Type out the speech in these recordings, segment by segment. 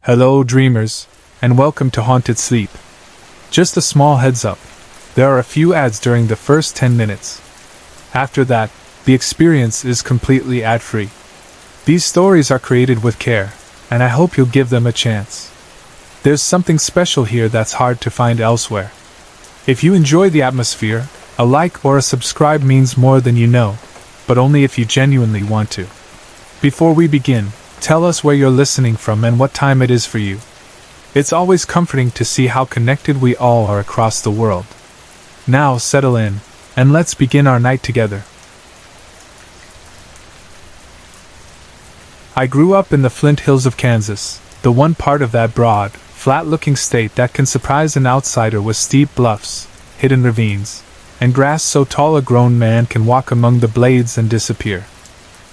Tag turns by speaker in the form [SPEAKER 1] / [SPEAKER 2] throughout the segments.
[SPEAKER 1] Hello, dreamers, and welcome to Haunted Sleep. Just a small heads up, there are a few ads during the first 10 minutes. After that, the experience is completely ad-free. These stories are created with care, and I hope you'll give them a chance. There's something special here that's hard to find elsewhere. If you enjoy the atmosphere, a like or a subscribe means more than you know, but only if you genuinely want to. Before we begin, tell us where you're listening from and what time it is for you. It's always comforting to see how connected we all are across the world. Now settle in, and let's begin our night together. I grew up in the Flint Hills of Kansas, the one part of that broad, flat-looking state that can surprise an outsider with steep bluffs, hidden ravines, and grass so tall a grown man can walk among the blades and disappear.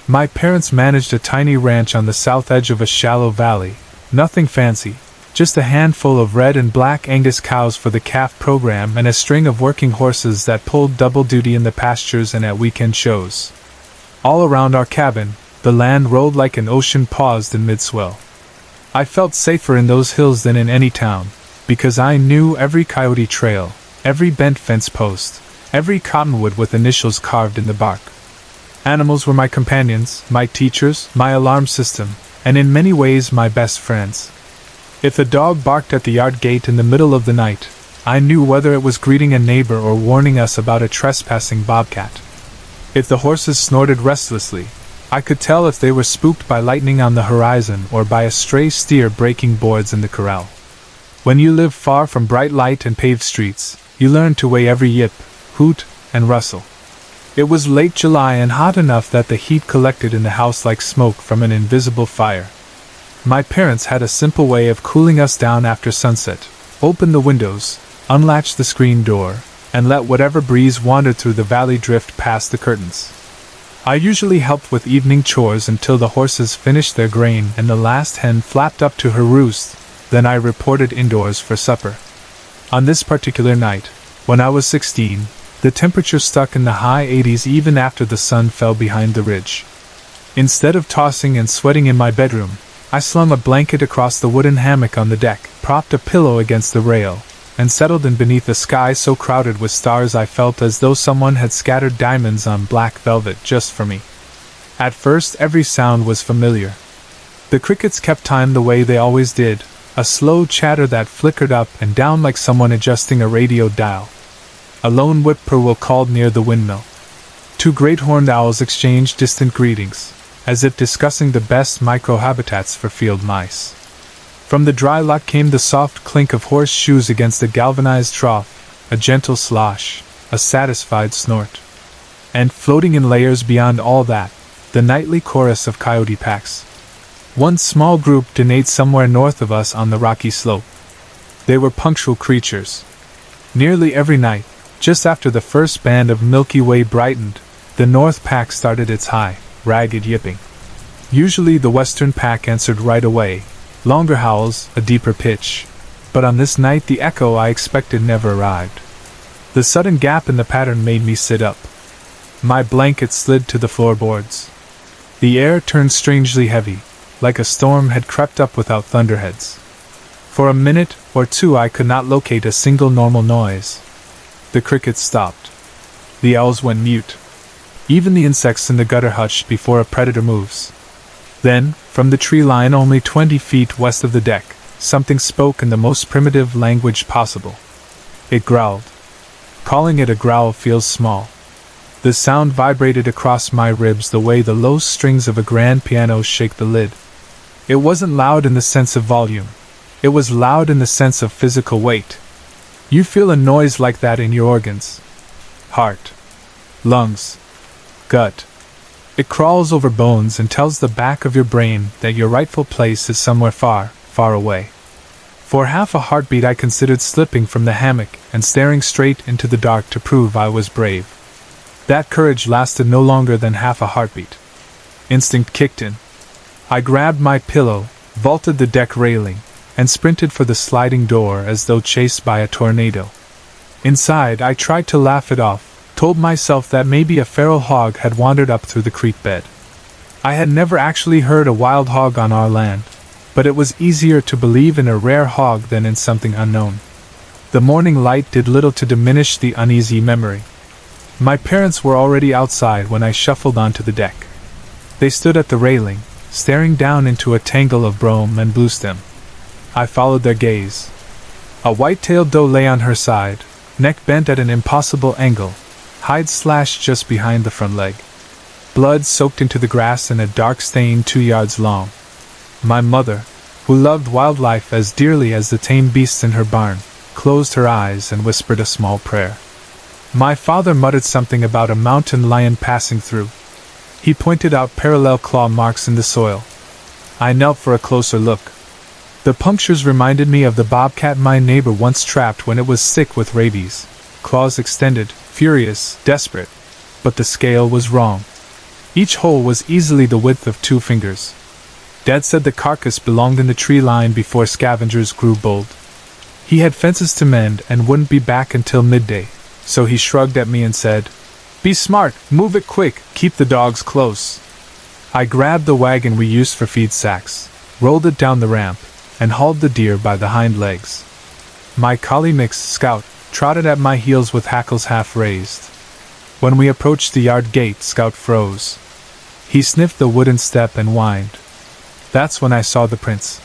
[SPEAKER 1] My parents managed a tiny ranch on the south edge of a shallow valley, nothing fancy, just a handful of red and black Angus cows for the calf program and a string of working horses that pulled double duty in the pastures and at weekend shows. All around our cabin, the land rolled like an ocean paused in mid-swell. I felt safer in those hills than in any town, because I knew every coyote trail, every bent fence post, every cottonwood with initials carved in the bark. Animals were my companions, my teachers, my alarm system, and in many ways my best friends. If the dog barked at the yard gate in the middle of the night, I knew whether it was greeting a neighbor or warning us about a trespassing bobcat. If the horses snorted restlessly, I could tell if they were spooked by lightning on the horizon or by a stray steer breaking boards in the corral. When you live far from bright light and paved streets, you learn to weigh every yip, hoot, and rustle. It was late July and hot enough that the heat collected in the house like smoke from an invisible fire. My parents had a simple way of cooling us down after sunset: open the windows, unlatch the screen door, and let whatever breeze wandered through the valley drift past the curtains. I usually helped with evening chores until the horses finished their grain and the last hen flapped up to her roost, then I reported indoors for supper. On this particular night, when I was 16, the temperature stuck in the high 80s even after the sun fell behind the ridge. Instead of tossing and sweating in my bedroom, I slung a blanket across the wooden hammock on the deck, propped a pillow against the rail, and settled in beneath a sky so crowded with stars I felt as though someone had scattered diamonds on black velvet just for me. At first every sound was familiar. The crickets kept time the way they always did, a slow chatter that flickered up and down like someone adjusting a radio dial. A lone whippoorwill called near the windmill. Two great horned owls exchanged distant greetings, as if discussing the best microhabitats for field mice. From the dry lot came the soft clink of horse shoes against the galvanized trough, a gentle slosh, a satisfied snort. And floating in layers beyond all that, the nightly chorus of coyote packs. One small group denayed somewhere north of us on the rocky slope. They were punctual creatures. Nearly every night, just after the first band of Milky Way brightened, the North Pack started its high, ragged yipping. Usually the Western Pack answered right away, longer howls, a deeper pitch, but on this night the echo I expected never arrived. The sudden gap in the pattern made me sit up. My blanket slid to the floorboards. The air turned strangely heavy, like a storm had crept up without thunderheads. For a minute or two I could not locate a single normal noise. The crickets stopped. The owls went mute. Even the insects in the gutter hushed before a predator moves. Then, from the tree line only 20 feet west of the deck, something spoke in the most primitive language possible. It growled. Calling it a growl feels small. The sound vibrated across my ribs the way the low strings of a grand piano shake the lid. It wasn't loud in the sense of volume. It was loud in the sense of physical weight. You feel a noise like that in your organs. Heart. Lungs. Gut. It crawls over bones and tells the back of your brain that your rightful place is somewhere far, far away. For half a heartbeat I considered slipping from the hammock and staring straight into the dark to prove I was brave. That courage lasted no longer than half a heartbeat. Instinct kicked in. I grabbed my pillow, vaulted the deck railing, and sprinted for the sliding door as though chased by a tornado. Inside, I tried to laugh it off, told myself that maybe a feral hog had wandered up through the creek bed. I had never actually heard a wild hog on our land. but it was easier to believe in a rare hog than in something unknown. The morning light did little to diminish the uneasy memory. My parents were already outside when I shuffled onto the deck. They stood at the railing, staring down into a tangle of brome and bluestem. I followed their gaze. A white-tailed doe lay on her side, neck bent at an impossible angle, hide slashed just behind the front leg. Blood soaked into the grass in a dark stain 2 yards long. My mother, who loved wildlife as dearly as the tame beasts in her barn, closed her eyes and whispered a small prayer. My father muttered something about a mountain lion passing through. He pointed out parallel claw marks in the soil. I knelt for a closer look. The punctures reminded me of the bobcat my neighbor once trapped when it was sick with rabies. Claws extended, furious, desperate. But the scale was wrong. Each hole was easily the width of 2 fingers. Dad said the carcass belonged in the tree line before scavengers grew bold. He had fences to mend and wouldn't be back until midday, so he shrugged at me and said, "Be smart, move it quick, keep the dogs close." I grabbed the wagon we used for feed sacks, rolled it down the ramp, and hauled the deer by the hind legs. My collie mix, Scout, trotted at my heels with hackles half raised. When we approached the yard gate, Scout froze. He sniffed the wooden step and whined. That's when I saw the prints.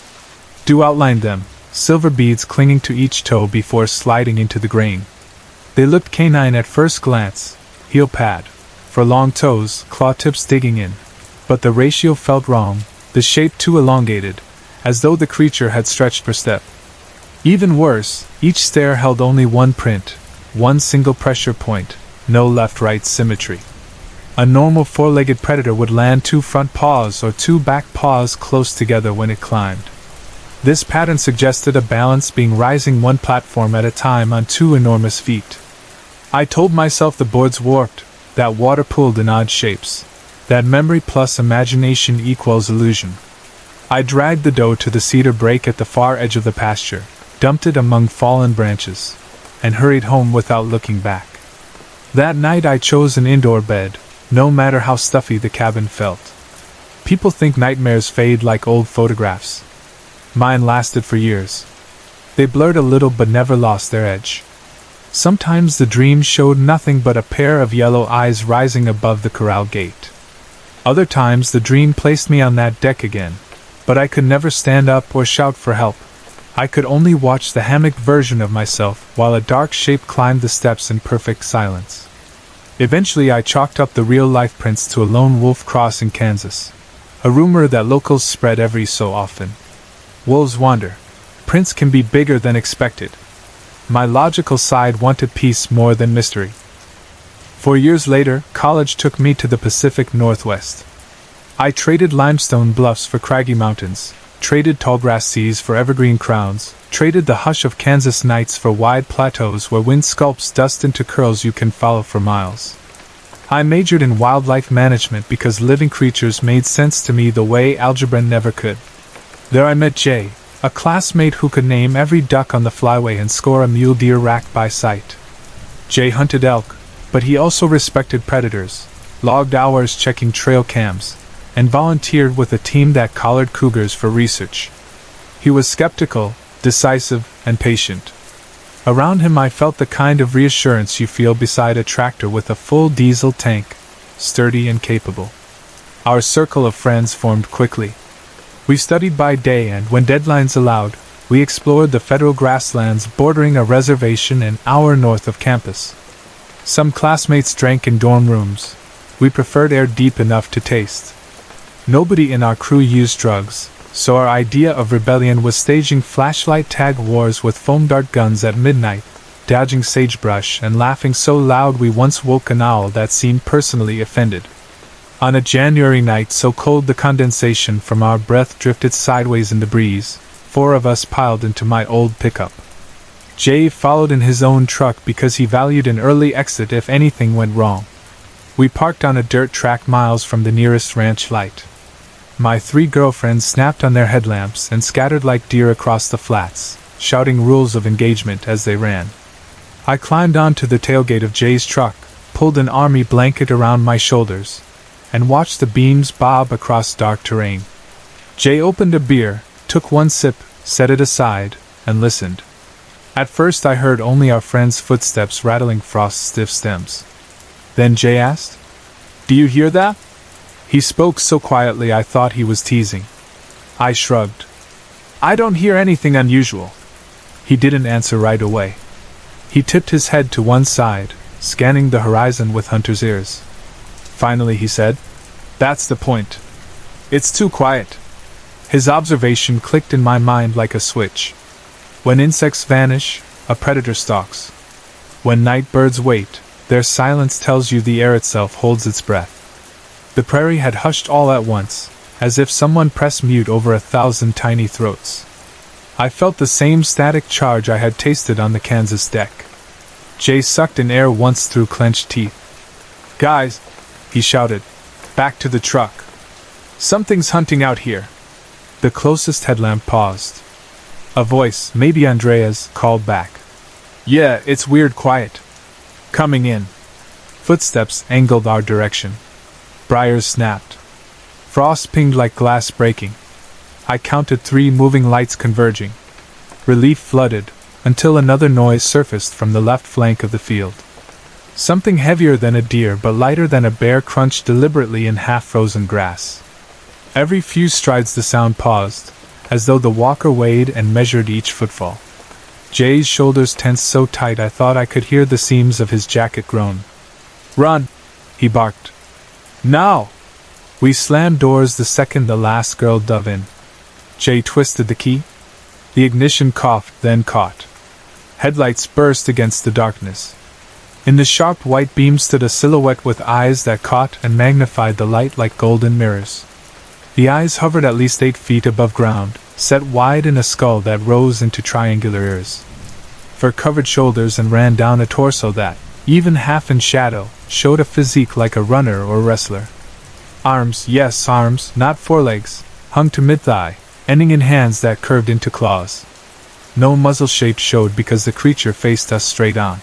[SPEAKER 1] Dew outlined them, silver beads clinging to each toe before sliding into the grain. They looked canine at first glance, heel pad, for long toes, claw tips digging in. But the ratio felt wrong, the shape too elongated, as though the creature had stretched per step. Even worse, each stair held only one print, one single pressure point, no left-right symmetry. A normal 4-legged predator would land 2 front paws or 2 back paws close together when it climbed. This pattern suggested a balance being rising 1 platform at a time on 2 enormous feet. I told myself the boards warped, that water pooled in odd shapes, that memory plus imagination equals illusion. I dragged the doe to the cedar break at the far edge of the pasture, dumped it among fallen branches, and hurried home without looking back. That night I chose an indoor bed, no matter how stuffy the cabin felt. People think nightmares fade like old photographs. Mine lasted for years. They blurred a little but never lost their edge. Sometimes the dream showed nothing but a pair of yellow eyes rising above the corral gate. Other times the dream placed me on that deck again, but I could never stand up or shout for help. I could only watch the hammock version of myself while a dark shape climbed the steps in perfect silence. Eventually I chalked up the real-life prints to a lone wolf cross in Kansas, a rumor that locals spread every so often. Wolves wander. Prints can be bigger than expected. My logical side wanted peace more than mystery. 4 years later, college took me to the Pacific Northwest. I traded limestone bluffs for craggy mountains, traded tallgrass seas for evergreen crowns, traded the hush of Kansas nights for wide plateaus where wind sculpts dust into curls you can follow for miles. I majored in wildlife management because living creatures made sense to me the way algebra never could. There I met Jay, a classmate who could name every duck on the flyway and score a mule deer rack by sight. Jay hunted elk, but he also respected predators, logged hours checking trail cams, and volunteered with a team that collared cougars for research. He was skeptical, decisive, and patient. Around him I felt the kind of reassurance you feel beside a tractor with a full diesel tank, sturdy and capable. Our circle of friends formed quickly. We studied by day and, when deadlines allowed, we explored the federal grasslands bordering a reservation an hour north of campus. Some classmates drank in dorm rooms. We preferred air deep enough to taste. Nobody in our crew used drugs, so our idea of rebellion was staging flashlight tag wars with foam dart guns at midnight, dodging sagebrush and laughing so loud we once woke an owl that seemed personally offended. On a January night so cold the condensation from our breath drifted sideways in the breeze, 4 of us piled into my old pickup. Jay followed in his own truck because he valued an early exit if anything went wrong. We parked on a dirt track miles from the nearest ranch light. My 3 girlfriends snapped on their headlamps and scattered like deer across the flats, shouting rules of engagement as they ran. I climbed onto the tailgate of Jay's truck, pulled an army blanket around my shoulders, and watched the beams bob across dark terrain. Jay opened a beer, took one sip, set it aside, and listened. At first I heard only our friend's footsteps rattling Frost's stiff stems. Then Jay asked, "Do you hear that?" He spoke so quietly I thought he was teasing. I shrugged. "I don't hear anything unusual." He didn't answer right away. He tipped his head to one side, scanning the horizon with hunter's ears. Finally he said, "That's the point. It's too quiet." His observation clicked in my mind like a switch. When insects vanish, a predator stalks. When night birds wait, their silence tells you the air itself holds its breath. The prairie had hushed all at once, as if someone pressed mute over 1,000 tiny throats. I felt the same static charge I had tasted on the Kansas deck. Jay sucked in air once through clenched teeth. "Guys," he shouted, "back to the truck. Something's hunting out here." The closest headlamp paused. A voice, maybe Andrea's, called back. "Yeah, it's weird quiet. Coming in." Footsteps angled our direction. Briars snapped. Frost pinged like glass breaking. I counted 3 moving lights converging. Relief flooded, until another noise surfaced from the left flank of the field. Something heavier than a deer but lighter than a bear crunched deliberately in half-frozen grass. Every few strides the sound paused, as though the walker weighed and measured each footfall. Jay's shoulders tensed so tight I thought I could hear the seams of his jacket groan. "Run!" he barked. "Now!" We slammed doors the second the last girl dove in. Jay twisted the key. The ignition coughed, then caught. Headlights burst against the darkness. In the sharp white beam stood a silhouette with eyes that caught and magnified the light like golden mirrors. The eyes hovered at least 8 feet above ground, set wide in a skull that rose into triangular ears. Fur-covered shoulders and ran down a torso that, even half in shadow, showed a physique like a runner or wrestler. Arms, yes arms, not forelegs, hung to mid-thigh, ending in hands that curved into claws. No muzzle shape showed because the creature faced us straight on.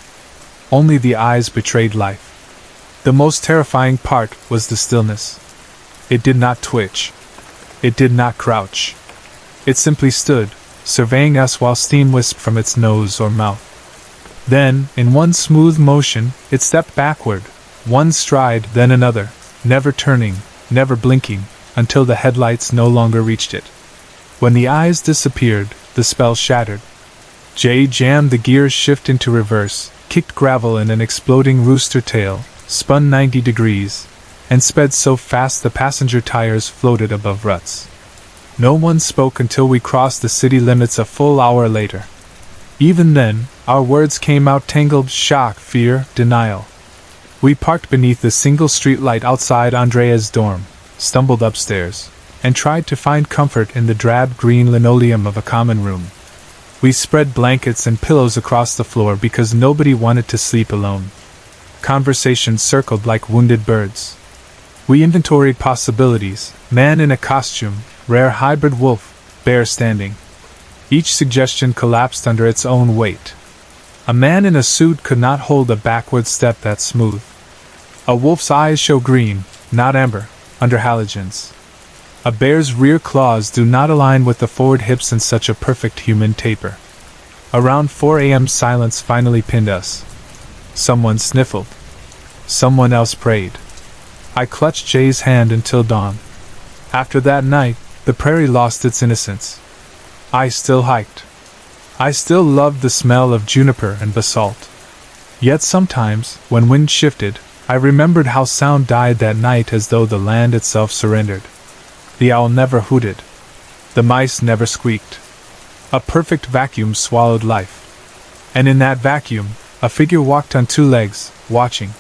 [SPEAKER 1] Only the eyes betrayed life. The most terrifying part was the stillness. It did not twitch. It did not crouch. It simply stood, surveying us while steam wisped from its nose or mouth. Then, in one smooth motion, it stepped backward, one stride, then another, never turning, never blinking, until the headlights no longer reached it. When the eyes disappeared, the spell shattered. Jay jammed the gear's shift into reverse, kicked gravel in an exploding rooster tail, spun 90 degrees, and sped so fast the passenger tires floated above ruts. No one spoke until we crossed the city limits a full hour later. Even then, our words came out tangled: shock, fear, denial. We parked beneath the single streetlight outside Andrea's dorm, stumbled upstairs, and tried to find comfort in the drab green linoleum of a common room. We spread blankets and pillows across the floor because nobody wanted to sleep alone. Conversations circled like wounded birds. We inventoried possibilities: man in a costume, rare hybrid wolf, bear standing. Each suggestion collapsed under its own weight. A man in a suit could not hold a backward step that smooth. A wolf's eyes show green, not amber, under halogens. A bear's rear claws do not align with the forward hips in such a perfect human taper. Around 4 a.m. silence finally pinned us. Someone sniffled. Someone else prayed. I clutched Jay's hand until dawn. After that night, the prairie lost its innocence. I still hiked. I still loved the smell of juniper and basalt. Yet sometimes, when wind shifted, I remembered how sound died that night, as though the land itself surrendered. The owl never hooted. The mice never squeaked. A perfect vacuum swallowed life. And in that vacuum, a figure walked on 2 legs, watching.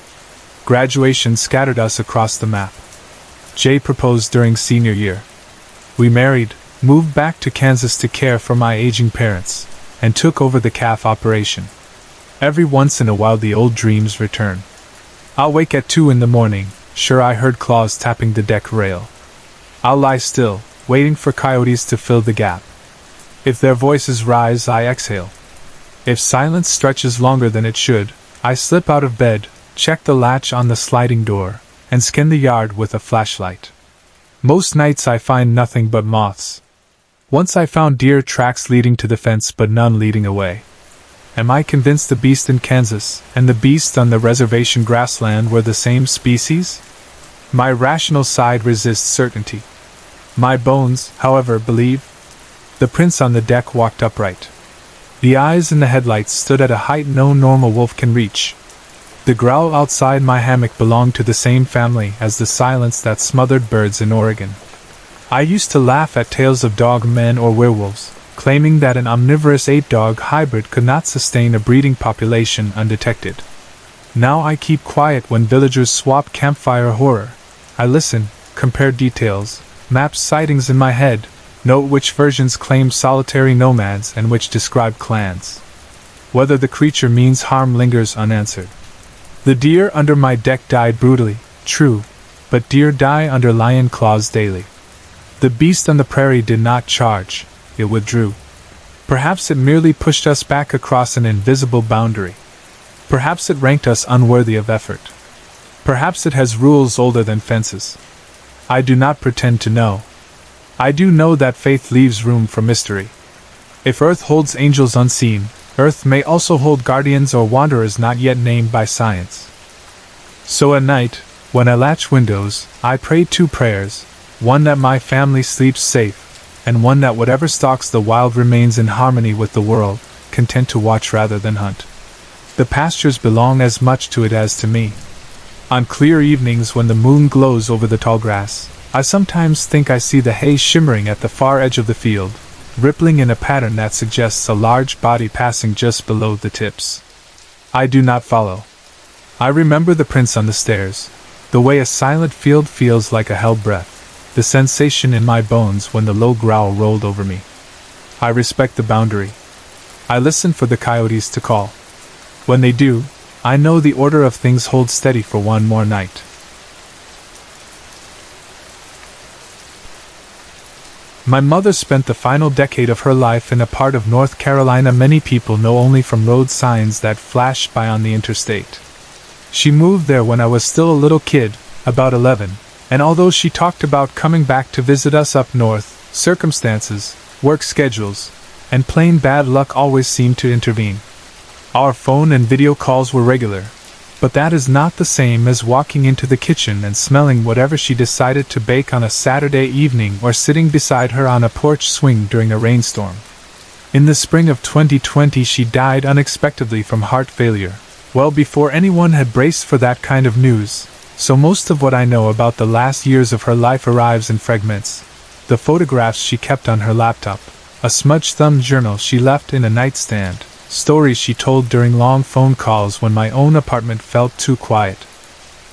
[SPEAKER 1] Graduation scattered us across the map. Jay proposed during senior year. We married, moved back to Kansas to care for my aging parents, and took over the calf operation. Every once in a while the old dreams return. I'll wake at 2 in the morning, sure I heard claws tapping the deck rail. I'll lie still, waiting for coyotes to fill the gap. If their voices rise, I exhale. If silence stretches longer than it should, I slip out of bed, check the latch on the sliding door, and scan the yard with a flashlight. Most nights I find nothing but moths. Once I found deer tracks leading to the fence but none leading away. Am I convinced the beast in Kansas and the beast on the reservation grassland were the same species? My rational side resists certainty. My bones, however, believe. The prince on the deck walked upright. The eyes in the headlights stood at a height no normal wolf can reach. The growl outside my hammock belonged to the same family as the silence that smothered birds in Oregon. I used to laugh at tales of dog men or werewolves, claiming that an omnivorous ape-dog hybrid could not sustain a breeding population undetected. Now I keep quiet when villagers swap campfire horror. I listen, compare details, map sightings in my head, note which versions claim solitary nomads and which describe clans. Whether the creature means harm lingers unanswered. The deer under my deck died brutally, true, but deer die under lion claws daily. The beast on the prairie did not charge, it withdrew. Perhaps it merely pushed us back across an invisible boundary. Perhaps it ranked us unworthy of effort. Perhaps it has rules older than fences. I do not pretend to know. I do know that faith leaves room for mystery. If Earth holds angels unseen, Earth may also hold guardians or wanderers not yet named by science. So at night, when I latch windows, I pray two prayers, one that my family sleeps safe, and one that whatever stalks the wild remains in harmony with the world, content to watch rather than hunt. The pastures belong as much to it as to me. On clear evenings when the moon glows over the tall grass, I sometimes think I see the hay shimmering at the far edge of the field, rippling in a pattern that suggests a large body passing just below the tips. I do not follow. I remember the prince on the stairs, the way a silent field feels like a held breath, the sensation in my bones when the low growl rolled over me. I respect the boundary. I listen for the coyotes to call. When they do, I know the order of things holds steady for one more night. My mother spent the final decade of her life in a part of North Carolina many people know only from road signs that flashed by on the interstate. She moved there when I was still a little kid, about 11, and although she talked about coming back to visit us up north, circumstances, work schedules, and plain bad luck always seemed to intervene. Our phone and video calls were regular, but that is not the same as walking into the kitchen and smelling whatever she decided to bake on a Saturday evening or sitting beside her on a porch swing during a rainstorm. In the spring of 2020 she died unexpectedly from heart failure, well before anyone had braced for that kind of news, so most of what I know about the last years of her life arrives in fragments. The photographs she kept on her laptop, a smudge-thumbed journal she left in a nightstand, stories she told during long phone calls when my own apartment felt too quiet.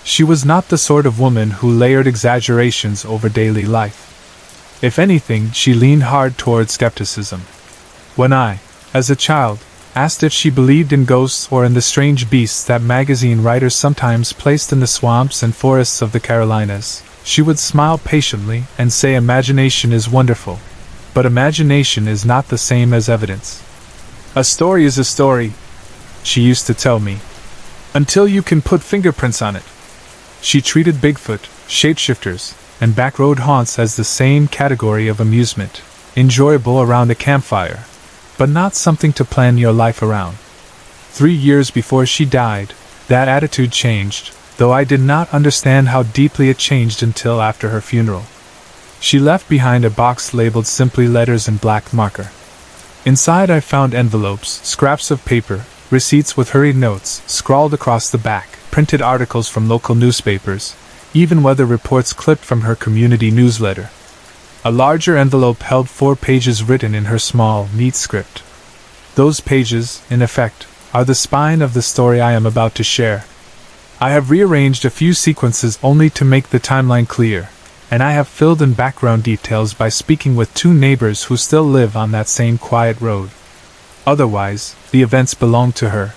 [SPEAKER 1] She was not the sort of woman who layered exaggerations over daily life. If anything, she leaned hard toward skepticism. When I, as a child, asked if she believed in ghosts or in the strange beasts that magazine writers sometimes placed in the swamps and forests of the Carolinas, she would smile patiently and say imagination is wonderful, but imagination is not the same as evidence. A story is a story, she used to tell me, until you can put fingerprints on it. She treated Bigfoot, shapeshifters, and backroad haunts as the same category of amusement, enjoyable around a campfire, but not something to plan your life around. 3 years before she died, that attitude changed, though I did not understand how deeply it changed until after her funeral. She left behind a box labeled simply letters in black marker. Inside I found envelopes, scraps of paper, receipts with hurried notes scrawled across the back, printed articles from local newspapers, even weather reports clipped from her community newsletter. A larger envelope held 4 pages written in her small, neat script. Those pages, in effect, are the spine of the story I am about to share. I have rearranged a few sequences only to make the timeline clear, and I have filled in background details by speaking with 2 neighbors who still live on that same quiet road. Otherwise, the events belong to her.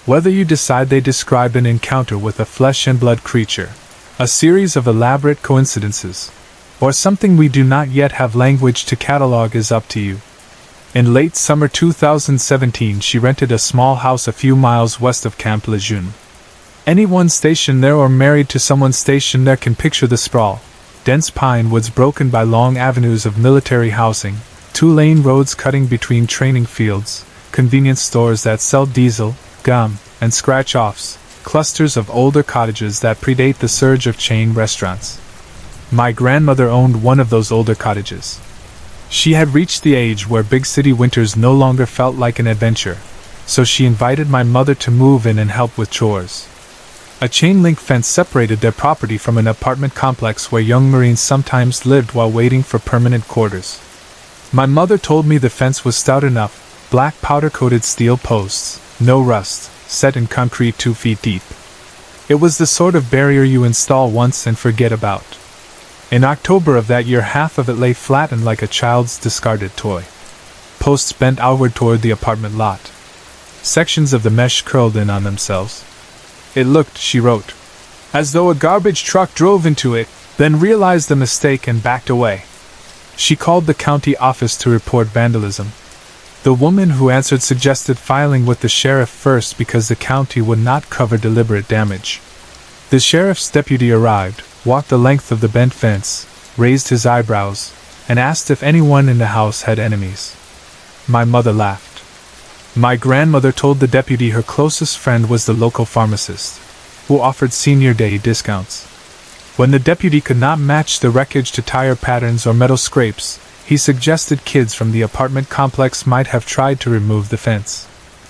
[SPEAKER 1] Whether you decide they describe an encounter with a flesh-and-blood creature, a series of elaborate coincidences, or something we do not yet have language to catalog is up to you. In late summer 2017 she rented a small house a few miles west of Camp Lejeune. Anyone stationed there or married to someone stationed there can picture the sprawl. Dense pine woods broken by long avenues of military housing, 2-lane roads cutting between training fields, convenience stores that sell diesel, gum, and scratch-offs, clusters of older cottages that predate the surge of chain restaurants. My grandmother owned one of those older cottages. She had reached the age where big city winters no longer felt like an adventure, so she invited my mother to move in and help with chores. A chain-link fence separated their property from an apartment complex where young Marines sometimes lived while waiting for permanent quarters. My mother told me the fence was stout enough, black powder-coated steel posts, no rust, set in concrete 2 feet deep. It was the sort of barrier you install once and forget about. In October of that year, half of it lay flattened like a child's discarded toy. Posts bent outward toward the apartment lot. Sections of the mesh curled in on themselves. It looked, she wrote, as though a garbage truck drove into it, then realized the mistake and backed away. She called the county office to report vandalism. The woman who answered suggested filing with the sheriff first because the county would not cover deliberate damage. The sheriff's deputy arrived, walked the length of the bent fence, raised his eyebrows, and asked if anyone in the house had enemies. My mother laughed. My grandmother told the deputy her closest friend was the local pharmacist, who offered senior day discounts. When the deputy could not match the wreckage to tire patterns or metal scrapes, he suggested kids from the apartment complex might have tried to remove the fence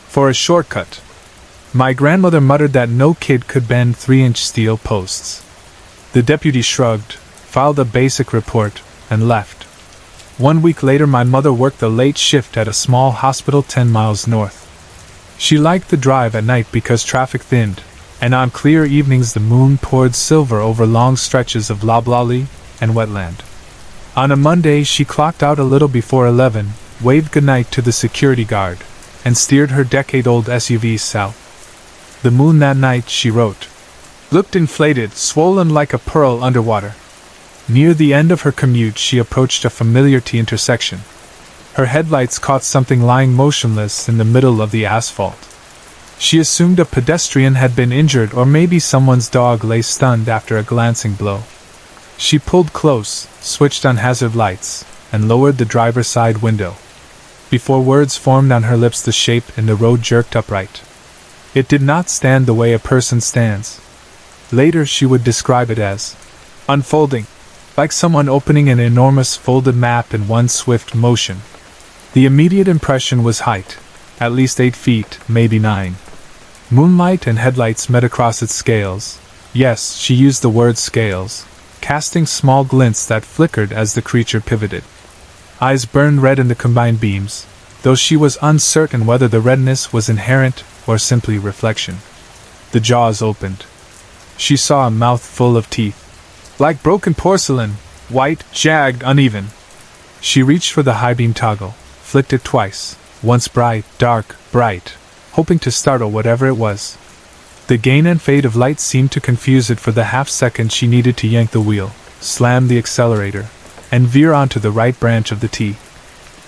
[SPEAKER 1] for a shortcut. My grandmother muttered that no kid could bend 3-inch steel posts. The deputy shrugged, filed a basic report, and left. 1 week later, my mother worked a late shift at a small hospital 10 miles north. She liked the drive at night because traffic thinned, and on clear evenings the moon poured silver over long stretches of loblolly and wetland. On a Monday she clocked out a little before 11, waved goodnight to the security guard, and steered her decade-old SUV south. The moon that night, she wrote, looked inflated, swollen like a pearl underwater. Near the end of her commute she approached a familiar T intersection. Her headlights caught something lying motionless in the middle of the asphalt. She assumed a pedestrian had been injured, or maybe someone's dog lay stunned after a glancing blow. She pulled close, switched on hazard lights, and lowered the driver's side window. Before words formed on her lips, the shape in the road jerked upright. It did not stand the way a person stands. Later she would describe it as unfolding, like someone opening an enormous folded map in one swift motion. The immediate impression was height, at least 8 feet, maybe 9. Moonlight and headlights met across its scales. Yes, she used the word scales, casting small glints that flickered as the creature pivoted. Eyes burned red in the combined beams, though she was uncertain whether the redness was inherent or simply reflection. The jaws opened. She saw a mouth full of teeth, like broken porcelain, white, jagged, uneven. She reached for the high beam toggle, flicked it twice, once bright, dark, bright, hoping to startle whatever it was. The gain and fade of light seemed to confuse it for the half-second she needed to yank the wheel, slam the accelerator, and veer onto the right branch of the T.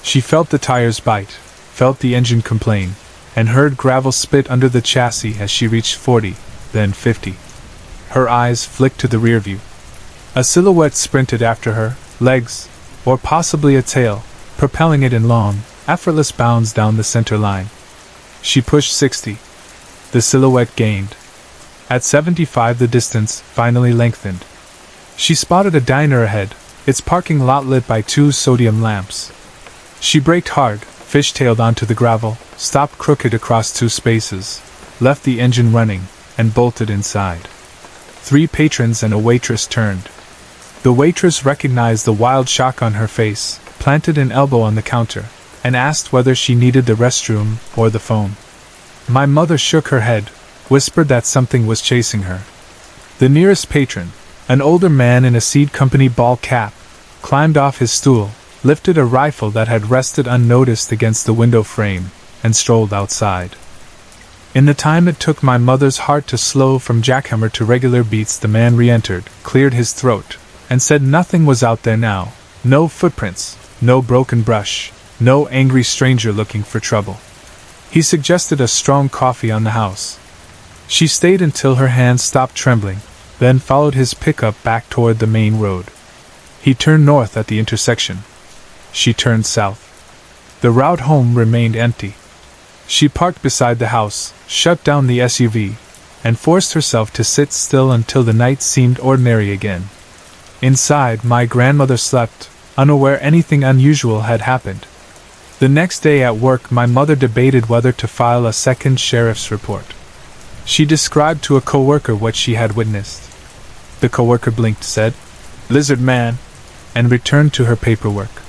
[SPEAKER 1] She felt the tires bite, felt the engine complain, and heard gravel spit under the chassis as she reached 40, then 50. Her eyes flicked to the rear view. A silhouette sprinted after her, legs, or possibly a tail, propelling it in long, effortless bounds down the center line. She pushed 60. The silhouette gained. At 75 the distance finally lengthened. She spotted a diner ahead, its parking lot lit by 2 sodium lamps. She braked hard, fishtailed onto the gravel, stopped crooked across 2 spaces, left the engine running, and bolted inside. 3 patrons and a waitress turned. The waitress recognized the wild shock on her face, planted an elbow on the counter, and asked whether she needed the restroom or the phone. My mother shook her head, whispered that something was chasing her. The nearest patron, an older man in a seed company ball cap, climbed off his stool, lifted a rifle that had rested unnoticed against the window frame, and strolled outside. In the time it took my mother's heart to slow from jackhammer to regular beats, the man re-entered, cleared his throat, and said nothing was out there now. No footprints, no broken brush, no angry stranger looking for trouble. He suggested a strong coffee on the house. She stayed until her hands stopped trembling, then followed his pickup back toward the main road. He turned north at the intersection. She turned south. The route home remained empty. She parked beside the house, shut down the SUV, and forced herself to sit still until the night seemed ordinary again. Inside, my grandmother slept, unaware anything unusual had happened. The next day at work, my mother debated whether to file a second sheriff's report. She described to a coworker what she had witnessed. The coworker blinked, said, "Lizard man," and returned to her paperwork.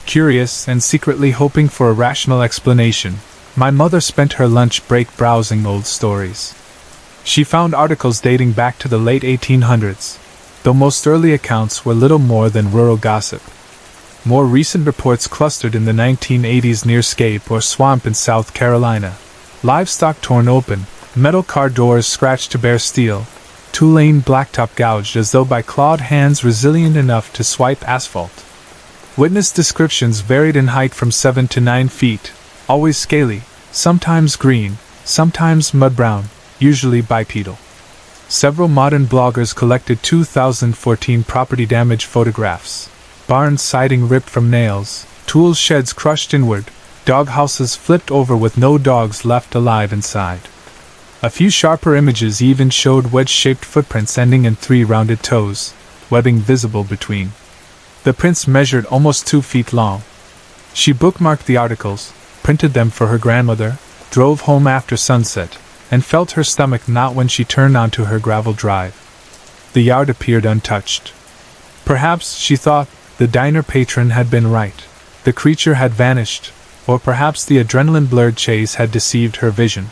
[SPEAKER 1] Curious and secretly hoping for a rational explanation, my mother spent her lunch break browsing old stories. She found articles dating back to the late 1800s, though most early accounts were little more than rural gossip. More recent reports clustered in the 1980s near Scape or Swamp in South Carolina. Livestock torn open, metal car doors scratched to bare steel, two-lane blacktop gouged as though by clawed hands resilient enough to swipe asphalt. Witness descriptions varied in height from 7 to 9 feet, always scaly, sometimes green, sometimes mud-brown, usually bipedal. Several modern bloggers collected 2014 property damage photographs. Barns siding ripped from nails, tool sheds crushed inward, dog houses flipped over with no dogs left alive inside. A few sharper images even showed wedge-shaped footprints ending in 3 rounded toes, webbing visible between. The prints measured almost 2 feet long. She bookmarked the articles, printed them for her grandmother, drove home after sunset, and felt her stomach knot when she turned onto her gravel drive. The yard appeared untouched. Perhaps, she thought, the diner patron had been right. The creature had vanished, or perhaps the adrenaline-blurred chase had deceived her vision.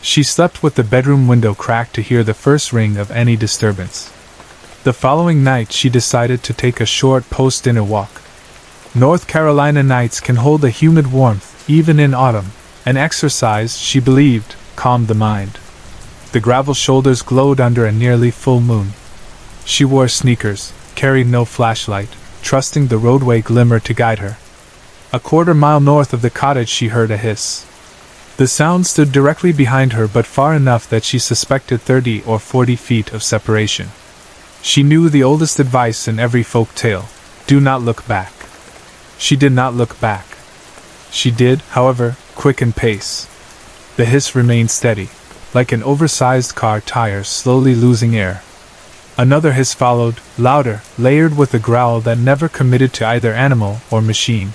[SPEAKER 1] She slept with the bedroom window cracked to hear the first ring of any disturbance. The following night she decided to take a short post-dinner walk. North Carolina nights can hold a humid warmth, even in autumn, and exercise, she believed, calmed the mind. The gravel shoulders glowed under a nearly full moon. She wore sneakers, carried no flashlight, trusting the roadway glimmer to guide her. A quarter-mile north of the cottage she heard a hiss. The sound stood directly behind her, but far enough that she suspected 30 or 40 feet of separation. She knew the oldest advice in every folk tale: do not look back. She did not look back. She did, however, quicken pace. The hiss remained steady, like an oversized car tire slowly losing air. Another hiss followed, louder, layered with a growl that never committed to either animal or machine.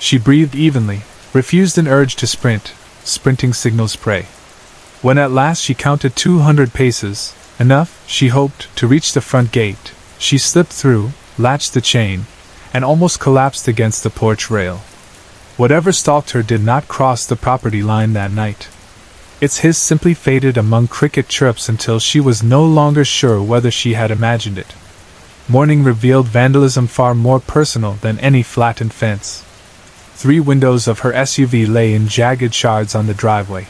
[SPEAKER 1] She breathed evenly, refused an urge to sprint, sprinting signals prey. When at last she counted 200 paces, enough, she hoped, to reach the front gate, she slipped through, latched the chain, and almost collapsed against the porch rail. Whatever stalked her did not cross the property line that night. Its hiss simply faded among cricket chirps until she was no longer sure whether she had imagined it. Morning revealed vandalism far more personal than any flattened fence. 3 windows of her SUV lay in jagged shards on the driveway.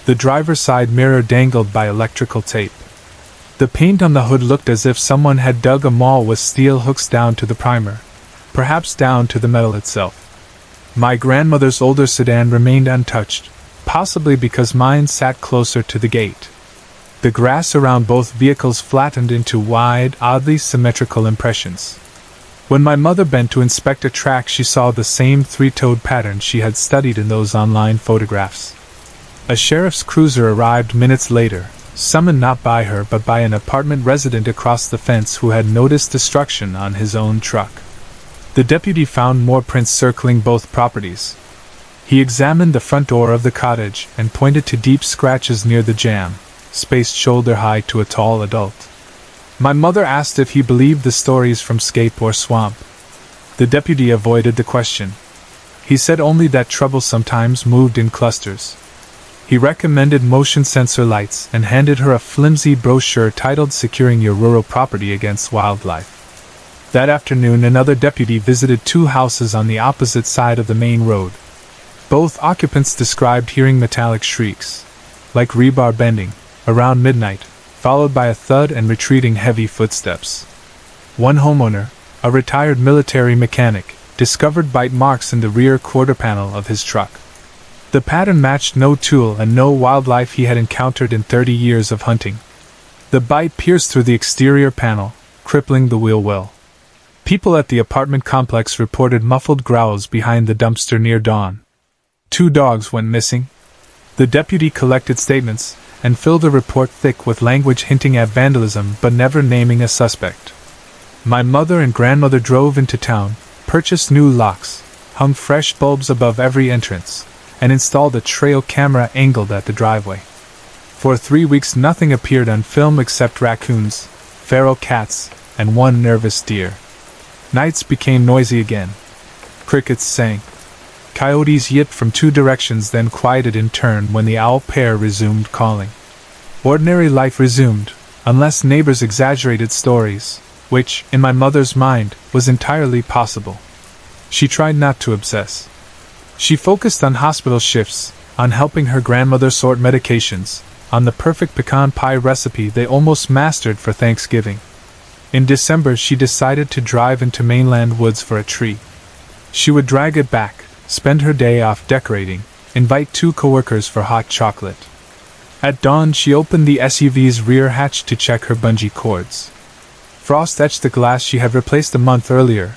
[SPEAKER 1] The driver's side mirror dangled by electrical tape. The paint on the hood looked as if someone had dug a maul with steel hooks down to the primer, perhaps down to the metal itself. My grandmother's older sedan remained untouched, possibly because mine sat closer to the gate. The grass around both vehicles flattened into wide, oddly symmetrical impressions. When my mother bent to inspect a track, she saw the same 3-toed pattern she had studied in those online photographs. A sheriff's cruiser arrived minutes later, summoned not by her but by an apartment resident across the fence who had noticed destruction on his own truck. The deputy found more prints circling both properties. He examined the front door of the cottage and pointed to deep scratches near the jamb, spaced shoulder-high to a tall adult. My mother asked if he believed the stories from Scape or Swamp. The deputy avoided the question. He said only that trouble sometimes moved in clusters. He recommended motion sensor lights and handed her a flimsy brochure titled Securing Your Rural Property Against Wildlife. That afternoon another deputy visited 2 houses on the opposite side of the main road. Both occupants described hearing metallic shrieks, like rebar bending, around midnight, followed by a thud and retreating heavy footsteps. One homeowner, a retired military mechanic, discovered bite marks in the rear quarter panel of his truck. The pattern matched no tool and no wildlife he had encountered in 30 years of hunting. The bite pierced through the exterior panel, crippling the wheel well. People at the apartment complex reported muffled growls behind the dumpster near dawn. 2 dogs went missing. The deputy collected statements and filled the report thick with language hinting at vandalism but never naming a suspect. My mother and grandmother drove into town, purchased new locks, hung fresh bulbs above every entrance, and installed a trail camera angled at the driveway. For 3 weeks nothing appeared on film except raccoons, feral cats, and one nervous deer. Nights became noisy again. Crickets sang. Coyotes yipped from 2 directions, then quieted in turn when the owl pair resumed calling. Ordinary life resumed, unless neighbors exaggerated stories, which, in my mother's mind, was entirely possible. She tried not to obsess. She focused on hospital shifts, on helping her grandmother sort medications, on the perfect pecan pie recipe they almost mastered for Thanksgiving. In December she decided to drive into mainland woods for a tree. She would drag it back, spend her day off decorating, invite 2 coworkers for hot chocolate. At dawn she opened the SUV's rear hatch to check her bungee cords. Frost etched the glass she had replaced a month earlier,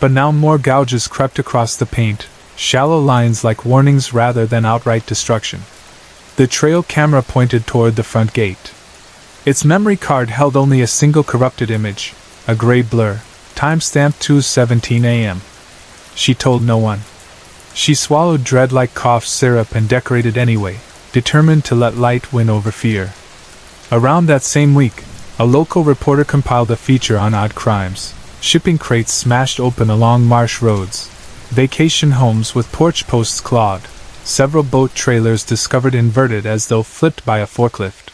[SPEAKER 1] but now more gouges crept across the paint, shallow lines like warnings rather than outright destruction. The trail camera pointed toward the front gate. Its memory card held only a single corrupted image, a gray blur, time-stamped 2:17 a.m. She told no one. She swallowed dread like cough syrup and decorated anyway, determined to let light win over fear. Around that same week, a local reporter compiled a feature on odd crimes: shipping crates smashed open along marsh roads, vacation homes with porch posts clawed, several boat trailers discovered inverted as though flipped by a forklift.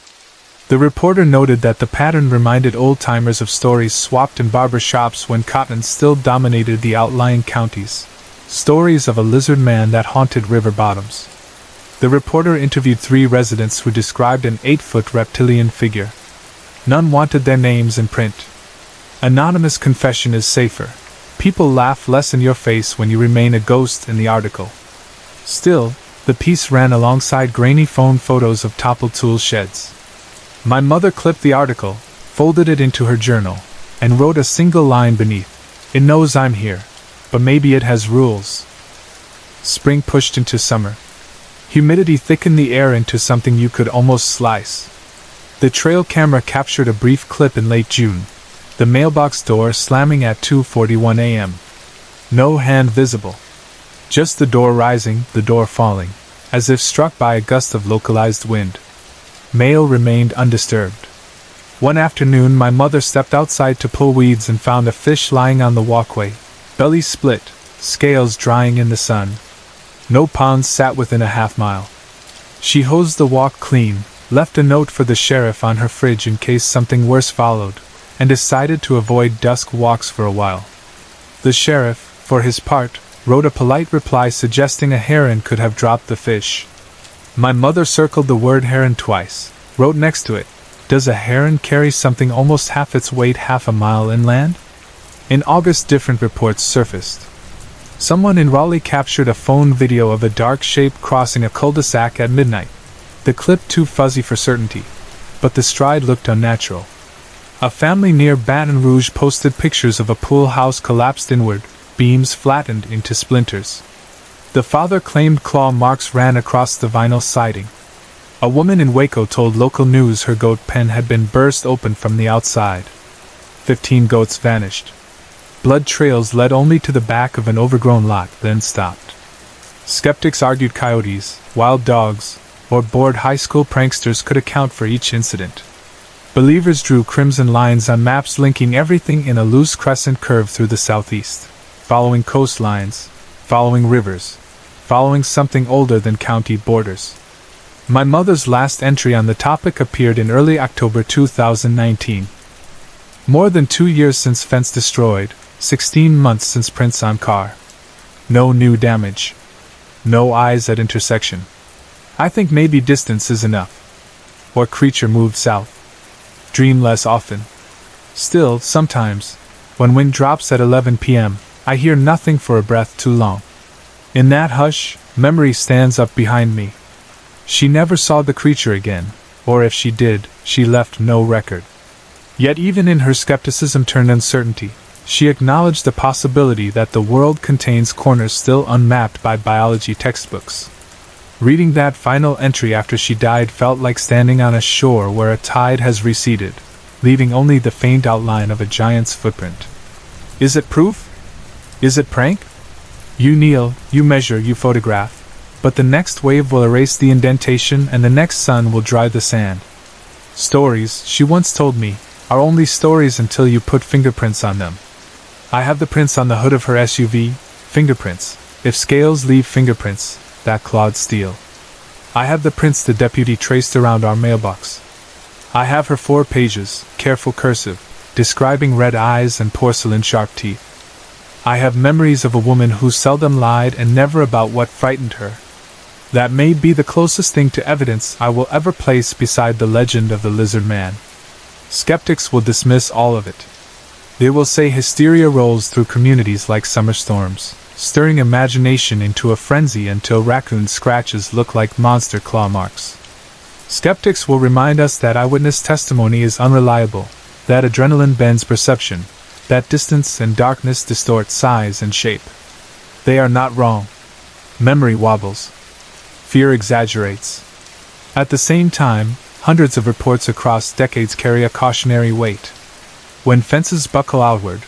[SPEAKER 1] The reporter noted that the pattern reminded old-timers of stories swapped in barber shops when cotton still dominated the outlying counties, stories of a lizard man that haunted river bottoms. The reporter interviewed 3 residents who described an 8-foot reptilian figure. None wanted their names in print. Anonymous confession is safer. People laugh less in your face when you remain a ghost in the article. Still, the piece ran alongside grainy phone photos of toppled tool sheds. My mother clipped the article, folded it into her journal, and wrote a single line beneath. It knows I'm here, but maybe it has rules. Spring pushed into summer. Humidity thickened the air into something you could almost slice. The trail camera captured a brief clip in late June, the mailbox door slamming at 2:41 a.m. No hand visible. Just the door rising, the door falling, as if struck by a gust of localized wind. Mail remained undisturbed. One afternoon my mother stepped outside to pull weeds and found a fish lying on the walkway, belly split, scales drying in the sun. No ponds sat within a half-mile. She hosed the walk clean, left a note for the sheriff on her fridge in case something worse followed, and decided to avoid dusk walks for a while. The sheriff, for his part, wrote a polite reply suggesting a heron could have dropped the fish. My mother circled the word heron twice, wrote next to it, "Does a heron carry something almost half its weight half a mile inland?" In August different reports surfaced. Someone in Raleigh captured a phone video of a dark shape crossing a cul-de-sac at midnight. The clip too fuzzy for certainty, but the stride looked unnatural. A family near Baton Rouge posted pictures of a pool house collapsed inward, beams flattened into splinters. The father claimed claw marks ran across the vinyl siding. A woman in Waco told local news her goat pen had been burst open from the outside. 15 goats vanished. Blood trails led only to the back of an overgrown lot, then stopped. Skeptics argued coyotes, wild dogs, or bored high school pranksters could account for each incident. Believers drew crimson lines on maps linking everything in a loose crescent curve through the southeast, following coastlines, following rivers, following something older than county borders. My mother's last entry on the topic appeared in early October 2019. More than 2 years since fence destroyed, 16 months since prints on car. No new damage. No eyes at intersection. I think maybe distance is enough. Or creature moved south. Dream less often. Still, sometimes, when wind drops at 11 p.m., I hear nothing for a breath too long. In that hush, memory stands up behind me. She never saw the creature again, or if she did, she left no record. Yet even in her skepticism turned uncertainty, She acknowledged the possibility that the world contains corners still unmapped by biology textbooks. Reading that final entry after she died felt like standing on a shore where a tide has receded, leaving only the faint outline of a giant's footprint. Is it proof? Is it prank? You kneel, you measure, you photograph, but the next wave will erase the indentation and the next sun will dry the sand. Stories, she once told me, are only stories until you put fingerprints on them. I have the prints on the hood of her SUV, fingerprints, if scales leave fingerprints, that clawed steel. I have the prints the deputy traced around our mailbox. I have her 4 pages, careful cursive, describing red eyes and porcelain-sharp teeth. I have memories of a woman who seldom lied and never about what frightened her. That may be the closest thing to evidence I will ever place beside the legend of the lizard man. Skeptics will dismiss all of it. They will say hysteria rolls through communities like summer storms, stirring imagination into a frenzy until raccoon scratches look like monster claw marks. Skeptics will remind us that eyewitness testimony is unreliable, that adrenaline bends perception, that distance and darkness distort size and shape. They are not wrong. Memory wobbles. Fear exaggerates. At the same time, hundreds of reports across decades carry a cautionary weight. When fences buckle outward,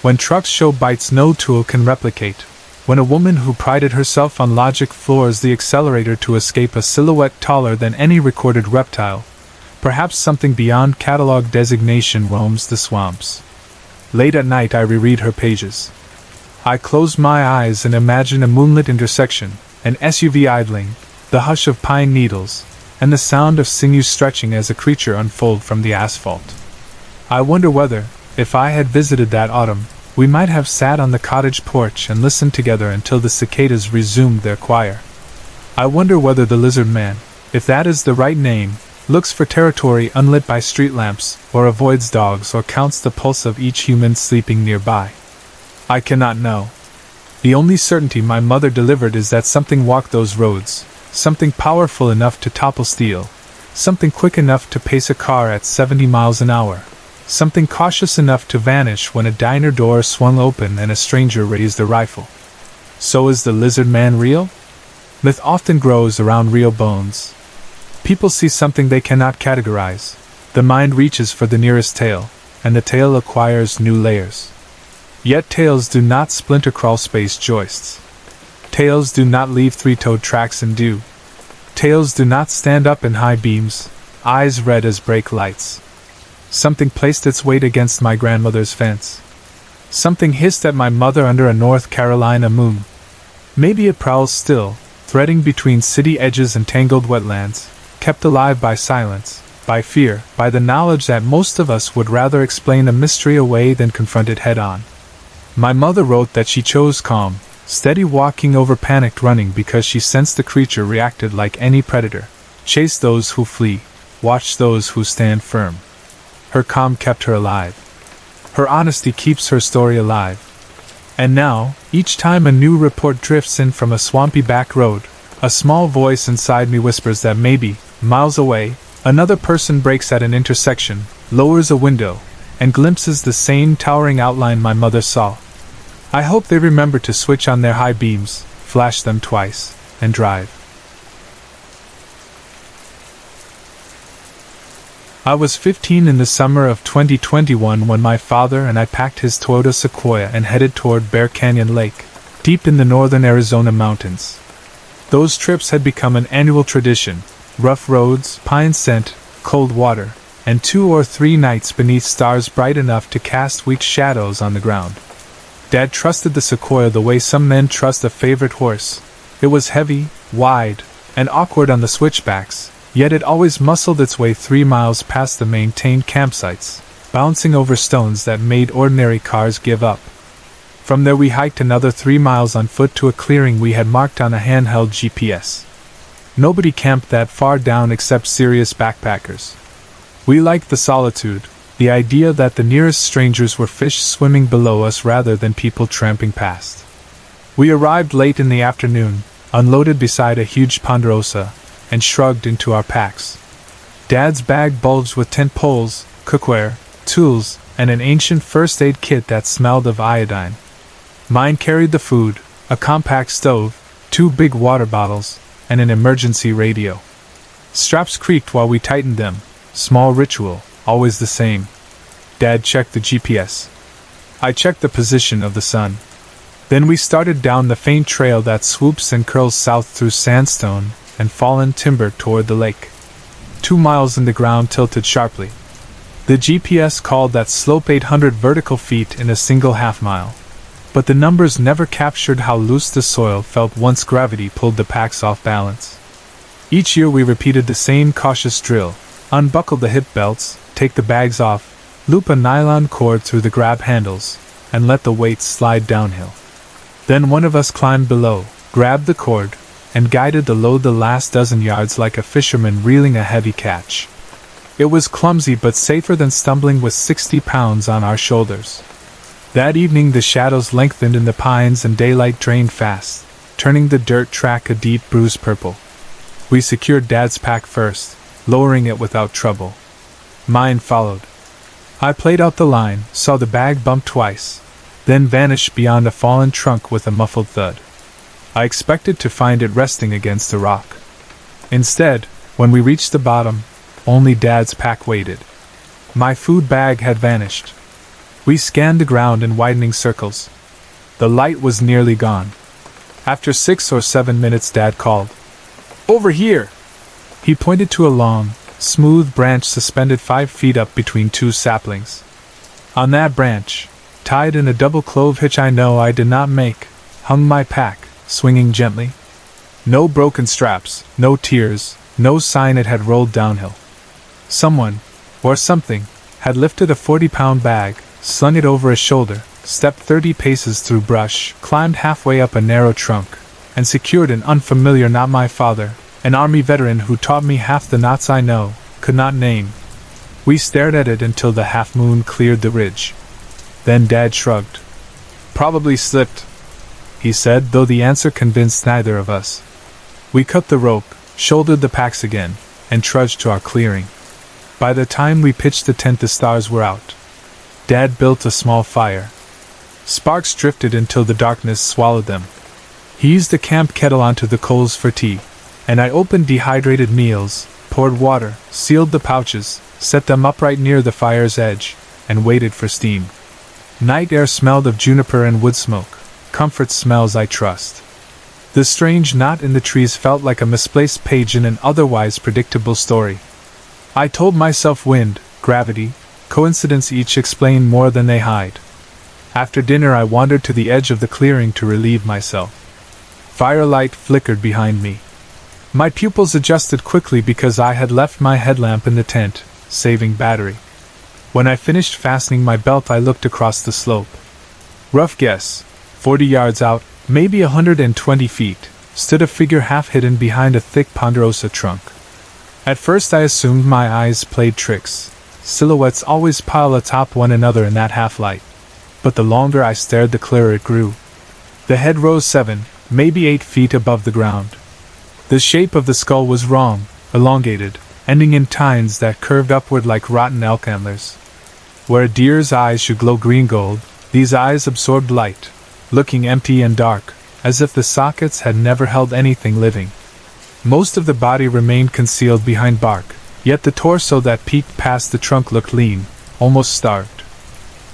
[SPEAKER 1] when trucks show bites no tool can replicate, when a woman who prided herself on logic floors the accelerator to escape a silhouette taller than any recorded reptile, perhaps something beyond catalog designation roams the swamps. Late at night I reread her pages. I close my eyes and imagine a moonlit intersection, an SUV idling, the hush of pine needles, and the sound of sinews stretching as a creature unfolds from the asphalt. I wonder whether, if I had visited that autumn, we might have sat on the cottage porch and listened together until the cicadas resumed their choir. I wonder whether the lizard man, if that is the right name, looks for territory unlit by street lamps, or avoids dogs, or counts the pulse of each human sleeping nearby. I cannot know. The only certainty my mother delivered is that something walked those roads, something powerful enough to topple steel, something quick enough to pace a car at 70 miles an hour, something cautious enough to vanish when a diner door swung open and a stranger raised a rifle. So is the lizard man real? Myth often grows around real bones. People see something they cannot categorize. The mind reaches for the nearest tale, and the tale acquires new layers. Yet tales do not splinter crawl space joists. Tales do not leave 3-toed tracks in dew. Tales do not stand up in high beams, eyes red as brake lights. Something placed its weight against my grandmother's fence. Something hissed at my mother under a North Carolina moon. Maybe it prowls still, threading between city edges and tangled wetlands, kept alive by silence, by fear, by the knowledge that most of us would rather explain a mystery away than confront it head-on. My mother wrote that she chose calm, steady walking over panicked running because she sensed the creature reacted like any predator, chased those who flee, watched those who stand firm. Her calm kept her alive. Her honesty keeps her story alive. And now, each time a new report drifts in from a swampy back road, a small voice inside me whispers that maybe, miles away, another person breaks at an intersection, lowers a window, and glimpses the same towering outline my mother saw. I hope they remember to switch on their high beams, flash them twice, and drive. I was 15 in the summer of 2021 when my father and I packed his Toyota Sequoia and headed toward Bear Canyon Lake, deep in the northern Arizona mountains. Those trips had become an annual tradition: rough roads, pine scent, cold water, and 2 or 3 nights beneath stars bright enough to cast weak shadows on the ground. Dad trusted the Sequoia the way some men trust a favorite horse. It was heavy, wide, and awkward on the switchbacks, yet it always muscled its way 3 miles past the maintained campsites, bouncing over stones that made ordinary cars give up. From there we hiked another 3 miles on foot to a clearing we had marked on a handheld GPS. Nobody camped that far down except serious backpackers. We liked the solitude, the idea that the nearest strangers were fish swimming below us rather than people tramping past. We arrived late in the afternoon, unloaded beside a huge ponderosa, and shrugged into our packs. Dad's bag bulged with tent poles, cookware, tools, and an ancient first aid kit that smelled of iodine. Mine carried the food, a compact stove, 2 big water bottles, and an emergency radio. Straps creaked while we tightened them, small ritual, always the same. Dad checked the GPS. I checked the position of the sun. Then we started down the faint trail that swoops and curls south through sandstone and fallen timber toward the lake. 2 miles and the ground tilted sharply. The GPS called that slope 800 vertical feet in a single half-mile. But the numbers never captured how loose the soil felt once gravity pulled the packs off balance. Each year we repeated the same cautious drill: unbuckle the hip belts, take the bags off, loop a nylon cord through the grab handles, and let the weights slide downhill. Then one of us climbed below, grabbed the cord, and guided the load the last dozen yards like a fisherman reeling a heavy catch. It was clumsy but safer than stumbling with 60 pounds on our shoulders. That evening the shadows lengthened in the pines and daylight drained fast, turning the dirt track a deep bruised purple. We secured Dad's pack first, lowering it without trouble. Mine followed. I played out the line, saw the bag bump twice, then vanish beyond a fallen trunk with a muffled thud. I expected to find it resting against a rock. Instead, when we reached the bottom, only Dad's pack waited. My food bag had vanished. We scanned the ground in widening circles. The light was nearly gone. After 6 or 7 minutes, Dad called. "Over here!" He pointed to a long, smooth branch suspended 5 feet up between 2 saplings. On that branch, tied in a double clove hitch I did not make, hung my pack, swinging gently. No broken straps, no tears, no sign it had rolled downhill. Someone, or something, had lifted a 40-pound bag, slung it over his shoulder, stepped 30 paces through brush, climbed halfway up a narrow trunk, and secured an unfamiliar not my father, an army veteran who taught me half the knots I could not name. We stared at it until the half-moon cleared the ridge. Then Dad shrugged. "Probably slipped," he said, though the answer convinced neither of us. We cut the rope, shouldered the packs again, and trudged to our clearing. By the time we pitched the tent, the stars were out. Dad built a small fire. Sparks drifted until the darkness swallowed them. He eased the camp kettle onto the coals for tea, and I opened dehydrated meals, poured water, sealed the pouches, set them upright near the fire's edge, and waited for steam. Night air smelled of juniper and wood smoke, comfort smells I trust. The strange knot in the trees felt like a misplaced page in an otherwise predictable story. I told myself wind, gravity, coincidence each explain more than they hide. After dinner I wandered to the edge of the clearing to relieve myself. Firelight flickered behind me. My pupils adjusted quickly because I had left my headlamp in the tent, saving battery. When I finished fastening my belt I looked across the slope. Rough guess, 40 yards out, maybe 120 feet, stood a figure half hidden behind a thick ponderosa trunk. At first I assumed my eyes played tricks. Silhouettes always pile atop one another in that half-light. But the longer I stared the clearer it grew. The head rose 7, maybe 8 feet above the ground. The shape of the skull was wrong, elongated, ending in tines that curved upward like rotten elk antlers. Where a deer's eyes should glow green gold, these eyes absorbed light, looking empty and dark, as if the sockets had never held anything living. Most of the body remained concealed behind bark, yet the torso that peeked past the trunk looked lean, almost starved.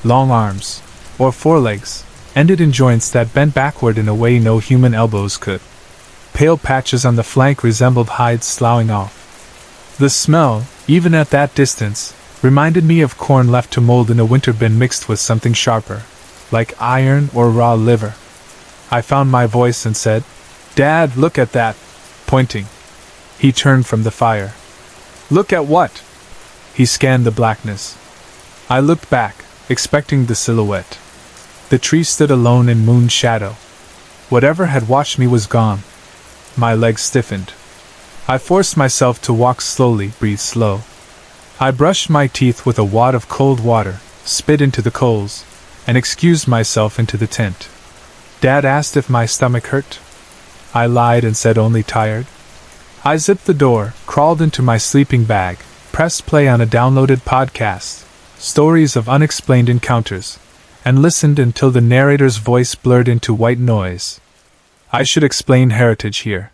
[SPEAKER 1] Long arms, or forelegs, ended in joints that bent backward in a way no human elbows could. Pale patches on the flank resembled hides sloughing off. The smell, even at that distance, reminded me of corn left to mold in a winter bin mixed with something sharper, like iron or raw liver. I found my voice and said, "Dad, look at that," pointing. He turned from the fire. "Look at what?" He scanned the blackness. I looked back, expecting the silhouette. The tree stood alone in moon shadow. Whatever had watched me was gone. My legs stiffened. I forced myself to walk slowly, breathe slow. I brushed my teeth with a wad of cold water, spit into the coals, and excused myself into the tent. Dad asked if my stomach hurt. I lied and said only tired. I zipped the door, crawled into my sleeping bag, pressed play on a downloaded podcast, stories of unexplained encounters, and listened until the narrator's voice blurred into white noise. I should explain heritage here.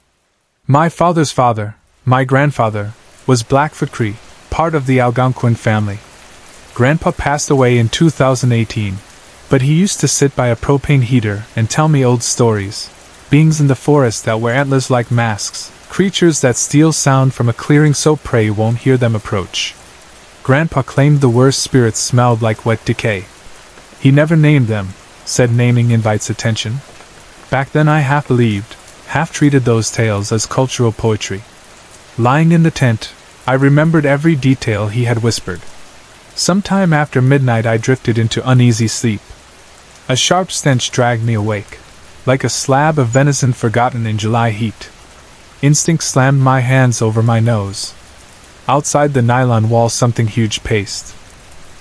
[SPEAKER 1] My father's father, my grandfather, was Blackfoot Cree, part of the Algonquin family. Grandpa passed away in 2018, but he used to sit by a propane heater and tell me old stories. Beings in the forest that wear antlers like masks, creatures that steal sound from a clearing so prey won't hear them approach. Grandpa claimed the worst spirits smelled like wet decay. He never named them, said naming invites attention. Back then I half believed, half treated those tales as cultural poetry. Lying in the tent, I remembered every detail he had whispered. Sometime after midnight I drifted into uneasy sleep. A sharp stench dragged me awake, like a slab of venison forgotten in July heat. Instinct slammed my hands over my nose. Outside the nylon wall something huge paced.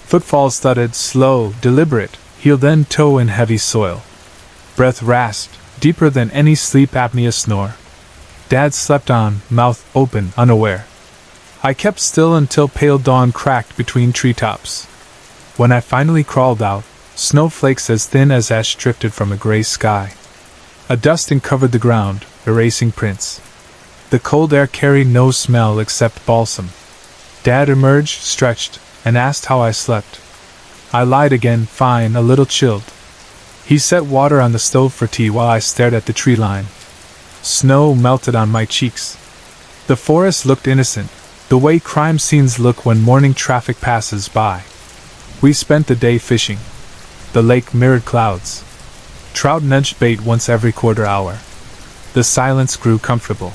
[SPEAKER 1] Footfalls thudded, slow, deliberate, heel then toe in heavy soil. Breath rasped, deeper than any sleep apnea snore. Dad slept on, mouth open, unaware. I kept still until pale dawn cracked between treetops. When I finally crawled out, snowflakes as thin as ash drifted from a gray sky. A dusting covered the ground, erasing prints. The cold air carried no smell except balsam. Dad emerged, stretched, and asked how I slept. I lied again, fine, a little chilled. He set water on the stove for tea while I stared at the tree line. Snow melted on my cheeks. The forest looked innocent, the way crime scenes look when morning traffic passes by. We spent the day fishing. The lake mirrored clouds. Trout nudged bait once every quarter hour. The silence grew comfortable.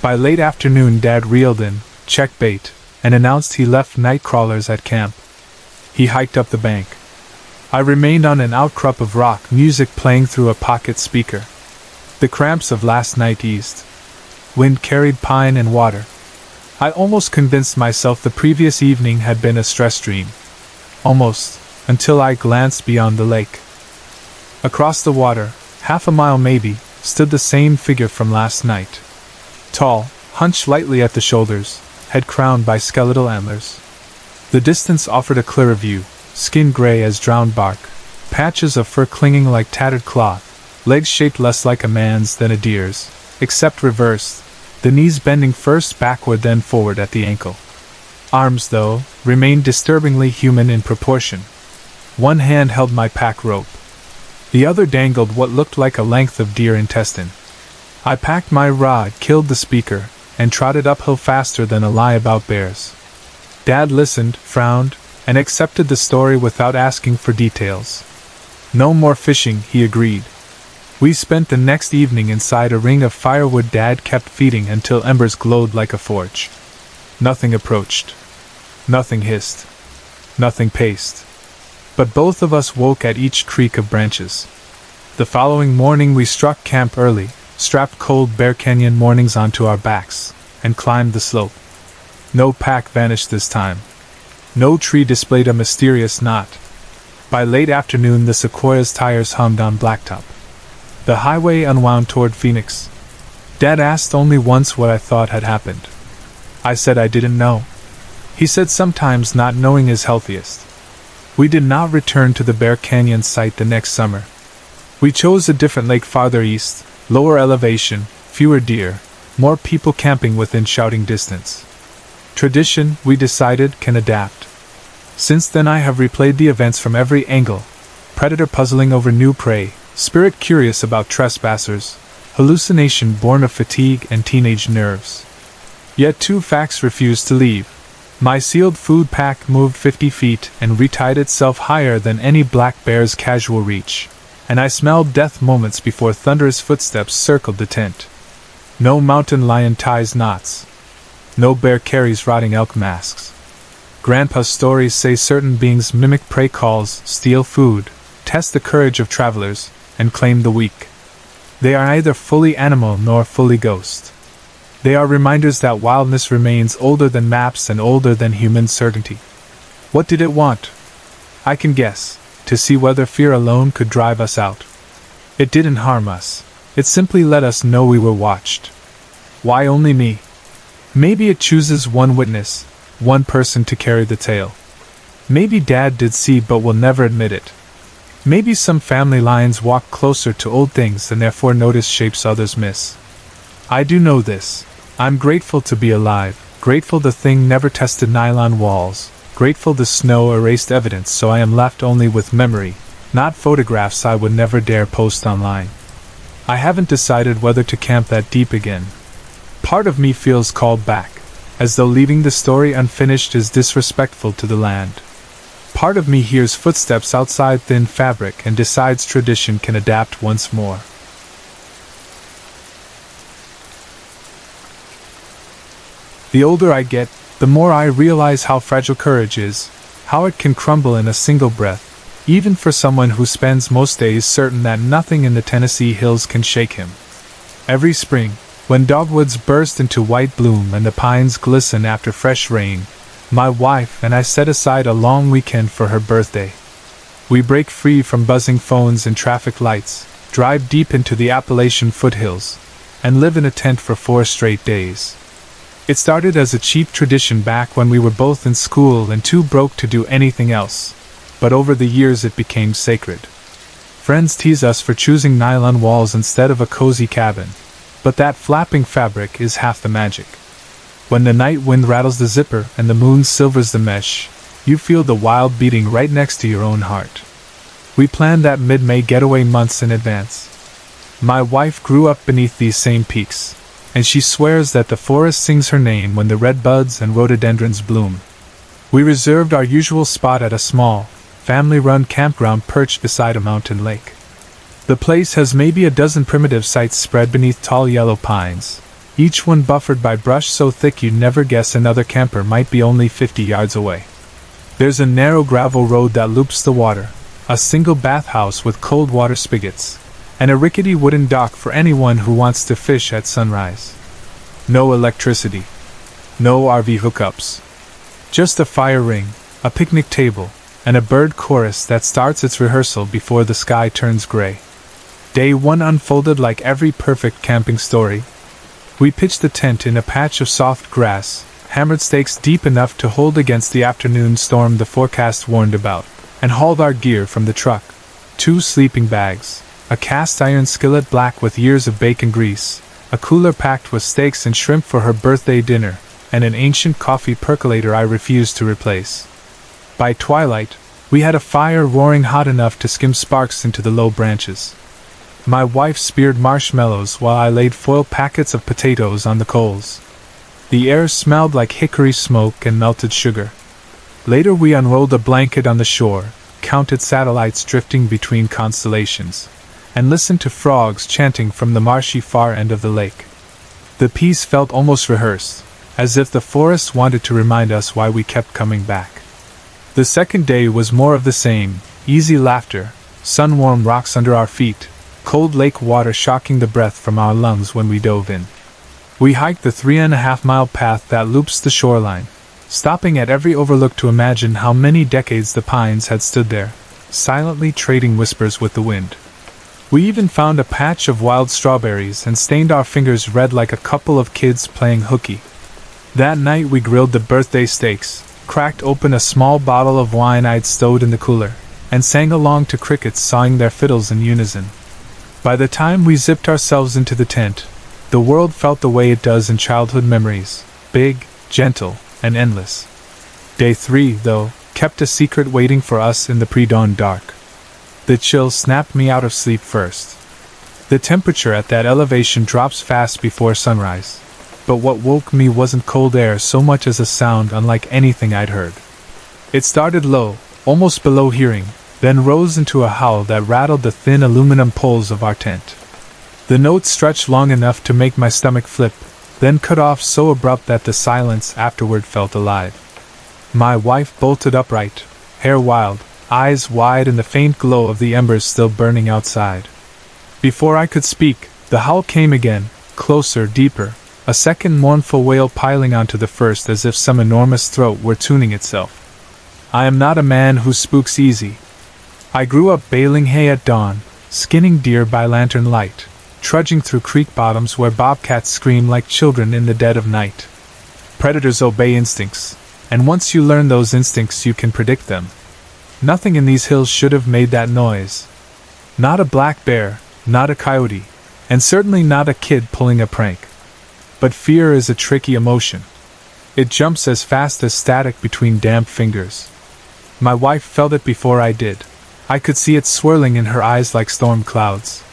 [SPEAKER 1] By late afternoon Dad reeled in, checked bait, and announced he left night crawlers at camp. He hiked up the bank. I remained on an outcrop of rock, music playing through a pocket speaker. The cramps of last night eased. Wind carried pine and water. I almost convinced myself the previous evening had been a stress dream. Almost, until I glanced beyond the lake. Across the water, half a mile maybe, stood the same figure from last night. Tall, hunched lightly at the shoulders, head crowned by skeletal antlers. The distance offered a clearer view, skin gray as drowned bark, patches of fur clinging like tattered cloth, legs shaped less like a man's than a deer's, except reversed, the knees bending first backward then forward at the ankle. Arms, though, remained disturbingly human in proportion. One hand held my pack rope. The other dangled what looked like a length of deer intestine. I packed my rod, killed the speaker, and trotted uphill faster than a lie about bears. Dad listened, frowned, and accepted the story without asking for details. No more fishing, he agreed. We spent the next evening inside a ring of firewood Dad kept feeding until embers glowed like a forge. Nothing approached. Nothing hissed. Nothing paced. But both of us woke at each creak of branches. The following morning we struck camp early, strapped cold Bear Canyon mornings onto our backs, and climbed the slope. No pack vanished this time. No tree displayed a mysterious knot. By late afternoon the Sequoia's tires hummed on blacktop. The highway unwound toward Phoenix. Dad asked only once what I thought had happened. I said I didn't know. He said sometimes not knowing is healthiest. We did not return to the Bear Canyon site the next summer. We chose a different lake farther east, lower elevation, fewer deer, more people camping within shouting distance. Tradition, we decided, can adapt. Since then I have replayed the events from every angle. Predator puzzling over new prey, spirit curious about trespassers, hallucination born of fatigue and teenage nerves. Yet two facts refused to leave. My sealed food pack moved 50 feet and retied itself higher than any black bear's casual reach, and I smelled death moments before thunderous footsteps circled the tent. No mountain lion ties knots. No bear carries rotting elk masks. Grandpa's stories say certain beings mimic prey calls, steal food, test the courage of travelers, and claim the weak. They are neither fully animal nor fully ghost. They are reminders that wildness remains older than maps and older than human certainty. What did it want? I can guess, to see whether fear alone could drive us out. It didn't harm us. It simply let us know we were watched. Why only me? Maybe it chooses one witness, one person to carry the tale. Maybe Dad did see but will never admit it. Maybe some family lines walk closer to old things and therefore notice shapes others miss. I do know this. I'm grateful to be alive, grateful the thing never tested nylon walls, grateful the snow erased evidence so I am left only with memory, not photographs I would never dare post online. I haven't decided whether to camp that deep again. Part of me feels called back, as though leaving the story unfinished is disrespectful to the land. Part of me hears footsteps outside thin fabric and decides tradition can adapt once more. The older I get, the more I realize how fragile courage is, how it can crumble in a single breath, even for someone who spends most days certain that nothing in the Tennessee hills can shake him. Every spring, when dogwoods burst into white bloom and the pines glisten after fresh rain, my wife and I set aside a long weekend for her birthday. We break free from buzzing phones and traffic lights, drive deep into the Appalachian foothills, and live in a tent for 4 straight days. It started as a cheap tradition back when we were both in school and too broke to do anything else, but over the years it became sacred. Friends tease us for choosing nylon walls instead of a cozy cabin, but that flapping fabric is half the magic. When the night wind rattles the zipper and the moon silvers the mesh, you feel the wild beating right next to your own heart. We planned that mid-May getaway months in advance. My wife grew up beneath these same peaks, and she swears that the forest sings her name when the red buds and rhododendrons bloom. We reserved our usual spot at a small, family-run campground perched beside a mountain lake. The place has maybe a dozen primitive sites spread beneath tall yellow pines, each one buffered by brush so thick you'd never guess another camper might be only 50 yards away. There's a narrow gravel road that loops the water, a single bathhouse with cold water spigots, and a rickety wooden dock for anyone who wants to fish at sunrise. No electricity. No RV hookups. Just a fire ring, a picnic table, and a bird chorus that starts its rehearsal before the sky turns gray. Day 1 unfolded like every perfect camping story. We pitched the tent in a patch of soft grass, hammered stakes deep enough to hold against the afternoon storm the forecast warned about, and hauled our gear from the truck. 2 sleeping bags, a cast iron skillet black with years of bacon grease, a cooler packed with steaks and shrimp for her birthday dinner, and an ancient coffee percolator I refused to replace. By twilight, we had a fire roaring hot enough to skim sparks into the low branches. My wife speared marshmallows while I laid foil packets of potatoes on the coals. The air smelled like hickory smoke and melted sugar. Later we unrolled a blanket on the shore, counted satellites drifting between constellations, and listened to frogs chanting from the marshy far end of the lake. The peace felt almost rehearsed, as if the forest wanted to remind us why we kept coming back. The second day was more of the same, easy laughter, sun-warmed rocks under our feet, cold lake water shocking the breath from our lungs when we dove in. We hiked the 3.5-mile path that loops the shoreline, stopping at every overlook to imagine how many decades the pines had stood there, silently trading whispers with the wind. We even found a patch of wild strawberries and stained our fingers red like a couple of kids playing hooky. That night we grilled the birthday steaks, cracked open a small bottle of wine I'd stowed in the cooler, and sang along to crickets sawing their fiddles in unison. By the time we zipped ourselves into the tent, the world felt the way it does in childhood memories, big, gentle, and endless. Day 3, though, kept a secret waiting for us in the pre-dawn dark. The chill snapped me out of sleep first. The temperature at that elevation drops fast before sunrise, but what woke me wasn't cold air so much as a sound unlike anything I'd heard. It started low, almost below hearing, then rose into a howl that rattled the thin aluminum poles of our tent. The notes stretched long enough to make my stomach flip, then cut off so abrupt that the silence afterward felt alive. My wife bolted upright, hair wild, eyes wide and the faint glow of the embers still burning outside. Before I could speak, the howl came again, closer, deeper, a second mournful wail piling onto the first as if some enormous throat were tuning itself. I am not a man who spooks easy. I grew up baling hay at dawn, skinning deer by lantern light, trudging through creek bottoms where bobcats scream like children in the dead of night. Predators obey instincts. and once you learn those instincts you can predict them. Nothing in these hills should have made that noise. Not a black bear, not a coyote, and certainly not a kid pulling a prank. But fear is a tricky emotion. It jumps as fast as static between damp fingers. My wife felt it before I did. I could see it swirling in her eyes like storm clouds.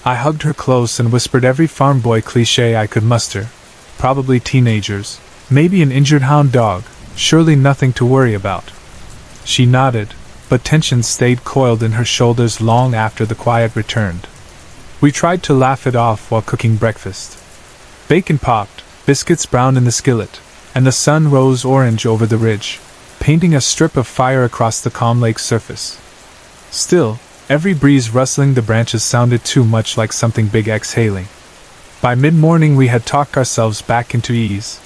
[SPEAKER 1] I hugged her close and whispered every farm boy cliché I could muster. Probably teenagers, maybe an injured hound dog, surely nothing to worry about. She nodded, but tension stayed coiled in her shoulders long after the quiet returned. We tried to laugh it off while cooking breakfast. Bacon popped, biscuits browned in the skillet, and the sun rose orange over the ridge, painting a strip of fire across the calm lake's surface. Still, every breeze rustling the branches sounded too much like something big exhaling. By mid-morning we had talked ourselves back into ease.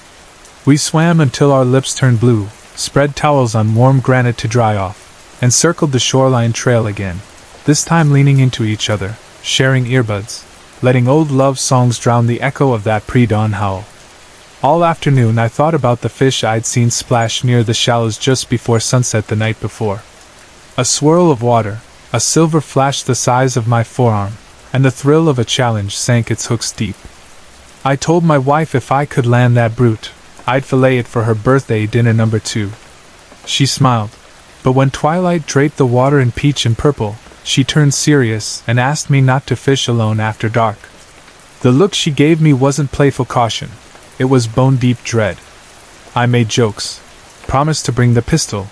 [SPEAKER 1] We swam until our lips turned blue, spread towels on warm granite to dry off, and circled the shoreline trail again, this time leaning into each other, sharing earbuds, letting old love songs drown the echo of that pre-dawn howl. All afternoon I thought about the fish I'd seen splash near the shallows just before sunset the night before. A swirl of water, a silver flash the size of my forearm, and the thrill of a challenge sank its hooks deep. I told my wife if I could land that brute, I'd fillet it for her birthday dinner number 2. She smiled, but when twilight draped the water in peach and purple, she turned serious and asked me not to fish alone after dark. The look she gave me wasn't playful caution, it was bone-deep dread. I made jokes, promised to bring the pistol,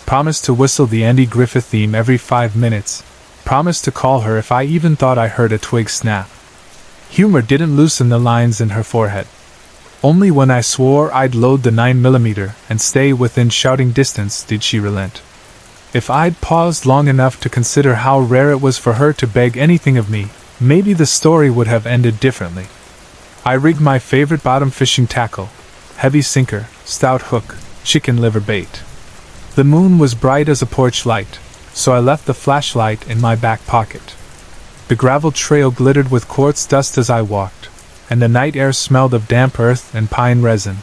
[SPEAKER 1] promised to whistle the Andy Griffith theme every 5 minutes, promised to call her if I even thought I heard a twig snap. Humor didn't loosen the lines in her forehead. Only when I swore I'd load the 9mm and stay within shouting distance did she relent. If I'd paused long enough to consider how rare it was for her to beg anything of me, maybe the story would have ended differently. I rigged my favorite bottom fishing tackle, heavy sinker, stout hook, chicken liver bait. The moon was bright as a porch light, so I left the flashlight in my back pocket. The gravel trail glittered with quartz dust as I walked, and the night air smelled of damp earth and pine resin.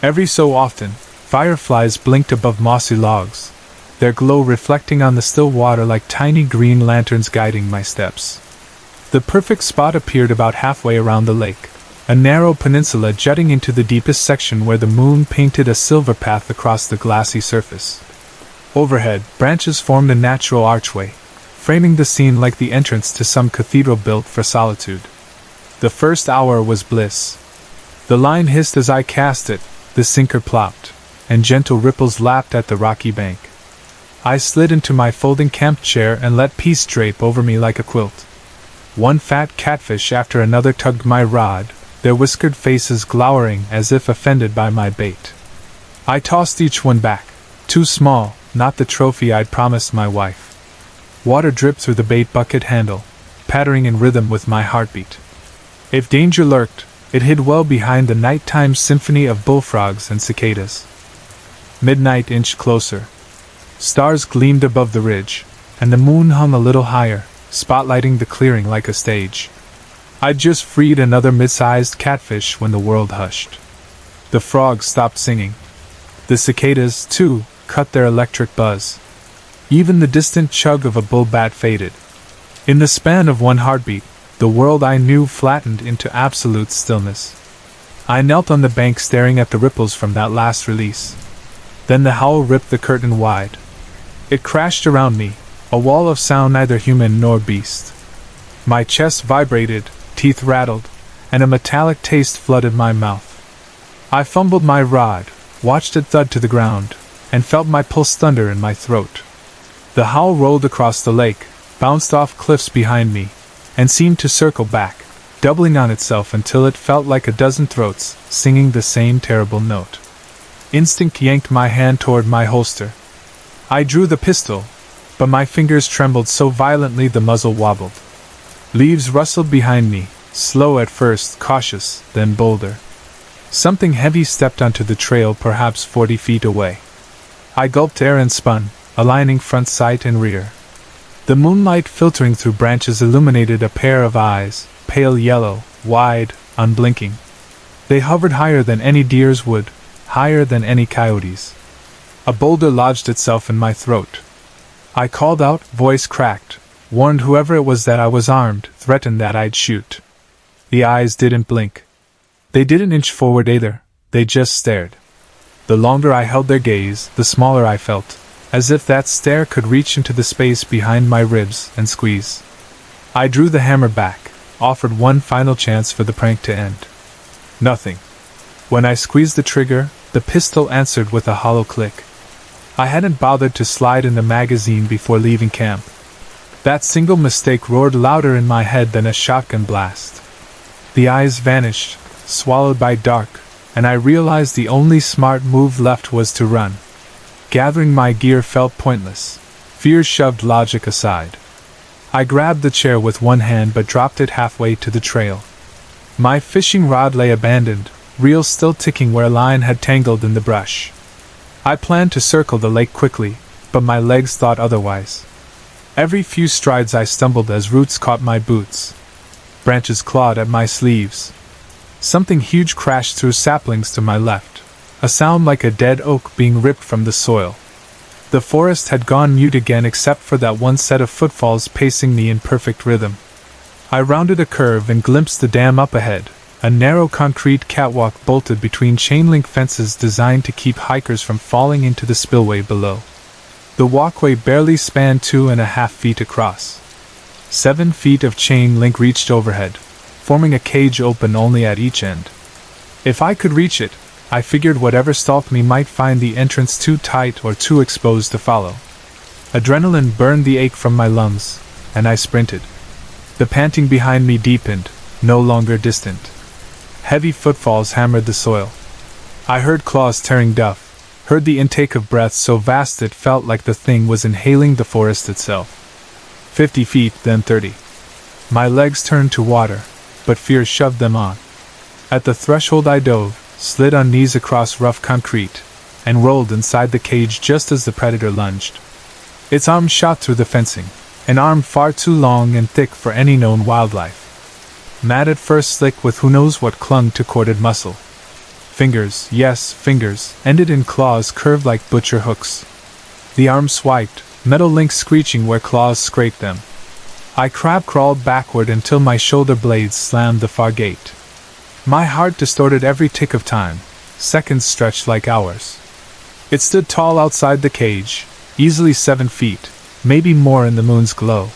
[SPEAKER 1] Every so often, fireflies blinked above mossy logs, their glow reflecting on the still water like tiny green lanterns guiding my steps. The perfect spot appeared about halfway around the lake, a narrow peninsula jutting into the deepest section where the moon painted a silver path across the glassy surface. Overhead, branches formed a natural archway, framing the scene like the entrance to some cathedral built for solitude. The first hour was bliss. The line hissed as I cast it, the sinker plopped, and gentle ripples lapped at the rocky bank. I slid into my folding camp chair and let peace drape over me like a quilt. One fat catfish after another tugged my rod, their whiskered faces glowering as if offended by my bait. I tossed each one back, too small, not the trophy I'd promised my wife. Water dripped through the bait bucket handle, pattering in rhythm with my heartbeat. If danger lurked, it hid well behind the nighttime symphony of bullfrogs and cicadas. Midnight inched closer. Stars gleamed above the ridge, and the moon hung a little higher, spotlighting the clearing like a stage. I'd just freed another mid-sized catfish when the world hushed. The frogs stopped singing. The cicadas, too, cut their electric buzz. Even the distant chug of a bull bat faded. In the span of one heartbeat, the world I knew flattened into absolute stillness. I knelt on the bank staring at the ripples from that last release. Then the howl ripped the curtain wide. It crashed around me, a wall of sound neither human nor beast. My chest vibrated, teeth rattled, and a metallic taste flooded my mouth. I fumbled my rod, watched it thud to the ground, and felt my pulse thunder in my throat. The howl rolled across the lake, bounced off cliffs behind me, and seemed to circle back, doubling on itself until it felt like a dozen throats, singing the same terrible note. Instinct yanked my hand toward my holster. I drew the pistol, but my fingers trembled so violently the muzzle wobbled. Leaves rustled behind me, slow at first, cautious, then bolder. Something heavy stepped onto the trail perhaps 40 feet away. I gulped air and spun, aligning front sight and rear. The moonlight filtering through branches illuminated a pair of eyes, pale yellow, wide, unblinking. They hovered higher than any deer's would, higher than any coyote's. A boulder lodged itself in my throat. I called out, voice cracked, warned whoever it was that I was armed, threatened that I'd shoot. The eyes didn't blink. They didn't inch forward either, they just stared. The longer I held their gaze, the smaller I felt, as if that stare could reach into the space behind my ribs and squeeze. I drew the hammer back, offered one final chance for the prank to end. Nothing. When I squeezed the trigger, the pistol answered with a hollow click. I hadn't bothered to slide in the magazine before leaving camp. That single mistake roared louder in my head than a shotgun blast. The eyes vanished, swallowed by dark, and I realized the only smart move left was to run. Gathering my gear felt pointless. Fear shoved logic aside. I grabbed the chair with one hand but dropped it halfway to the trail. My fishing rod lay abandoned, reel still ticking where a line had tangled in the brush. I planned to circle the lake quickly, but my legs thought otherwise. Every few strides I stumbled as roots caught my boots. Branches clawed at my sleeves. Something huge crashed through saplings to my left, a sound like a dead oak being ripped from the soil. The forest had gone mute again except for that one set of footfalls pacing me in perfect rhythm. I rounded a curve and glimpsed the dam up ahead, a narrow concrete catwalk bolted between chain-link fences designed to keep hikers from falling into the spillway below. The walkway barely spanned 2.5 feet across. 7 feet of chain link reached overhead, forming a cage open only at each end. If I could reach it, I figured whatever stalked me might find the entrance too tight or too exposed to follow. Adrenaline burned the ache from my lungs, and I sprinted. The panting behind me deepened, no longer distant. Heavy footfalls hammered the soil. I heard claws tearing duff, heard the intake of breath so vast it felt like the thing was inhaling the forest itself. 50 feet, then 30. My legs turned to water, but fear shoved them on. At the threshold I dove, slid on knees across rough concrete, and rolled inside the cage just as the predator lunged. Its arm shot through the fencing, an arm far too long and thick for any known wildlife. Matted first slick with who knows what clung to corded muscle. Fingers, yes, fingers, ended in claws curved like butcher hooks. The arm swiped, metal links screeching where claws scraped them. I crab-crawled backward until my shoulder blades slammed the far gate. My heart distorted every tick of time, seconds stretched like hours. It stood tall outside the cage, easily 7 feet, maybe more in the moon's glow.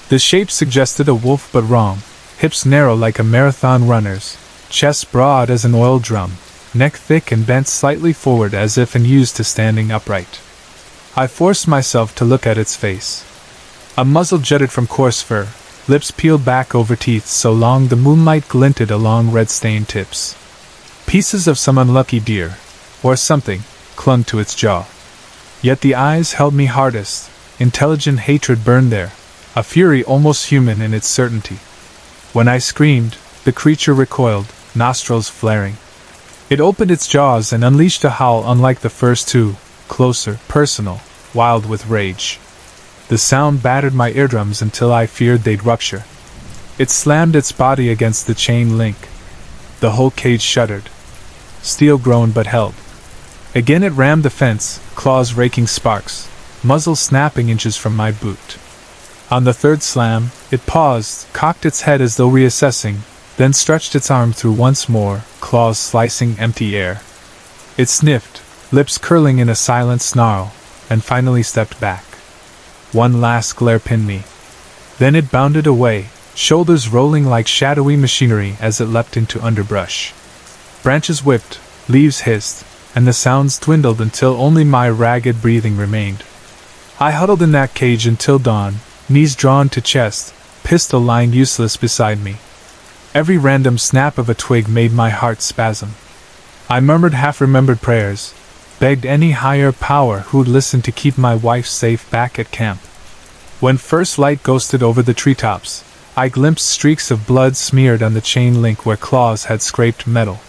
[SPEAKER 1] The shape suggested a wolf but wrong, hips narrow like a marathon runner's, chest broad as an oil drum, neck thick and bent slightly forward as if unused to standing upright. I forced myself to look at its face. A muzzle jutted from coarse fur, lips peeled back over teeth so long the moonlight glinted along red-stained tips. Pieces of some unlucky deer, or something, clung to its jaw. Yet the eyes held me hardest, intelligent hatred burned there, a fury almost human in its certainty. When I screamed, the creature recoiled, nostrils flaring. It opened its jaws and unleashed a howl unlike the first two, closer, personal, wild with rage. The sound battered my eardrums until I feared they'd rupture. It slammed its body against the chain link. The whole cage shuddered. Steel groaned but held. Again it rammed the fence, claws raking sparks, muzzle snapping inches from my boot. On the third slam, it paused, cocked its head as though reassessing, then stretched its arm through once more, claws slicing empty air. It sniffed, lips curling in a silent snarl, and finally stepped back. One last glare pinned me. Then it bounded away, shoulders rolling like shadowy machinery as it leapt into underbrush. Branches whipped, leaves hissed, and the sounds dwindled until only my ragged breathing remained. I huddled in that cage until dawn, knees drawn to chest, pistol lying useless beside me. Every random snap of a twig made my heart spasm. I murmured half-remembered prayers, begged any higher power who'd listen to keep my wife safe back at camp. When first light ghosted over the treetops, I glimpsed streaks of blood smeared on the chain link where claws had scraped metal.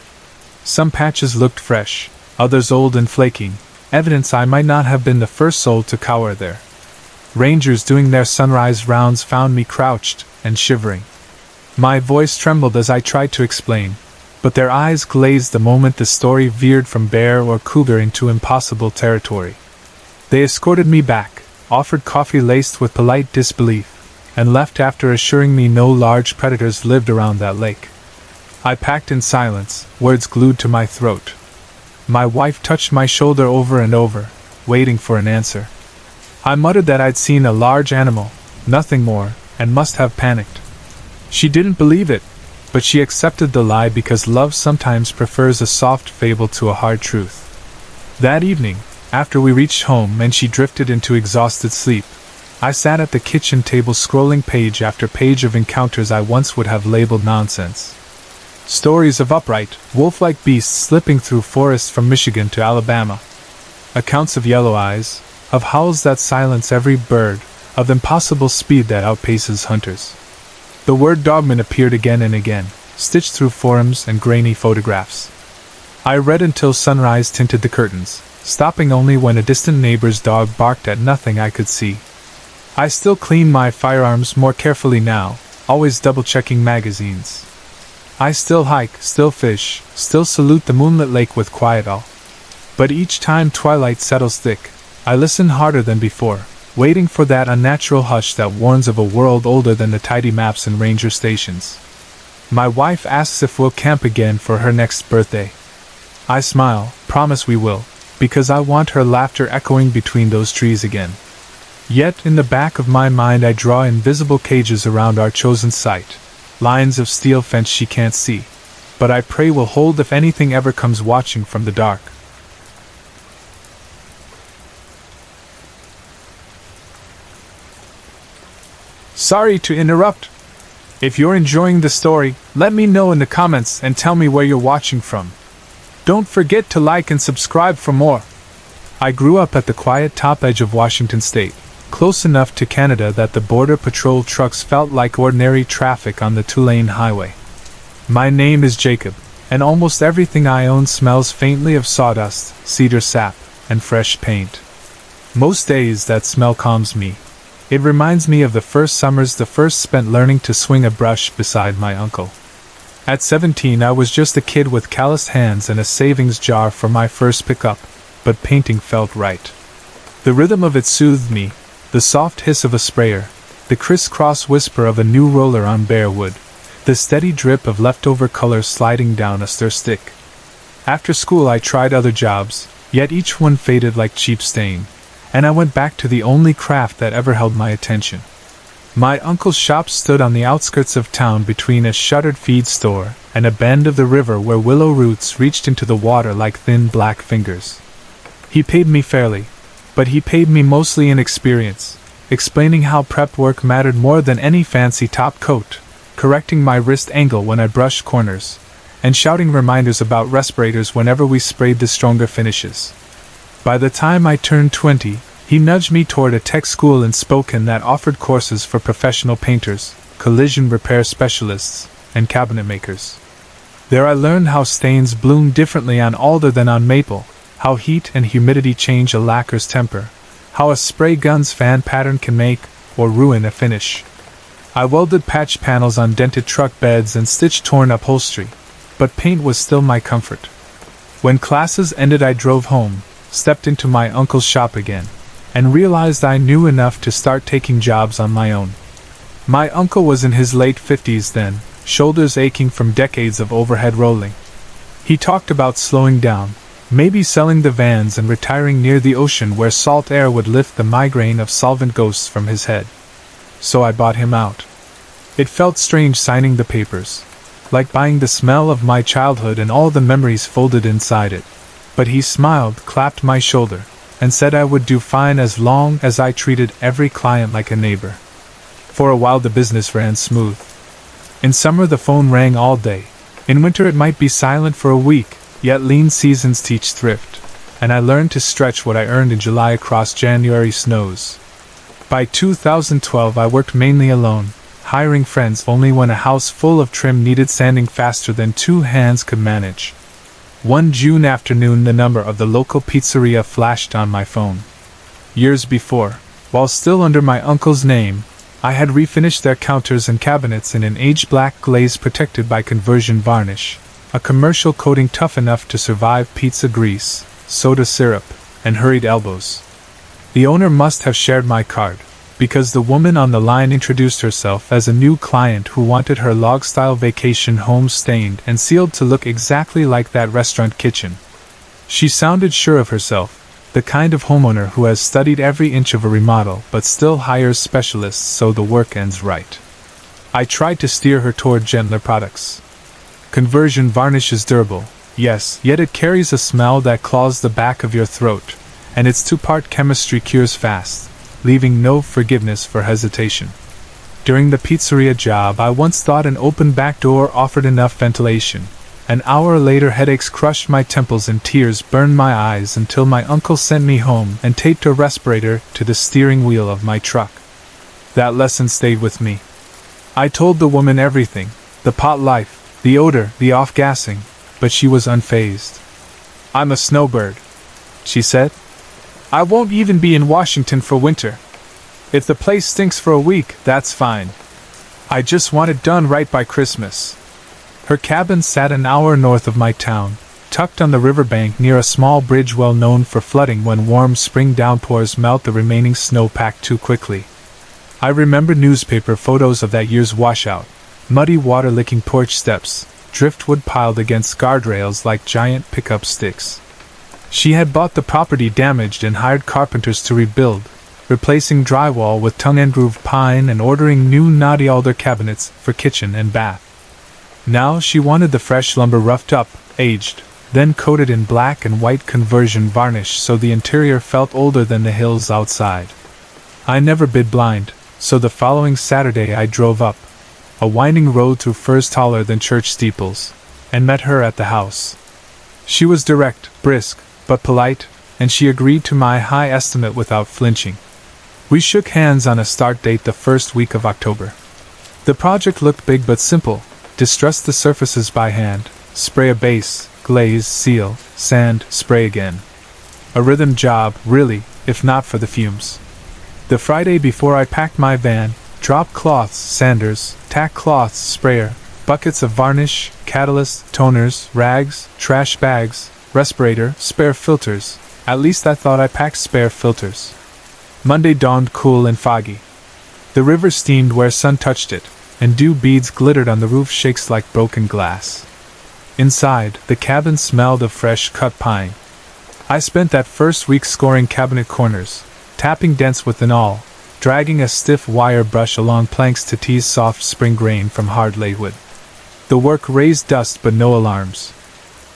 [SPEAKER 1] Some patches looked fresh, others old and flaking, evidence I might not have been the first soul to cower there. Rangers doing their sunrise rounds found me crouched and shivering. My voice trembled as I tried to explain. but their eyes glazed the moment the story veered from bear or cougar into impossible territory. They escorted me back, offered coffee laced with polite disbelief, and left after assuring me no large predators lived around that lake. I packed in silence, words glued to my throat. My wife touched my shoulder over and over, waiting for an answer. I muttered that I'd seen a large animal, nothing more, and must have panicked. She didn't believe it, but she accepted the lie because love sometimes prefers a soft fable to a hard truth. That evening, after we reached home and she drifted into exhausted sleep, I sat at the kitchen table scrolling page after page of encounters I once would have labeled nonsense. Stories of upright, wolf-like beasts slipping through forests from Michigan to Alabama. Accounts of yellow eyes, of howls that silence every bird, of impossible speed that outpaces hunters. The word dogman appeared again and again, stitched through forums and grainy photographs. I read until sunrise tinted the curtains, stopping only when a distant neighbor's dog barked at nothing I could see. I still clean my firearms more carefully now, always double-checking magazines. I still hike, still fish, still salute the moonlit lake with quiet awe. But each time twilight settles thick, I listen harder than before, waiting for that unnatural hush that warns of a world older than the tidy maps and ranger stations. My wife asks if we'll camp again for her next birthday. I smile, promise we will, because I want her laughter echoing between those trees again. Yet in the back of my mind I draw invisible cages around our chosen site, lines of steel fence she can't see, but I pray will hold if anything ever comes watching from the dark. Sorry to interrupt. If you're enjoying the story, let me know in the comments and tell me where you're watching from. Don't forget to like and subscribe for more. I grew up at the quiet top edge of Washington State, close enough to Canada that the Border Patrol trucks felt like ordinary traffic on the two-lane highway. My name is Jacob, and almost everything I own smells faintly of sawdust, cedar sap, and fresh paint. Most days that smell calms me. It reminds me of the first summers the first spent learning to swing a brush beside my uncle. At 17 I was just a kid with calloused hands and a savings jar for my first pickup, but painting felt right. The rhythm of it soothed me, the soft hiss of a sprayer, the criss-cross whisper of a new roller on bare wood, the steady drip of leftover color sliding down a stir stick. After school I tried other jobs, yet each one faded like cheap stain, and I went back to the only craft that ever held my attention. My uncle's shop stood on the outskirts of town between a shuttered feed store and a bend of the river where willow roots reached into the water like thin black fingers. He paid me fairly, but he paid me mostly in experience, explaining how prep work mattered more than any fancy top coat, correcting my wrist angle when I brushed corners, and shouting reminders about respirators whenever we sprayed the stronger finishes. By the time I turned 20, he nudged me toward a tech school in Spokane that offered courses for professional painters, collision repair specialists, and cabinet makers. There I learned how stains bloom differently on alder than on maple, how heat and humidity change a lacquer's temper, how a spray gun's fan pattern can make or ruin a finish. I welded patch panels on dented truck beds and stitched torn upholstery, but paint was still my comfort. When classes ended I drove home, stepped into my uncle's shop again, and realized I knew enough to start taking jobs on my own. My uncle was in his late 50s then, shoulders aching from decades of overhead rolling. He talked about slowing down, maybe selling the vans and retiring near the ocean where salt air would lift the migraine of solvent ghosts from his head. So I bought him out. It felt strange signing the papers, like buying the smell of my childhood and all the memories folded inside it. But he smiled, clapped my shoulder, and said I would do fine as long as I treated every client like a neighbor. For a while the business ran smooth. In summer the phone rang all day. In winter it might be silent for a week, yet lean seasons teach thrift, and I learned to stretch what I earned in July across January snows. By 2012 I worked mainly alone, hiring friends only when a house full of trim needed sanding faster than two hands could manage. One June afternoon the number of the local pizzeria flashed on my phone. Years before, while still under my uncle's name, I had refinished their counters and cabinets in an aged black glaze protected by conversion varnish, a commercial coating tough enough to survive pizza grease, soda syrup, and hurried elbows. The owner must have shared my card, because the woman on the line introduced herself as a new client who wanted her log-style vacation home stained and sealed to look exactly like that restaurant kitchen. She sounded sure of herself, the kind of homeowner who has studied every inch of a remodel but still hires specialists so the work ends right. I tried to steer her toward gentler products. Conversion varnish is durable, yes, yet it carries a smell that claws the back of your throat, and its two-part chemistry cures fast, leaving no forgiveness for hesitation. During the pizzeria job, I once thought an open back door offered enough ventilation. An hour later, headaches crushed my temples and tears burned my eyes until my uncle sent me home and taped a respirator to the steering wheel of my truck. That lesson stayed with me. I told the woman everything, the pot life, the odor, the off-gassing, but she was unfazed. "I'm a snowbird," she said. "I won't even be in Washington for winter. If the place stinks for a week, that's fine. I just want it done right by Christmas." Her cabin sat an hour north of my town, tucked on the riverbank near a small bridge well known for flooding when warm spring downpours melt the remaining snowpack too quickly. I remember newspaper photos of that year's washout, muddy water licking porch steps, driftwood piled against guardrails like giant pickup sticks. She had bought the property damaged and hired carpenters to rebuild, replacing drywall with tongue-and-groove pine and ordering new knotty alder cabinets for kitchen and bath. Now she wanted the fresh lumber roughed up, aged, then coated in black and white conversion varnish so the interior felt older than the hills outside. I never bid blind, so the following Saturday I drove up, a winding road through firs taller than church steeples, and met her at the house. She was direct, brisk, but polite, and she agreed to my high estimate without flinching. We shook hands on a start date the first week of October. The project looked big but simple: distress the surfaces by hand, spray a base, glaze, seal, sand, spray again. A rhythm job, really, if not for the fumes. The Friday before I packed my van, drop cloths, sanders, tack cloths, sprayer, buckets of varnish, catalyst, toners, rags, trash bags, respirator, spare filters. At least I thought I packed spare filters. Monday dawned cool and foggy. The river steamed where sun touched it, and dew beads glittered on the roof shakes like broken glass. Inside, the cabin smelled of fresh cut pine. I spent that first week scoring cabinet corners, tapping dents with an awl, dragging a stiff wire brush along planks to tease soft spring grain from hard laid wood. The work raised dust but no alarms.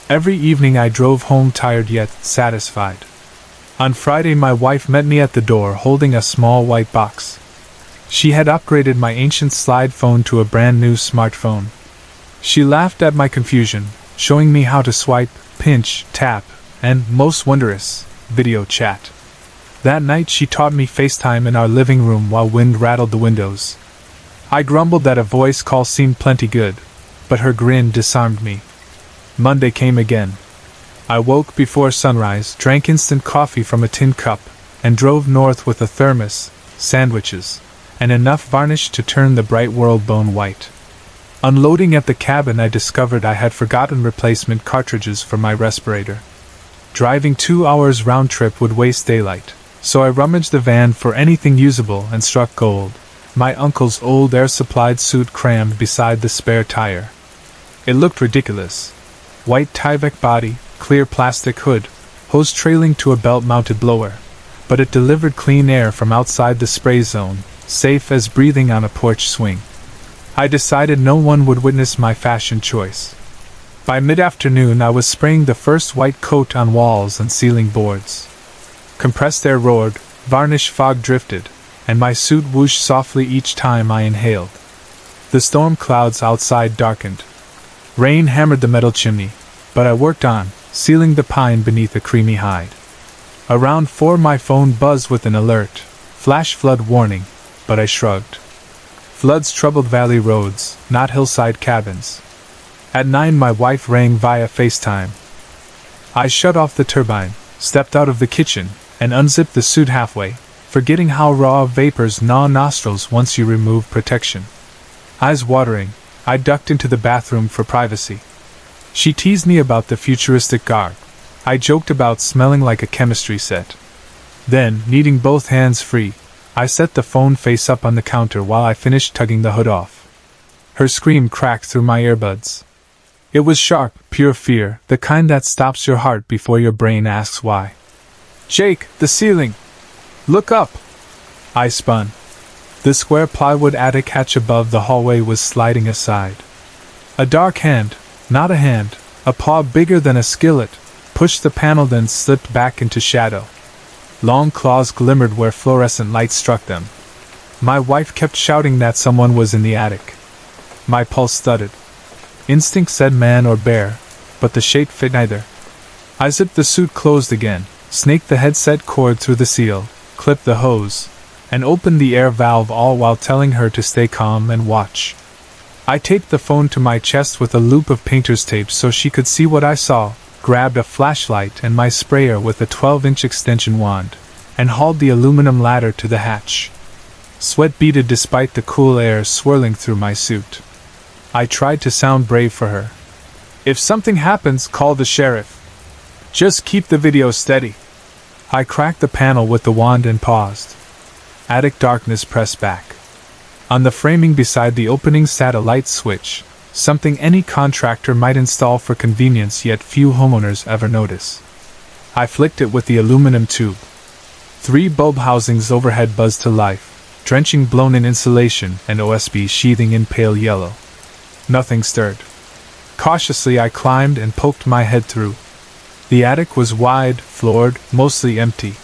[SPEAKER 1] Every evening I drove home tired yet satisfied. On Friday my wife met me at the door holding a small white box. She had upgraded my ancient slide phone to a brand new smartphone. She laughed at my confusion, showing me how to swipe, pinch, tap, and, most wondrous, video chat. That night she taught me FaceTime in our living room while wind rattled the windows. I grumbled that a voice call seemed plenty good, but her grin disarmed me. Monday came again. I woke before sunrise, drank instant coffee from a tin cup, and drove north with a thermos, sandwiches, and enough varnish to turn the bright world bone white. Unloading at the cabin, I discovered I had forgotten replacement cartridges for my respirator. Driving 2 hours round trip would waste daylight, so I rummaged the van for anything usable and struck gold. My uncle's old air-supplied suit crammed beside the spare tire. It looked ridiculous. White Tyvek body, clear plastic hood, hose trailing to a belt-mounted blower, but it delivered clean air from outside the spray zone, safe as breathing on a porch swing. I decided no one would witness my fashion choice. By mid-afternoon I was spraying the first white coat on walls and ceiling boards. Compressed air roared, varnish fog drifted, and my suit whooshed softly each time I inhaled. The storm clouds outside darkened. Rain hammered the metal chimney, but I worked on, sealing the pine beneath a creamy hide. Around 4 my phone buzzed with an alert, flash flood warning, but I shrugged. Floods troubled valley roads, not hillside cabins. At 9 my wife rang via FaceTime. I shut off the turbine, stepped out of the kitchen, and unzipped the suit halfway, forgetting how raw vapors gnaw nostrils once you remove protection. Eyes watering, I ducked into the bathroom for privacy. She teased me about the futuristic garb. I joked about smelling like a chemistry set. Then, needing both hands free, I set the phone face up on the counter while I finished tugging the hood off. Her scream cracked through my earbuds. It was sharp, pure fear, the kind that stops your heart before your brain asks why. "Jake, the ceiling! Look up!" I spun. The square plywood attic hatch above the hallway was sliding aside. A dark hand, not a hand, a paw bigger than a skillet, pushed the panel then slipped back into shadow. Long claws glimmered where fluorescent light struck them. My wife kept shouting that someone was in the attic. My pulse thudded. Instinct said man or bear, but the shape fit neither. I zipped the suit closed again, snaked the headset cord through the seal, clipped the hose, and opened the air valve, all while telling her to stay calm and watch. I taped the phone to my chest with a loop of painter's tape so she could see what I saw, grabbed a flashlight and my sprayer with a 12-inch extension wand, and hauled the aluminum ladder to the hatch. Sweat beaded despite the cool air swirling through my suit. I tried to sound brave for her. "If something happens, call the sheriff. Just keep the video steady." I cracked the panel with the wand and paused. Attic darkness pressed back. On the framing beside the opening sat a light switch, something any contractor might install for convenience yet few homeowners ever notice. I flicked it with the aluminum tube. 3 bulb housings overhead buzzed to life, drenching blown-in insulation and OSB sheathing in pale yellow. Nothing stirred. Cautiously I climbed and poked my head through. The attic was wide, floored, mostly empty.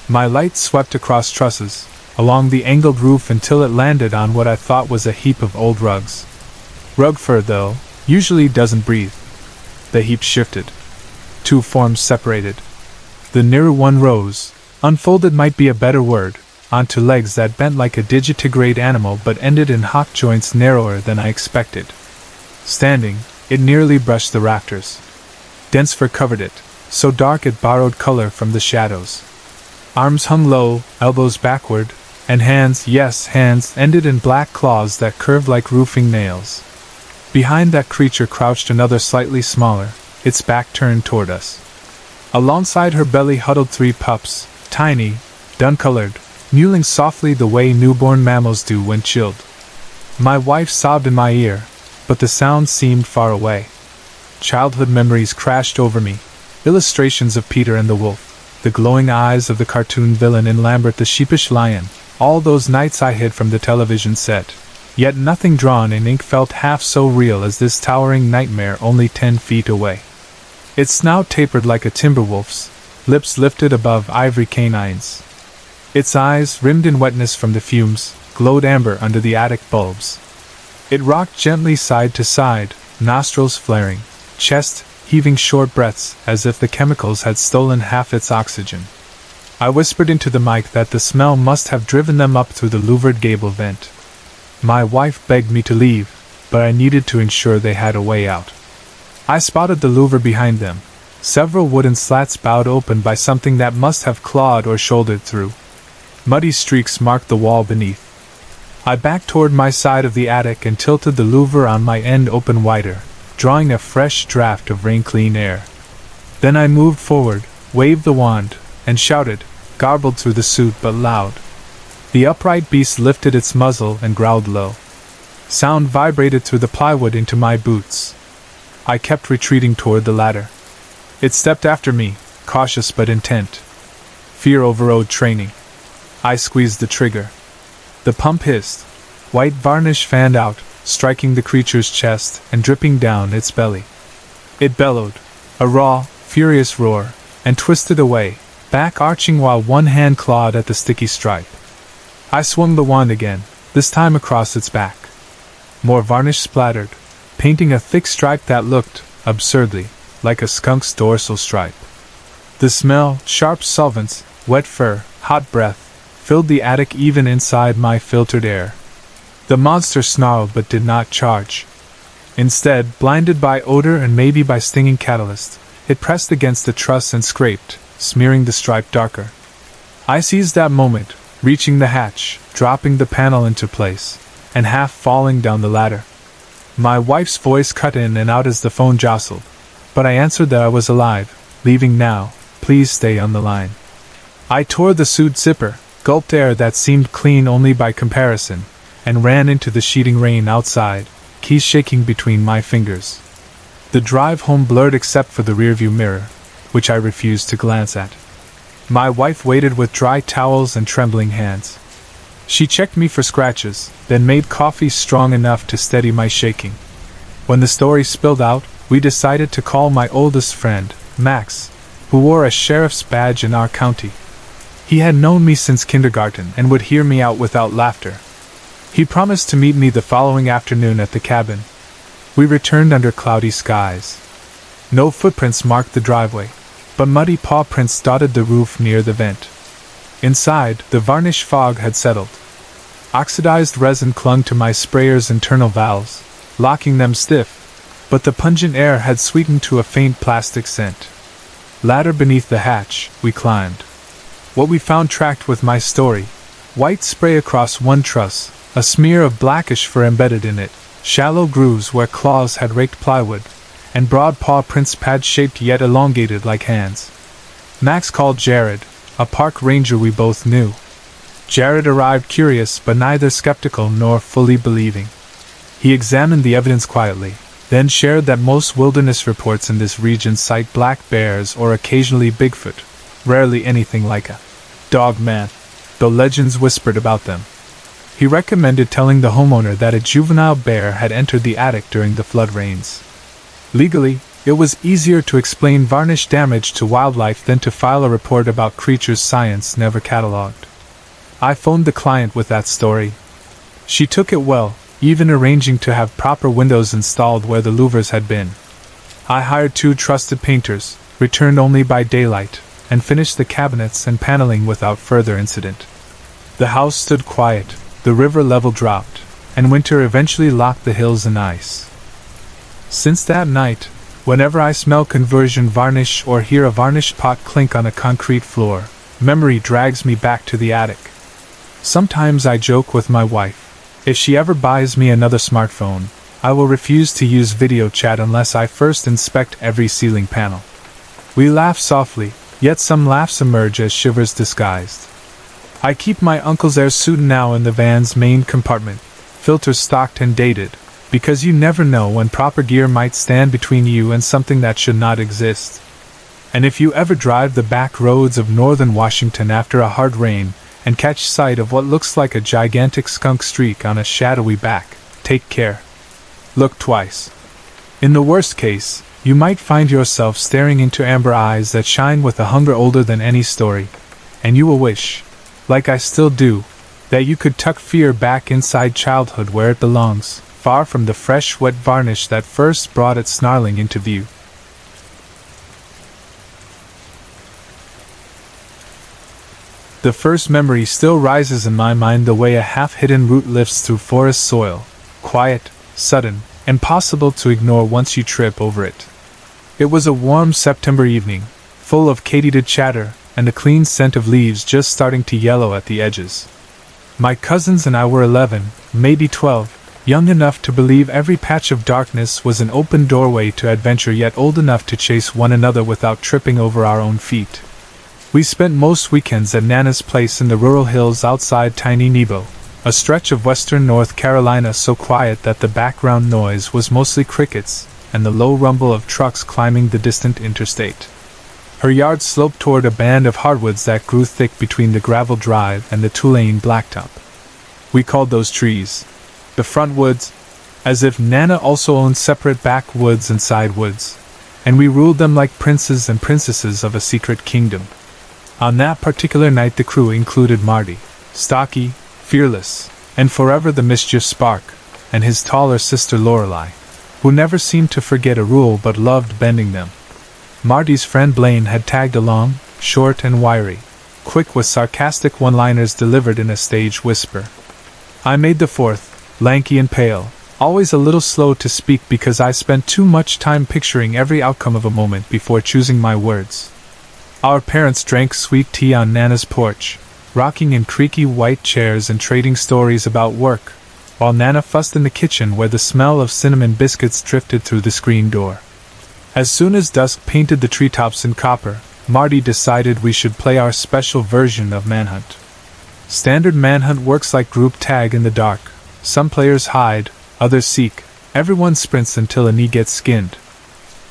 [SPEAKER 1] My light swept across trusses, along the angled roof until it landed on what I thought was a heap of old rugs. Rug fur, though, usually doesn't breathe. The heap shifted. 2 forms separated. The nearer one rose, unfolded might be a better word, onto legs that bent like a digitigrade animal but ended in hock joints narrower than I expected. Standing, it nearly brushed the rafters. Dense fur covered it, so dark it borrowed color from the shadows. Arms hung low, elbows backward, and hands, yes, hands, ended in black claws that curved like roofing nails. Behind that creature crouched another slightly smaller, its back turned toward us. Alongside her belly huddled 3 pups, tiny, dun-colored, mewling softly the way newborn mammals do when chilled. My wife sobbed in my ear, but the sound seemed far away. Childhood memories crashed over me, illustrations of Peter and the wolf, the glowing eyes of the cartoon villain in Lambert the sheepish lion, all those nights I hid from the television set. Yet nothing drawn in ink felt half so real as this towering nightmare only 10 feet away. Its snout tapered like a timber wolf's, lips lifted above ivory canines. Its eyes, rimmed in wetness from the fumes, glowed amber under the attic bulbs. It rocked gently side to side, nostrils flaring, chest heaving short breaths as if the chemicals had stolen half its oxygen. I whispered into the mic that the smell must have driven them up through the louvered gable vent. My wife begged me to leave, but I needed to ensure they had a way out. I spotted the louver behind them, several wooden slats bowed open by something that must have clawed or shouldered through. Muddy streaks marked the wall beneath. I backed toward my side of the attic and tilted the louver on my end open wider, drawing a fresh draft of rain-clean air. Then I moved forward, waved the wand, and shouted, garbled through the suit but loud. The upright beast lifted its muzzle and growled low. Sound vibrated through the plywood into my boots. I kept retreating toward the ladder. It stepped after me, cautious but intent. Fear overrode training. I squeezed the trigger. The pump hissed. White varnish fanned out, striking the creature's chest and dripping down its belly. It bellowed, a raw, furious roar, and twisted away, back arching while one hand clawed at the sticky stripe. I swung the wand again, this time across its back. More varnish splattered, painting a thick stripe that looked, absurdly, like a skunk's dorsal stripe. The smell, sharp solvents, wet fur, hot breath, filled the attic even inside my filtered air. The monster snarled but did not charge. Instead, blinded by odor and maybe by stinging catalyst, it pressed against the truss and scraped, smearing the stripe darker. I seized that moment, reaching the hatch, dropping the panel into place, and half falling down the ladder. My wife's voice cut in and out as the phone jostled, but I answered that I was alive, leaving now, please stay on the line. I tore the suit zipper, gulped air that seemed clean only by comparison, and ran into the sheeting rain outside, keys shaking between my fingers. The drive home blurred except for the rearview mirror, which I refused to glance at. My wife waited with dry towels and trembling hands. She checked me for scratches, then made coffee strong enough to steady my shaking. When the story spilled out, we decided to call my oldest friend, Max, who wore a sheriff's badge in our county. He had known me since kindergarten and would hear me out without laughter. He promised to meet me the following afternoon at the cabin. We returned under cloudy skies. No footprints marked the driveway, but muddy paw prints dotted the roof near the vent. Inside, the varnish fog had settled. Oxidized resin clung to my sprayer's internal valves, locking them stiff, but the pungent air had sweetened to a faint plastic scent. Ladder beneath the hatch, we climbed. What we found tracked with my story: white spray across one truss, a smear of blackish fur embedded in it, shallow grooves where claws had raked plywood, and broad paw prints pad-shaped yet elongated like hands. Max called Jared, a park ranger we both knew. Jared arrived curious but neither skeptical nor fully believing. He examined the evidence quietly, then shared that most wilderness reports in this region cite black bears or occasionally Bigfoot, rarely anything like a dog man, though legends whispered about them. He recommended telling the homeowner that a juvenile bear had entered the attic during the flood rains. Legally, it was easier to explain varnish damage to wildlife than to file a report about creatures science never catalogued. I phoned the client with that story. She took it well, even arranging to have proper windows installed where the louvers had been. I hired 2 trusted painters, returned only by daylight, and finished the cabinets and paneling without further incident. The house stood quiet, the river level dropped, and winter eventually locked the hills in ice. Since that night, whenever I smell conversion varnish or hear a varnished pot clink on a concrete floor, memory drags me back to the attic. Sometimes I joke with my wife: if she ever buys me another smartphone, I will refuse to use video chat unless I first inspect every ceiling panel. We laugh softly, yet some laughs emerge as shivers disguised. I keep my uncle's air suit now in the van's main compartment, filters stocked and dated, because you never know when proper gear might stand between you and something that should not exist. And if you ever drive the back roads of northern Washington after a hard rain, and catch sight of what looks like a gigantic skunk streak on a shadowy back, take care. Look twice. In the worst case, you might find yourself staring into amber eyes that shine with a hunger older than any story, and you will wish, like I still do, that you could tuck fear back inside childhood where it belongs, far from the fresh wet varnish that first brought it snarling into view. The first memory still rises in my mind the way a half-hidden root lifts through forest soil, quiet, sudden, impossible to ignore once you trip over it. It was a warm September evening, full of katydid chatter, and the clean scent of leaves just starting to yellow at the edges. My cousins and I were 11, maybe 12, young enough to believe every patch of darkness was an open doorway to adventure, yet old enough to chase one another without tripping over our own feet. We spent most weekends at Nana's place in the rural hills outside Tiny Nebo, a stretch of western North Carolina so quiet that the background noise was mostly crickets and the low rumble of trucks climbing the distant interstate. Her yard sloped toward a band of hardwoods that grew thick between the gravel drive and the two-lane blacktop. We called those trees the front woods, as if Nana also owned separate backwoods and side woods, and we ruled them like princes and princesses of a secret kingdom. On that particular night the crew included Marty, stocky, fearless, and forever the mischief spark, and his taller sister Lorelei, who never seemed to forget a rule but loved bending them. Marty's friend Blaine had tagged along, short and wiry, quick with sarcastic one-liners delivered in a stage whisper. I made the fourth, lanky and pale, always a little slow to speak because I spent too much time picturing every outcome of a moment before choosing my words. Our parents drank sweet tea on Nana's porch, rocking in creaky white chairs and trading stories about work, while Nana fussed in the kitchen where the smell of cinnamon biscuits drifted through the screen door. As soon as dusk painted the treetops in copper, Marty decided we should play our special version of Manhunt. Standard Manhunt works like group tag in the dark. Some players hide, others seek, everyone sprints until a knee gets skinned.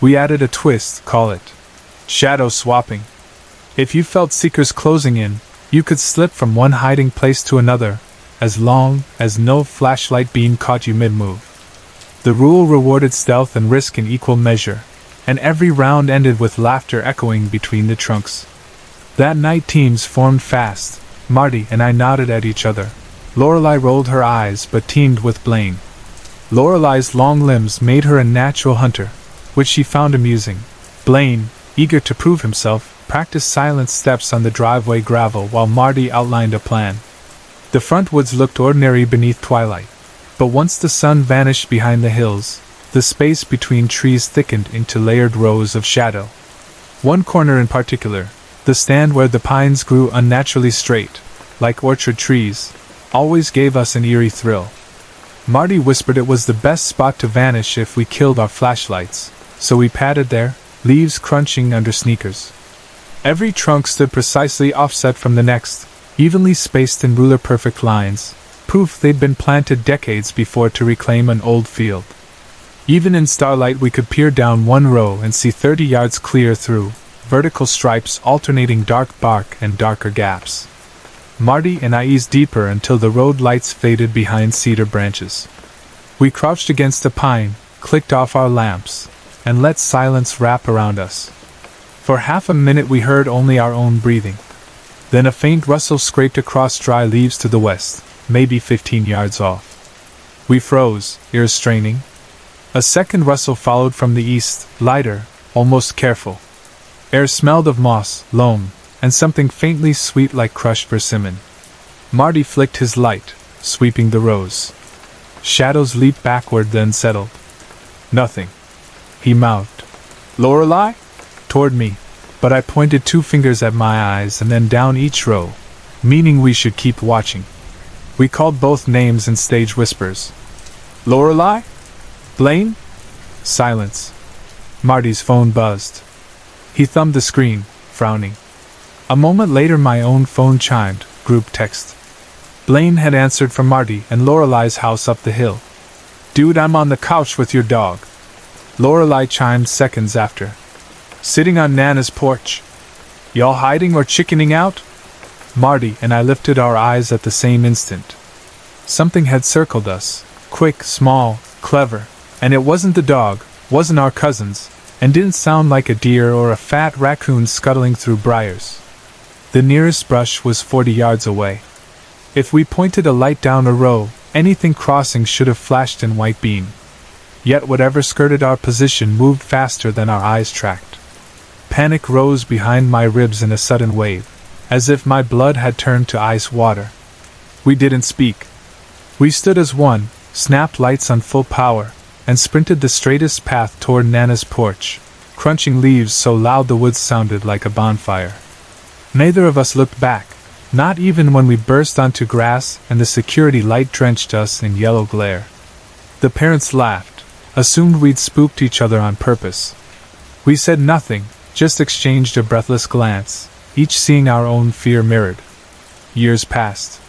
[SPEAKER 1] We added a twist, call it shadow swapping. If you felt seekers closing in, you could slip from one hiding place to another, as long as no flashlight beam caught you mid-move. The rule rewarded stealth and risk in equal measure, and every round ended with laughter echoing between the trunks. That night teams formed fast. Marty and I nodded at each other. Lorelei rolled her eyes but teamed with Blaine. Lorelei's long limbs made her a natural hunter, which she found amusing. Blaine, eager to prove himself, practiced silent steps on the driveway gravel while Marty outlined a plan. The front woods looked ordinary beneath twilight, but once the sun vanished behind the hills, the space between trees thickened into layered rows of shadow. One corner in particular, the stand where the pines grew unnaturally straight, like orchard trees, always gave us an eerie thrill. Marty whispered it was the best spot to vanish if we killed our flashlights, so we padded there, leaves crunching under sneakers. Every trunk stood precisely offset from the next, evenly spaced in ruler-perfect lines, proof they'd been planted decades before to reclaim an old field. Even in starlight we could peer down one row and see 30 yards clear through, vertical stripes alternating dark bark and darker gaps. Marty and I eased deeper until the road lights faded behind cedar branches. We crouched against a pine, clicked off our lamps, and let silence wrap around us. For half a minute we heard only our own breathing. Then a faint rustle scraped across dry leaves to the west, maybe 15 yards off. We froze, ears straining. A second rustle followed from the east, lighter, almost careful. Air smelled of moss, loam, and something faintly sweet like crushed persimmon. Marty flicked his light, sweeping the rows. Shadows leaped backward then settled. Nothing, he mouthed. Lorelei? Toward me, but I pointed 2 fingers at my eyes and then down each row, meaning we should keep watching. We called both names in stage whispers. Lorelei? Blaine? Silence. Marty's phone buzzed. He thumbed the screen, frowning. A moment later my own phone chimed, group text. Blaine had answered from Marty and Lorelei's house up the hill. Dude, I'm on the couch with your dog. Lorelei chimed seconds after. Sitting on Nana's porch. Y'all hiding or chickening out? Marty and I lifted our eyes at the same instant. Something had circled us, quick, small, clever, and it wasn't the dog, wasn't our cousins, and didn't sound like a deer or a fat raccoon scuttling through briars. The nearest brush was 40 yards away. If we pointed a light down a row, anything crossing should have flashed in white beam. Yet whatever skirted our position moved faster than our eyes tracked. Panic rose behind my ribs in a sudden wave, as if my blood had turned to ice water. We didn't speak. We stood as one, snapped lights on full power, and sprinted the straightest path toward Nana's porch, crunching leaves so loud the woods sounded like a bonfire. Neither of us looked back, not even when we burst onto grass and the security light drenched us in yellow glare. The parents laughed, assumed we'd spooked each other on purpose. We said nothing, just exchanged a breathless glance, each seeing our own fear mirrored. Years passed.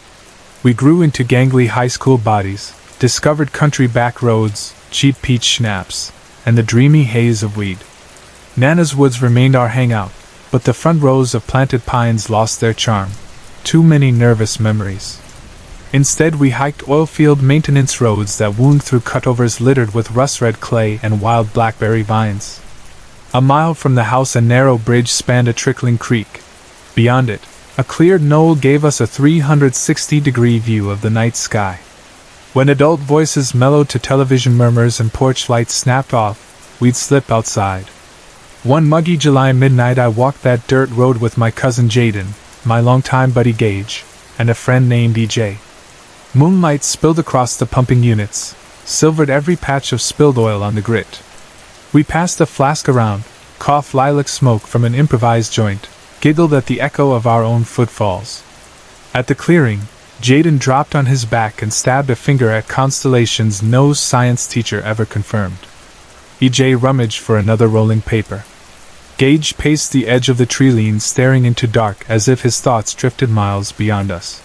[SPEAKER 1] We grew into gangly high school bodies, discovered country back roads, cheap peach schnapps, and the dreamy haze of weed. Nana's woods remained our hangout, but the front rows of planted pines lost their charm. Too many nervous memories. Instead we hiked oilfield maintenance roads that wound through cutovers littered with rust-red clay and wild blackberry vines. A mile from the house a narrow bridge spanned a trickling creek. Beyond it, a cleared knoll gave us a 360-degree view of the night sky. When adult voices mellowed to television murmurs and porch lights snapped off, we'd slip outside. One muggy July midnight I walked that dirt road with my cousin Jaden, my longtime buddy Gage, and a friend named EJ. Moonlight spilled across the pumping units, silvered every patch of spilled oil on the grit. We passed a flask around, coughed lilac smoke from an improvised joint, giggled at the echo of our own footfalls. At the clearing, Jaden dropped on his back and stabbed a finger at constellations no science teacher ever confirmed. EJ rummaged for another rolling paper. Gage paced the edge of the tree line, staring into dark as if his thoughts drifted miles beyond us.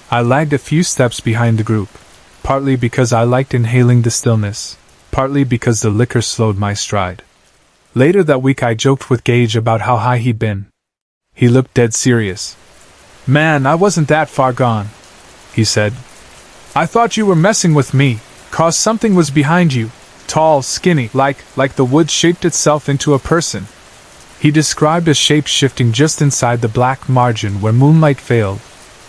[SPEAKER 1] I lagged a few steps behind the group, partly because I liked inhaling the stillness, partly because the liquor slowed my stride. Later that week I joked with Gage about how high he'd been. He looked dead serious. "Man, I wasn't that far gone," he said. "I thought you were messing with me, 'cause something was behind you, tall, skinny, like the wood shaped itself into a person." He described a shape shifting just inside the black margin where moonlight failed,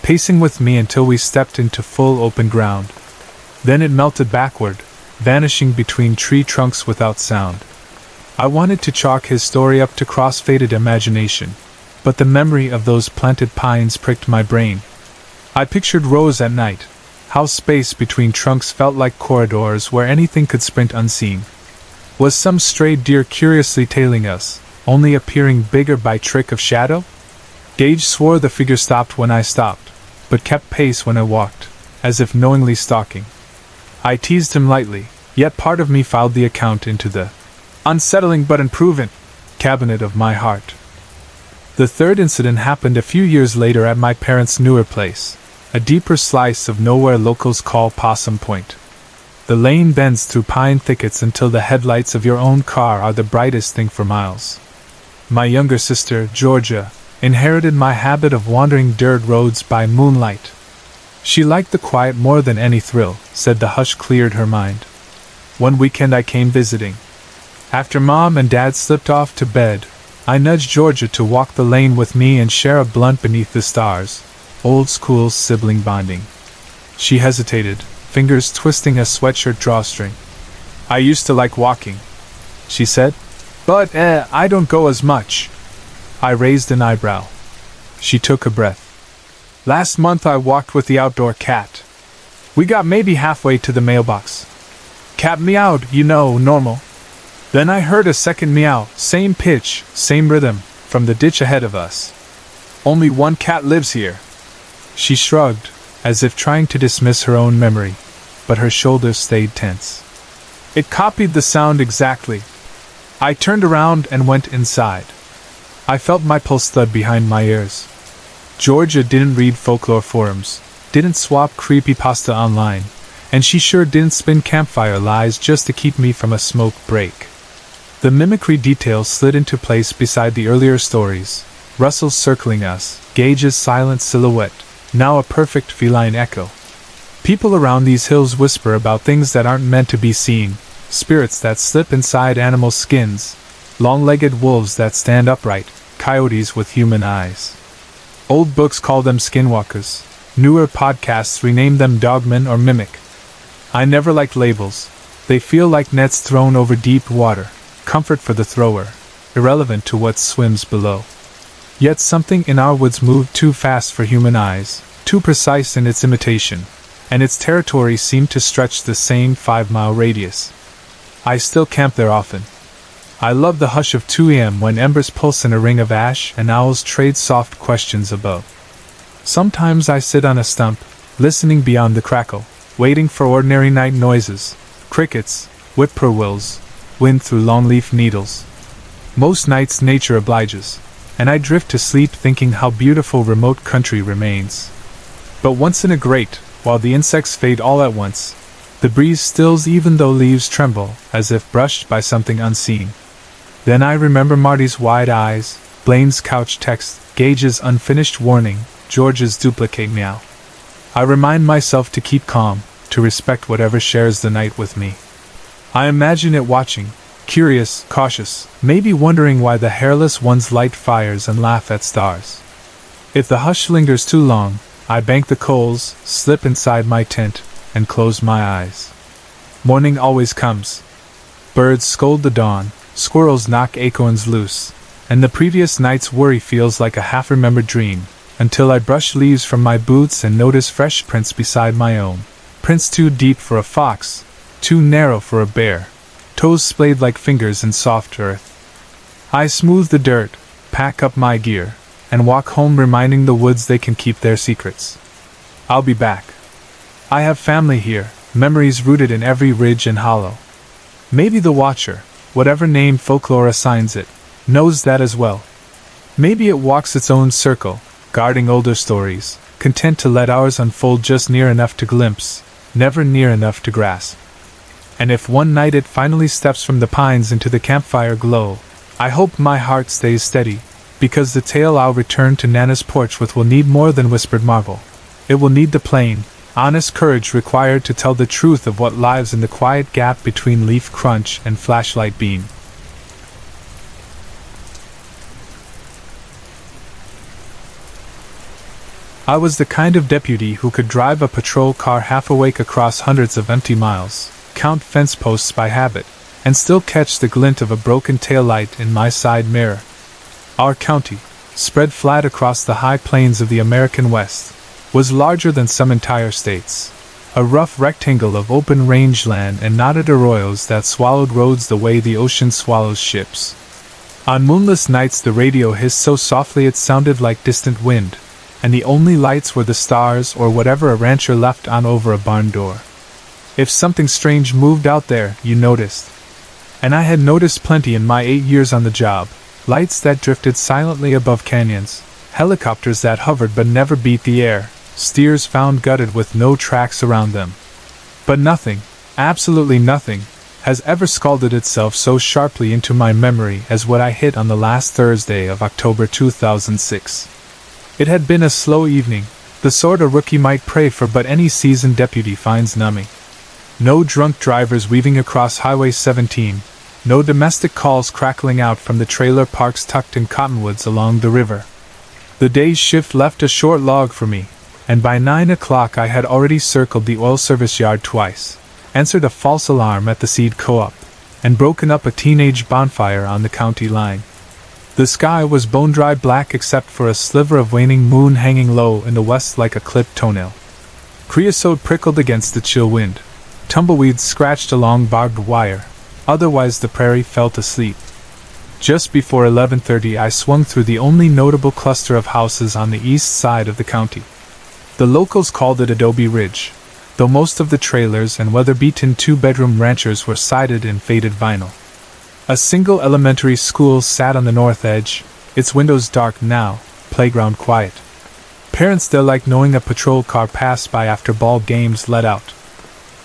[SPEAKER 1] pacing with me until we stepped into full open ground. Then it melted backward, vanishing between tree trunks without sound. I wanted to chalk his story up to cross-faded imagination, but the memory of those planted pines pricked my brain. I pictured rows at night, how space between trunks felt like corridors where anything could sprint unseen. Was some stray deer curiously tailing us, only appearing bigger by trick of shadow? Gage swore the figure stopped when I stopped, but kept pace when I walked, as if knowingly stalking. I teased him lightly, yet part of me filed the account into the unsettling but unproven cabinet of my heart. The third incident happened a few years later at my parents' newer place, a deeper slice of nowhere locals call Possum Point. The lane bends through pine thickets until the headlights of your own car are the brightest thing for miles. My younger sister, Georgia, inherited my habit of wandering dirt roads by moonlight. She liked the quiet more than any thrill, said the hush cleared her mind. One weekend I came visiting. After Mom and Dad slipped off to bed, I nudged Georgia to walk the lane with me and share a blunt beneath the stars, old school sibling bonding. She hesitated, fingers twisting a sweatshirt drawstring. "I used to like walking," she said, "but I don't go as much." I raised an eyebrow. She took a breath. "Last month I walked with the outdoor cat. We got maybe halfway to the mailbox. Cat meowed, normal. Then I heard a second meow, same pitch, same rhythm, from the ditch ahead of us. Only one cat lives here." She shrugged, as if trying to dismiss her own memory, but her shoulders stayed tense. It copied the sound exactly. I turned around and went inside. I felt my pulse thud behind my ears. Georgia didn't read folklore forums, didn't swap creepypasta online, and she sure didn't spin campfire lies just to keep me from a smoke break. The mimicry details slid into place beside the earlier stories, Russell's circling us, Gage's silent silhouette, now a perfect feline echo. People around these hills whisper about things that aren't meant to be seen, spirits that slip inside animal skins, long-legged wolves that stand upright, coyotes with human eyes. Old books call them skinwalkers, newer podcasts rename them dogmen or mimic. I never liked labels. They feel like nets thrown over deep water, comfort for the thrower, irrelevant to what swims below. Yet something in our woods moved too fast for human eyes, too precise in its imitation, and its territory seemed to stretch the same 5-mile radius. I still camp there often. I love the hush of 2 a.m. when embers pulse in a ring of ash and owls trade soft questions above. Sometimes I sit on a stump, listening beyond the crackle, waiting for ordinary night noises, crickets, whippoorwills, wind through longleaf needles. Most nights nature obliges, and I drift to sleep thinking how beautiful remote country remains. But once in a great, while the insects fade all at once, the breeze stills even though leaves tremble, as if brushed by something unseen. Then I remember Marty's wide eyes, Blaine's couch text, Gage's unfinished warning, George's duplicate meow. I remind myself to keep calm, to respect whatever shares the night with me. I imagine it watching, curious, cautious, maybe wondering why the hairless ones light fires and laugh at stars. If the hush lingers too long, I bank the coals, slip inside my tent, and close my eyes. Morning always comes. Birds scold the dawn, squirrels knock acorns loose, and the previous night's worry feels like a half-remembered dream, until I brush leaves from my boots and notice fresh prints beside my own. Prints too deep for a fox, too narrow for a bear, toes splayed like fingers in soft earth. I smooth the dirt, pack up my gear, and walk home reminding the woods they can keep their secrets. I'll be back. I have family here, memories rooted in every ridge and hollow. Maybe the Watcher, whatever name folklore assigns it, knows that as well. Maybe it walks its own circle, guarding older stories, content to let ours unfold just near enough to glimpse, never near enough to grasp. And if one night it finally steps from the pines into the campfire glow, I hope my heart stays steady, because the tale I'll return to Nana's porch with will need more than whispered marvel. It will need the plain, honest courage required to tell the truth of what lies in the quiet gap between leaf crunch and flashlight beam. I was the kind of deputy who could drive a patrol car half awake across hundreds of empty miles, count fence posts by habit, and still catch the glint of a broken taillight in my side mirror. Our county, spread flat across the high plains of the American West, was larger than some entire states, a rough rectangle of open rangeland and knotted arroyos that swallowed roads the way the ocean swallows ships. On moonless nights the radio hissed so softly it sounded like distant wind, and the only lights were the stars or whatever a rancher left on over a barn door. If something strange moved out there, you noticed. And I had noticed plenty in my 8 years on the job. Lights that drifted silently above canyons, helicopters that hovered but never beat the air, steers found gutted with no tracks around them. But nothing, absolutely nothing, has ever scalded itself so sharply into my memory as what I hit on the last Thursday of October 2006. It had been a slow evening, the sort a rookie might pray for but any seasoned deputy finds numbing. No drunk drivers weaving across Highway 17, no domestic calls crackling out from the trailer parks tucked in cottonwoods along the river. The day's shift left a short log for me, and by 9 o'clock I had already circled the oil service yard twice, answered a false alarm at the seed co-op, and broken up a teenage bonfire on the county line. The sky was bone-dry black except for a sliver of waning moon hanging low in the west like a clipped toenail. Creosote prickled against the chill wind. Tumbleweeds scratched along barbed wire. Otherwise the prairie felt asleep. Just before 11:30 I swung through the only notable cluster of houses on the east side of the county. The locals called it Adobe Ridge, though most of the trailers and weather-beaten two-bedroom ranchers were sided in faded vinyl. A single elementary school sat on the north edge, its windows dark now, playground quiet. Parents there liked knowing a patrol car passed by after ball games let out.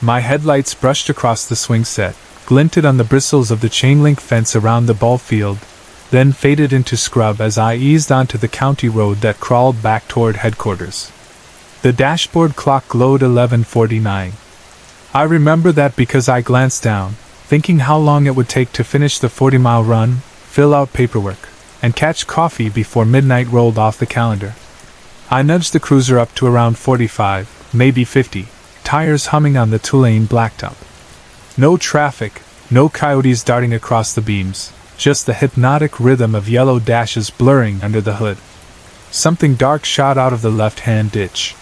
[SPEAKER 1] My headlights brushed across the swing set, glinted on the bristles of the chain-link fence around the ball field, then faded into scrub as I eased onto the county road that crawled back toward headquarters. The dashboard clock glowed 11:49. I remember that because I glanced down, thinking how long it would take to finish the 40-mile run, fill out paperwork, and catch coffee before midnight rolled off the calendar. I nudged the cruiser up to around 45, maybe 50, tires humming on the two-lane blacktop. No traffic, no coyotes darting across the beams, just the hypnotic rhythm of yellow dashes blurring under the hood. Something dark shot out of the left-hand ditch.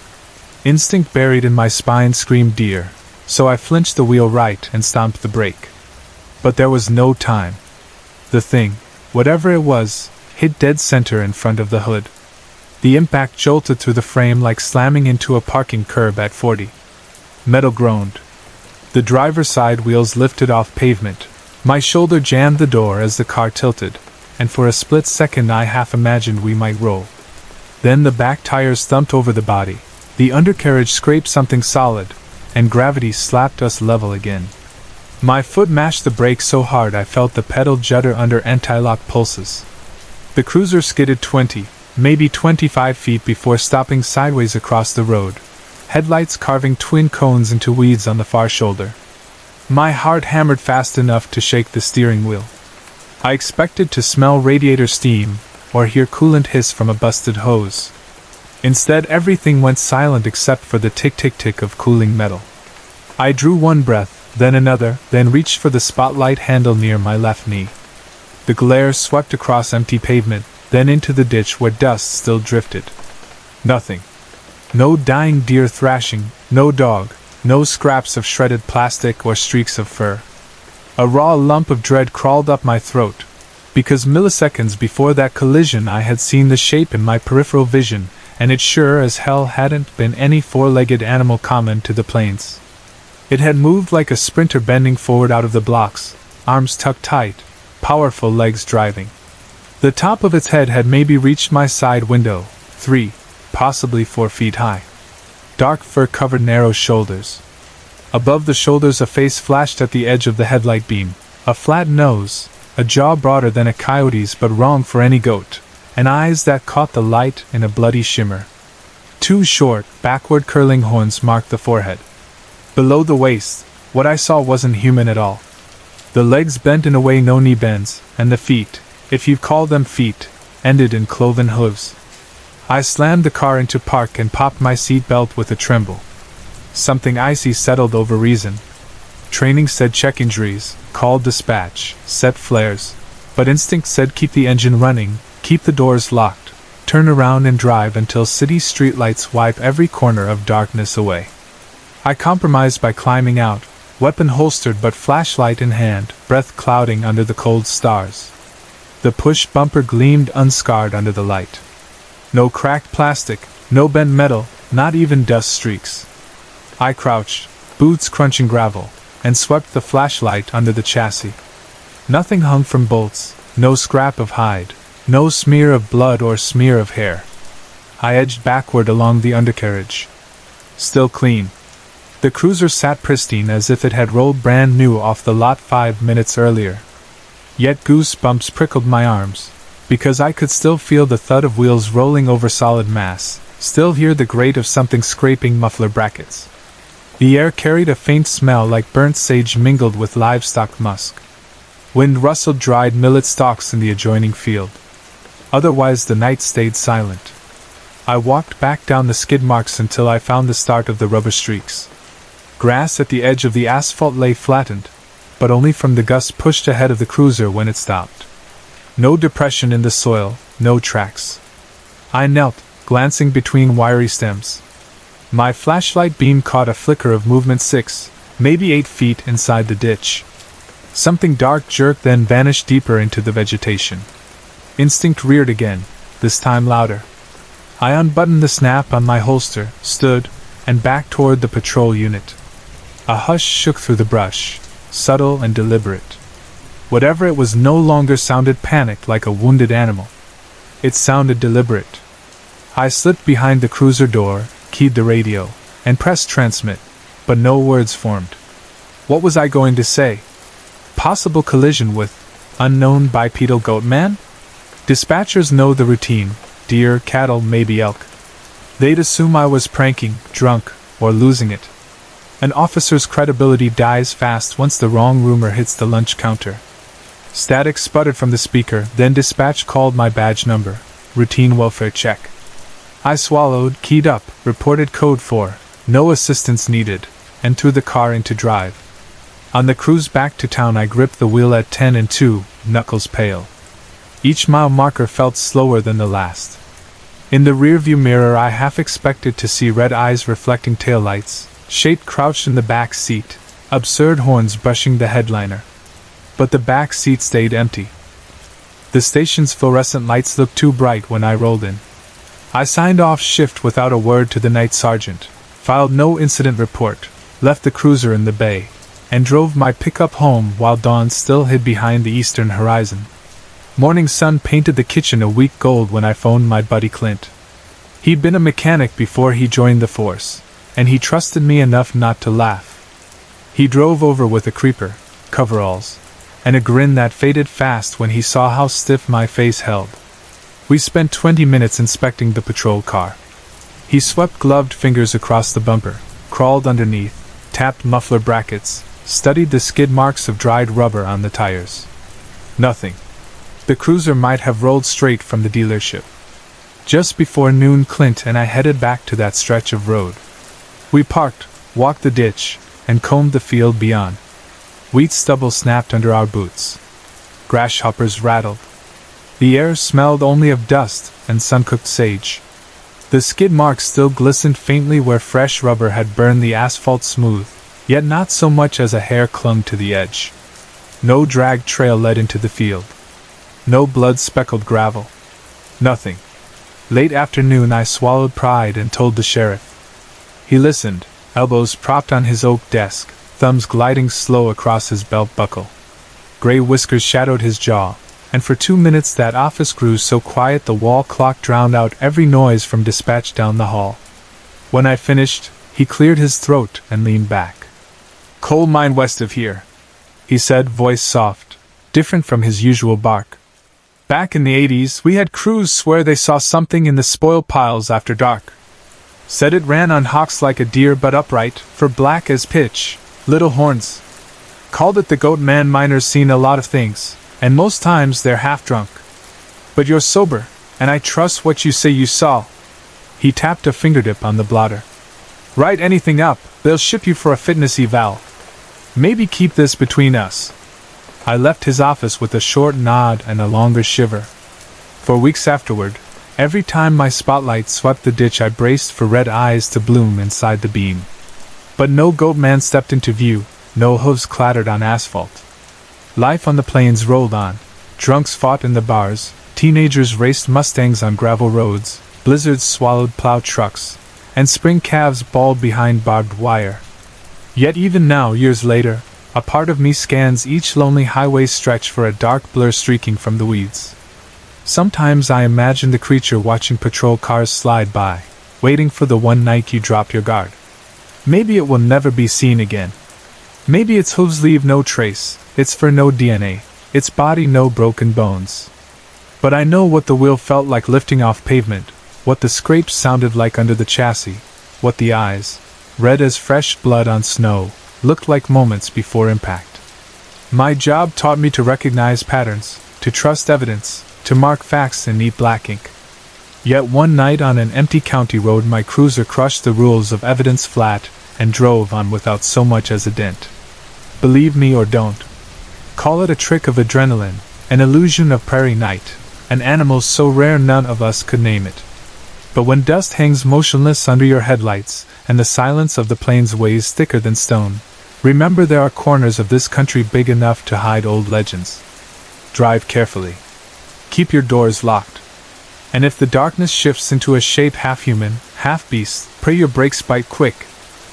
[SPEAKER 1] Instinct buried in my spine screamed deer, so I flinched the wheel right and stomped the brake. But there was no time. The thing, whatever it was, hit dead center in front of the hood. The impact jolted through the frame like slamming into a parking curb at 40. Metal groaned. The driver's side wheels lifted off pavement. My shoulder jammed the door as the car tilted, and for a split second I half imagined we might roll. Then the back tires thumped over the body, the undercarriage scraped something solid, and gravity slapped us level again. My foot mashed the brake so hard I felt the pedal judder under anti-lock pulses. The cruiser skidded 20, maybe 25 feet before stopping sideways across the road, headlights carving twin cones into weeds on the far shoulder. My heart hammered fast enough to shake the steering wheel. I expected to smell radiator steam, or hear coolant hiss from a busted hose. Instead, everything went silent except for the tick-tick-tick of cooling metal. I drew one breath, then another, then reached for the spotlight handle near my left knee. The glare swept across empty pavement, then into the ditch where dust still drifted. Nothing. No dying deer thrashing, no dog, no scraps of shredded plastic or streaks of fur. A raw lump of dread crawled up my throat, because milliseconds before that collision I had seen the shape in my peripheral vision, and it sure as hell hadn't been any four-legged animal common to the plains. It had moved like a sprinter bending forward out of the blocks, arms tucked tight, powerful legs driving. The top of its head had maybe reached my side window, 3, possibly 4 feet high. Dark fur-covered narrow shoulders. Above the shoulders a face flashed at the edge of the headlight beam, a flat nose, a jaw broader than a coyote's but wrong for any goat, and eyes that caught the light in a bloody shimmer. 2 short, backward curling horns marked the forehead. Below the waist, what I saw wasn't human at all. The legs bent in a way no knee bends, and the feet, if you call them feet, ended in cloven hooves. I slammed the car into park and popped my seat belt with a tremble. Something icy settled over reason. Training said check injuries, call dispatch, set flares, but instinct said keep the engine running, keep the doors locked, turn around and drive until city streetlights wipe every corner of darkness away. I compromised by climbing out, weapon holstered but flashlight in hand, breath clouding under the cold stars. The push bumper gleamed unscarred under the light. No cracked plastic, no bent metal, not even dust streaks. I crouched, boots crunching gravel, and swept the flashlight under the chassis. Nothing hung from bolts, no scrap of hide, no smear of blood or smear of hair. I edged backward along the undercarriage. Still clean. The cruiser sat pristine as if it had rolled brand new off the lot 5 minutes earlier. Yet goosebumps prickled my arms, because I could still feel the thud of wheels rolling over solid mass, still hear the grate of something scraping muffler brackets. The air carried a faint smell like burnt sage mingled with livestock musk. Wind rustled dried millet stalks in the adjoining field. Otherwise the night stayed silent. I walked back down the skid marks until I found the start of the rubber streaks. Grass at the edge of the asphalt lay flattened, but only from the gust pushed ahead of the cruiser when it stopped. No depression in the soil, no tracks. I knelt, glancing between wiry stems. My flashlight beam caught a flicker of movement 6, maybe 8 feet inside the ditch. Something dark jerked, then vanished deeper into the vegetation. Instinct reared again, this time louder. I unbuttoned the snap on my holster, stood, and backed toward the patrol unit. A hush shook through the brush, subtle and deliberate. Whatever it was no longer sounded panicked like a wounded animal. It sounded deliberate. I slipped behind the cruiser door, keyed the radio, and pressed transmit, but no words formed. What was I going to say? Possible collision with unknown bipedal goat man? Dispatchers know the routine: deer, cattle, maybe elk. They'd assume I was pranking, drunk, or losing it. An officer's credibility dies fast once the wrong rumor hits the lunch counter. Static sputtered from the speaker, then dispatch called my badge number. Routine welfare check. I swallowed, keyed up, reported code 4, no assistance needed, and threw the car into drive. On the cruise back to town I gripped the wheel at 10 and 2, knuckles pale. Each mile marker felt slower than the last. In the rearview mirror I half expected to see red eyes reflecting taillights, Shade crouched in the back seat, absurd horns brushing the headliner. But the back seat stayed empty. The station's fluorescent lights looked too bright when I rolled in. I signed off shift without a word to the night sergeant, filed no incident report, left the cruiser in the bay, and drove my pickup home while dawn still hid behind the eastern horizon. Morning sun painted the kitchen a weak gold when I phoned my buddy Clint. He'd been a mechanic before he joined the force, and he trusted me enough not to laugh. He drove over with a creeper, coveralls, and a grin that faded fast when he saw how stiff my face held. We spent 20 minutes inspecting the patrol car. He swept gloved fingers across the bumper, crawled underneath, tapped muffler brackets, studied the skid marks of dried rubber on the tires. Nothing. The cruiser might have rolled straight from the dealership. Just before noon, Clint and I headed back to that stretch of road. We parked, walked the ditch, and combed the field beyond. Wheat stubble snapped under our boots. Grasshoppers rattled. The air smelled only of dust and sun-cooked sage. The skid marks still glistened faintly where fresh rubber had burned the asphalt smooth, yet not so much as a hair clung to the edge. No drag trail led into the field. No blood-speckled gravel. Nothing. Late afternoon I swallowed pride and told the sheriff. He listened, elbows propped on his oak desk, thumbs gliding slow across his belt buckle. Gray whiskers shadowed his jaw, and for 2 minutes that office grew so quiet the wall clock drowned out every noise from dispatch down the hall. When I finished, he cleared his throat and leaned back. "Coal mine west of here," he said, voice soft, different from his usual bark. "Back in the 80s, we had crews swear they saw something in the spoil piles after dark. Said it ran on hocks like a deer but upright, for black as pitch, little horns. Called it the goat man. Miners seen a lot of things, and most times they're half drunk. But you're sober, and I trust what you say you saw." He tapped a fingertip on the blotter. "Write anything up, they'll ship you for a fitness eval. Maybe keep this between us." I left his office with a short nod and a longer shiver. For weeks afterward, every time my spotlight swept the ditch I braced for red eyes to bloom inside the beam. But no goat man stepped into view, no hooves clattered on asphalt. Life on the plains rolled on. Drunks fought in the bars, teenagers raced Mustangs on gravel roads, blizzards swallowed plow trucks, and spring calves bawled behind barbed wire. Yet even now, years later, a part of me scans each lonely highway stretch for a dark blur streaking from the weeds. Sometimes I imagine the creature watching patrol cars slide by, waiting for the one night you drop your guard. Maybe it will never be seen again. Maybe its hooves leave no trace, its fur no DNA, its body no broken bones. But I know what the wheel felt like lifting off pavement, what the scrapes sounded like under the chassis, what the eyes, red as fresh blood on snow, looked like moments before impact. My job taught me to recognize patterns, to trust evidence, to mark facts in neat black ink. Yet one night on an empty county road my cruiser crushed the rules of evidence flat and drove on without so much as a dent. Believe me or don't. Call it a trick of adrenaline, an illusion of prairie night, an animal so rare none of us could name it. But when dust hangs motionless under your headlights, and the silence of the plains weighs thicker than stone, remember there are corners of this country big enough to hide old legends. Drive carefully. Keep your doors locked. And if the darkness shifts into a shape half human, half beast, pray your brakes bite quick.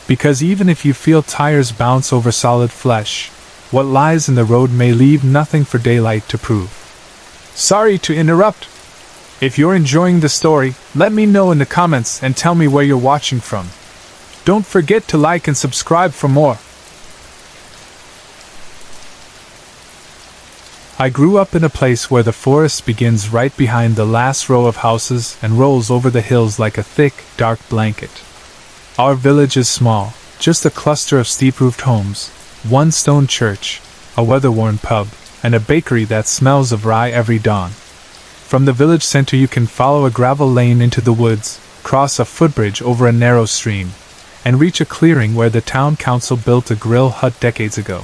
[SPEAKER 1] Because even if you feel tires bounce over solid flesh, what lies in the road may leave nothing for daylight to prove. Sorry to interrupt. If you're enjoying the story, let me know in the comments and tell me where you're watching from. Don't forget to like and subscribe for more. I grew up in a place where the forest begins right behind the last row of houses and rolls over the hills like a thick, dark blanket. Our village is small, just a cluster of steep-roofed homes, one stone church, a weather-worn pub, and a bakery that smells of rye every dawn. From the village center you can follow a gravel lane into the woods, cross a footbridge over a narrow stream, and reach a clearing where the town council built a grill hut decades ago.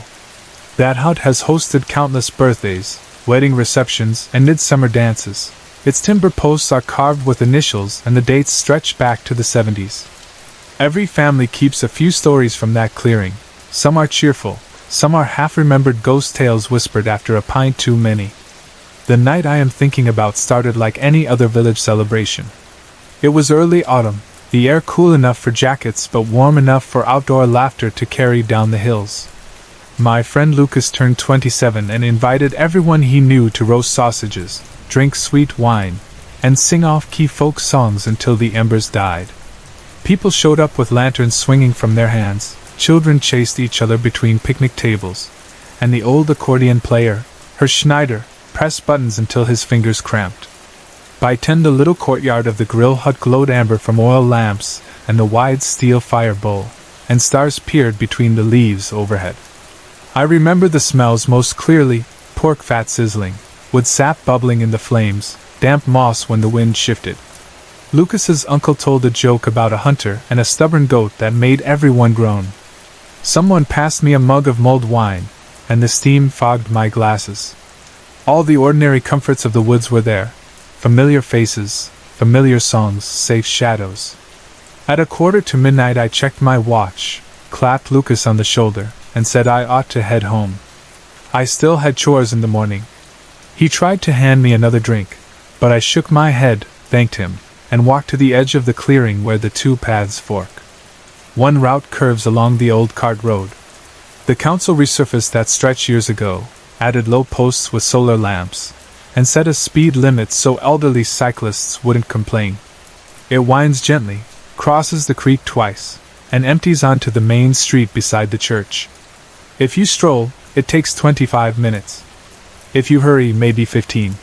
[SPEAKER 1] That hut has hosted countless birthdays, wedding receptions, and midsummer dances. Its timber posts are carved with initials and the dates stretch back to the 70s. Every family keeps a few stories from that clearing. Some are cheerful, some are half-remembered ghost tales whispered after a pint too many. The night I am thinking about started like any other village celebration. It was early autumn, the air cool enough for jackets but warm enough for outdoor laughter to carry down the hills. My friend Lucas turned 27 and invited everyone he knew to roast sausages, drink sweet wine, and sing off-key folk songs until the embers died. People showed up with lanterns swinging from their hands, children chased each other between picnic tables, and the old accordion player, Herr Schneider, pressed buttons until his fingers cramped. By 10 the little courtyard of the grill hut glowed amber from oil lamps and the wide steel fire bowl, and stars peered between the leaves overhead. I remember the smells most clearly: pork fat sizzling, wood sap bubbling in the flames, damp moss when the wind shifted. Lucas's uncle told a joke about a hunter and a stubborn goat that made everyone groan. Someone passed me a mug of mulled wine, and the steam fogged my glasses. All the ordinary comforts of the woods were there. Familiar faces, familiar songs, safe shadows. At 1:45 I checked my watch, clapped Lucas on the shoulder, and said I ought to head home. I still had chores in the morning. He tried to hand me another drink, but I shook my head, thanked him, and walk to the edge of the clearing where the two paths fork. One route curves along the old cart road. The council resurfaced that stretch years ago, added low posts with solar lamps, and set a speed limit so elderly cyclists wouldn't complain. It winds gently, crosses the creek twice, and empties onto the main street beside the church. If you stroll, it takes 25 minutes. If you hurry, maybe 15.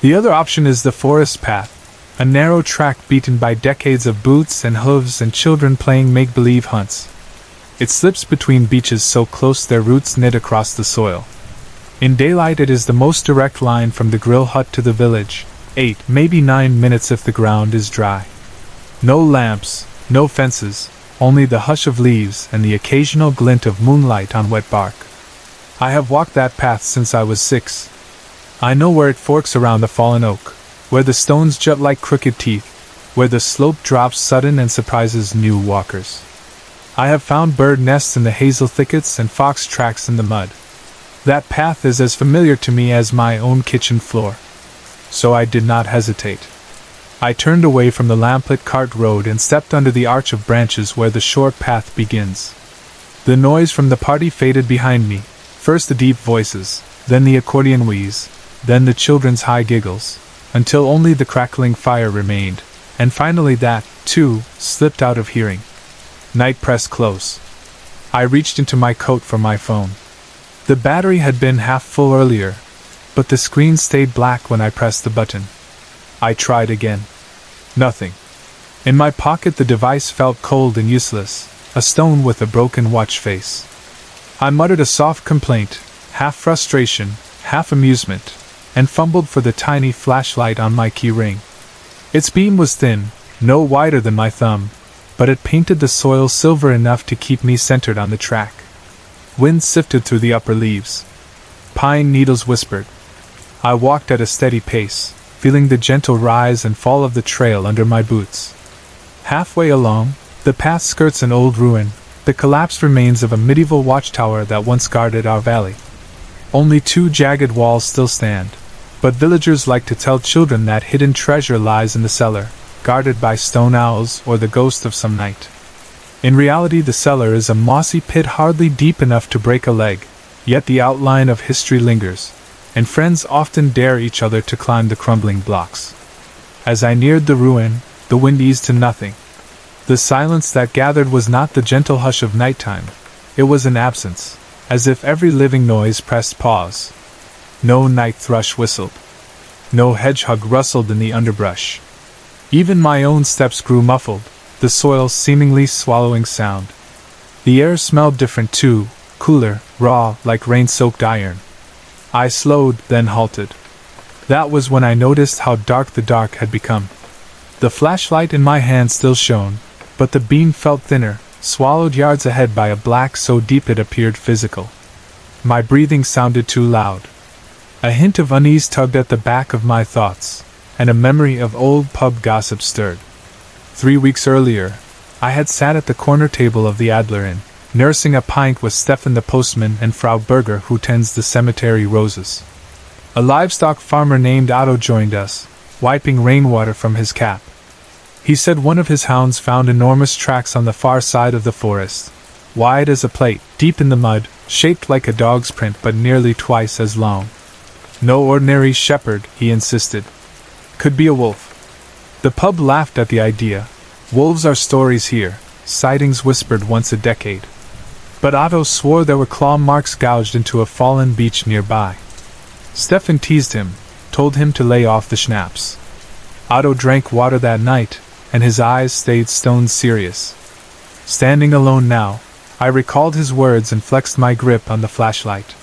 [SPEAKER 1] The other option is the forest path, a narrow track beaten by decades of boots and hooves and children playing make-believe hunts. It slips between beaches so close their roots knit across the soil. In daylight it is the most direct line from the grill hut to the village, 8, maybe 9 minutes if the ground is dry. No lamps, no fences, only the hush of leaves and the occasional glint of moonlight on wet bark. I have walked that path since I was 6. I know where it forks around the fallen oak, where the stones jut like crooked teeth, where the slope drops sudden and surprises new walkers. I have found bird nests in the hazel thickets and fox tracks in the mud. That path is as familiar to me as my own kitchen floor. So I did not hesitate. I turned away from the lamplit cart road and stepped under the arch of branches where the short path begins. The noise from the party faded behind me, first the deep voices, then the accordion wheeze, then the children's high giggles, until only the crackling fire remained, and finally that, too, slipped out of hearing. Night pressed close. I reached into my coat for my phone. The battery had been half full earlier, but the screen stayed black when I pressed the button. I tried again. Nothing. In my pocket the device felt cold and useless, a stone with a broken watch face. I muttered a soft complaint, half frustration, half amusement, and fumbled for the tiny flashlight on my key ring. Its beam was thin, no wider than my thumb, but it painted the soil silver enough to keep me centered on the track. Wind sifted through the upper leaves. Pine needles whispered. I walked at a steady pace, feeling the gentle rise and fall of the trail under my boots. Halfway along, the path skirts an old ruin, the collapsed remains of a medieval watchtower that once guarded our valley. Only 2 jagged walls still stand, but villagers like to tell children that hidden treasure lies in the cellar, guarded by stone owls or the ghost of some knight. In reality, the cellar is a mossy pit hardly deep enough to break a leg, yet the outline of history lingers, and friends often dare each other to climb the crumbling blocks. As I neared the ruin, the wind eased to nothing. The silence that gathered was not the gentle hush of nighttime, it was an absence, as if every living noise pressed pause. No night thrush whistled. No hedgehog rustled in the underbrush. Even my own steps grew muffled, the soil seemingly swallowing sound. The air smelled different too, cooler, raw, like rain-soaked iron. I slowed, then halted. That was when I noticed how dark the dark had become. The flashlight in my hand still shone, but the beam felt thinner, swallowed yards ahead by a black so deep it appeared physical. My breathing sounded too loud. A hint of unease tugged at the back of my thoughts, and a memory of old pub gossip stirred. 3 weeks earlier, I had sat at the corner table of the Adler Inn, nursing a pint with Stefan the postman and Frau Berger who tends the cemetery roses. A livestock farmer named Otto joined us, wiping rainwater from his cap. He said one of his hounds found enormous tracks on the far side of the forest, wide as a plate, deep in the mud, shaped like a dog's print but nearly twice as long. No ordinary shepherd, he insisted. Could be a wolf. The pub laughed at the idea. Wolves are stories here, sightings whispered once a decade. But Otto swore there were claw marks gouged into a fallen beech nearby. Stefan teased him, told him to lay off the schnapps. Otto drank water that night, and his eyes stayed stone serious. Standing alone now, I recalled his words and flexed my grip on the flashlight.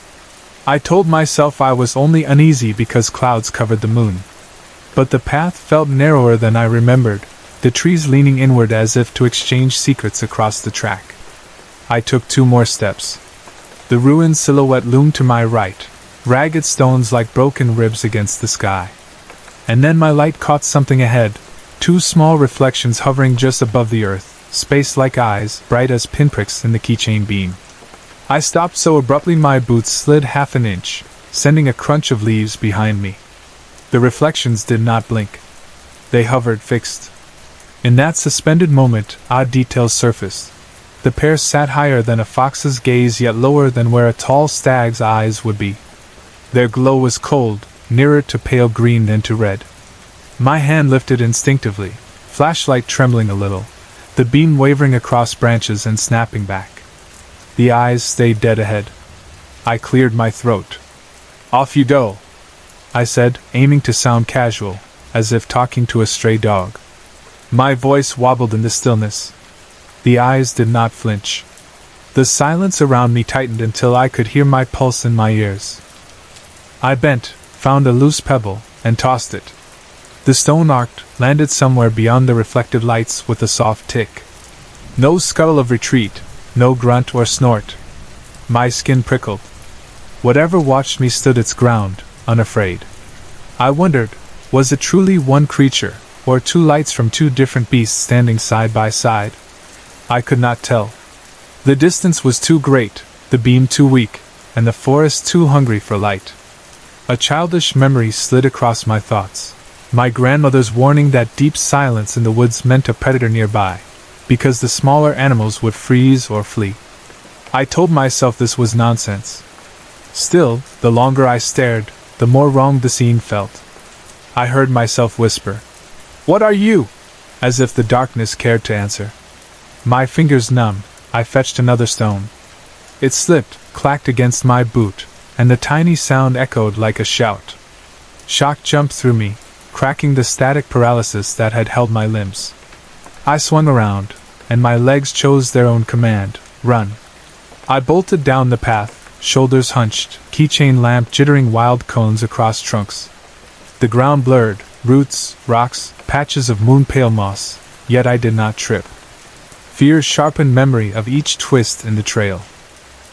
[SPEAKER 1] I told myself I was only uneasy because clouds covered the moon. But the path felt narrower than I remembered, the trees leaning inward as if to exchange secrets across the track. I took 2 more steps. The ruined silhouette loomed to my right, ragged stones like broken ribs against the sky. And then my light caught something ahead, 2 small reflections hovering just above the earth, spaced like eyes, bright as pinpricks in the keychain beam. I stopped so abruptly my boots slid half an inch, sending a crunch of leaves behind me. The reflections did not blink. They hovered fixed. In that suspended moment, odd details surfaced. The pair sat higher than a fox's gaze, yet lower than where a tall stag's eyes would be. Their glow was cold, nearer to pale green than to red. My hand lifted instinctively, flashlight trembling a little, the beam wavering across branches and snapping back. The eyes stayed dead ahead. I cleared my throat. "Off you go," I said, aiming to sound casual, as if talking to a stray dog. My voice wobbled in the stillness. The eyes did not flinch. The silence around me tightened until I could hear my pulse in my ears. I bent, found a loose pebble, and tossed it. The stone arced, landed somewhere beyond the reflected lights with a soft tick. No scuttle of retreat, no grunt or snort. My skin prickled. Whatever watched me stood its ground, unafraid. I wondered, was it truly one creature, or two lights from two different beasts standing side by side? I could not tell. The distance was too great, the beam too weak, and the forest too hungry for light. A childish memory slid across my thoughts. My grandmother's warning that deep silence in the woods meant a predator nearby, because the smaller animals would freeze or flee. I told myself this was nonsense. Still, the longer I stared, the more wrong the scene felt. I heard myself whisper, "What are you?" as if the darkness cared to answer. My fingers numb, I fetched another stone. It slipped, clacked against my boot, and the tiny sound echoed like a shout. Shock jumped through me, cracking the static paralysis that had held my limbs. I swung around, and my legs chose their own command, run. I bolted down the path, shoulders hunched, keychain lamp jittering wild cones across trunks. The ground blurred, roots, rocks, patches of moon-pale moss, yet I did not trip. Fear sharpened memory of each twist in the trail.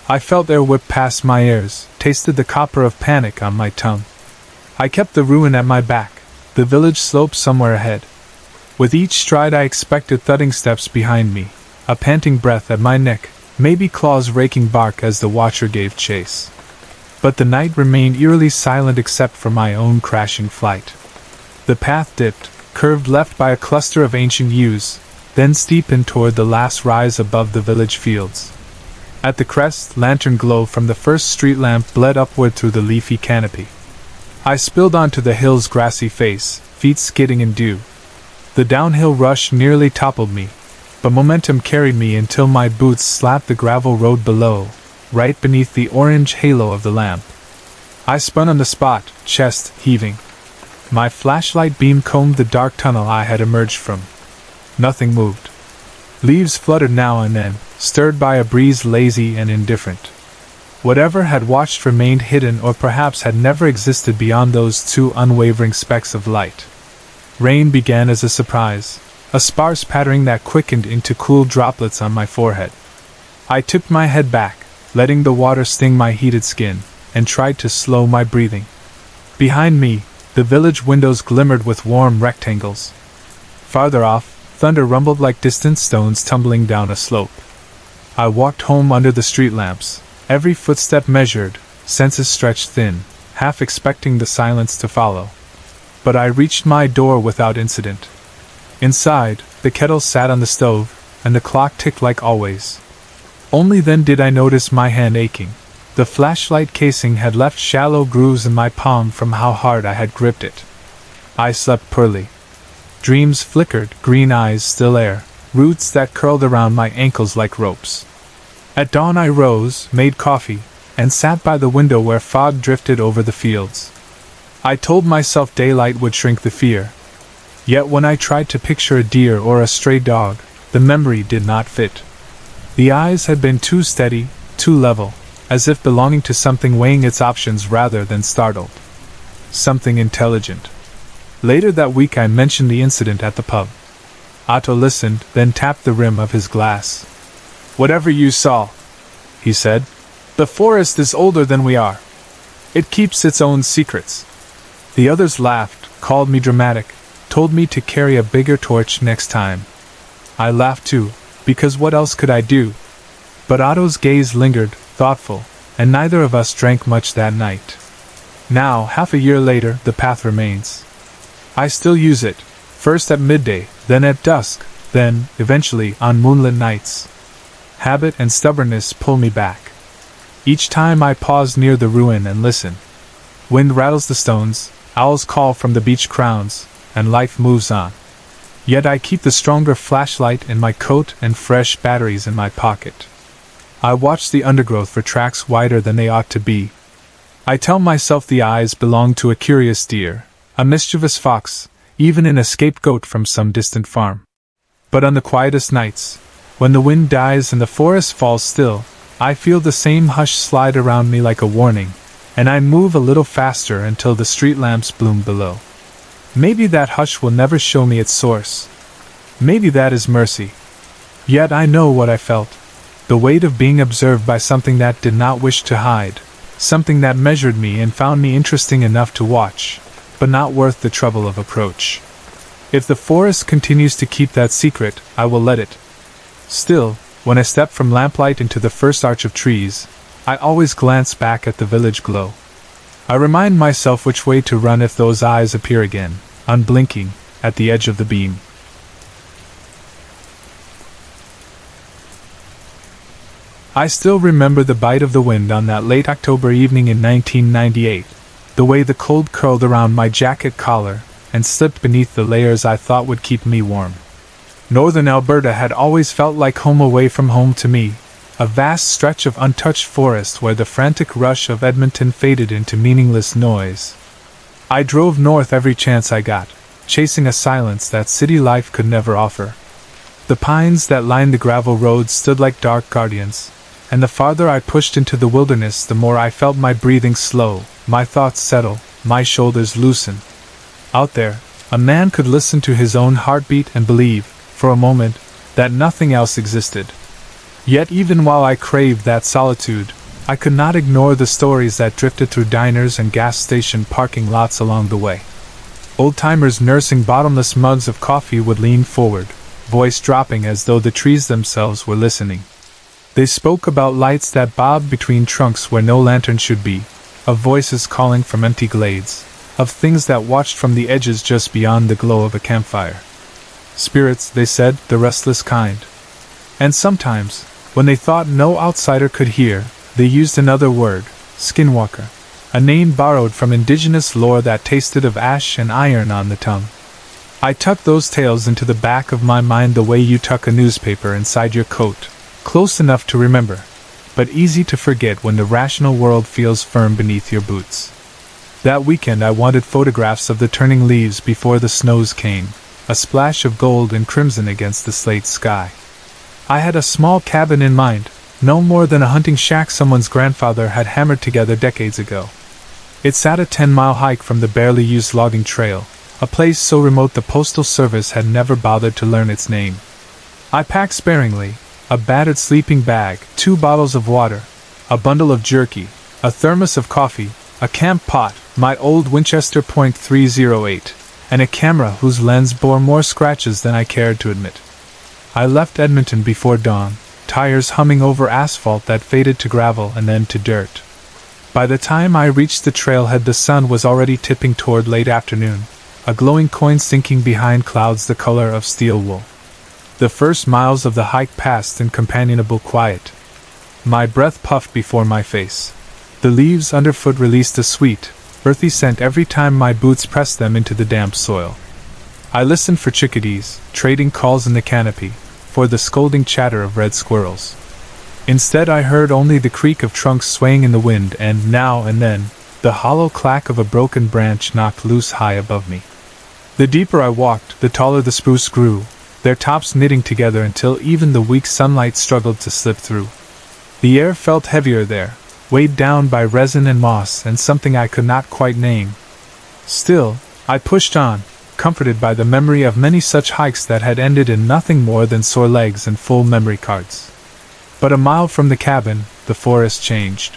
[SPEAKER 1] I felt air whip past my ears, tasted the copper of panic on my tongue. I kept the ruin at my back, the village slope somewhere ahead. With each stride I expected thudding steps behind me, a panting breath at my neck, maybe claws raking bark as the watcher gave chase. But the night remained eerily silent except for my own crashing flight. The path dipped, curved left by a cluster of ancient yews, then steepened toward the last rise above the village fields. At the crest, lantern glow from the first street lamp bled upward through the leafy canopy. I spilled onto the hill's grassy face, feet skidding in dew. The downhill rush nearly toppled me, but momentum carried me until my boots slapped the gravel road below, right beneath the orange halo of the lamp. I spun on the spot, chest heaving. My flashlight beam combed the dark tunnel I had emerged from. Nothing moved. Leaves fluttered now and then, stirred by a breeze lazy and indifferent. Whatever had watched remained hidden or perhaps had never existed beyond those two unwavering specks of light. Rain began as a surprise, a sparse pattering that quickened into cool droplets on my forehead. I tipped my head back, letting the water sting my heated skin, and tried to slow my breathing. Behind me, the village windows glimmered with warm rectangles. Farther off, thunder rumbled like distant stones tumbling down a slope. I walked home under the street lamps, every footstep measured, senses stretched thin, half expecting the silence to follow. But I reached my door without incident. Inside, the kettle sat on the stove, and the clock ticked like always. Only then did I notice my hand aching. The flashlight casing had left shallow grooves in my palm from how hard I had gripped it. I slept poorly. Dreams flickered, green eyes still air, roots that curled around my ankles like ropes. At dawn I rose, made coffee, and sat by the window where fog drifted over the fields. I told myself daylight would shrink the fear. Yet when I tried to picture a deer or a stray dog, the memory did not fit. The eyes had been too steady, too level, as if belonging to something weighing its options rather than startled. Something intelligent. Later that week I mentioned the incident at the pub. Otto listened, then tapped the rim of his glass. "Whatever you saw," he said, "the forest is older than we are. It keeps its own secrets." The others laughed, called me dramatic, told me to carry a bigger torch next time. I laughed too, because what else could I do? But Otto's gaze lingered, thoughtful, and neither of us drank much that night. Now, half a year later, the path remains. I still use it, First at midday, then at dusk, then, eventually, on moonlit nights. Habit and stubbornness pull me back. Each time I pause near the ruin and listen. Wind rattles the stones, owls call from the beach crowns, and life moves on. Yet I keep the stronger flashlight in my coat and fresh batteries in my pocket. I watch the undergrowth for tracks wider than they ought to be. I tell myself the eyes belong to a curious deer, a mischievous fox, even an escaped goat from some distant farm. But on the quietest nights, when the wind dies and the forest falls still, I feel the same hush slide around me like a warning, and I move a little faster until the street lamps bloom below. Maybe that hush will never show me its source. Maybe that is mercy. Yet I know what I felt. The weight of being observed by something that did not wish to hide, something that measured me and found me interesting enough to watch, but not worth the trouble of approach. If the forest continues to keep that secret, I will let it. Still, when I step from lamplight into the first arch of trees, I always glance back at the village glow. I remind myself which way to run if those eyes appear again, unblinking, at the edge of the beam. I still remember the bite of the wind on that late October evening in 1998, the way the cold curled around my jacket collar and slipped beneath the layers I thought would keep me warm. Northern Alberta had always felt like home away from home to me, a vast stretch of untouched forest where the frantic rush of Edmonton faded into meaningless noise. I drove north every chance I got, chasing a silence that city life could never offer. The pines that lined the gravel roads stood like dark guardians, and the farther I pushed into the wilderness the more I felt my breathing slow, my thoughts settle, my shoulders loosen. Out there, a man could listen to his own heartbeat and believe, for a moment, that nothing else existed. Yet even while I craved that solitude, I could not ignore the stories that drifted through diners and gas station parking lots along the way. Old-timers nursing bottomless mugs of coffee would lean forward, voice dropping as though the trees themselves were listening. They spoke about lights that bobbed between trunks where no lantern should be, of voices calling from empty glades, of things that watched from the edges just beyond the glow of a campfire. Spirits, they said, the restless kind. And sometimes, when they thought no outsider could hear, they used another word, skinwalker, a name borrowed from indigenous lore that tasted of ash and iron on the tongue. I tucked those tales into the back of my mind the way you tuck a newspaper inside your coat, close enough to remember, but easy to forget when the rational world feels firm beneath your boots. That weekend I wanted photographs of the turning leaves before the snows came, a splash of gold and crimson against the slate sky. I had a small cabin in mind, no more than a hunting shack someone's grandfather had hammered together decades ago. It sat a 10-mile hike from the barely used logging trail, a place so remote the Postal Service had never bothered to learn its name. I packed sparingly, a battered sleeping bag, 2 bottles of water, a bundle of jerky, a thermos of coffee, a camp pot, my old Winchester .308, and a camera whose lens bore more scratches than I cared to admit. I left Edmonton before dawn, tires humming over asphalt that faded to gravel and then to dirt. By the time I reached the trailhead the sun was already tipping toward late afternoon, a glowing coin sinking behind clouds the color of steel wool. The first miles of the hike passed in companionable quiet. My breath puffed before my face. The leaves underfoot released a sweet, earthy scent every time my boots pressed them into the damp soil. I listened for chickadees, trading calls in the canopy, for the scolding chatter of red squirrels. Instead I heard only the creak of trunks swaying in the wind and, now and then, the hollow clack of a broken branch knocked loose high above me. The deeper I walked, the taller the spruce grew, their tops knitting together until even the weak sunlight struggled to slip through. The air felt heavier there, weighed down by resin and moss and something I could not quite name. Still, I pushed on, comforted by the memory of many such hikes that had ended in nothing more than sore legs and full memory cards. But a mile from the cabin, the forest changed.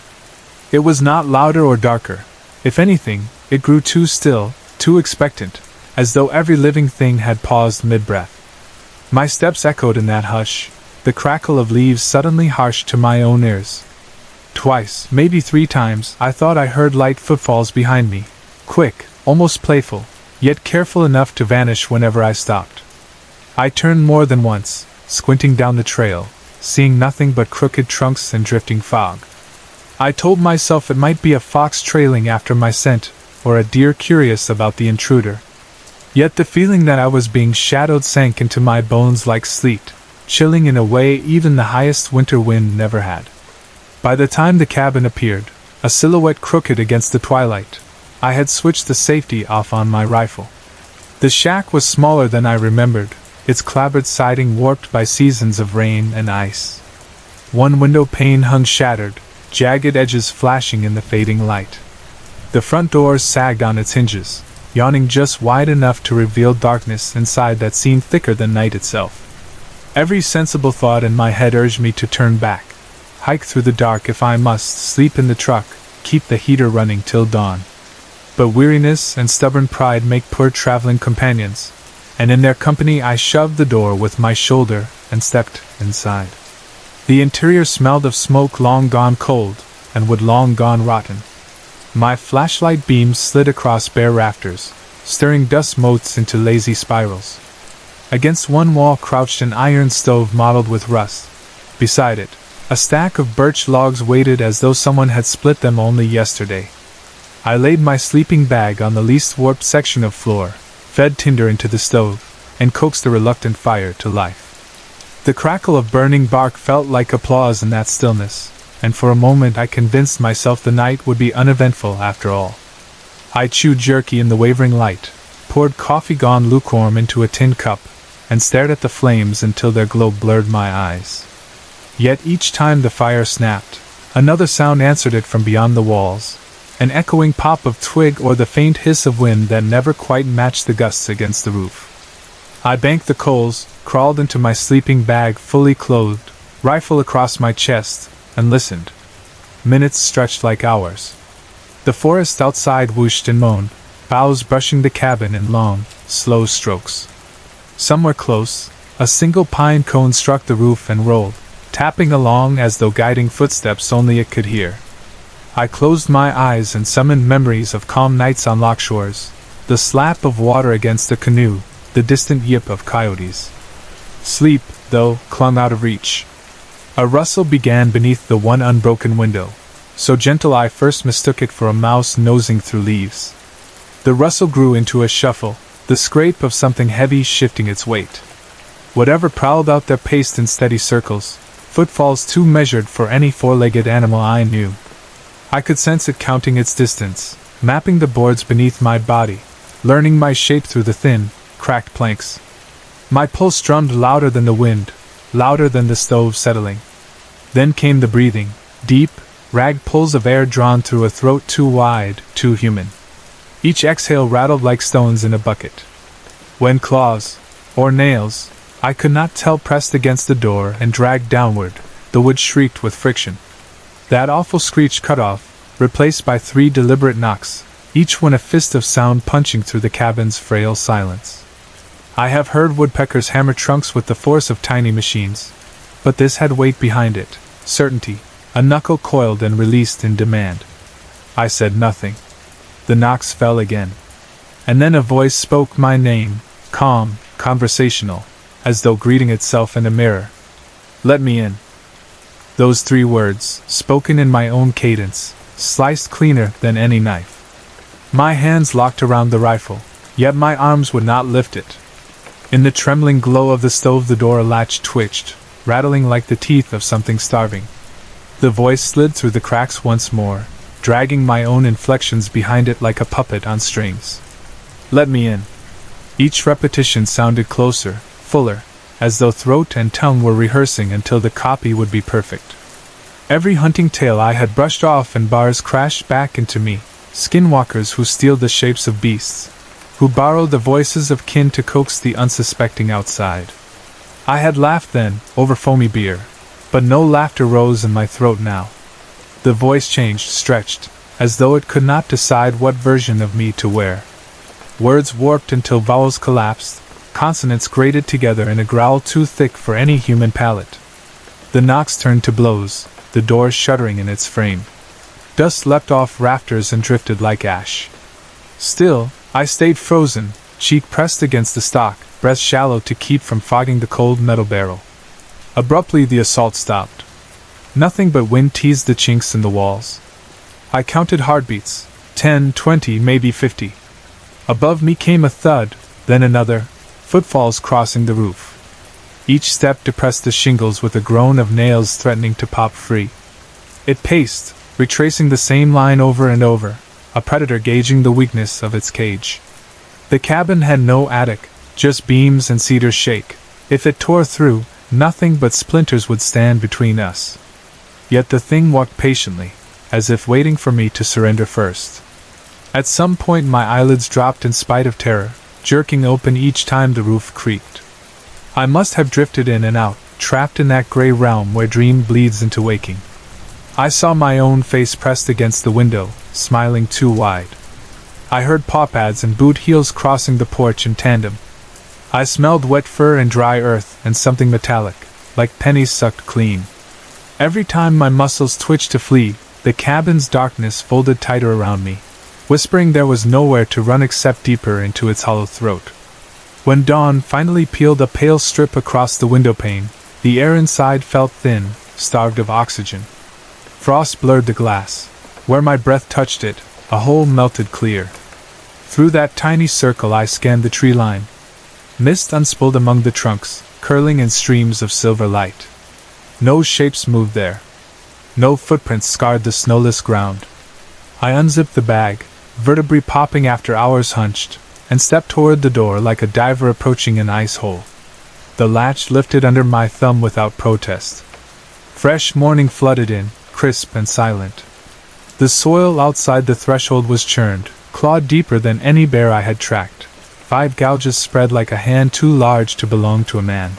[SPEAKER 1] It was not louder or darker. If anything, it grew too still, too expectant, as though every living thing had paused mid-breath. My steps echoed in that hush, the crackle of leaves suddenly harsh to my own ears. Twice, maybe 3 times, I thought I heard light footfalls behind me, quick, almost playful, yet careful enough to vanish whenever I stopped. I turned more than once, squinting down the trail, seeing nothing but crooked trunks and drifting fog. I told myself it might be a fox trailing after my scent, or a deer curious about the intruder. Yet the feeling that I was being shadowed sank into my bones like sleet, chilling in a way even the highest winter wind never had. By the time the cabin appeared, a silhouette crooked against the twilight, I had switched the safety off on my rifle. The shack was smaller than I remembered, its clapboard siding warped by seasons of rain and ice. One window pane hung shattered, jagged edges flashing in the fading light. The front door sagged on its hinges, yawning just wide enough to reveal darkness inside that seemed thicker than night itself. Every sensible thought in my head urged me to turn back, hike through the dark if I must, sleep in the truck, keep the heater running till dawn. But weariness and stubborn pride make poor traveling companions, and in their company I shoved the door with my shoulder and stepped inside. The interior smelled of smoke long gone cold, and wood long gone rotten. My flashlight beams slid across bare rafters, stirring dust motes into lazy spirals. Against one wall crouched an iron stove mottled with rust. Beside it, a stack of birch logs waited as though someone had split them only yesterday. I laid my sleeping bag on the least warped section of floor, fed tinder into the stove, and coaxed the reluctant fire to life. The crackle of burning bark felt like applause in that stillness, and for a moment I convinced myself the night would be uneventful after all. I chewed jerky in the wavering light, poured coffee gone lukewarm into a tin cup, and stared at the flames until their glow blurred my eyes. Yet each time the fire snapped, another sound answered it from beyond the walls, an echoing pop of twig or the faint hiss of wind that never quite matched the gusts against the roof. I banked the coals, crawled into my sleeping bag fully clothed, rifle across my chest, and listened. Minutes stretched like hours. The forest outside whooshed and moaned, boughs brushing the cabin in long, slow strokes. Somewhere close, a single pine cone struck the roof and rolled, tapping along as though guiding footsteps only it could hear. I closed my eyes and summoned memories of calm nights on loch shores, the slap of water against a canoe, the distant yip of coyotes. Sleep, though, clung out of reach. A rustle began beneath the one unbroken window, so gentle I first mistook it for a mouse nosing through leaves. The rustle grew into a shuffle, the scrape of something heavy shifting its weight. Whatever prowled out there paced in steady circles, footfalls too measured for any four-legged animal I knew. I could sense it counting its distance, mapping the boards beneath my body, learning my shape through the thin, cracked planks. My pulse drummed louder than the wind, louder than the stove settling. Then came the breathing, deep, ragged pulls of air drawn through a throat too wide, too human. Each exhale rattled like stones in a bucket. When claws, or nails, I could not tell, pressed against the door and dragged downward, the wood shrieked with friction. That awful screech cut off, replaced by 3 deliberate knocks, each one a fist of sound punching through the cabin's frail silence. I have heard woodpeckers hammer trunks with the force of tiny machines, but this had weight behind it, certainty, a knuckle coiled and released in demand. I said nothing. The knocks fell again. And then a voice spoke my name, calm, conversational, as though greeting itself in a mirror. "Let me in." Those 3 words, spoken in my own cadence, sliced cleaner than any knife. My hands locked around the rifle, yet my arms would not lift it. In the trembling glow of the stove the door latch twitched, rattling like the teeth of something starving. The voice slid through the cracks once more, dragging my own inflections behind it like a puppet on strings. "Let me in." Each repetition sounded closer, fuller, as though throat and tongue were rehearsing until the copy would be perfect. Every hunting tale I had brushed off and bars crashed back into me, skinwalkers who steal the shapes of beasts, who borrow the voices of kin to coax the unsuspecting outside. I had laughed then, over foamy beer, but no laughter rose in my throat now. The voice changed, stretched, as though it could not decide what version of me to wear. Words warped until vowels collapsed, consonants grated together in a growl too thick for any human palate. The knocks turned to blows, the door shuddering in its frame. Dust leapt off rafters and drifted like ash. Still, I stayed frozen, cheek pressed against the stock, breath shallow to keep from fogging the cold metal barrel. Abruptly the assault stopped. Nothing but wind teased the chinks in the walls. I counted heartbeats, 10, 20, maybe 50. Above me came a thud, then another, footfalls crossing the roof. Each step depressed the shingles with a groan of nails threatening to pop free. It paced, retracing the same line over and over, a predator gauging the weakness of its cage. The cabin had no attic, just beams and cedar shake. If it tore through, nothing but splinters would stand between us. Yet the thing walked patiently, as if waiting for me to surrender first. At some point my eyelids dropped in spite of terror, jerking open each time the roof creaked. I must have drifted in and out, trapped in that gray realm where dream bleeds into waking. I saw my own face pressed against the window, smiling too wide. I heard paw pads and boot heels crossing the porch in tandem. I smelled wet fur and dry earth and something metallic, like pennies sucked clean. Every time my muscles twitched to flee, the cabin's darkness folded tighter around me, whispering there was nowhere to run except deeper into its hollow throat. When dawn finally peeled a pale strip across the windowpane, the air inside felt thin, starved of oxygen. Frost blurred the glass. Where my breath touched it, a hole melted clear. Through that tiny circle I scanned the tree line. Mist unspooled among the trunks, curling in streams of silver light. No shapes moved there. No footprints scarred the snowless ground. I unzipped the bag, vertebrae popping after hours hunched, and stepped toward the door like a diver approaching an ice hole. The latch lifted under my thumb without protest. Fresh morning flooded in, crisp and silent. The soil outside the threshold was churned, clawed deeper than any bear I had tracked. 5 gouges spread like a hand too large to belong to a man.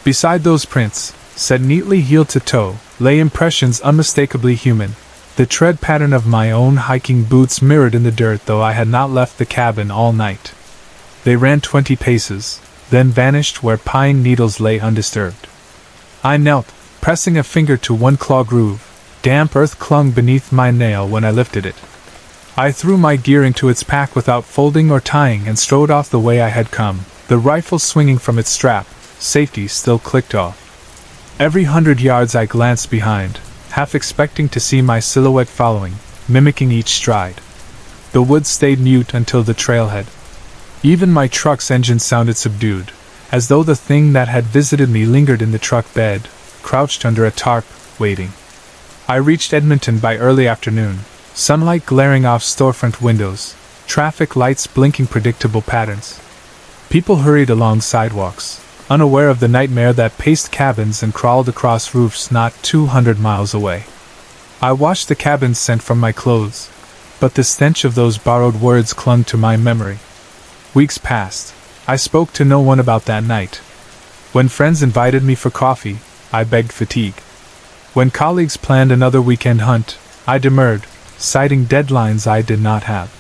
[SPEAKER 1] Beside those prints, set neatly heel to toe, lay impressions unmistakably human. The tread pattern of my own hiking boots mirrored in the dirt, though I had not left the cabin all night. They ran 20 paces, then vanished where pine needles lay undisturbed. I knelt, pressing a finger to one claw groove. Damp earth clung beneath my nail when I lifted it. I threw my gear into its pack without folding or tying and strode off the way I had come, the rifle swinging from its strap, safety still clicked off. Every 100 yards I glanced behind, half expecting to see my silhouette following, mimicking each stride. The woods stayed mute until the trailhead. Even my truck's engine sounded subdued, as though the thing that had visited me lingered in the truck bed, crouched under a tarp, waiting. I reached Edmonton by early afternoon, sunlight glaring off storefront windows, traffic lights blinking predictable patterns. People hurried along sidewalks, unaware of the nightmare that paced cabins and crawled across roofs not 200 miles away. I washed the cabin scent from my clothes, but the stench of those borrowed words clung to my memory. Weeks passed. I spoke to no one about that night. When friends invited me for coffee, I begged fatigue. When colleagues planned another weekend hunt, I demurred, citing deadlines I did not have.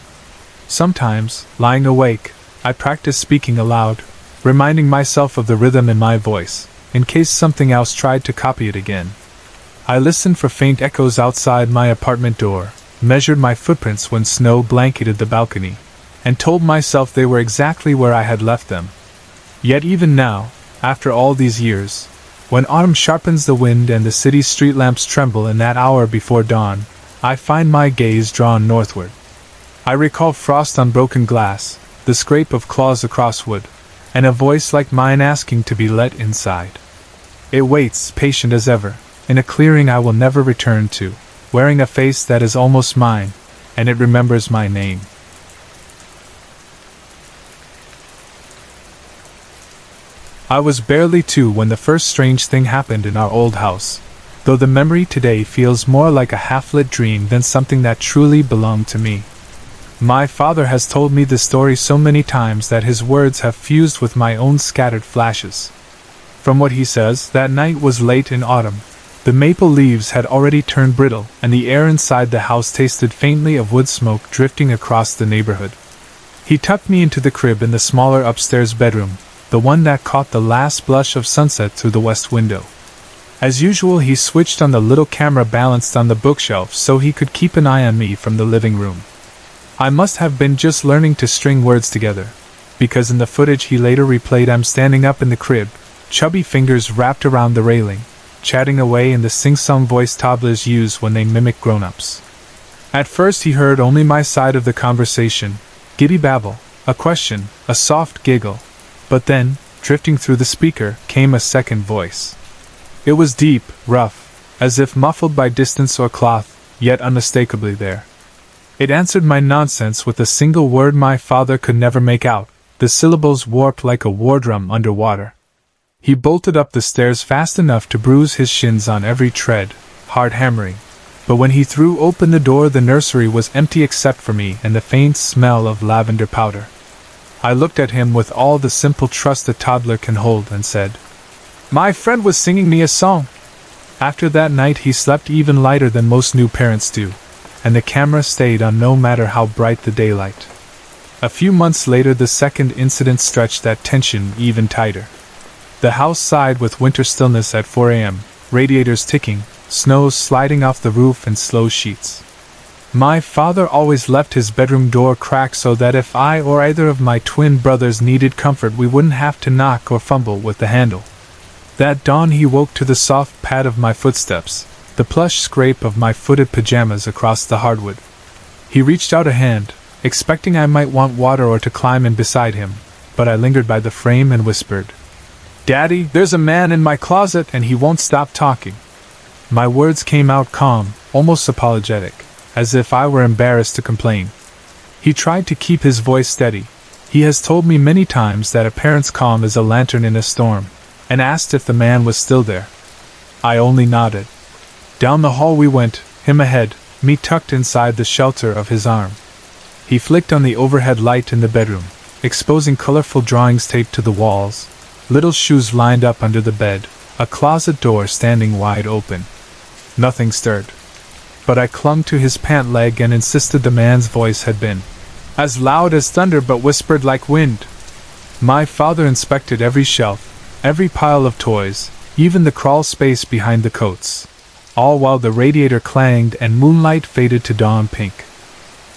[SPEAKER 1] Sometimes, lying awake, I practiced speaking aloud, reminding myself of the rhythm in my voice, in case something else tried to copy it again. I listened for faint echoes outside my apartment door, measured my footprints when snow blanketed the balcony, and told myself they were exactly where I had left them. Yet even now, after all these years, when autumn sharpens the wind and the city's street lamps tremble in that hour before dawn, I find my gaze drawn northward. I recall frost on broken glass, the scrape of claws across wood, and a voice like mine asking to be let inside. It waits, patient as ever, in a clearing I will never return to, wearing a face that is almost mine, and it remembers my name. I was barely 2 when the first strange thing happened in our old house, though the memory today feels more like a half-lit dream than something that truly belonged to me. My father has told me the story so many times that his words have fused with my own scattered flashes. From what he says, that night was late in autumn. The maple leaves had already turned brittle, and the air inside the house tasted faintly of wood smoke drifting across the neighborhood. He tucked me into the crib in the smaller upstairs bedroom, the one that caught the last blush of sunset through the west window. As usual, he switched on the little camera balanced on the bookshelf so he could keep an eye on me from the living room. I must have been just learning to string words together, because in the footage he later replayed I'm standing up in the crib, chubby fingers wrapped around the railing, chatting away in the sing-song voice toddlers use when they mimic grown-ups. At first he heard only my side of the conversation, giddy babble, a question, a soft giggle, but then, drifting through the speaker, came a second voice. It was deep, rough, as if muffled by distance or cloth, yet unmistakably there. It answered my nonsense with a single word my father could never make out, the syllables warped like a war drum under water. He bolted up the stairs fast enough to bruise his shins on every tread, hard hammering. But when he threw open the door, the nursery was empty except for me and the faint smell of lavender powder. I looked at him with all the simple trust a toddler can hold and said, "My friend was singing me a song." After that night he slept even lighter than most new parents do, and the camera stayed on no matter how bright the daylight. A few months later the second incident stretched that tension even tighter. The house sighed with winter stillness at 4 a.m., radiators ticking, snow sliding off the roof in slow sheets. My father always left his bedroom door cracked so that if I or either of my twin brothers needed comfort we wouldn't have to knock or fumble with the handle. That dawn he woke to the soft pad of my footsteps, the plush scrape of my footed pajamas across the hardwood. He reached out a hand, expecting I might want water or to climb in beside him, but I lingered by the frame and whispered, "Daddy, there's a man in my closet and he won't stop talking." My words came out calm, almost apologetic, as if I were embarrassed to complain. He tried to keep his voice steady. He has told me many times that a parent's calm is a lantern in a storm, and asked if the man was still there. I only nodded. Down the hall we went, him ahead, me tucked inside the shelter of his arm. He flicked on the overhead light in the bedroom, exposing colorful drawings taped to the walls, little shoes lined up under the bed, a closet door standing wide open. Nothing stirred. But I clung to his pant leg and insisted the man's voice had been as loud as thunder but whispered like wind. My father inspected every shelf, every pile of toys, even the crawl space behind the coats, all while the radiator clanged and moonlight faded to dawn pink.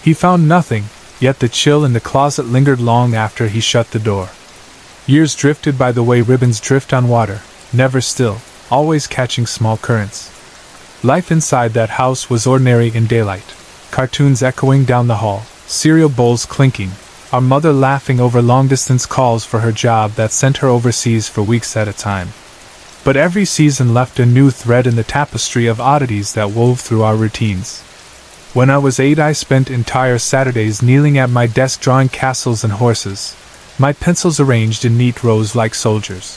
[SPEAKER 1] He found nothing, yet the chill in the closet lingered long after he shut the door. Years drifted by the way ribbons drift on water, never still, always catching small currents. Life inside that house was ordinary in daylight, cartoons echoing down the hall, cereal bowls clinking, our mother laughing over long-distance calls for her job that sent her overseas for weeks at a time. But every season left a new thread in the tapestry of oddities that wove through our routines. When I was 8 I spent entire Saturdays kneeling at my desk drawing castles and horses, my pencils arranged in neat rows like soldiers.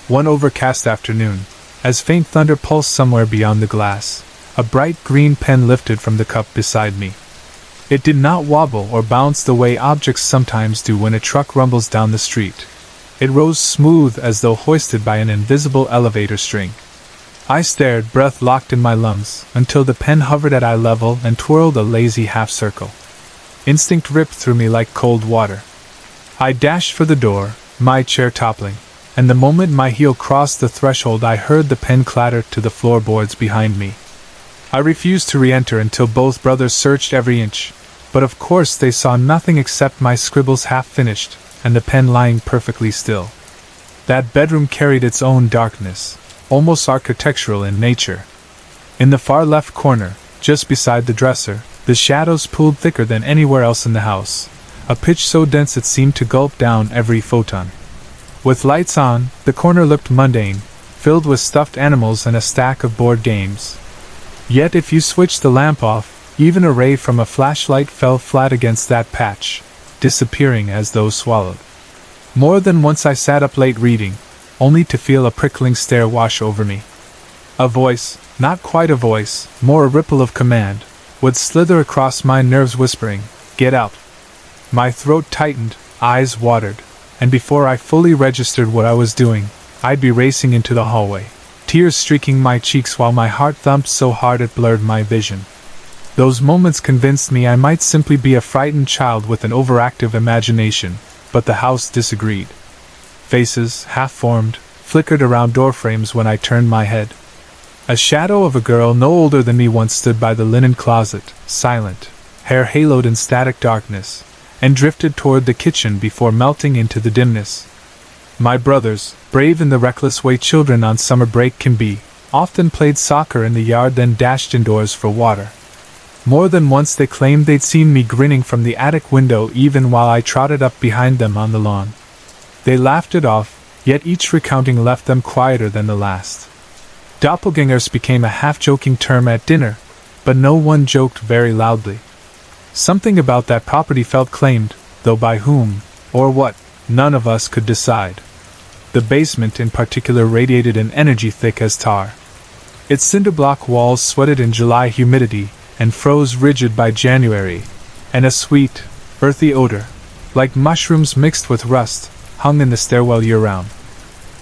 [SPEAKER 1] One overcast afternoon, as faint thunder pulsed somewhere beyond the glass, a bright green pen lifted from the cup beside me. It did not wobble or bounce the way objects sometimes do when a truck rumbles down the street. It rose smooth as though hoisted by an invisible elevator string. I stared, breath locked in my lungs, until the pen hovered at eye level and twirled a lazy half-circle. Instinct ripped through me like cold water. I dashed for the door, my chair toppling, and the moment my heel crossed the threshold I heard the pen clatter to the floorboards behind me. I refused to re-enter until both brothers searched every inch, but of course they saw nothing except my scribbles half-finished, and the pen lying perfectly still. That bedroom carried its own darkness, almost architectural in nature. In the far left corner, just beside the dresser, the shadows pooled thicker than anywhere else in the house, a pitch so dense it seemed to gulp down every photon. With lights on, the corner looked mundane, filled with stuffed animals and a stack of board games. Yet if you switched the lamp off, even a ray from a flashlight fell flat against that patch, disappearing as though swallowed. More than once I sat up late reading, only to feel a prickling stare wash over me. A voice, not quite a voice, more a ripple of command, would slither across my nerves whispering, "Get out." My throat tightened, eyes watered, and before I fully registered what I was doing, I'd be racing into the hallway, tears streaking my cheeks while my heart thumped so hard it blurred my vision. Those moments convinced me I might simply be a frightened child with an overactive imagination, but the house disagreed. Faces, half-formed, flickered around doorframes when I turned my head. A shadow of a girl no older than me once stood by the linen closet, silent, hair haloed in static darkness, and drifted toward the kitchen before melting into the dimness. My brothers, brave in the reckless way children on summer break can be, often played soccer in the yard then dashed indoors for water. More than once they claimed they'd seen me grinning from the attic window even while I trotted up behind them on the lawn. They laughed it off, yet each recounting left them quieter than the last. Doppelgangers became a half-joking term at dinner, but no one joked very loudly. Something about that property felt claimed, though by whom, or what, none of us could decide. The basement in particular radiated an energy thick as tar. Its cinder-block walls sweated in July humidity and froze rigid by January, and a sweet, earthy odor, like mushrooms mixed with rust, hung in the stairwell year-round.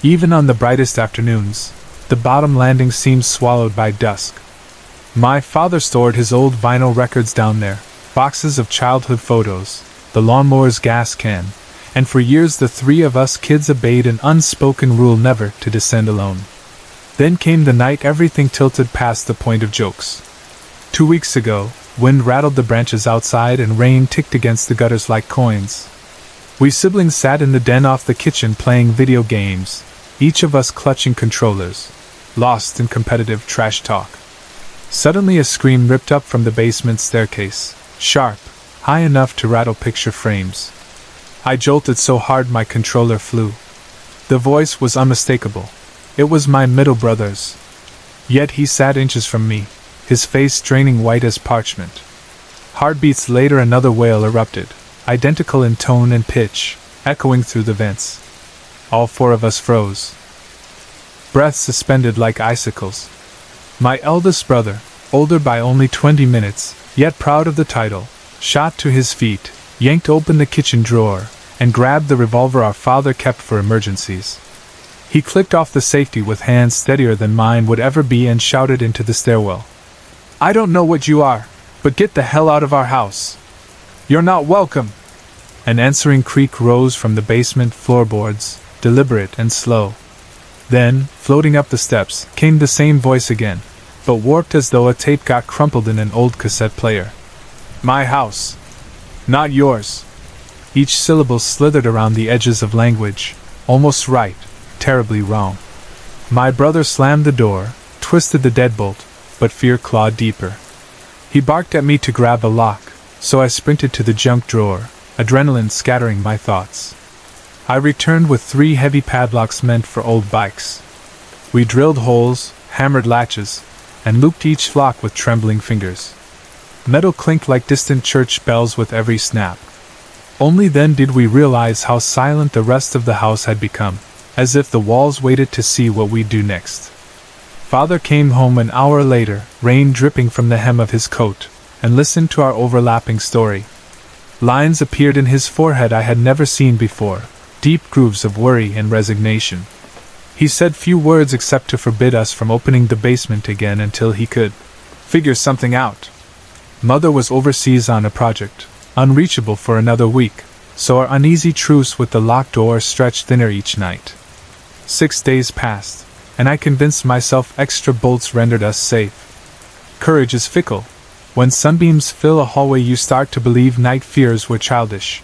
[SPEAKER 1] Even on the brightest afternoons, the bottom landing seemed swallowed by dusk. My father stored his old vinyl records down there, boxes of childhood photos, the lawnmower's gas can, and for years the three of us kids obeyed an unspoken rule never to descend alone. Then came the night everything tilted past the point of jokes. 2 weeks ago, wind rattled the branches outside and rain ticked against the gutters like coins. We siblings sat in the den off the kitchen playing video games, each of us clutching controllers, lost in competitive trash talk. Suddenly a scream ripped up from the basement staircase, sharp, high enough to rattle picture frames. I jolted so hard my controller flew. The voice was unmistakable. It was my middle brother's. Yet he sat inches from me, his face straining white as parchment. Heartbeats later another wail erupted, identical in tone and pitch, echoing through the vents. All four of us froze. Breath suspended like icicles. My eldest brother, older by only 20 minutes, yet proud of the title, shot to his feet, yanked open the kitchen drawer, and grabbed the revolver our father kept for emergencies. He clicked off the safety with hands steadier than mine would ever be and shouted into the stairwell. "I don't know what you are, but get the hell out of our house. You're not welcome." An answering creak rose from the basement floorboards, deliberate and slow. Then, floating up the steps, came the same voice again, but warped as though a tape got crumpled in an old cassette player. "My house. Not yours." Each syllable slithered around the edges of language, almost right, terribly wrong. My brother slammed the door, twisted the deadbolt, but fear clawed deeper. He barked at me to grab a lock, so I sprinted to the junk drawer, adrenaline scattering my thoughts. I returned with 3 heavy padlocks meant for old bikes. We drilled holes, hammered latches, and looped each lock with trembling fingers. Metal clinked like distant church bells with every snap. Only then did we realize how silent the rest of the house had become, as if the walls waited to see what we'd do next. Father came home an hour later, rain dripping from the hem of his coat, and listened to our overlapping story. Lines appeared in his forehead I had never seen before, deep grooves of worry and resignation. He said few words except to forbid us from opening the basement again until he could figure something out. Mother was overseas on a project, unreachable for another week, so our uneasy truce with the locked door stretched thinner each night. 6 days passed, and I convinced myself extra bolts rendered us safe. Courage is fickle. When sunbeams fill a hallway you start to believe night fears were childish.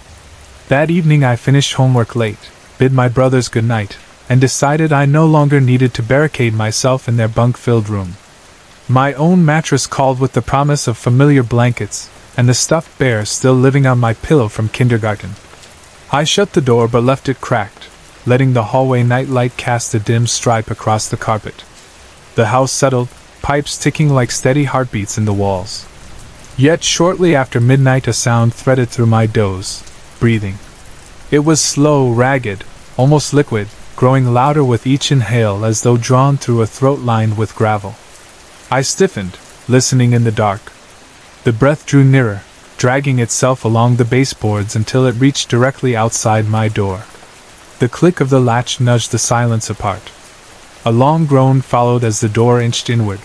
[SPEAKER 1] That evening I finished homework late, bid my brothers good night, and decided I no longer needed to barricade myself in their bunk-filled room. My own mattress called with the promise of familiar blankets, and the stuffed bear still living on my pillow from kindergarten. I shut the door but left it cracked, letting the hallway nightlight cast a dim stripe across the carpet. The house settled, pipes ticking like steady heartbeats in the walls. Yet shortly after midnight a sound threaded through my doze, breathing. It was slow, ragged, almost liquid, growing louder with each inhale as though drawn through a throat lined with gravel. I stiffened, listening in the dark. The breath drew nearer, dragging itself along the baseboards until it reached directly outside my door. The click of the latch nudged the silence apart. A long groan followed as the door inched inward.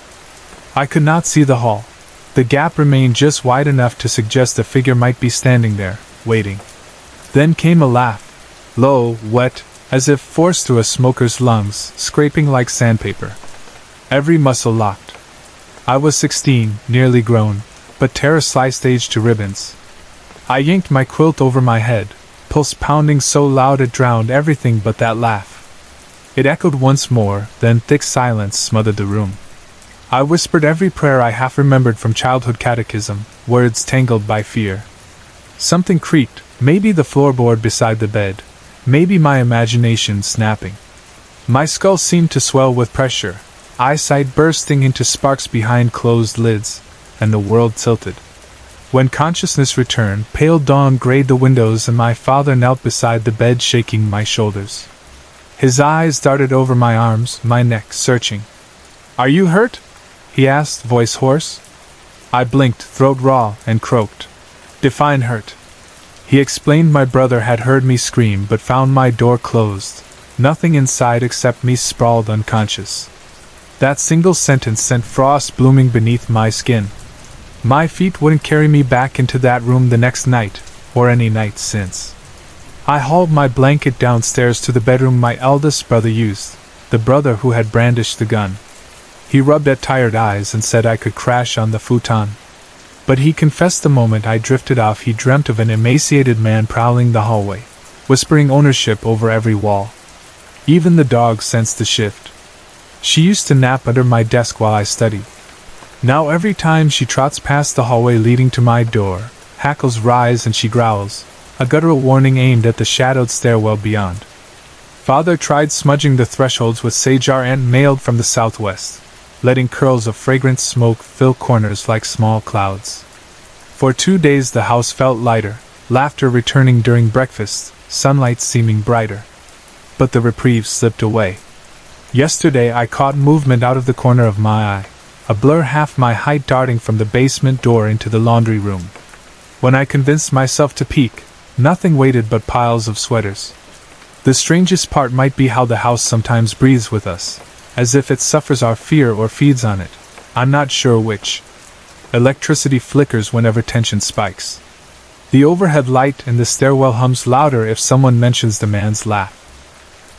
[SPEAKER 1] I could not see the hall. The gap remained just wide enough to suggest a figure might be standing there, waiting. Then came a laugh, low, wet, as if forced through a smoker's lungs, scraping like sandpaper. Every muscle locked. I was 16, nearly grown, but terror sliced age to ribbons. I yanked my quilt over my head, pulse pounding so loud it drowned everything but that laugh. It echoed once more, then thick silence smothered the room. I whispered every prayer I half remembered from childhood catechism, words tangled by fear. Something creaked, maybe the floorboard beside the bed, maybe my imagination snapping. My skull seemed to swell with pressure, eyesight bursting into sparks behind closed lids, and the world tilted. When consciousness returned, pale dawn grayed the windows and my father knelt beside the bed shaking my shoulders. His eyes darted over my arms, my neck, searching. "Are you hurt?" he asked, voice hoarse. I blinked, throat raw, and croaked. "Define hurt." He explained my brother had heard me scream but found my door closed, nothing inside except me sprawled unconscious. That single sentence sent frost blooming beneath my skin. My feet wouldn't carry me back into that room the next night, or any night since. I hauled my blanket downstairs to the bedroom my eldest brother used, the brother who had brandished the gun. He rubbed at tired eyes and said I could crash on the futon. But he confessed the moment I drifted off he dreamt of an emaciated man prowling the hallway, whispering ownership over every wall. Even the dog sensed the shift. She used to nap under my desk while I studied. Now every time she trots past the hallway leading to my door, hackles rise and she growls, a guttural warning aimed at the shadowed stairwell beyond. Father tried smudging the thresholds with sage ant mailed from the southwest, letting curls of fragrant smoke fill corners like small clouds. For 2 days the house felt lighter, laughter returning during breakfast, sunlight seeming brighter. But the reprieve slipped away. Yesterday I caught movement out of the corner of my eye, a blur half my height darting from the basement door into the laundry room. When I convinced myself to peek, nothing waited but piles of sweaters. The strangest part might be how the house sometimes breathes with us, as if it suffers our fear or feeds on it. I'm not sure which. Electricity flickers whenever tension spikes. The overhead light in the stairwell hums louder if someone mentions the man's laugh.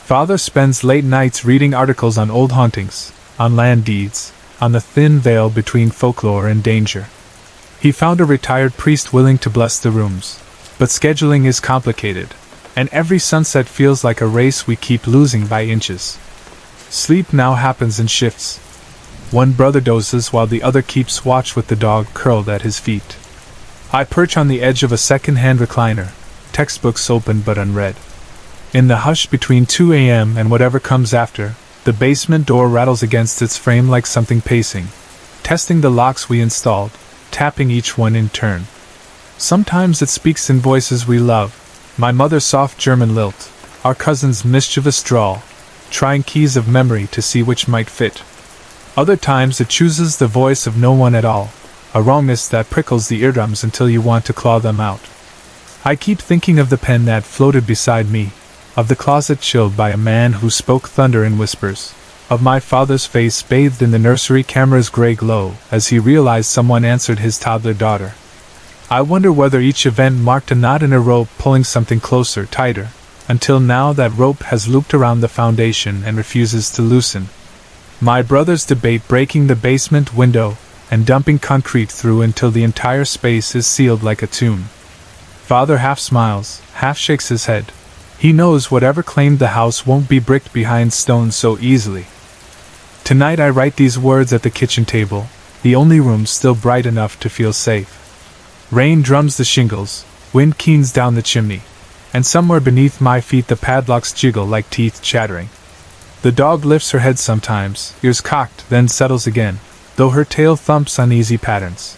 [SPEAKER 1] Father spends late nights reading articles on old hauntings, on land deeds, on the thin veil between folklore and danger. He found a retired priest willing to bless the rooms, but scheduling is complicated, and every sunset feels like a race we keep losing by inches. Sleep now happens in shifts. One brother dozes while the other keeps watch with the dog curled at his feet. I perch on the edge of a second-hand recliner, textbooks open but unread. In the hush between 2 a.m. and whatever comes after, the basement door rattles against its frame like something pacing, testing the locks we installed, tapping each one in turn. Sometimes it speaks in voices we love, my mother's soft German lilt, our cousin's mischievous drawl, trying keys of memory to see which might fit. Other times it chooses the voice of no one at all, a wrongness that prickles the eardrums until you want to claw them out. I keep thinking of the pen that floated beside me, of the closet chilled by a man who spoke thunder in whispers, of my father's face bathed in the nursery camera's gray glow as he realized someone answered his toddler daughter. I wonder whether each event marked a knot in a rope pulling something closer, tighter, until now that rope has looped around the foundation and refuses to loosen. My brothers debate breaking the basement window and dumping concrete through until the entire space is sealed like a tomb. Father half smiles, half shakes his head. He knows whatever claimed the house won't be bricked behind stone so easily. Tonight I write these words at the kitchen table, the only room still bright enough to feel safe. Rain drums the shingles, wind keens down the chimney, and somewhere beneath my feet the padlocks jiggle like teeth chattering. The dog lifts her head sometimes, ears cocked, then settles again, though her tail thumps uneasy patterns.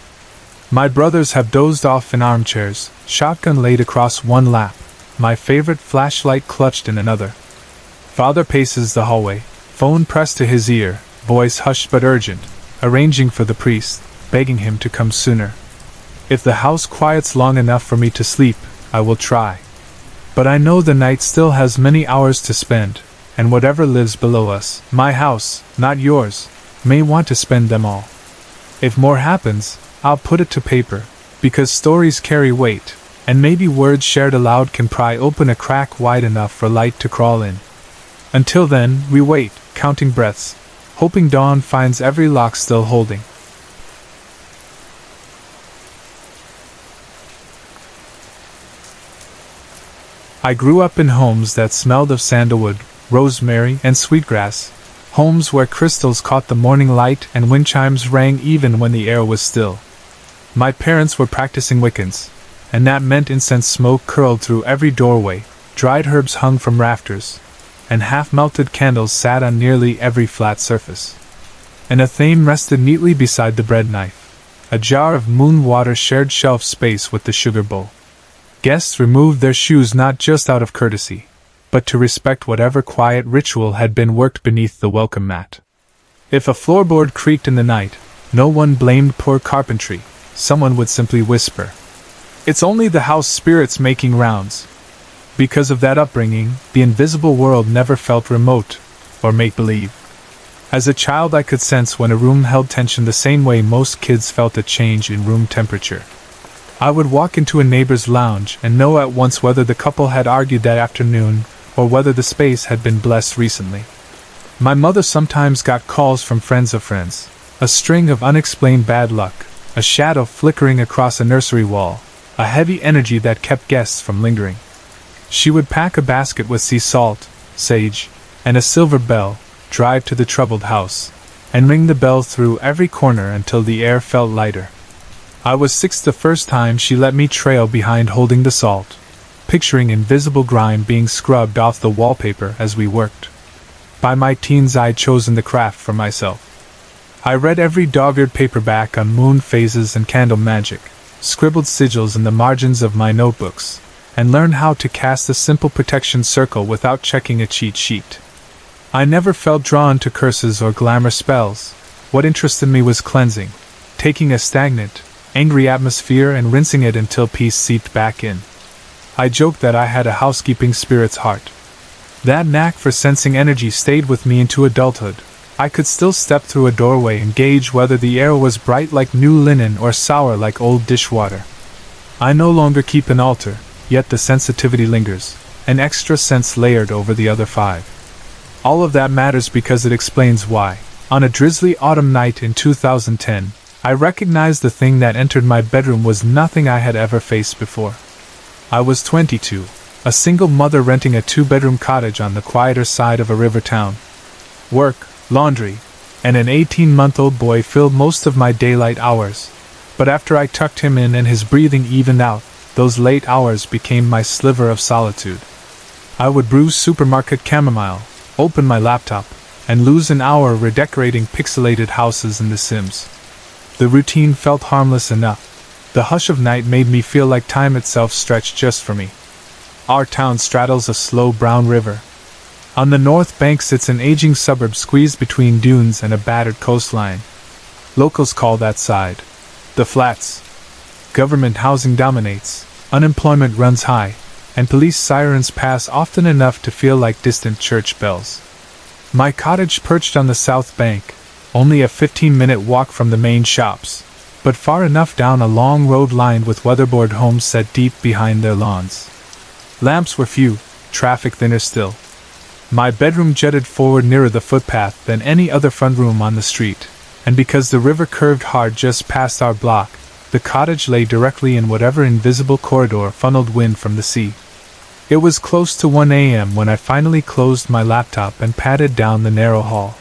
[SPEAKER 1] My brothers have dozed off in armchairs, shotgun laid across one lap, my favorite flashlight clutched in another. Father paces the hallway, phone pressed to his ear, voice hushed but urgent, arranging for the priest, begging him to come sooner. If the house quiets long enough for me to sleep, I will try. But I know the night still has many hours to spend, and whatever lives below us, my house, not yours, may want to spend them all. If more happens, I'll put it to paper, because stories carry weight, and maybe words shared aloud can pry open a crack wide enough for light to crawl in. Until then, we wait, counting breaths, hoping dawn finds every lock still holding. I grew up in homes that smelled of sandalwood, rosemary, and sweetgrass, homes where crystals caught the morning light and wind chimes rang even when the air was still. My parents were practicing Wiccans, and that meant incense smoke curled through every doorway, dried herbs hung from rafters, and half-melted candles sat on nearly every flat surface. An athame rested neatly beside the bread knife. A jar of moon water shared shelf space with the sugar bowl. Guests removed their shoes not just out of courtesy, but to respect whatever quiet ritual had been worked beneath the welcome mat. If a floorboard creaked in the night, no one blamed poor carpentry. Someone would simply whisper, "It's only the house spirits making rounds." Because of that upbringing, the invisible world never felt remote or make-believe. As a child, I could sense when a room held tension the same way most kids felt a change in room temperature. I would walk into a neighbor's lounge and know at once whether the couple had argued that afternoon or whether the space had been blessed recently. My mother sometimes got calls from friends of friends, a string of unexplained bad luck, a shadow flickering across a nursery wall, a heavy energy that kept guests from lingering. She would pack a basket with sea salt, sage, and a silver bell, drive to the troubled house, and ring the bell through every corner until the air felt lighter. I was 6 the first time she let me trail behind holding the salt, picturing invisible grime being scrubbed off the wallpaper as we worked. By my teens, I'd chosen the craft for myself. I read every dog-eared paperback on moon phases and candle magic, scribbled sigils in the margins of my notebooks, and learned how to cast a simple protection circle without checking a cheat sheet. I never felt drawn to curses or glamour spells. What interested me was cleansing, taking a stagnant, angry atmosphere and rinsing it until peace seeped back in. I joked that I had a housekeeping spirit's heart. That knack for sensing energy stayed with me into adulthood. I could still step through a doorway and gauge whether the air was bright like new linen or sour like old dishwater. I no longer keep an altar, yet the sensitivity lingers, an extra sense layered over the other 5. All of that matters because it explains why, on a drizzly autumn night in 2010, I recognized the thing that entered my bedroom was nothing I had ever faced before. I was 22, a single mother renting a 2-bedroom cottage on the quieter side of a river town. Work, laundry, and an 18-month-old boy filled most of my daylight hours, but after I tucked him in and his breathing evened out, those late hours became my sliver of solitude. I would brew supermarket chamomile, open my laptop, and lose an hour redecorating pixelated houses in The Sims. The routine felt harmless enough. The hush of night made me feel like time itself stretched just for me. Our town straddles a slow brown river. On the north bank sits an aging suburb squeezed between dunes and a battered coastline. Locals call that side the Flats. Government housing dominates, unemployment runs high, and police sirens pass often enough to feel like distant church bells. My cottage perched on the south bank, only a 15-minute walk from the main shops, but far enough down a long road lined with weatherboard homes set deep behind their lawns. Lamps were few, traffic thinner still. My bedroom jutted forward nearer the footpath than any other front room on the street, and because the river curved hard just past our block, the cottage lay directly in whatever invisible corridor funneled wind from the sea. It was close to 1 a.m. when I finally closed my laptop and padded down the narrow hall.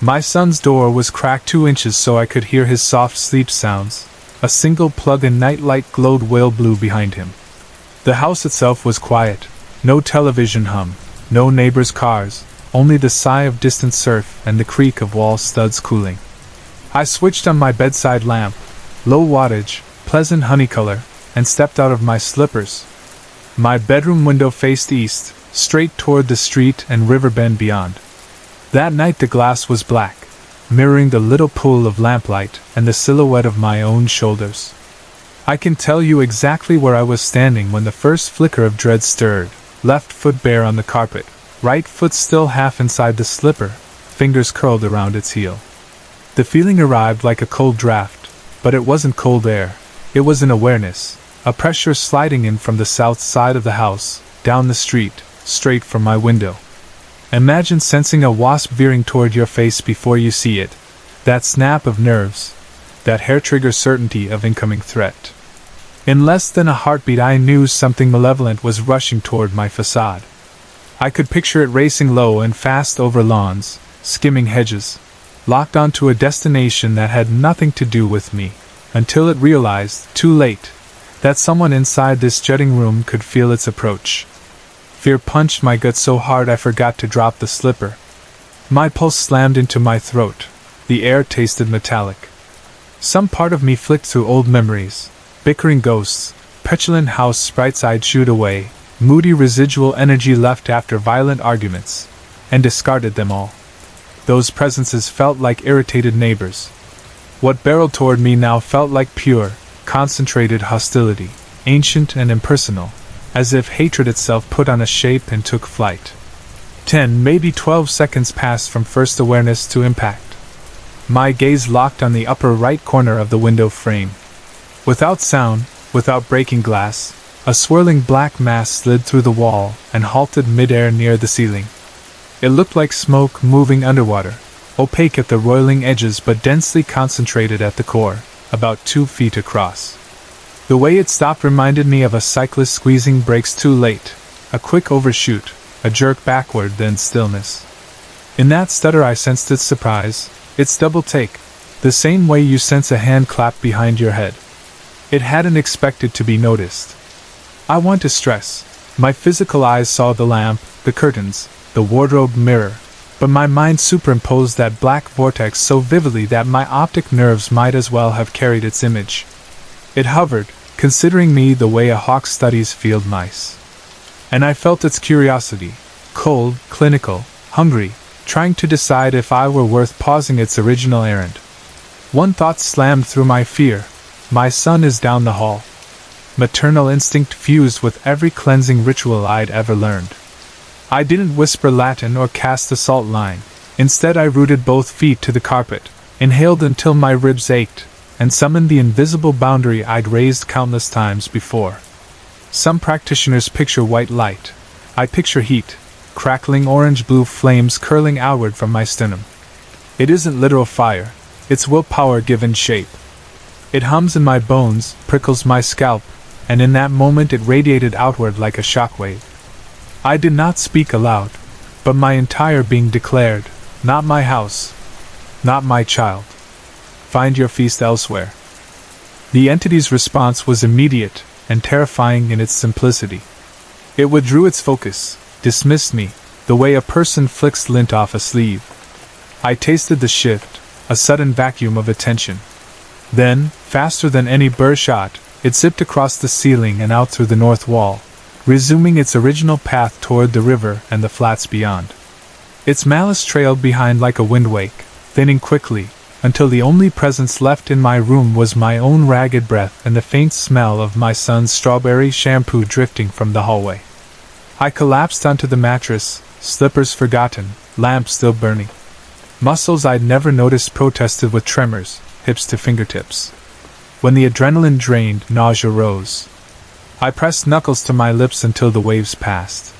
[SPEAKER 1] My son's door was cracked 2 inches so I could hear his soft sleep sounds. A single plug-in nightlight glowed whale blue behind him. The house itself was quiet. No television hum, no neighbors' cars, only the sigh of distant surf and the creak of wall studs cooling. I switched on my bedside lamp, low wattage, pleasant honey color, and stepped out of my slippers. My bedroom window faced east, straight toward the street and river bend beyond. That night the glass was black, mirroring the little pool of lamplight and the silhouette of my own shoulders. I can tell you exactly where I was standing when the first flicker of dread stirred, left foot bare on the carpet, right foot still half inside the slipper, fingers curled around its heel. The feeling arrived like a cold draft, but it wasn't cold air, it was an awareness, a pressure sliding in from the south side of the house, down the street, straight from my window. Imagine sensing a wasp veering toward your face before you see it, that snap of nerves, that hair-trigger certainty of incoming threat. In less than a heartbeat I knew something malevolent was rushing toward my facade. I could picture it racing low and fast over lawns, skimming hedges, locked onto a destination that had nothing to do with me, until it realized, too late, that someone inside this jutting room could feel its approach. Fear punched my gut so hard I forgot to drop the slipper. My pulse slammed into my throat. The air tasted metallic. Some part of me flicked through old memories, bickering ghosts, petulant house sprites I'd shooed away, moody residual energy left after violent arguments, and discarded them all. Those presences felt like irritated neighbors. What barreled toward me now felt like pure, concentrated hostility, ancient and impersonal, as if hatred itself put on a shape and took flight. 10, maybe 12 seconds passed from first awareness to impact. My gaze locked on the upper right corner of the window frame. Without sound, without breaking glass, a swirling black mass slid through the wall and halted midair near the ceiling. It looked like smoke moving underwater, opaque at the roiling edges but densely concentrated at the core, about 2 feet across. The way it stopped reminded me of a cyclist squeezing brakes too late, a quick overshoot, a jerk backward, then stillness. In that stutter I sensed its surprise, its double take, the same way you sense a hand clap behind your head. It hadn't expected to be noticed. I want to stress, my physical eyes saw the lamp, the curtains, the wardrobe mirror, but my mind superimposed that black vortex so vividly that my optic nerves might as well have carried its image. It hovered, considering me the way a hawk studies field mice. And I felt its curiosity, cold, clinical, hungry, trying to decide if I were worth pausing its original errand. One thought slammed through my fear: my son is down the hall. Maternal instinct fused with every cleansing ritual I'd ever learned. I didn't whisper Latin or cast a salt line. Instead I rooted both feet to the carpet, inhaled until my ribs ached, and summoned the invisible boundary I'd raised countless times before. Some practitioners picture white light. I picture heat, crackling orange-blue flames curling outward from my sternum. It isn't literal fire, it's willpower given shape. It hums in my bones, prickles my scalp, and in that moment it radiated outward like a shockwave. I did not speak aloud, but my entire being declared, not my house, not my child. Find your feast elsewhere. The entity's response was immediate and terrifying in its simplicity. It withdrew its focus, dismissed me, the way a person flicks lint off a sleeve. I tasted the shift, a sudden vacuum of attention. Then, faster than any burr shot, it zipped across the ceiling and out through the north wall, resuming its original path toward the river and the flats beyond. Its malice trailed behind like a wind wake, thinning quickly, until the only presence left in my room was my own ragged breath and the faint smell of my son's strawberry shampoo drifting from the hallway. I collapsed onto the mattress, slippers forgotten, lamp still burning. Muscles I'd never noticed protested with tremors, hips to fingertips. When the adrenaline drained, nausea rose. I pressed knuckles to my lips until the waves passed.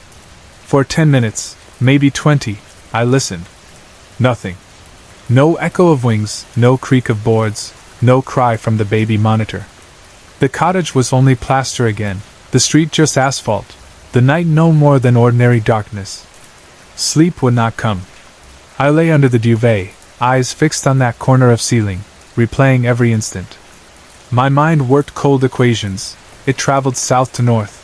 [SPEAKER 1] For 10 minutes, maybe 20, I listened. Nothing. No echo of wings, no creak of boards, no cry from the baby monitor. The cottage was only plaster again, the street just asphalt, the night no more than ordinary darkness. Sleep would not come. I lay under the duvet, eyes fixed on that corner of ceiling, replaying every instant. My mind worked cold equations. It traveled south to north.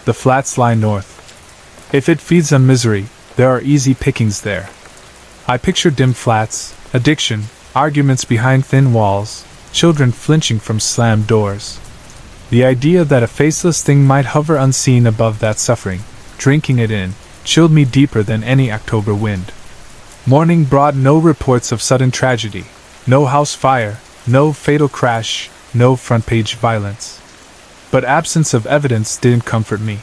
[SPEAKER 1] The flats lie north. If it feeds on misery, there are easy pickings there. I pictured dim flats, addiction, arguments behind thin walls, children flinching from slammed doors. The idea that a faceless thing might hover unseen above that suffering, drinking it in, chilled me deeper than any October wind. Morning brought no reports of sudden tragedy, no house fire, no fatal crash, no front-page violence. But absence of evidence didn't comfort me.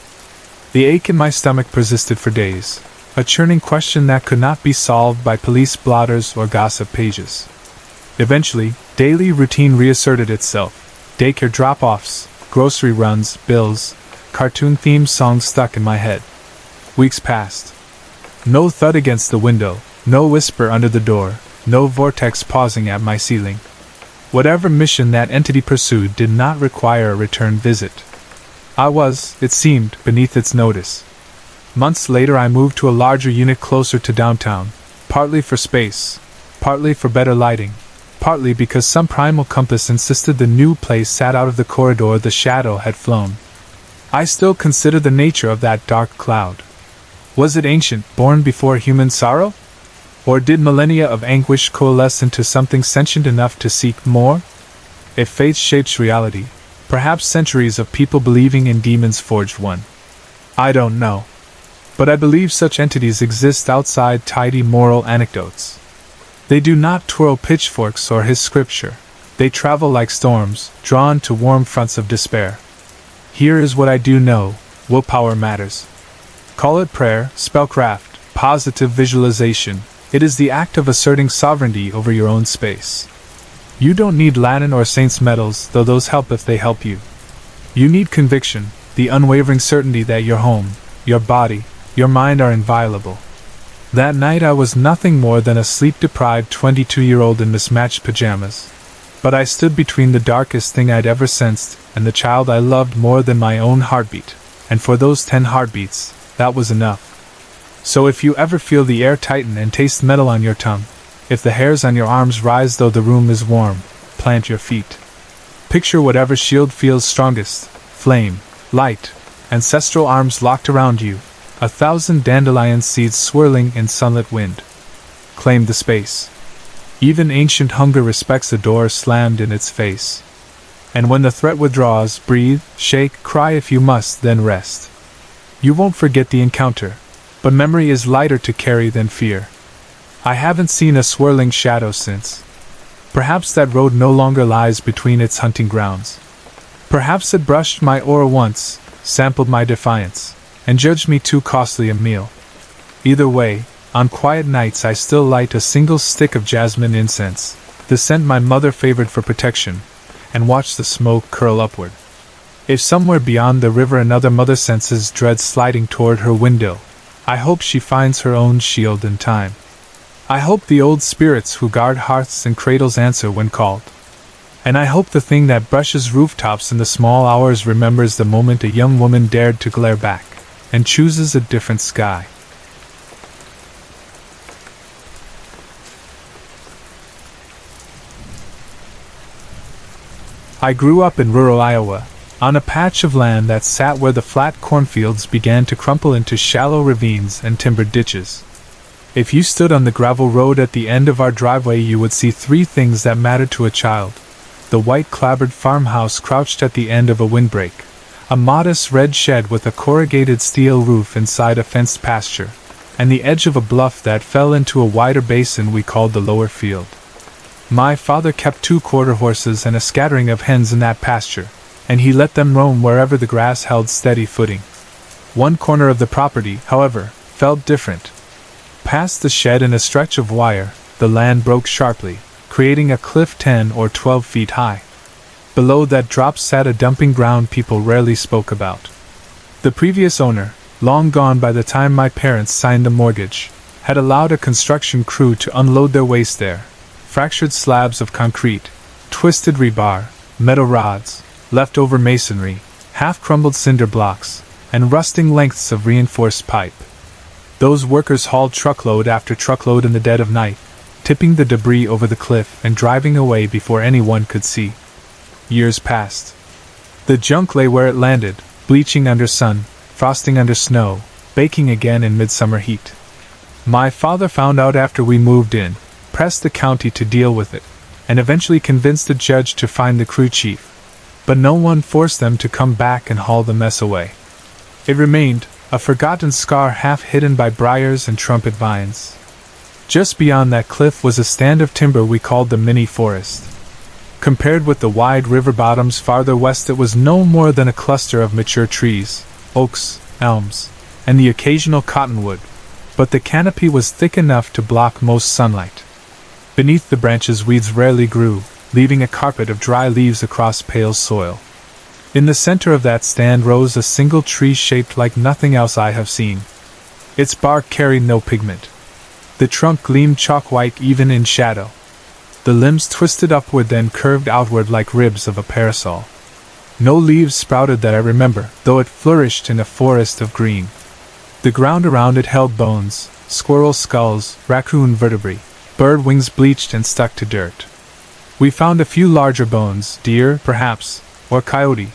[SPEAKER 1] The ache in my stomach persisted for days, a churning question that could not be solved by police blotters or gossip pages. Eventually, daily routine reasserted itself. Daycare drop-offs, grocery runs, bills, cartoon-themed songs stuck in my head. Weeks passed. No thud against the window, no whisper under the door, no vortex pausing at my ceiling. Whatever mission that entity pursued did not require a return visit. I was, it seemed, beneath its notice. Months later I moved to a larger unit closer to downtown, partly for space, partly for better lighting, partly because some primal compass insisted the new place sat out of the corridor the shadow had flown. I still consider the nature of that dark cloud. Was it ancient, born before human sorrow? Or did millennia of anguish coalesce into something sentient enough to seek more? If faith shapes reality, perhaps centuries of people believing in demons forged one. I don't know. But I believe such entities exist outside tidy moral anecdotes. They do not twirl pitchforks or hiss scripture. They travel like storms, drawn to warm fronts of despair. Here is what I do know: willpower matters. Call it prayer, spellcraft, positive visualization. It is the act of asserting sovereignty over your own space. You don't need Latin or saints' medals, though those help if they help you. You need conviction, the unwavering certainty that your home, your body, your mind are inviolable. That night I was nothing more than a sleep-deprived 22-year-old in mismatched pajamas. But I stood between the darkest thing I'd ever sensed and the child I loved more than my own heartbeat, and for those 10 heartbeats, that was enough. So if you ever feel the air tighten and taste metal on your tongue, if the hairs on your arms rise though the room is warm, plant your feet. Picture whatever shield feels strongest: flame, light, ancestral arms locked around you, 1,000 dandelion seeds swirling in sunlit wind. Claim the space. Even ancient hunger respects a door slammed in its face. And when the threat withdraws, breathe, shake, cry if you must, then rest. You won't forget the encounter, but memory is lighter to carry than fear. I haven't seen a swirling shadow since. Perhaps that road no longer lies between its hunting grounds. Perhaps it brushed my oar once, sampled my defiance, and judged me too costly a meal. Either way, on quiet nights I still light a single stick of jasmine incense, the scent my mother favored for protection, and watch the smoke curl upward. If somewhere beyond the river another mother senses dread sliding toward her window, I hope she finds her own shield in time. I hope the old spirits who guard hearths and cradles answer when called. And I hope the thing that brushes rooftops in the small hours remembers the moment a young woman dared to glare back, and chooses a different sky. I grew up in rural Iowa, on a patch of land that sat where the flat cornfields began to crumple into shallow ravines and timbered ditches. If you stood on the gravel road at the end of our driveway, you would see 3 things that mattered to a child: the white clapboard farmhouse crouched at the end of a windbreak, a modest red shed with a corrugated steel roof inside a fenced pasture, and the edge of a bluff that fell into a wider basin we called the lower field. My father kept 2 quarter horses and a scattering of hens in that pasture, and he let them roam wherever the grass held steady footing. One corner of the property, however, felt different. Past the shed and a stretch of wire, the land broke sharply, creating a cliff 10 or 12 feet high. Below that drop sat a dumping ground people rarely spoke about. The previous owner, long gone by the time my parents signed the mortgage, had allowed a construction crew to unload their waste there: fractured slabs of concrete, twisted rebar, metal rods, leftover masonry, half-crumbled cinder blocks, and rusting lengths of reinforced pipe. Those workers hauled truckload after truckload in the dead of night, tipping the debris over the cliff and driving away before anyone could see. Years passed. The junk lay where it landed, bleaching under sun, frosting under snow, baking again in midsummer heat. My father found out after we moved in, pressed the county to deal with it, and eventually convinced the judge to fine the crew chief. But no one forced them to come back and haul the mess away. It remained, a forgotten scar half hidden by briars and trumpet vines. Just beyond that cliff was a stand of timber we called the mini forest. Compared with the wide river bottoms farther west, it was no more than a cluster of mature trees, oaks, elms, and the occasional cottonwood, but the canopy was thick enough to block most sunlight. Beneath the branches weeds rarely grew, leaving a carpet of dry leaves across pale soil. In the center of that stand rose a single tree shaped like nothing else I have seen. Its bark carried no pigment. The trunk gleamed chalk white even in shadow. The limbs twisted upward then curved outward like ribs of a parasol. No leaves sprouted that I remember, though it flourished in a forest of green. The ground around it held bones, squirrel skulls, raccoon vertebrae, bird wings bleached and stuck to dirt. We found a few larger bones, deer, perhaps, or coyote,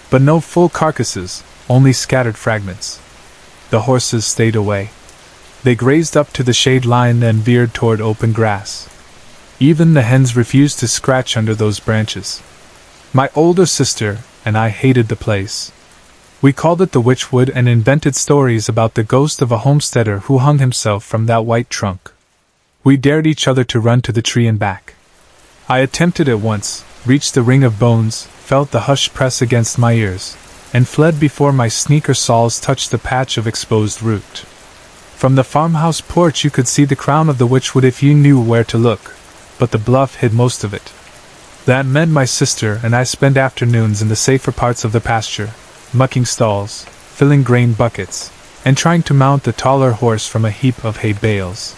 [SPEAKER 1] but no full carcasses, only scattered fragments. The horses stayed away. They grazed up to the shade line then veered toward open grass. Even the hens refused to scratch under those branches. My older sister and I hated the place. We called it the Witchwood and invented stories about the ghost of a homesteader who hung himself from that white trunk. We dared each other to run to the tree and back. I attempted it once, reached the ring of bones, felt the hush press against my ears, and fled before my sneaker soles touched the patch of exposed root. From the farmhouse porch you could see the crown of the Witchwood if you knew where to look, but the bluff hid most of it. That meant my sister and I spent afternoons in the safer parts of the pasture, mucking stalls, filling grain buckets, and trying to mount the taller horse from a heap of hay bales.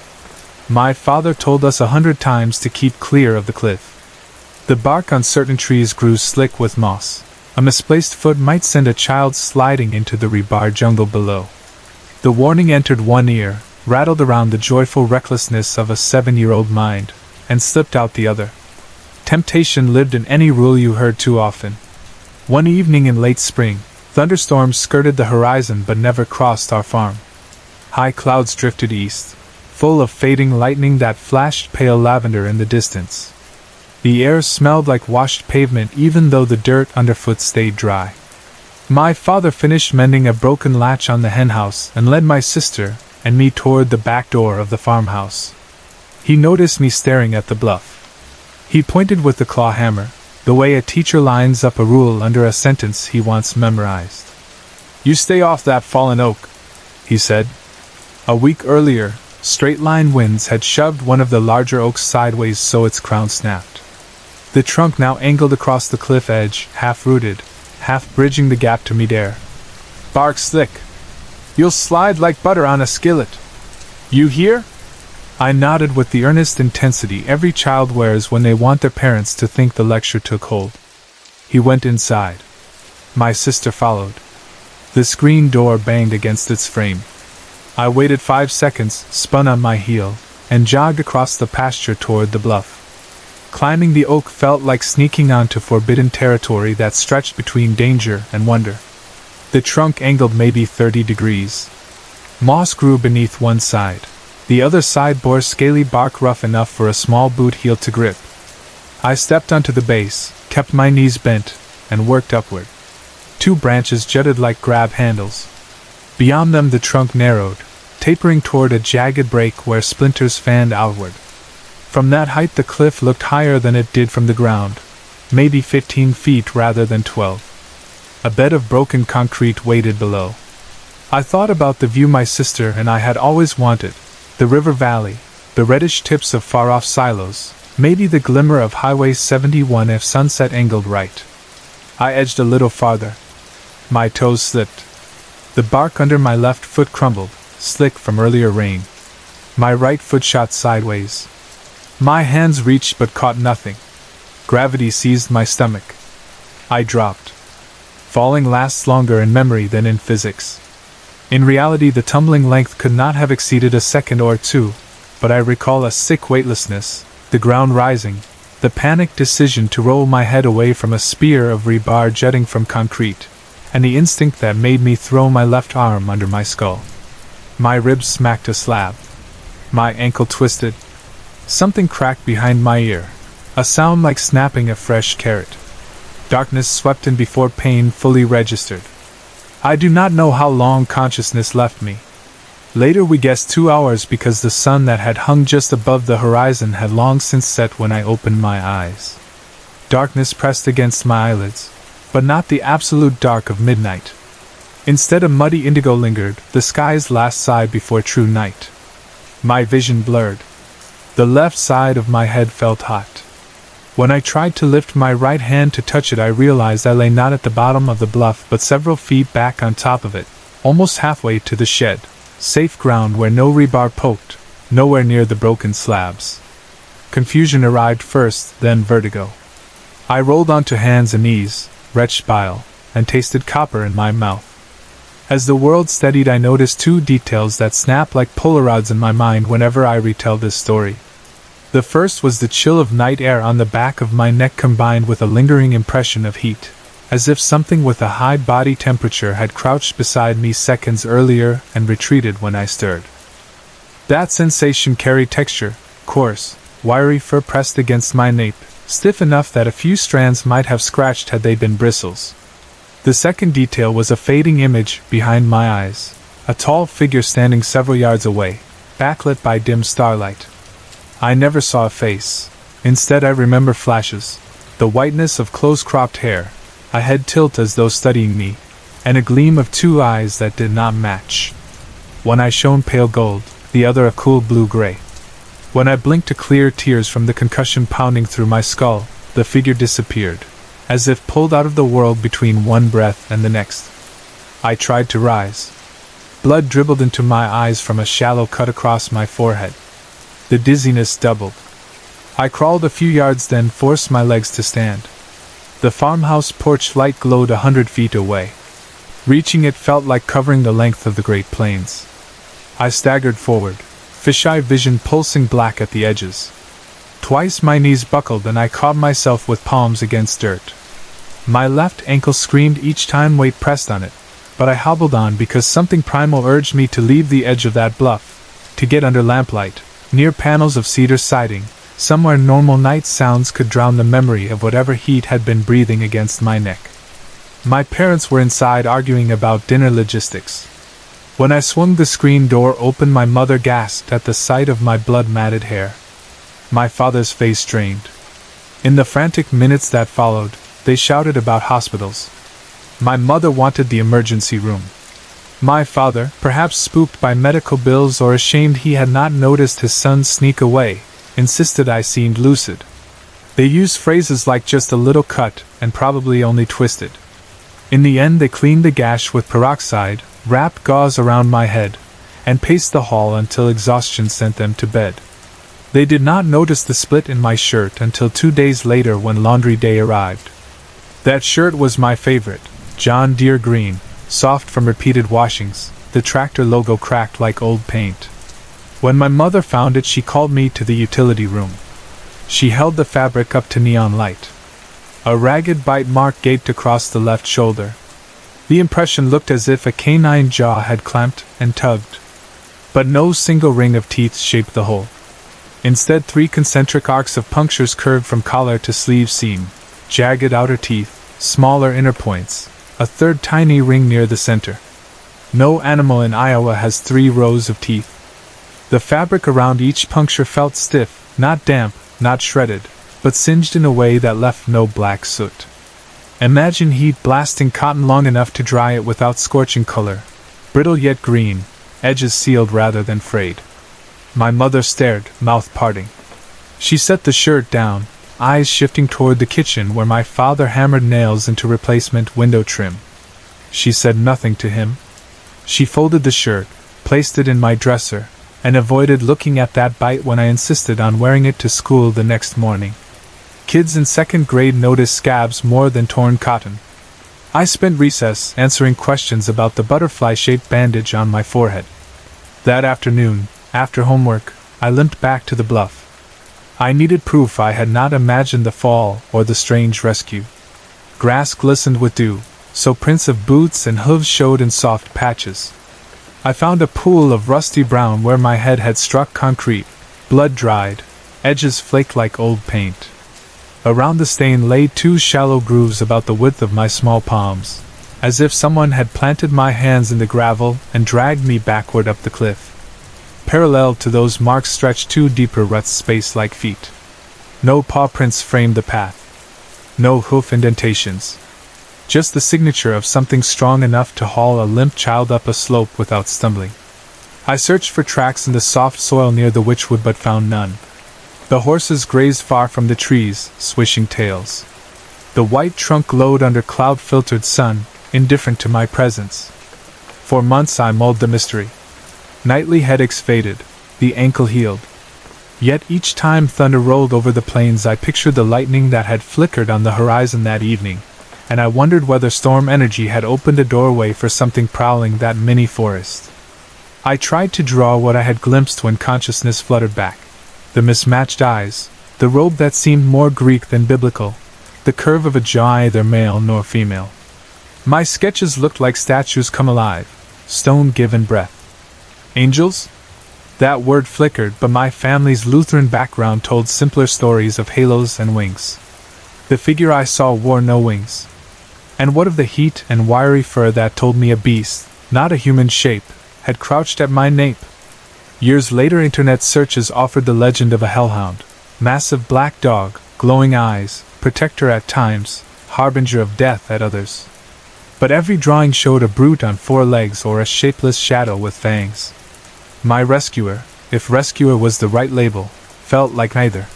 [SPEAKER 1] My father told us 100 times to keep clear of the cliff. The bark on certain trees grew slick with moss. A misplaced foot might send a child sliding into the rebar jungle below. The warning entered one ear, rattled around the joyful recklessness of a 7-year-old mind, and slipped out the other. Temptation lived in any rule you heard too often. One evening in late spring, thunderstorms skirted the horizon but never crossed our farm. High clouds drifted east, full of fading lightning that flashed pale lavender in the distance. The air smelled like washed pavement even though the dirt underfoot stayed dry. My father finished mending a broken latch on the henhouse and led my sister and me toward the back door of the farmhouse. He noticed me staring at the bluff. He pointed with the claw hammer, the way a teacher lines up a rule under a sentence he once memorized. "You stay off that fallen oak," he said. A week earlier, straight-line winds had shoved one of the larger oaks sideways so its crown snapped. The trunk now angled across the cliff edge, half-rooted, half bridging the gap to midair. "Bark slick. You'll slide like butter on a skillet. You hear?" I nodded with the earnest intensity every child wears when they want their parents to think the lecture took hold. He went inside. My sister followed. The screen door banged against its frame. I waited 5 seconds, spun on my heel, and jogged across the pasture toward the bluff. Climbing the oak felt like sneaking onto forbidden territory that stretched between danger and wonder. The trunk angled maybe 30 degrees. Moss grew beneath one side. The other side bore scaly bark rough enough for a small boot heel to grip. I stepped onto the base, kept my knees bent, and worked upward. 2 branches jutted like grab handles. Beyond them the trunk narrowed, tapering toward a jagged break where splinters fanned outward. From that height the cliff looked higher than it did from the ground, maybe 15 feet rather than 12. A bed of broken concrete waited below. I thought about the view my sister and I had always wanted. The river valley, the reddish tips of far-off silos, maybe the glimmer of Highway 71 if sunset angled right. I edged a little farther. My toes slipped. The bark under my left foot crumbled, slick from earlier rain. My right foot shot sideways. My hands reached but caught nothing. Gravity seized my stomach. I dropped. Falling lasts longer in memory than in physics. In reality the tumbling length could not have exceeded a second or two, but I recall a sick weightlessness, the ground rising, the panicked decision to roll my head away from a spear of rebar jutting from concrete, and the instinct that made me throw my left arm under my skull. My ribs smacked a slab. My ankle twisted. Something cracked behind my ear, a sound like snapping a fresh carrot. Darkness swept in before pain fully registered. I do not know how long consciousness left me. Later we guessed 2 hours because the sun that had hung just above the horizon had long since set when I opened my eyes. Darkness pressed against my eyelids, but not the absolute dark of midnight. Instead a muddy indigo lingered, the sky's last side before true night. My vision blurred. The left side of my head felt hot. When I tried to lift my right hand to touch it I realized I lay not at the bottom of the bluff but several feet back on top of it, almost halfway to the shed, safe ground where no rebar poked, nowhere near the broken slabs. Confusion arrived first, then vertigo. I rolled onto hands and knees, retched bile, and tasted copper in my mouth. As the world steadied, I noticed two details that snap like polaroids in my mind whenever I retell this story. The first was the chill of night air on the back of my neck combined with a lingering impression of heat, as if something with a high body temperature had crouched beside me seconds earlier and retreated when I stirred. That sensation carried texture, coarse, wiry fur pressed against my nape, stiff enough that a few strands might have scratched had they been bristles. The second detail was a fading image behind my eyes, a tall figure standing several yards away, backlit by dim starlight. I never saw a face. Instead, I remember flashes, the whiteness of close-cropped hair, a head tilt as though studying me, and a gleam of two eyes that did not match. One eye shone pale gold, the other a cool blue-gray. When I blinked to clear tears from the concussion pounding through my skull, the figure disappeared, as if pulled out of the world between one breath and the next. I tried to rise. Blood dribbled into my eyes from a shallow cut across my forehead. The dizziness doubled. I crawled a few yards, then forced my legs to stand. The farmhouse porch light glowed 100 feet away. Reaching it felt like covering the length of the Great Plains. I staggered forward, fisheye vision pulsing black at the edges. Twice my knees buckled and I caught myself with palms against dirt. My left ankle screamed each time weight pressed on it, but I hobbled on because something primal urged me to leave the edge of that bluff, to get under lamplight, near panels of cedar siding, somewhere normal night sounds could drown the memory of whatever heat had been breathing against my neck. My parents were inside arguing about dinner logistics. When I swung the screen door open, my mother gasped at the sight of my blood-matted hair. My father's face strained. In the frantic minutes that followed, they shouted about hospitals. My mother wanted the emergency room. My father, perhaps spooked by medical bills or ashamed he had not noticed his son sneak away, insisted I seemed lucid. They used phrases like just a little cut and probably only twisted. In the end, they cleaned the gash with peroxide, wrapped gauze around my head, and paced the hall until exhaustion sent them to bed. They did not notice the split in my shirt until 2 days later when laundry day arrived. That shirt was my favorite, John Deere green, soft from repeated washings, the tractor logo cracked like old paint. When my mother found it, she called me to the utility room. She held the fabric up to neon light. A ragged bite mark gaped across the left shoulder. The impression looked as if a canine jaw had clamped and tugged. But no single ring of teeth shaped the hole. Instead, 3 concentric arcs of punctures curved from collar to sleeve seam, jagged outer teeth, smaller inner points, a third tiny ring near the center. No animal in Iowa has 3 rows of teeth. The fabric around each puncture felt stiff, not damp, not shredded, but singed in a way that left no black soot. Imagine heat blasting cotton long enough to dry it without scorching color, brittle yet green, edges sealed rather than frayed. My mother stared, mouth parting. She set the shirt down, eyes shifting toward the kitchen where my father hammered nails into replacement window trim. She said nothing to him. She folded the shirt, placed it in my dresser, and avoided looking at that bite when I insisted on wearing it to school the next morning. Kids in 2nd grade notice scabs more than torn cotton. I spent recess answering questions about the butterfly-shaped bandage on my forehead. That afternoon, after homework, I limped back to the bluff. I needed proof I had not imagined the fall or the strange rescue. Grass glistened with dew, so prints of boots and hooves showed in soft patches. I found a pool of rusty brown where my head had struck concrete, blood dried, edges flaked like old paint. Around the stain lay 2 shallow grooves about the width of my small palms, as if someone had planted my hands in the gravel and dragged me backward up the cliff. Parallel to those marks stretched 2 deeper ruts spaced like feet. No paw prints framed the path. No hoof indentations. Just the signature of something strong enough to haul a limp child up a slope without stumbling. I searched for tracks in the soft soil near the witchwood but found none. The horses grazed far from the trees, swishing tails. The white trunk glowed under cloud-filtered sun, indifferent to my presence. For months I mulled the mystery. Nightly headaches faded, the ankle healed. Yet each time thunder rolled over the plains, I pictured the lightning that had flickered on the horizon that evening, and I wondered whether storm energy had opened a doorway for something prowling that mini forest. I tried to draw what I had glimpsed when consciousness fluttered back. The mismatched eyes, the robe that seemed more Greek than biblical, the curve of a jaw either male nor female. My sketches looked like statues come alive, stone given breath. Angels? That word flickered, but my family's Lutheran background told simpler stories of halos and wings. The figure I saw wore no wings. And what of the heat and wiry fur that told me a beast, not a human shape, had crouched at my nape? Years later, internet searches offered the legend of a hellhound, massive black dog, glowing eyes, protector at times, harbinger of death at others. But every drawing showed a brute on 4 legs or a shapeless shadow with fangs. My rescuer, if rescuer was the right label, felt like neither.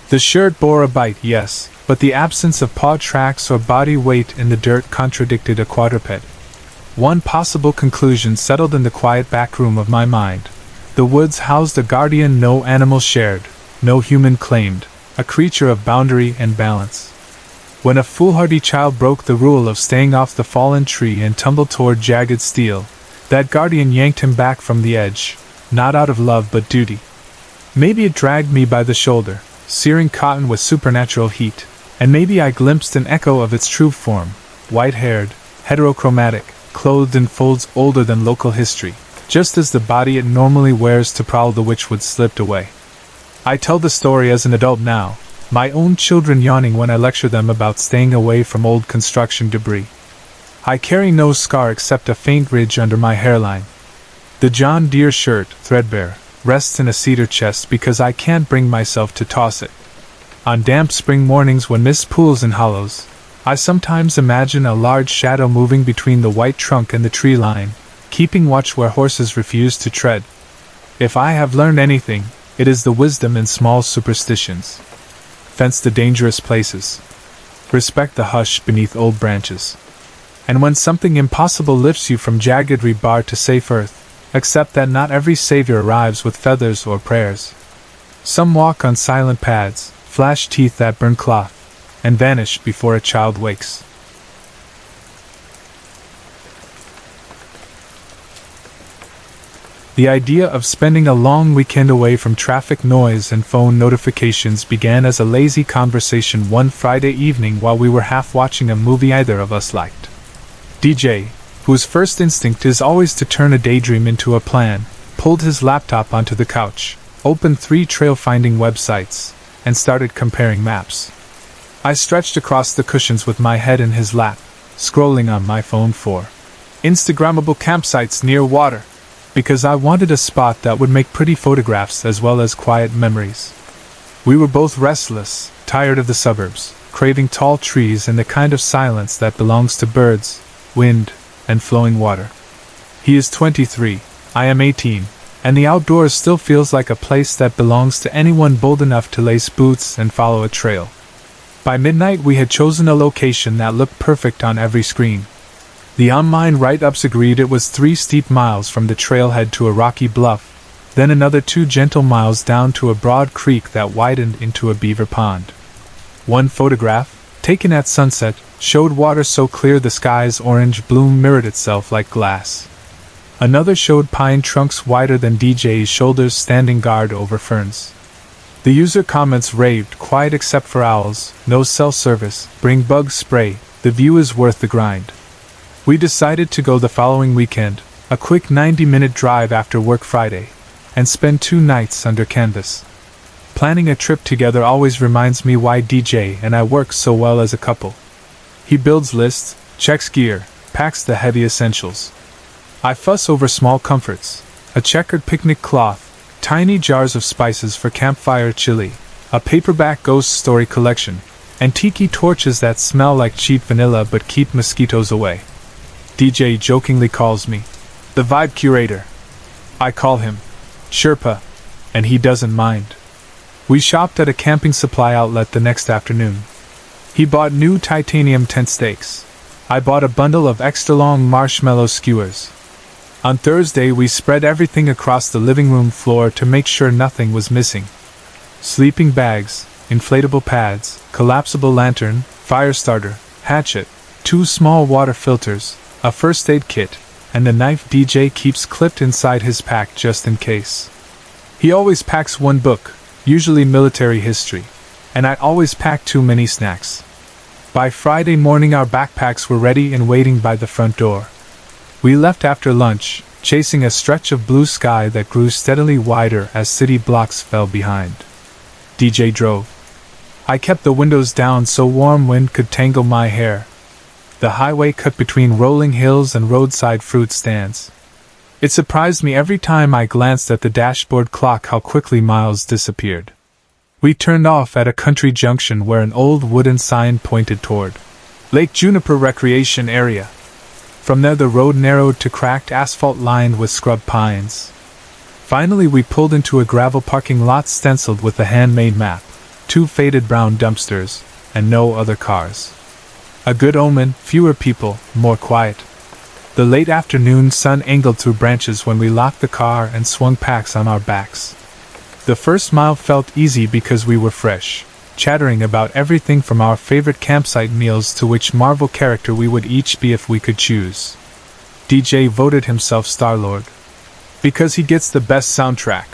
[SPEAKER 1] The shirt bore a bite, yes, but the absence of paw tracks or body weight in the dirt contradicted a quadruped. One possible conclusion settled in the quiet back room of my mind. The woods housed a guardian no animal shared, no human claimed, a creature of boundary and balance. When a foolhardy child broke the rule of staying off the fallen tree and tumbled toward jagged steel, that guardian yanked him back from the edge, not out of love but duty. Maybe it dragged me by the shoulder, searing cotton with supernatural heat, and maybe I glimpsed an echo of its true form, white-haired, heterochromatic, clothed in folds older than local history, just as the body it normally wears to prowl the witchwood slipped away. I tell the story as an adult now, my own children yawning when I lecture them about staying away from old construction debris. I carry no scar except a faint ridge under my hairline. The John Deere shirt, threadbare, rests in a cedar chest because I can't bring myself to toss it. On damp spring mornings when mist pools in hollows, I sometimes imagine a large shadow moving between the white trunk and the tree line, keeping watch where horses refuse to tread. If I have learned anything, it is the wisdom in small superstitions. Fence the dangerous places. Respect the hush beneath old branches. And when something impossible lifts you from jagged rebar to safe earth, accept that not every savior arrives with feathers or prayers. Some walk on silent paths, flash teeth that burn cloth, and vanish before a child wakes. The idea of spending a long weekend away from traffic noise and phone notifications began as a lazy conversation one Friday evening while we were half watching a movie either of us liked. DJ, whose first instinct is always to turn a daydream into a plan, pulled his laptop onto the couch, opened 3 trail-finding websites, and started comparing maps. I stretched across the cushions with my head in his lap, scrolling on my phone for Instagrammable campsites near water, because I wanted a spot that would make pretty photographs as well as quiet memories. We were both restless, tired of the suburbs, craving tall trees and the kind of silence that belongs to birds, wind, and flowing water. He is 23, I am 18, and the outdoors still feels like a place that belongs to anyone bold enough to lace boots and follow a trail. By midnight we had chosen a location that looked perfect on every screen. The online write-ups agreed it was 3 steep miles from the trailhead to a rocky bluff, then another 2 gentle miles down to a broad creek that widened into a beaver pond. One photograph, taken at sunset, showed water so clear the sky's orange bloom mirrored itself like glass. Another showed pine trunks wider than DJ's shoulders standing guard over ferns. The user comments raved, quiet except for owls, no cell service, bring bug spray, the view is worth the grind. We decided to go the following weekend, a quick 90-minute drive after work Friday, and spend 2 nights under canvas. Planning a trip together always reminds me why DJ and I work so well as a couple. He builds lists, checks gear, packs the heavy essentials. I fuss over small comforts, a checkered picnic cloth, tiny jars of spices for campfire chili, a paperback ghost story collection, and tiki torches that smell like cheap vanilla but keep mosquitoes away. DJ jokingly calls me the vibe curator. I call him Sherpa, and he doesn't mind. We shopped at a camping supply outlet the next afternoon. He bought new titanium tent stakes. I bought a bundle of extra-long marshmallow skewers. On Thursday we spread everything across the living room floor to make sure nothing was missing. sleeping bags, inflatable pads, collapsible lantern, fire starter, hatchet, 2 small water filters, a first aid kit, and a knife DJ keeps clipped inside his pack just in case. He always packs 1 book, usually military history, and I always pack too many snacks. By Friday morning our backpacks were ready and waiting by the front door. We left after lunch, chasing a stretch of blue sky that grew steadily wider as city blocks fell behind. DJ drove. I kept the windows down so warm wind could tangle my hair. The highway cut between rolling hills and roadside fruit stands. It surprised me every time I glanced at the dashboard clock how quickly miles disappeared. We turned off at a country junction where an old wooden sign pointed toward Lake Juniper Recreation Area. From there the road narrowed to cracked asphalt lined with scrub pines. Finally we pulled into a gravel parking lot stenciled with a handmade map, 2 faded brown dumpsters, and no other cars. A good omen, fewer people, more quiet. The late afternoon sun angled through branches when we locked the car and swung packs on our backs. The first mile felt easy because we were fresh, chattering about everything from our favorite campsite meals to which Marvel character we would each be if we could choose. DJ voted himself Star-Lord. Because he gets the best soundtrack.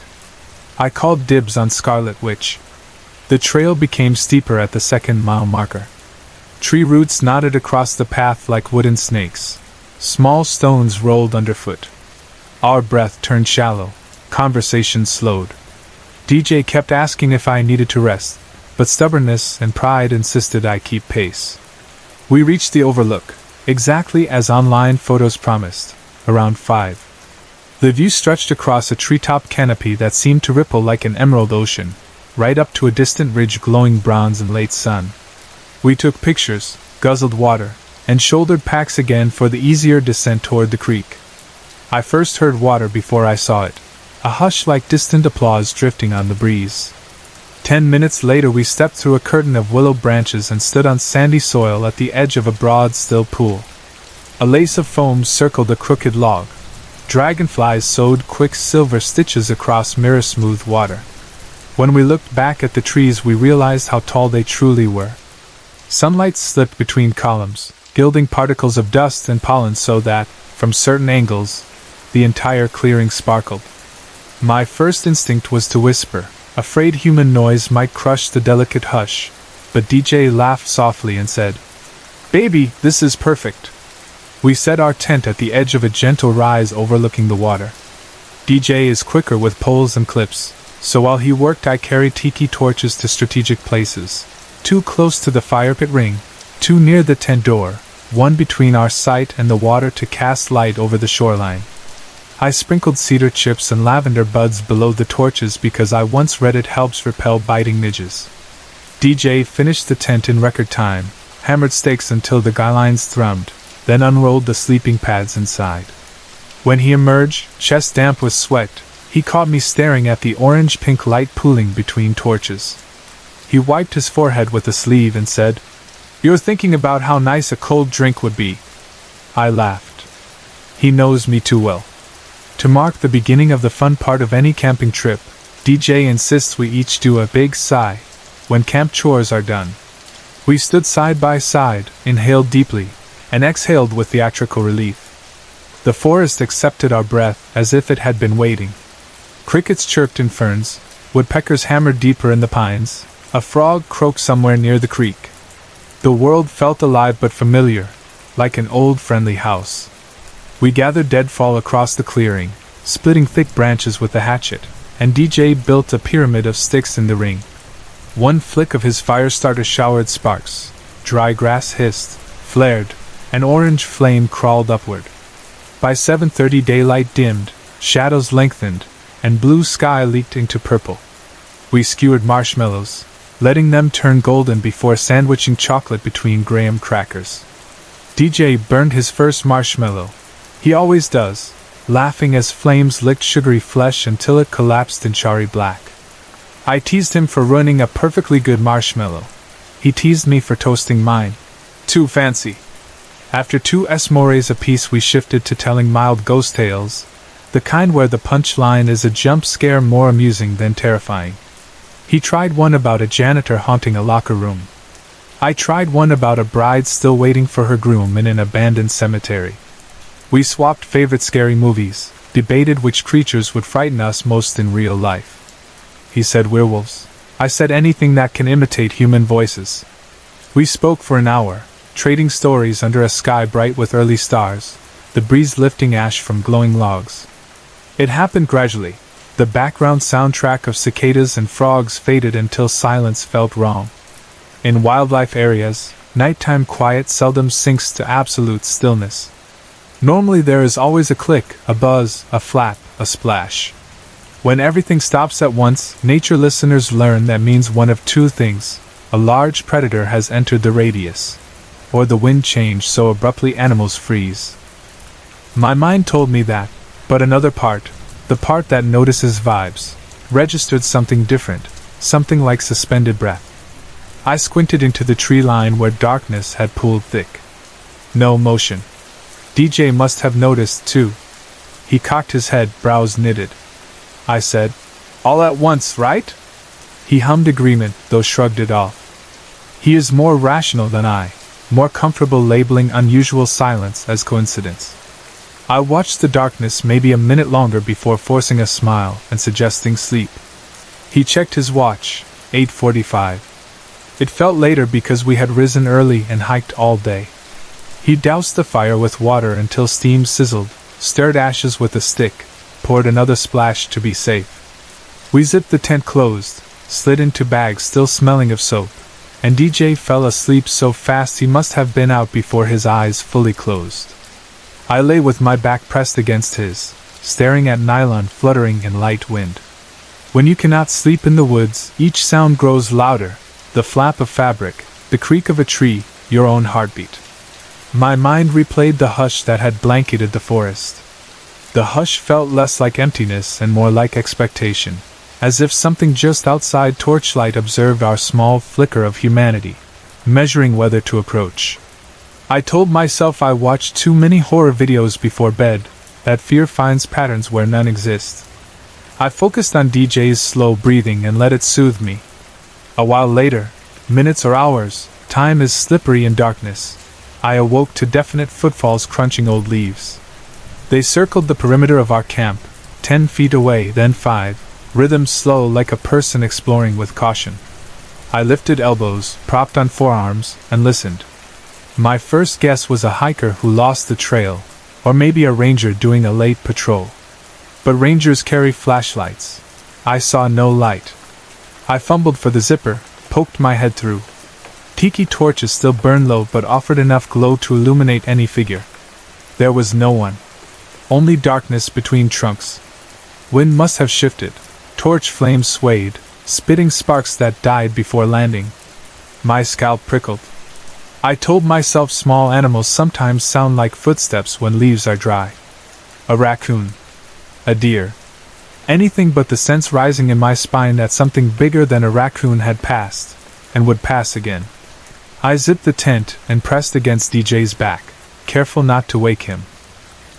[SPEAKER 1] I called dibs on Scarlet Witch. The trail became steeper at the 2nd mile marker. Tree roots knotted across the path like wooden snakes. Small stones rolled underfoot. Our breath turned shallow. Conversation slowed. DJ kept asking if I needed to rest, but stubbornness and pride insisted I keep pace. We reached the overlook, exactly as online photos promised, around 5. The view stretched across a treetop canopy that seemed to ripple like an emerald ocean, right up to a distant ridge glowing bronze in late sun. We took pictures, guzzled water, and shouldered packs again for the easier descent toward the creek. I first heard water before I saw it, a hush like distant applause drifting on the breeze. 10 minutes later we stepped through a curtain of willow branches and stood on sandy soil at the edge of a broad, still pool. A lace of foam circled a crooked log. Dragonflies sewed quick silver stitches across mirror-smooth water. When we looked back at the trees we realized how tall they truly were. Sunlight slipped between columns, gilding particles of dust and pollen so that, from certain angles, the entire clearing sparkled. My first instinct was to whisper, afraid human noise might crush the delicate hush, but DJ laughed softly and said, "Baby, this is perfect." We set our tent at the edge of a gentle rise overlooking the water. DJ is quicker with poles and clips, so while he worked I carried tiki torches to strategic places, 2 close to the fire pit ring, 2 near the tent door, 1 between our site and the water to cast light over the shoreline. I sprinkled cedar chips and lavender buds below the torches because I once read it helps repel biting midges. DJ finished the tent in record time, hammered stakes until the guy lines thrummed, then unrolled the sleeping pads inside. When he emerged, chest damp with sweat, he caught me staring at the orange-pink light pooling between torches. He wiped his forehead with a sleeve and said, "You're thinking about how nice a cold drink would be." I laughed. He knows me too well. To mark the beginning of the fun part of any camping trip, DJ insists we each do a big sigh when camp chores are done. We stood side by side, inhaled deeply, and exhaled with theatrical relief. The forest accepted our breath as if it had been waiting. Crickets chirped in ferns, woodpeckers hammered deeper in the pines, a frog croaked somewhere near the creek. The world felt alive but familiar, like an old friendly house. We gathered deadfall across the clearing, splitting thick branches with a hatchet, and DJ built a pyramid of sticks in the ring. One flick of his fire starter showered sparks, dry grass hissed, flared, an orange flame crawled upward. By 7:30 daylight dimmed, shadows lengthened, and blue sky leaked into purple. We skewered marshmallows, letting them turn golden before sandwiching chocolate between graham crackers. DJ burned his first marshmallow. He always does, laughing as flames licked sugary flesh until it collapsed in charry black. I teased him for ruining a perfectly good marshmallow. He teased me for toasting mine. Too fancy. After 2 s'mores apiece we shifted to telling mild ghost tales, the kind where the punchline is a jump scare more amusing than terrifying. He tried one about a janitor haunting a locker room. I tried one about a bride still waiting for her groom in an abandoned cemetery. We swapped favorite scary movies, debated which creatures would frighten us most in real life. He said werewolves. I said anything that can imitate human voices. We spoke for an hour, trading stories under a sky bright with early stars, the breeze lifting ash from glowing logs. It happened gradually. The background soundtrack of cicadas and frogs faded until silence felt wrong. In wildlife areas, nighttime quiet seldom sinks to absolute stillness. Normally there is always a click, a buzz, a flap, a splash. When everything stops at once, nature listeners learn that means one of two things: a large predator has entered the radius, or the wind changed so abruptly animals freeze. My mind told me that, but another part, the part that notices vibes, registered something different, something like suspended breath. I squinted into the tree line where darkness had pooled thick. No motion. DJ must have noticed too. He cocked his head, brows knitted. I said, "All at once, right?" He hummed agreement, though shrugged it off. He is more rational than I, more comfortable labeling unusual silence as coincidence. I watched the darkness maybe a minute longer before forcing a smile and suggesting sleep. He checked his watch, 8:45. It felt later because we had risen early and hiked all day. He doused the fire with water until steam sizzled, stirred ashes with a stick, poured another splash to be safe. We zipped the tent closed, slid into bags still smelling of soap, and DJ fell asleep so fast he must have been out before his eyes fully closed. I lay with my back pressed against his, staring at nylon fluttering in light wind. When you cannot sleep in the woods, each sound grows louder: the flap of fabric, the creak of a tree, your own heartbeat. My mind replayed the hush that had blanketed the forest. The hush felt less like emptiness and more like expectation, as if something just outside torchlight observed our small flicker of humanity, measuring whether to approach. I told myself I watched too many horror videos before bed, that fear finds patterns where none exist. I focused on DJ's slow breathing and let it soothe me. A while later, minutes or hours, time is slippery in darkness, I awoke to definite footfalls crunching old leaves. They circled the perimeter of our camp, 10 feet away, then 5, rhythm slow like a person exploring with caution. I lifted elbows, propped on forearms, and listened. My first guess was a hiker who lost the trail, or maybe a ranger doing a late patrol. But rangers carry flashlights. I saw no light. I fumbled for the zipper, poked my head through. Tiki torches still burned low but offered enough glow to illuminate any figure. There was no one. Only darkness between trunks. Wind must have shifted. Torch flames swayed, spitting sparks that died before landing. My scalp prickled. I told myself small animals sometimes sound like footsteps when leaves are dry. A raccoon. A deer. Anything but the sense rising in my spine that something bigger than a raccoon had passed, and would pass again. I zipped the tent and pressed against DJ's back, careful not to wake him.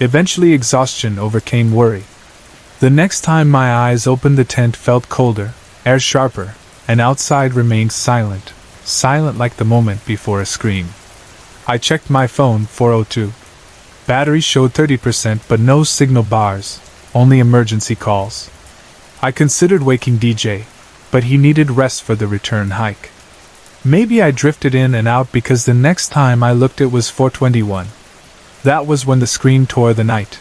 [SPEAKER 1] Eventually exhaustion overcame worry. The next time my eyes opened the tent felt colder, air sharper, and outside remained silent. Silent like the moment before a scream. I checked my phone, 4:02. Battery showed 30% but no signal bars, only emergency calls. I considered waking DJ, but he needed rest for the return hike. Maybe I drifted in and out because the next time I looked it was 4:21. That was when the scream tore the night.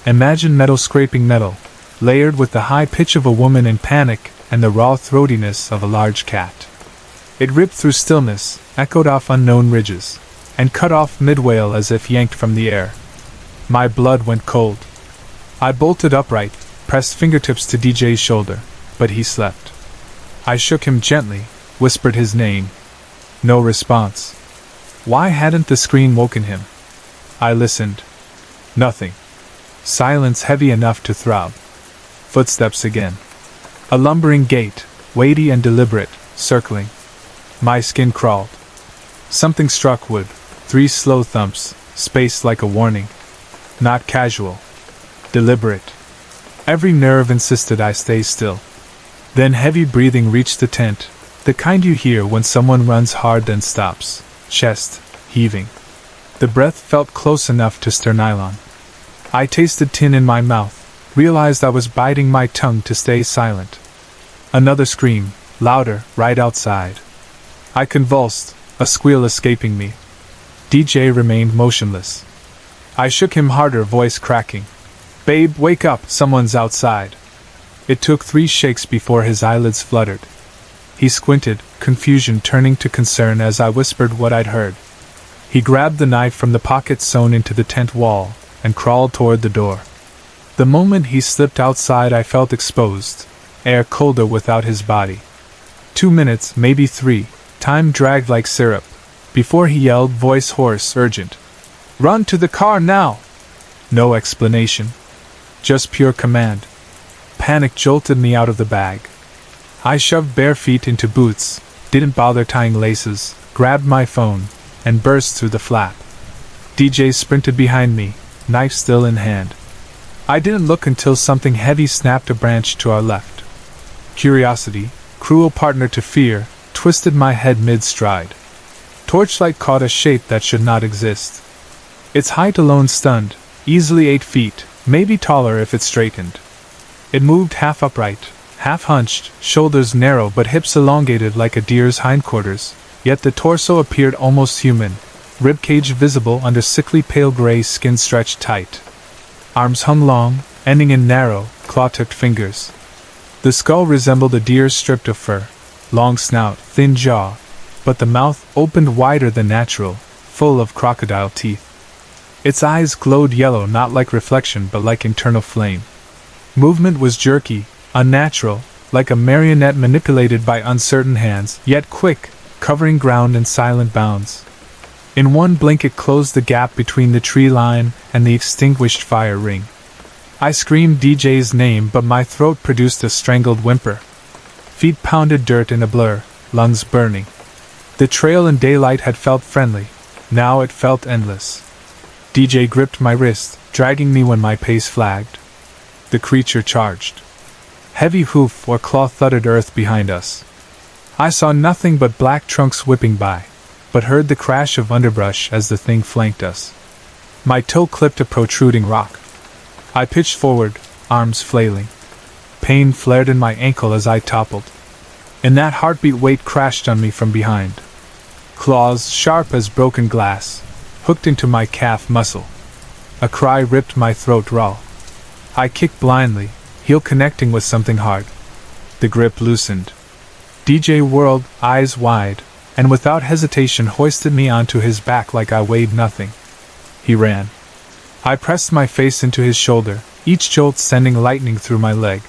[SPEAKER 1] Imagine metal scraping metal, layered with the high pitch of a woman in panic and the raw throatiness of a large cat. It ripped through stillness, echoed off unknown ridges, and cut off mid-wail as if yanked from the air. My blood went cold. I bolted upright, pressed fingertips to DJ's shoulder, but he slept. I shook him gently, whispered his name. No response. Why hadn't the scream woken him? I listened. Nothing. Silence heavy enough to throb. Footsteps again. A lumbering gait, weighty and deliberate, circling. My skin crawled. Something struck wood, 3 slow thumps, spaced like a warning. Not casual. Deliberate. Every nerve insisted I stay still. Then heavy breathing reached the tent, the kind you hear when someone runs hard then stops, chest heaving. The breath felt close enough to stir nylon. I tasted tin in my mouth, realized I was biting my tongue to stay silent. Another scream, louder, right outside. I convulsed, a squeal escaping me. DJ remained motionless. I shook him harder, voice cracking. "Babe, wake up, someone's outside." It took 3 shakes before his eyelids fluttered. He squinted, confusion turning to concern as I whispered what I'd heard. He grabbed the knife from the pocket sewn into the tent wall and crawled toward the door. The moment he slipped outside, I felt exposed, air colder without his body. 2 minutes, maybe 3, time dragged like syrup, before he yelled, voice hoarse, urgent. "Run to the car now!" No explanation. Just pure command. Panic jolted me out of the bag. I shoved bare feet into boots, didn't bother tying laces, grabbed my phone, and burst through the flap. DJ sprinted behind me, knife still in hand. I didn't look until something heavy snapped a branch to our left. Curiosity, cruel partner to fear, twisted my head mid-stride. Torchlight caught a shape that should not exist. Its height alone stunned, easily 8 feet, maybe taller if it straightened. It moved half upright, half hunched, shoulders narrow but hips elongated like a deer's hindquarters, yet the torso appeared almost human, ribcage visible under sickly pale gray skin stretched tight. Arms hung long, ending in narrow, claw-tipped fingers. The skull resembled a deer stripped of fur, long snout, thin jaw, but the mouth opened wider than natural, full of crocodile teeth. Its eyes glowed yellow, not like reflection but like internal flame. Movement was jerky, unnatural, like a marionette manipulated by uncertain hands, yet quick, covering ground in silent bounds. In one blink it closed the gap between the tree line and the extinguished fire ring. I screamed DJ's name, but my throat produced a strangled whimper. Feet pounded dirt in a blur, lungs burning. The trail in daylight had felt friendly, now it felt endless. DJ gripped my wrist, dragging me when my pace flagged. The creature charged. Heavy hoof or claw thudded earth behind us. I saw nothing but black trunks whipping by, but heard the crash of underbrush as the thing flanked us. My toe clipped a protruding rock. I pitched forward, arms flailing. Pain flared in my ankle as I toppled. In that heartbeat, weight crashed on me from behind. Claws, sharp as broken glass, hooked into my calf muscle. A cry ripped my throat raw. I kicked blindly, heel connecting with something hard. The grip loosened. DJ whirled, eyes wide, and without hesitation hoisted me onto his back like I weighed nothing. He ran. I pressed my face into his shoulder, each jolt sending lightning through my leg.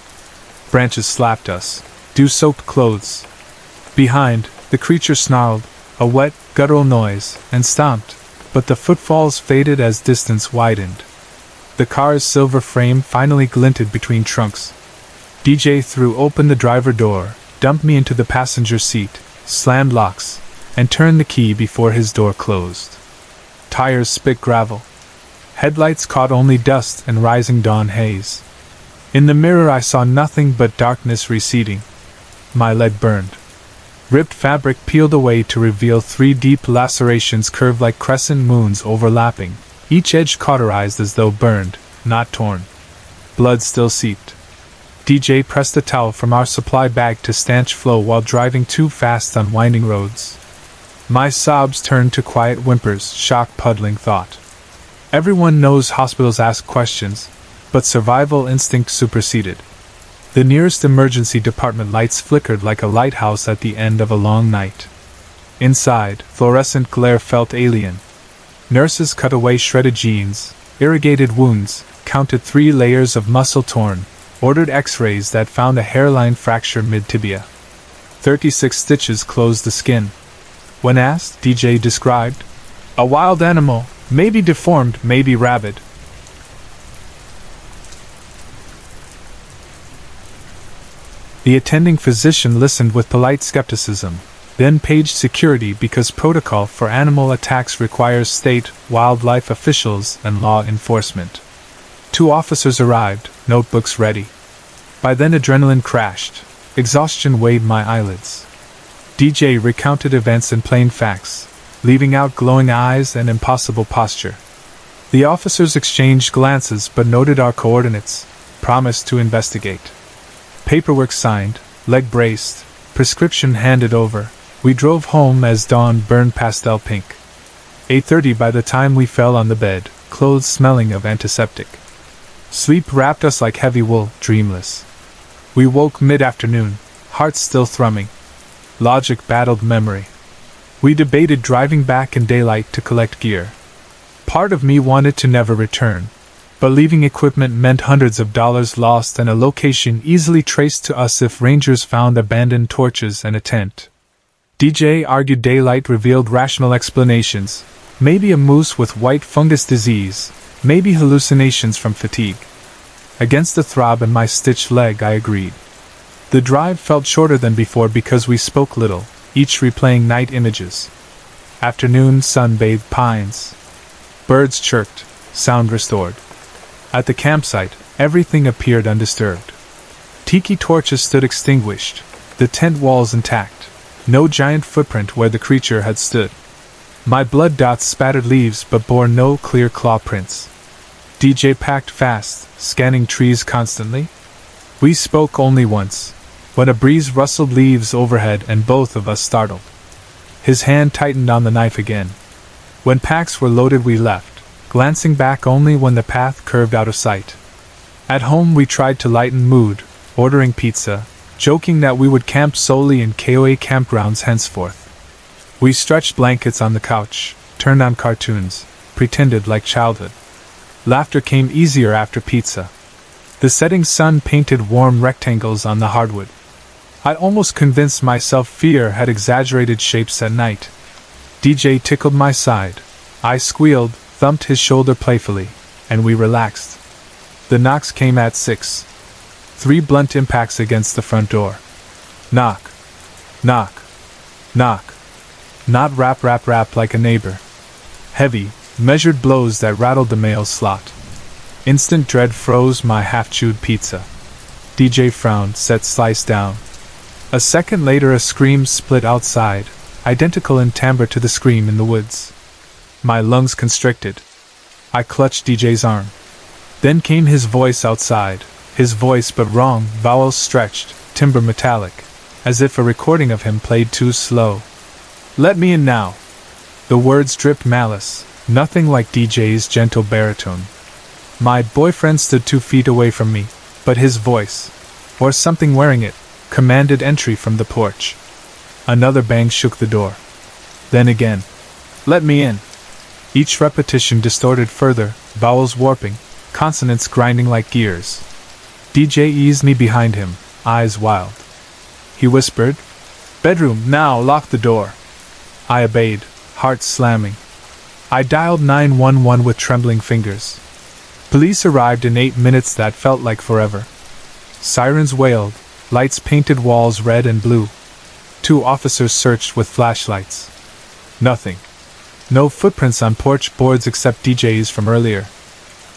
[SPEAKER 1] Branches slapped us, dew-soaked clothes. Behind, the creature snarled, a wet, guttural noise, and stomped, but the footfalls faded as distance widened. The car's silver frame finally glinted between trunks. DJ threw open the driver door, dumped me into the passenger seat, slammed locks, and turned the key before his door closed. Tires spit gravel. Headlights caught only dust and rising dawn haze. In the mirror I saw nothing but darkness receding. My leg burned. Ripped fabric peeled away to reveal 3 deep lacerations curved like crescent moons overlapping, each edge cauterized as though burned, not torn. Blood still seeped. DJ pressed a towel from our supply bag to stanch flow while driving too fast on winding roads. My sobs turned to quiet whimpers, shock puddling thought. Everyone knows hospitals ask questions, but survival instinct superseded. The nearest emergency department lights flickered like a lighthouse at the end of a long night. Inside, fluorescent glare felt alien. Nurses cut away shredded jeans, irrigated wounds, counted 3 layers of muscle torn, ordered x-rays that found a hairline fracture mid-tibia. 36 stitches closed the skin. When asked, DJ described, "A wild animal, maybe deformed, maybe rabid." The attending physician listened with polite skepticism, then paged security because protocol for animal attacks requires state, wildlife officials, and law enforcement. 2 officers arrived, notebooks ready. By then adrenaline crashed. Exhaustion weighed my eyelids. DJ recounted events in plain facts, leaving out glowing eyes and impossible posture. The officers exchanged glances but noted our coordinates, promised to investigate. Paperwork signed, leg braced, prescription handed over. We drove home as dawn burned pastel pink. 8:30 by the time we fell on the bed, clothes smelling of antiseptic. Sleep wrapped us like heavy wool, dreamless. We woke mid-afternoon, hearts still thrumming. Logic battled memory. We debated driving back in daylight to collect gear. Part of me wanted to never return, but leaving equipment meant hundreds of dollars lost and a location easily traced to us if rangers found abandoned torches and a tent. DJ argued daylight revealed rational explanations, maybe a moose with white fungus disease, maybe hallucinations from fatigue. Against the throb in my stitched leg, I agreed. The drive felt shorter than before because we spoke little, each replaying night images. Afternoon sun-bathed pines. Birds chirped, sound restored. At the campsite, everything appeared undisturbed. Tiki torches stood extinguished, the tent walls intact, no giant footprint where the creature had stood. My blood dots spattered leaves but bore no clear claw prints. DJ packed fast, scanning trees constantly. We spoke only once, when a breeze rustled leaves overhead and both of us startled. His hand tightened on the knife again. When packs were loaded we left, glancing back only when the path curved out of sight. At home we tried to lighten mood, ordering pizza, joking that we would camp solely in KOA campgrounds henceforth. We stretched blankets on the couch, turned on cartoons, pretended like childhood. Laughter came easier after pizza. The setting sun painted warm rectangles on the hardwood. I'd almost convinced myself fear had exaggerated shapes at night. DJ tickled my side. I squealed, thumped his shoulder playfully, and we relaxed. The knocks came at 6. 3 blunt impacts against the front door. Knock. Knock. Knock. Not rap rap rap like a neighbor. Heavy, measured blows that rattled the mail slot. Instant dread froze my half-chewed pizza. DJ frowned, set slice down. A second later a scream split outside, identical in timbre to the scream in the woods. My lungs constricted. I clutched DJ's arm. Then came his voice outside, his voice but wrong, vowels stretched, timbre metallic, as if a recording of him played too slow. "Let me in now." The words dripped malice, nothing like DJ's gentle baritone. My boyfriend stood 2 feet away from me, but his voice, or something wearing it, commanded entry from the porch. Another bang shook the door. Then again. "Let me in." Each repetition distorted further, vowels warping, consonants grinding like gears. DJ eased me behind him, eyes wild. He whispered, "Bedroom, now lock the door." I obeyed, heart slamming. I dialed 911 with trembling fingers. Police arrived in 8 minutes that felt like forever. Sirens wailed, lights painted walls red and blue. 2 officers searched with flashlights. Nothing. No footprints on porch boards except DJ's from earlier.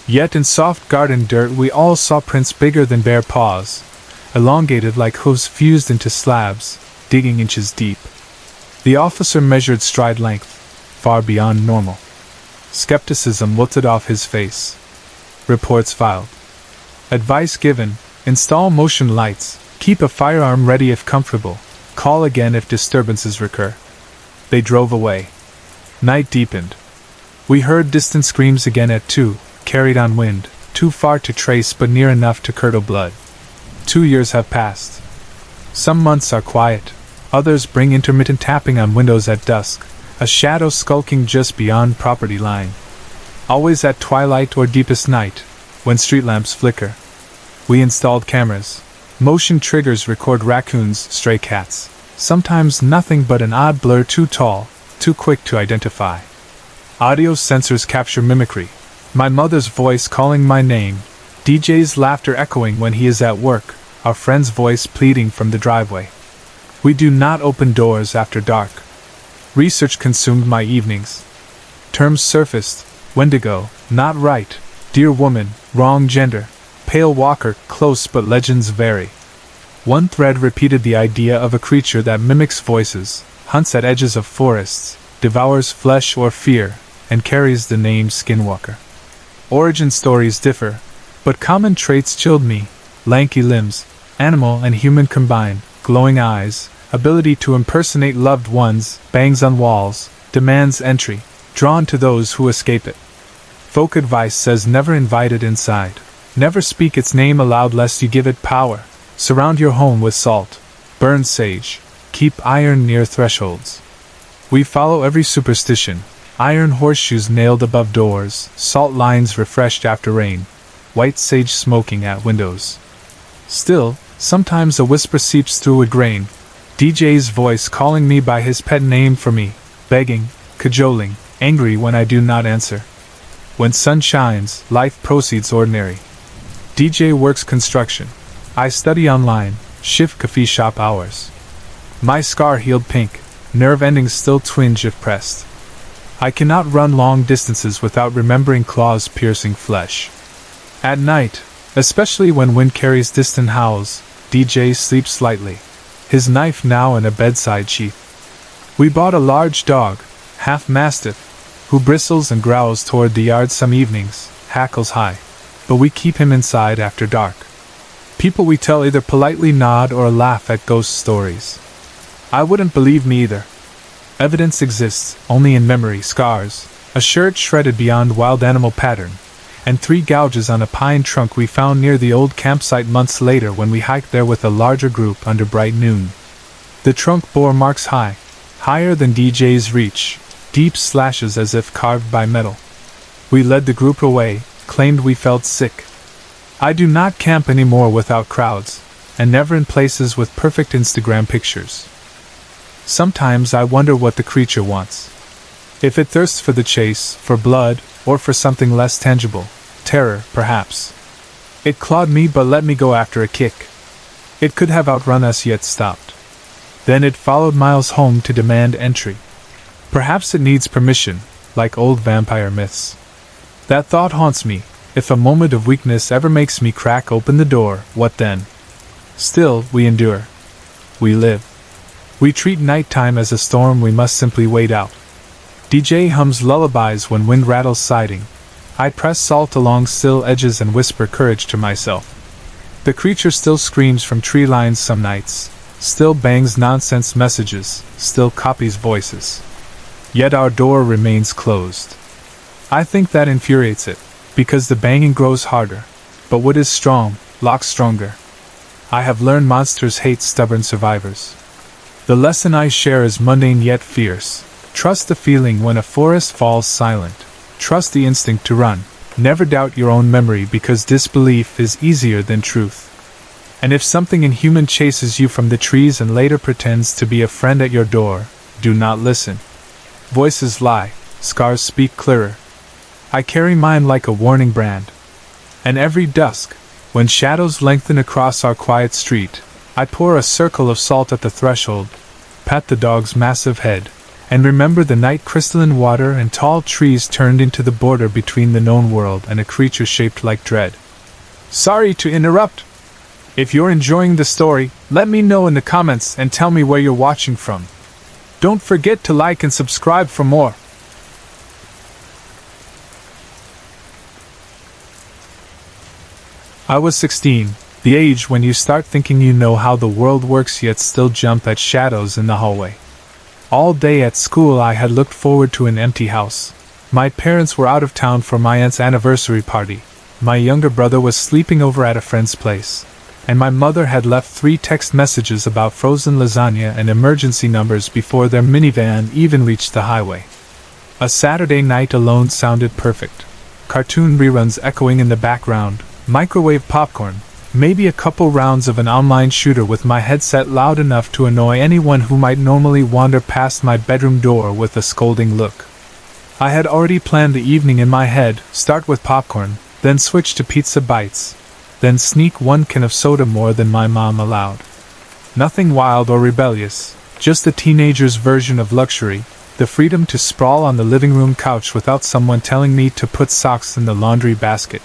[SPEAKER 1] Yet in soft garden dirt we all saw prints bigger than bare paws, elongated like hooves fused into slabs, digging inches deep. The officer measured stride length, far beyond normal. Skepticism wilted off his face. Reports filed. Advice given: install motion lights, keep a firearm ready if comfortable, call again if disturbances recur. They drove away. Night deepened. We heard distant screams again at 2, carried on wind, too far to trace but near enough to curdle blood. 2 years have passed. Some months are quiet, others bring intermittent tapping on windows at dusk, a shadow skulking just beyond property line. Always at twilight or deepest night, when street lamps flicker. We installed cameras. Motion triggers record raccoons, stray cats. Sometimes nothing but an odd blur too tall, too quick to identify. Audio sensors capture mimicry. My mother's voice calling my name, DJ's laughter echoing when he is at work, our friend's voice pleading from the driveway. We do not open doors after dark. Research consumed my evenings. Terms surfaced: Wendigo, not right, dear woman, wrong gender, pale walker, close but legends vary. One thread repeated the idea of a creature that mimics voices, hunts at edges of forests, devours flesh or fear, and carries the name Skinwalker. Origin stories differ, but common traits chilled me: lanky limbs, animal and human combined, glowing eyes, ability to impersonate loved ones, bangs on walls, demands entry, drawn to those who escape it. Folk advice says never invite it inside. Never speak its name aloud lest you give it power. Surround your home with salt. Burn sage. Keep iron near thresholds. We follow every superstition. Iron horseshoes nailed above doors, salt lines refreshed after rain, white sage smoking at windows. Still, sometimes a whisper seeps through a grain, DJ's voice calling me by his pet name for me, begging, cajoling, angry when I do not answer. When sun shines, life proceeds ordinary. DJ works construction. I study online, shift coffee shop hours. My scar healed pink, nerve endings still twinge if pressed. I cannot run long distances without remembering claws piercing flesh. At night, especially when wind carries distant howls, DJ sleeps lightly, his knife now in a bedside sheath. We bought a large dog, half mastiff, who bristles and growls toward the yard some evenings, hackles high, but we keep him inside after dark. People we tell either politely nod or laugh at ghost stories. I wouldn't believe me either. Evidence exists, only in memory: scars, a shirt shredded beyond wild animal pattern, and 3 gouges on a pine trunk we found near the old campsite months later when we hiked there with a larger group under bright noon. The trunk bore marks high, higher than DJ's reach, deep slashes as if carved by metal. We led the group away, claimed we felt sick. I do not camp anymore without crowds, and never in places with perfect Instagram pictures. Sometimes I wonder what the creature wants. If it thirsts for the chase, for blood, or for something less tangible, terror, perhaps. It clawed me but let me go after a kick. It could have outrun us yet stopped. Then it followed miles home to demand entry. Perhaps it needs permission, like old vampire myths. That thought haunts me. If a moment of weakness ever makes me crack open the door, what then? Still, we endure. We live. We treat nighttime as a storm we must simply wait out. DJ hums lullabies when wind rattles siding. I press salt along still edges and whisper courage to myself. The creature still screams from tree lines some nights, still bangs nonsense messages, still copies voices. Yet our door remains closed. I think that infuriates it, because the banging grows harder, but wood is strong, locks stronger. I have learned monsters hate stubborn survivors. The lesson I share is mundane yet fierce. Trust the feeling when a forest falls silent. Trust the instinct to run. Never doubt your own memory because disbelief is easier than truth. And if something inhuman chases you from the trees and later pretends to be a friend at your door, do not listen. Voices lie, scars speak clearer. I carry mine like a warning brand. And every dusk, when shadows lengthen across our quiet street, I pour a circle of salt at the threshold, pat the dog's massive head, and remember the night crystalline water and tall trees turned into the border between the known world and a creature shaped like dread. Sorry to interrupt. If you're enjoying the story, let me know in the comments and tell me where you're watching from. Don't forget to like and subscribe for more. I was 16, the age when you start thinking you know how the world works yet still jump at shadows in the hallway. All day at school I had looked forward to an empty house. My parents were out of town for my aunt's anniversary party. My younger brother was sleeping over at a friend's place. And my mother had left 3 text messages about frozen lasagna and emergency numbers before their minivan even reached the highway. A Saturday night alone sounded perfect. Cartoon reruns echoing in the background, microwave popcorn, maybe a couple rounds of an online shooter with my headset loud enough to annoy anyone who might normally wander past my bedroom door with a scolding look. I had already planned the evening in my head: start with popcorn, then switch to pizza bites, then sneak 1 can of soda more than my mom allowed. Nothing wild or rebellious, just a teenager's version of luxury, the freedom to sprawl on the living room couch without someone telling me to put socks in the laundry basket.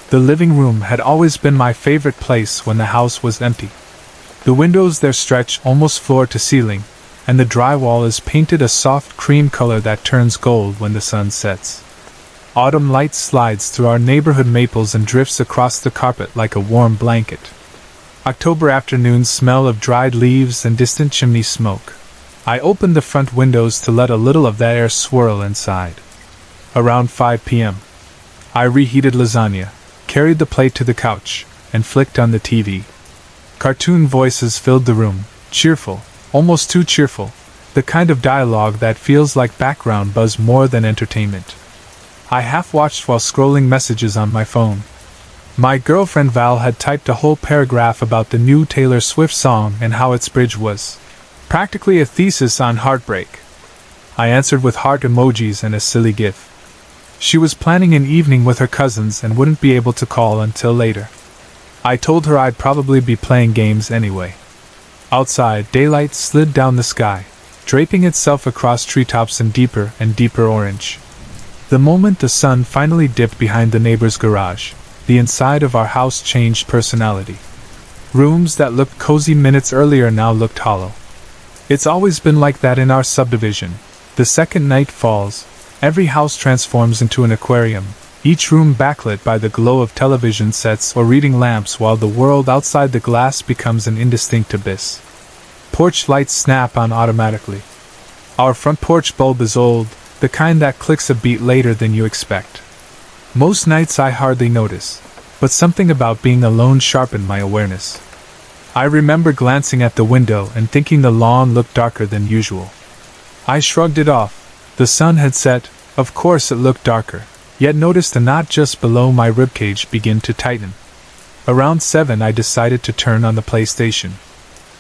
[SPEAKER 1] The living room had always been my favorite place when the house was empty. The windows there stretch almost floor to ceiling, and the drywall is painted a soft cream color that turns gold when the sun sets. Autumn light slides through our neighborhood maples and drifts across the carpet like a warm blanket. October afternoons smell of dried leaves and distant chimney smoke. I opened the front windows to let a little of that air swirl inside. Around 5 p.m., I reheated lasagna, carried the plate to the couch, and flicked on the TV. Cartoon voices filled the room, cheerful, almost too cheerful, the kind of dialogue that feels like background buzz more than entertainment. I half-watched while scrolling messages on my phone. My girlfriend Val had typed a whole paragraph about the new Taylor Swift song and how its bridge was practically a thesis on heartbreak. I answered with heart emojis and a silly gif. She was planning an evening with her cousins and wouldn't be able to call until later. I told her I'd probably be playing games anyway. Outside, daylight slid down the sky, draping itself across treetops in deeper and deeper orange. The moment the sun finally dipped behind the neighbor's garage, the inside of our house changed personality. Rooms that looked cozy minutes earlier now looked hollow. It's always been like that in our subdivision. The second night falls, every house transforms into an aquarium, each room backlit by the glow of television sets or reading lamps while the world outside the glass becomes an indistinct abyss. Porch lights snap on automatically. Our front porch bulb is old, the kind that clicks a beat later than you expect. Most nights I hardly notice, but something about being alone sharpened my awareness. I remember glancing at the window and thinking the lawn looked darker than usual. I shrugged it off. The sun had set, of course it looked darker, yet noticed a knot just below my ribcage begin to tighten. Around 7 I decided to turn on the PlayStation.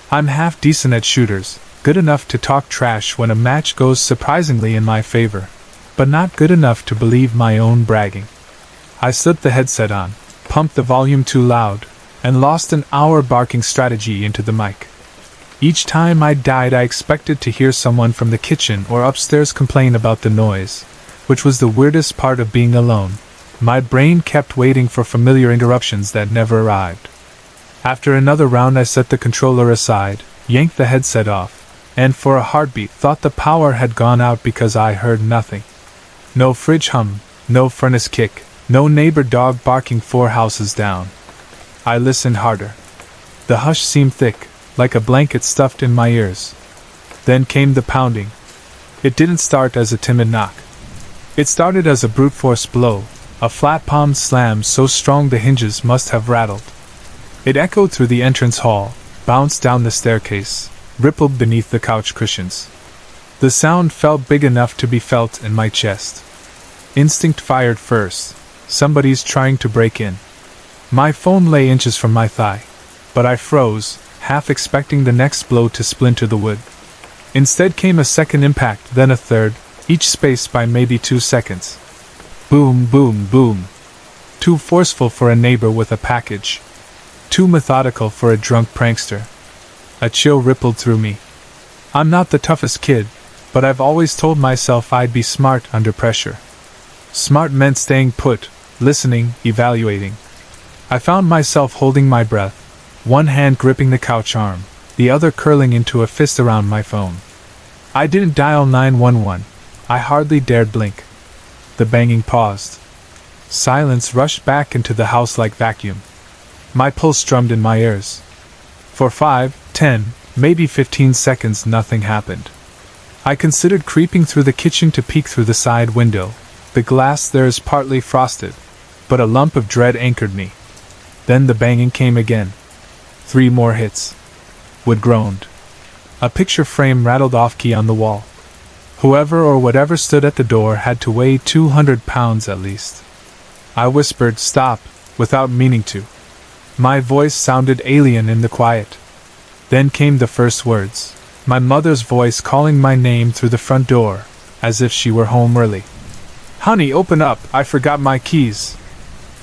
[SPEAKER 1] I'm half decent at shooters, good enough to talk trash when a match goes surprisingly in my favor, but not good enough to believe my own bragging. I slipped the headset on, pumped the volume too loud, and lost an hour barking strategy into the mic. Each time I died I expected to hear someone from the kitchen or upstairs complain about the noise, which was the weirdest part of being alone. My brain kept waiting for familiar interruptions that never arrived. After another round I set the controller aside, yanked the headset off, and for a heartbeat thought the power had gone out because I heard nothing. No fridge hum, no furnace kick, no neighbor dog barking 4 houses down. I listened harder. The hush seemed thick, like a blanket stuffed in my ears. Then came the pounding. It didn't start as a timid knock. It started as a brute force blow, a flat-palmed slam so strong the hinges must have rattled. It echoed through the entrance hall, bounced down the staircase, rippled beneath the couch cushions. The sound felt big enough to be felt in my chest. Instinct fired first. Somebody's trying to break in. My phone lay inches from my thigh, but I froze, half expecting the next blow to splinter the wood. Instead came a second impact, then a third, each spaced by maybe 2 seconds. Boom, boom, boom. Too forceful for a neighbor with a package. Too methodical for a drunk prankster. A chill rippled through me. I'm not the toughest kid, but I've always told myself I'd be smart under pressure. Smart meant staying put, listening, evaluating. I found myself holding my breath, one hand gripping the couch arm, the other curling into a fist around my phone. I didn't dial 911. I hardly dared blink. The banging paused. Silence rushed back into the house like vacuum. My pulse drummed in my ears. For 5, 10, maybe 15 seconds nothing happened. I considered creeping through the kitchen to peek through the side window. The glass there is partly frosted, but a lump of dread anchored me. Then the banging came again. 3 more hits. Wood groaned. A picture frame rattled off-key on the wall. Whoever or whatever stood at the door had to weigh 200 pounds at least. I whispered, "Stop," without meaning to. My voice sounded alien in the quiet. Then came the first words. My mother's voice calling my name through the front door, as if she were home early. "Honey, open up, I forgot my keys."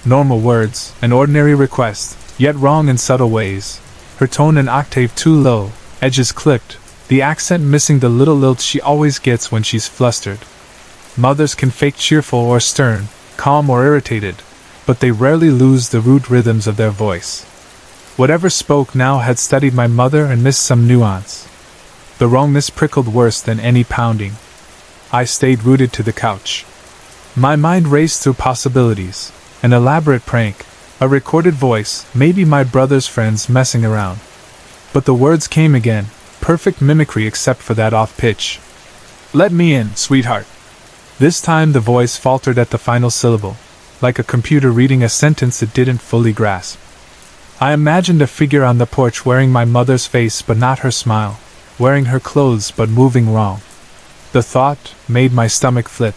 [SPEAKER 1] Normal words, an ordinary request, yet wrong in subtle ways. Her tone an octave too low, edges clipped, the accent missing the little lilt she always gets when she's flustered. Mothers can fake cheerful or stern, calm or irritated, but they rarely lose the root rhythms of their voice. Whatever spoke now had studied my mother and missed some nuance. The wrongness prickled worse than any pounding. I stayed rooted to the couch. My mind raced through possibilities. An elaborate prank, a recorded voice, maybe my brother's friends messing around. But the words came again, perfect mimicry except for that off-pitch. "Let me in, sweetheart." This time the voice faltered at the final syllable, like a computer reading a sentence it didn't fully grasp. I imagined a figure on the porch wearing my mother's face but not her smile, wearing her clothes but moving wrong. The thought made my stomach flip.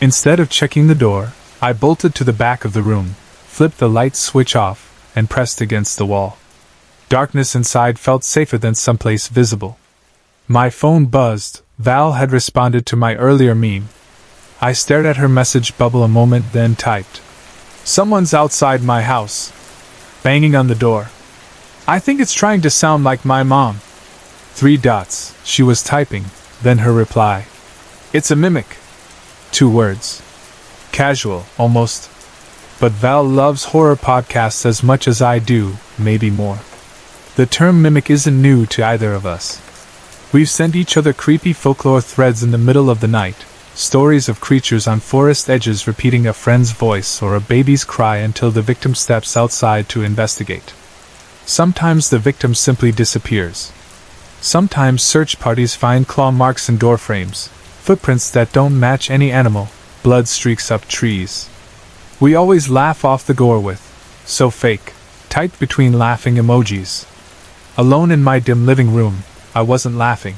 [SPEAKER 1] Instead of checking the door, I bolted to the back of the room, flipped the light switch off, and pressed against the wall. Darkness inside felt safer than someplace visible. My phone buzzed. Val had responded to my earlier meme. I stared at her message bubble a moment, then typed, "Someone's outside my house. Banging on the door. I think it's trying to sound like my mom." 3 dots, she was typing, then her reply. "It's a mimic." 2 words. Casual, almost. But Val loves horror podcasts as much as I do, maybe more. The term mimic isn't new to either of us. We've sent each other creepy folklore threads in the middle of the night, stories of creatures on forest edges repeating a friend's voice or a baby's cry until the victim steps outside to investigate. Sometimes the victim simply disappears. Sometimes search parties find claw marks in doorframes, footprints that don't match any animal, blood streaks up trees. We always laugh off the gore with, "So fake," typed between laughing emojis. Alone in my dim living room, I wasn't laughing.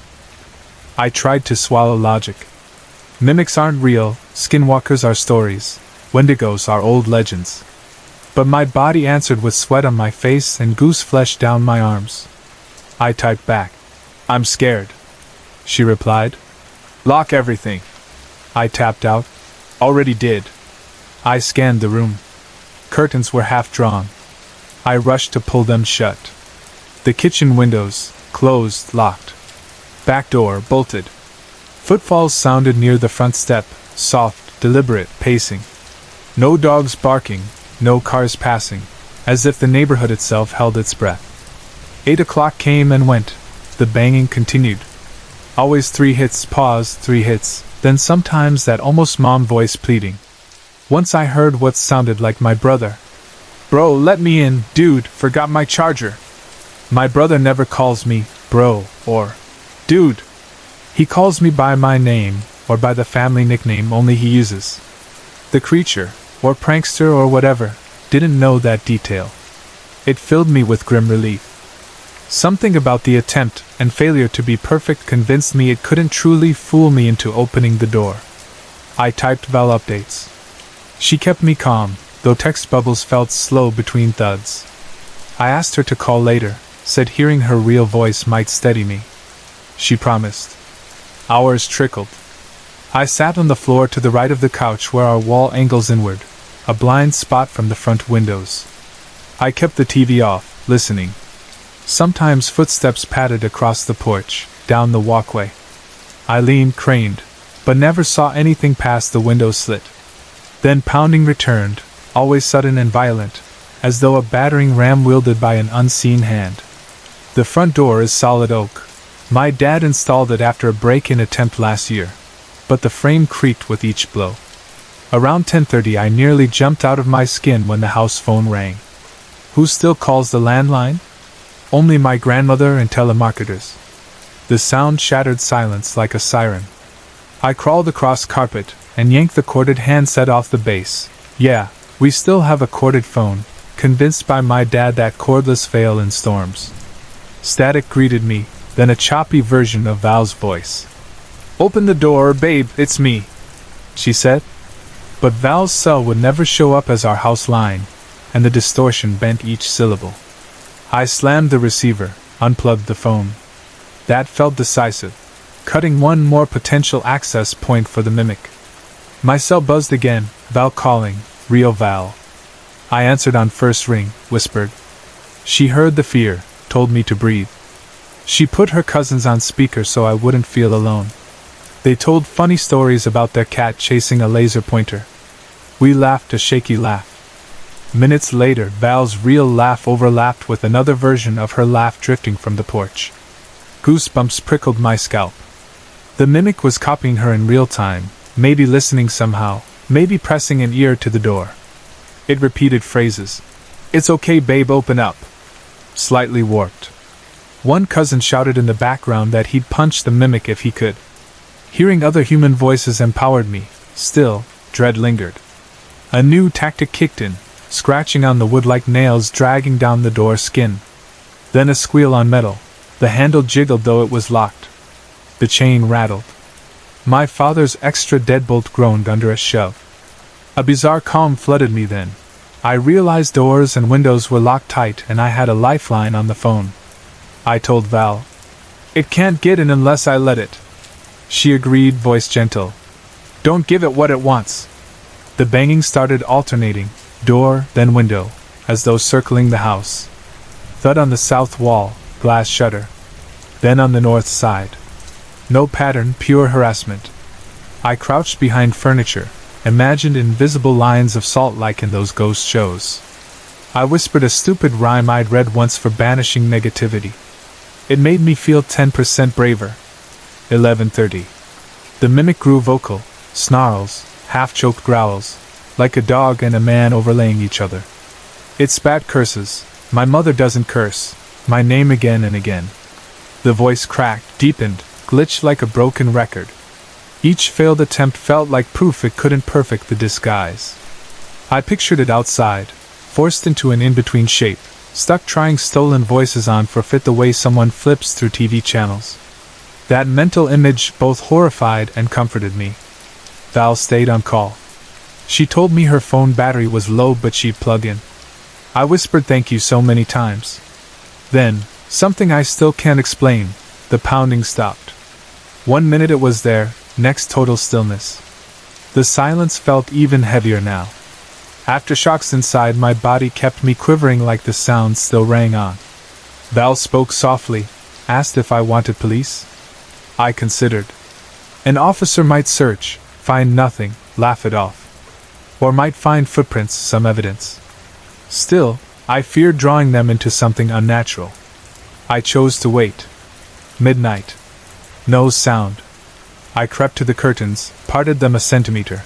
[SPEAKER 1] I tried to swallow logic. Mimics aren't real, skinwalkers are stories, wendigos are old legends. But my body answered with sweat on my face and goose flesh down my arms. I typed back, "I'm scared." She replied, "Lock everything." I tapped out, "Already did." I scanned the room. Curtains were half drawn. I rushed to pull them shut. The kitchen windows, closed, locked. Back door, bolted. Footfalls sounded near the front step, soft, deliberate, pacing. No dogs barking, no cars passing, as if the neighborhood itself held its breath. 8 o'clock came and went. The banging continued. Always 3 hits, pause, 3 hits, then sometimes that almost mom voice pleading. Once I heard what sounded like my brother. "Bro, let me in, dude, forgot my charger." My brother never calls me bro or dude. He calls me by my name, or by the family nickname only he uses. The creature, or prankster or whatever, didn't know that detail. It filled me with grim relief. Something about the attempt and failure to be perfect convinced me it couldn't truly fool me into opening the door. I typed Val updates. She kept me calm, though text bubbles felt slow between thuds. I asked her to call later, said hearing her real voice might steady me. She promised. Hours trickled. I sat on the floor to the right of the couch where our wall angles inward, a blind spot from the front windows. I kept the TV off, listening. Sometimes footsteps padded across the porch, down the walkway. I leaned, craned, but never saw anything past the window slit. Then pounding returned, always sudden and violent, as though a battering ram wielded by an unseen hand. The front door is solid oak. My dad installed it after a break-in attempt last year, but the frame creaked with each blow. Around 10:30 I nearly jumped out of my skin when the house phone rang. Who still calls the landline? Only my grandmother and telemarketers. The sound shattered silence like a siren. I crawled across carpet and yanked the corded handset off the base. Yeah, we still have a corded phone, convinced by my dad that cordless fail in storms. Static greeted me, then a choppy version of Val's voice. "Open the door, babe, it's me," she said. But Val's cell would never show up as our house line, and the distortion bent each syllable. I slammed the receiver, unplugged the phone. That felt decisive, cutting one more potential access point for the mimic. My cell buzzed again, Val calling, real Val. I answered on first ring, whispered. She heard the fear, told me to breathe. She put her cousins on speaker so I wouldn't feel alone. They told funny stories about their cat chasing a laser pointer. We laughed a shaky laugh. Minutes later, Val's real laugh overlapped with another version of her laugh drifting from the porch. Goosebumps prickled my scalp. The mimic was copying her in real time, maybe listening somehow, maybe pressing an ear to the door. It repeated phrases. "It's okay, babe, open up." Slightly warped. One cousin shouted in the background that he'd punch the mimic if he could. Hearing other human voices empowered me. Still, dread lingered. A new tactic kicked in, scratching on the wood like nails dragging down the door skin. Then a squeal on metal. The handle jiggled though it was locked. The chain rattled. My father's extra deadbolt groaned under a shove. A bizarre calm flooded me then. I realized doors and windows were locked tight and I had a lifeline on the phone. I told Val. "It can't get in unless I let it." She agreed, voice gentle. "Don't give it what it wants." The banging started alternating, door, then window, as though circling the house. Thud on the south wall, glass shutter. Then on the north side. No pattern, pure harassment. I crouched behind furniture, imagined invisible lines of salt like in those ghost shows. I whispered a stupid rhyme I'd read once for banishing negativity. It made me feel 10% braver. 11:30. The mimic grew vocal, snarls, half-choked growls, like a dog and a man overlaying each other. It spat curses. "My mother doesn't curse," my name again and again. The voice cracked, deepened, glitched like a broken record. Each failed attempt felt like proof it couldn't perfect the disguise. I pictured it outside, forced into an in-between shape, stuck trying stolen voices on for fit the way someone flips through TV channels. That mental image both horrified and comforted me. Val stayed on call. She told me her phone battery was low but she'd plug in. I whispered thank you so many times. Then, something I still can't explain, the pounding stopped. 1 minute it was there, next total stillness. The silence felt even heavier now. Aftershocks inside my body kept me quivering like the sound still rang on. Val spoke softly, asked if I wanted police. I considered. An officer might search, find nothing, laugh it off. Or might find footprints, some evidence. Still, I feared drawing them into something unnatural. I chose to wait. Midnight. No sound. I crept to the curtains, parted them a centimeter.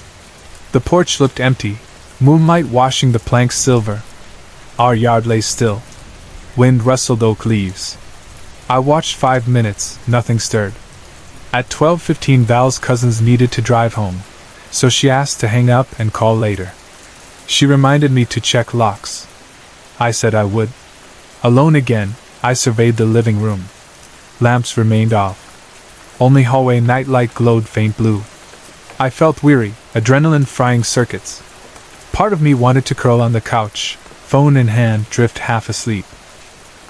[SPEAKER 1] The porch looked empty, moonlight washing the planks silver. Our yard lay still. Wind rustled oak leaves. I watched 5 minutes, nothing stirred. At 12:15 Val's cousins needed to drive home, so she asked to hang up and call later. She reminded me to check locks. I said I would. Alone again, I surveyed the living room. Lamps remained off. Only hallway nightlight glowed faint blue. I felt weary, adrenaline frying circuits. Part of me wanted to curl on the couch, phone in hand, drift half asleep.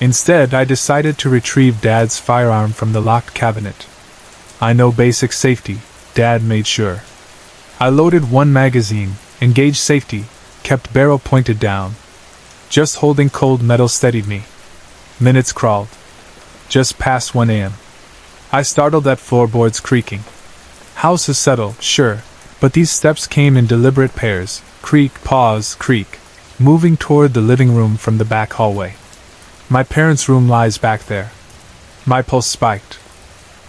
[SPEAKER 1] Instead, I decided to retrieve Dad's firearm from the locked cabinet. I know basic safety, Dad made sure. I loaded one magazine, engaged safety, kept barrel pointed down. Just holding cold metal steadied me. Minutes crawled. Just past 1 a.m. I startled at floorboards creaking. House is settled, sure, but these steps came in deliberate pairs, creak, pause, creak, moving toward the living room from the back hallway. My parents' room lies back there. My pulse spiked.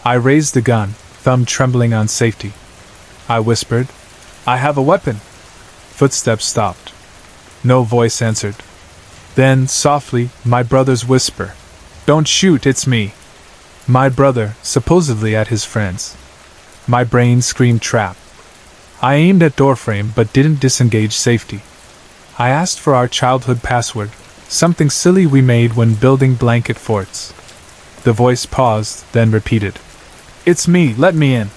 [SPEAKER 1] I raised the gun, thumb trembling on safety. I whispered, "I have a weapon." Footsteps stopped. No voice answered. Then, softly, my brother's whisper. "Don't shoot, it's me." My brother, supposedly at his friend's. My brain screamed trap. I aimed at doorframe but didn't disengage safety. I asked for our childhood password, something silly we made when building blanket forts. The voice paused, then repeated. "It's me, let me in."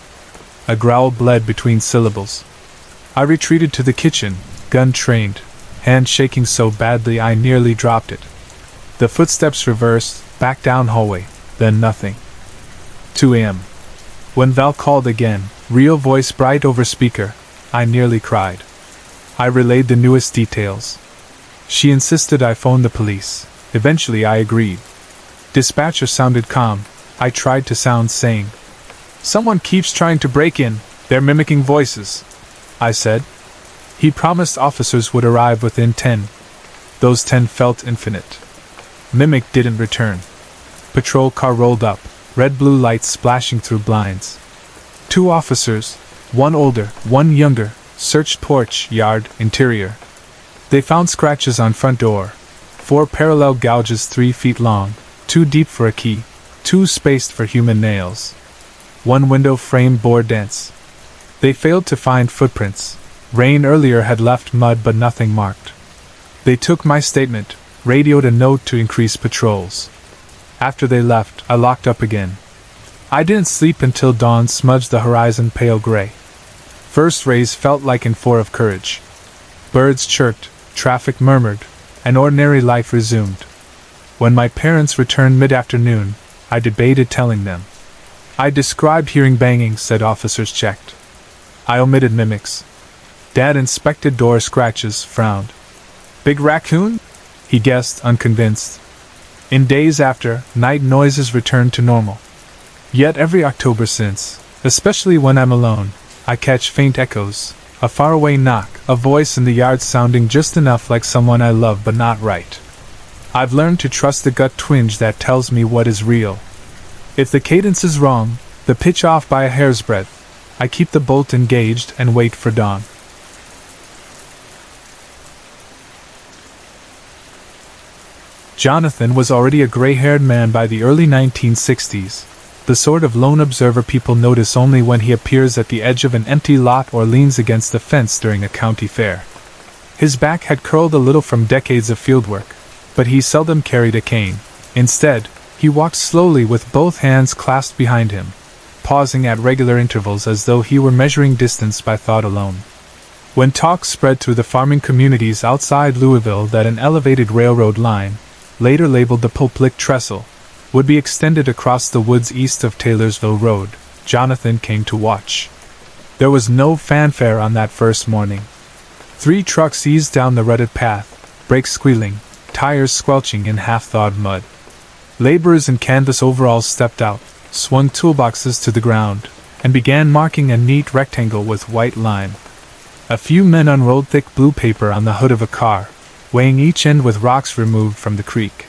[SPEAKER 1] A growl bled between syllables. I retreated to the kitchen, gun trained, hand shaking so badly I nearly dropped it. The footsteps reversed, back down hallway, then nothing. 2 a.m. When Val called again, real voice bright over speaker, I nearly cried. I relayed the newest details. She insisted I phone the police. Eventually I agreed. Dispatcher sounded calm. I tried to sound sane. "Someone keeps trying to break in, they're mimicking voices," I said. He promised officers would arrive within 10, Those 10 felt infinite. Mimic didn't return. Patrol car rolled up, red-blue lights splashing through blinds. 2 officers, one older, one younger, searched porch, yard, interior. They found scratches on front door, 4 parallel gouges 3 feet long, 2 deep for a key, 2 spaced for human nails. 1 window frame bore dents. They failed to find footprints. Rain earlier had left mud but nothing marked. They took my statement, radioed a note to increase patrols. After they left, I locked up again. I didn't sleep until dawn smudged the horizon pale gray. First rays felt like an four of courage. Birds chirped, traffic murmured, and ordinary life resumed. When my parents returned mid-afternoon, I debated telling them. I described hearing banging, said officers checked. I omitted mimics. Dad inspected door scratches, frowned. Big raccoon? He guessed, unconvinced. In days after, night noises returned to normal. Yet every October since, especially when I'm alone, I catch faint echoes, a faraway knock, a voice in the yard sounding just enough like someone I love but not right. I've learned to trust the gut twinge that tells me what is real. If the cadence is wrong, the pitch off by a hair's breadth, I keep the bolt engaged and wait for dawn. Jonathan was already a gray-haired man by the early 1960s, the sort of lone observer people notice only when he appears at the edge of an empty lot or leans against the fence during a county fair. His back had curled a little from decades of fieldwork, but he seldom carried a cane. Instead, he walked slowly with both hands clasped behind him, pausing at regular intervals as though he were measuring distance by thought alone. When talk spread through the farming communities outside Louisville that an elevated railroad line, later labeled the Public Trestle, would be extended across the woods east of Taylorsville Road, Jonathan came to watch. There was no fanfare on that first morning. 3 trucks eased down the rutted path, brakes squealing, tires squelching in half-thawed mud. Laborers in canvas overalls stepped out, swung toolboxes to the ground, and began marking a neat rectangle with white lime. A few men unrolled thick blue paper on the hood of a car, weighing each end with rocks removed from the creek.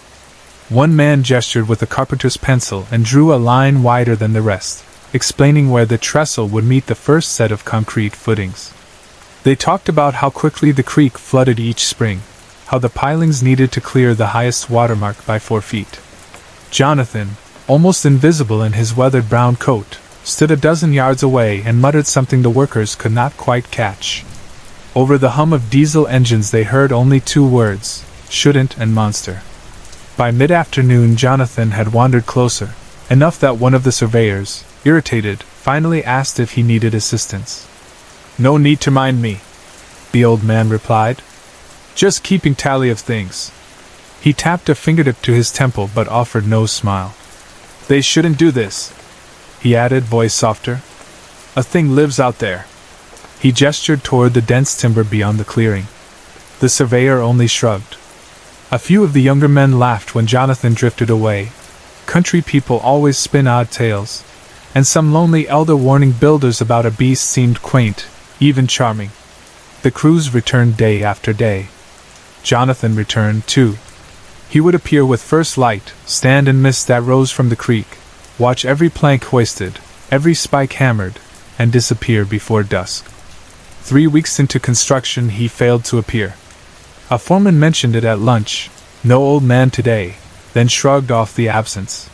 [SPEAKER 1] One man gestured with a carpenter's pencil and drew a line wider than the rest, explaining where the trestle would meet the first set of concrete footings. They talked about how quickly the creek flooded each spring, how the pilings needed to clear the highest watermark by 4 feet. Jonathan, almost invisible in his weathered brown coat, stood a dozen yards away and muttered something the workers could not quite catch. Over the hum of diesel engines they heard only 2 words, shouldn't and monster. By mid-afternoon Jonathan had wandered closer, enough that one of the surveyors, irritated, finally asked if he needed assistance. No need to mind me, the old man replied. Just keeping tally of things. He tapped a fingertip to his temple but offered no smile. They shouldn't do this, he added, voice softer. A thing lives out there. He gestured toward the dense timber beyond the clearing. The surveyor only shrugged. A few of the younger men laughed when Jonathan drifted away. Country people always spin odd tales, and some lonely elder warning builders about a beast seemed quaint, even charming. The crews returned day after day. Jonathan returned, too. He would appear with first light, stand in mist that rose from the creek, watch every plank hoisted, every spike hammered, and disappear before dusk. 3 weeks into construction he failed to appear. A foreman mentioned it at lunch, no old man today, then shrugged off the absence.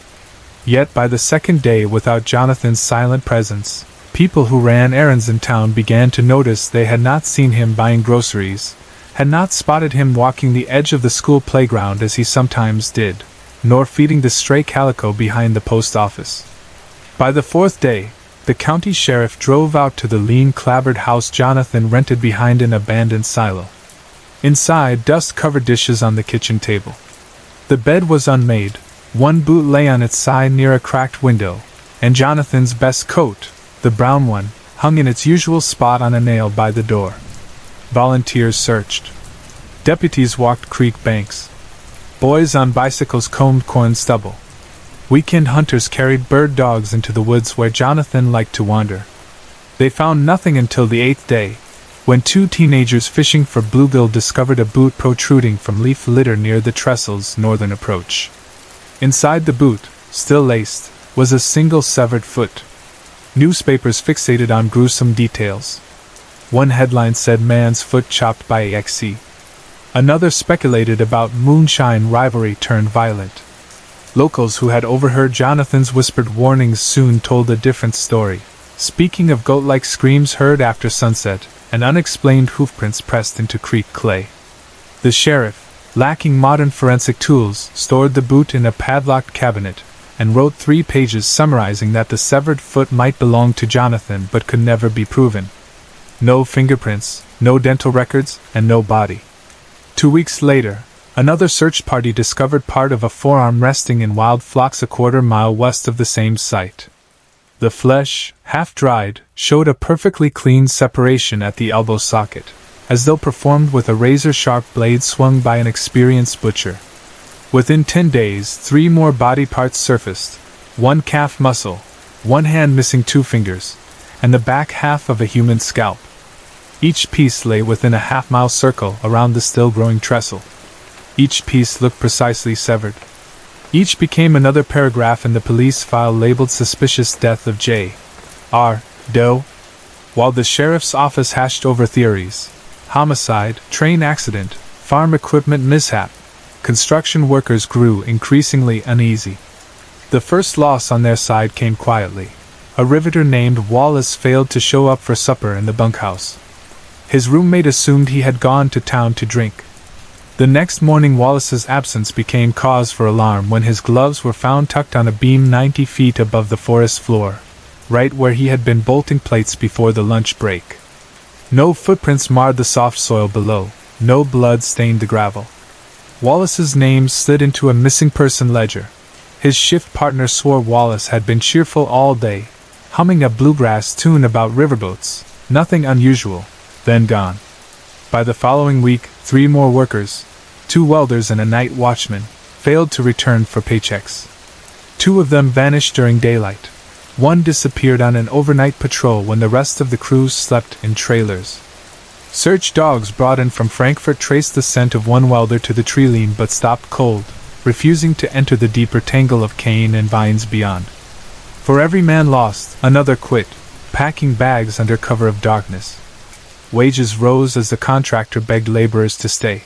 [SPEAKER 1] Yet by the second day without Jonathan's silent presence, people who ran errands in town began to notice they had not seen him buying groceries, had not spotted him walking the edge of the school playground as he sometimes did, nor feeding the stray calico behind the post office. By the 4th day, the county sheriff drove out to the lean clapboard house Jonathan rented behind an abandoned silo. Inside, dust-covered dishes on the kitchen table. The bed was unmade, 1 boot lay on its side near a cracked window, and Jonathan's best coat, the brown one, hung in its usual spot on a nail by the door. Volunteers searched. Deputies walked creek banks. Boys on bicycles combed corn stubble. Weekend hunters carried bird dogs into the woods where Jonathan liked to wander. They found nothing until the 8th day. when two teenagers fishing for bluegill discovered a boot protruding from leaf litter near the trestle's northern approach. Inside the boot, still laced, was a single severed foot. Newspapers fixated on gruesome details. One headline said man's foot chopped by XC. Another speculated about moonshine rivalry turned violent. Locals who had overheard Jonathan's whispered warnings soon told a different story, speaking of goat-like screams heard after sunset, and unexplained hoofprints pressed into creek clay. The sheriff, lacking modern forensic tools, stored the boot in a padlocked cabinet, and wrote 3 pages summarizing that the severed foot might belong to Jonathan but could never be proven. No fingerprints, no dental records, and no body. 2 weeks later, another search party discovered part of a forearm resting in wild flocks a quarter-mile west of the same site. The flesh, half-dried, showed a perfectly clean separation at the elbow socket, as though performed with a razor-sharp blade swung by an experienced butcher. Within 10 days, 3 more body parts surfaced: 1 calf muscle, 1 hand missing 2 fingers, and the back half of a human scalp. Each piece lay within a half-mile circle around the still-growing trestle. Each piece looked precisely severed. Each became another paragraph in the police file labeled Suspicious Death of J. R. Doe. While the sheriff's office hashed over theories: homicide, train accident, farm equipment mishap, construction workers grew increasingly uneasy. The first loss on their side came quietly. A riveter named Wallace failed to show up for supper in the bunkhouse. His roommate assumed he had gone to town to drink. The next morning Wallace's absence became cause for alarm when his gloves were found tucked on a beam 90 feet above the forest floor, right where he had been bolting plates before the lunch break. No footprints marred the soft soil below, no blood stained the gravel. Wallace's name slid into a missing person ledger. His shift partner swore Wallace had been cheerful all day, humming a bluegrass tune about riverboats, nothing unusual, then gone. By the following week, 3 more workers, 2 welders and a night watchman, failed to return for paychecks. 2 of them vanished during daylight. 1 disappeared on an overnight patrol when the rest of the crew slept in trailers. Search dogs brought in from Frankfurt traced the scent of 1 welder to the tree-line but stopped cold, refusing to enter the deeper tangle of cane and vines beyond. For every man lost, another quit, packing bags under cover of darkness. Wages rose as the contractor begged laborers to stay.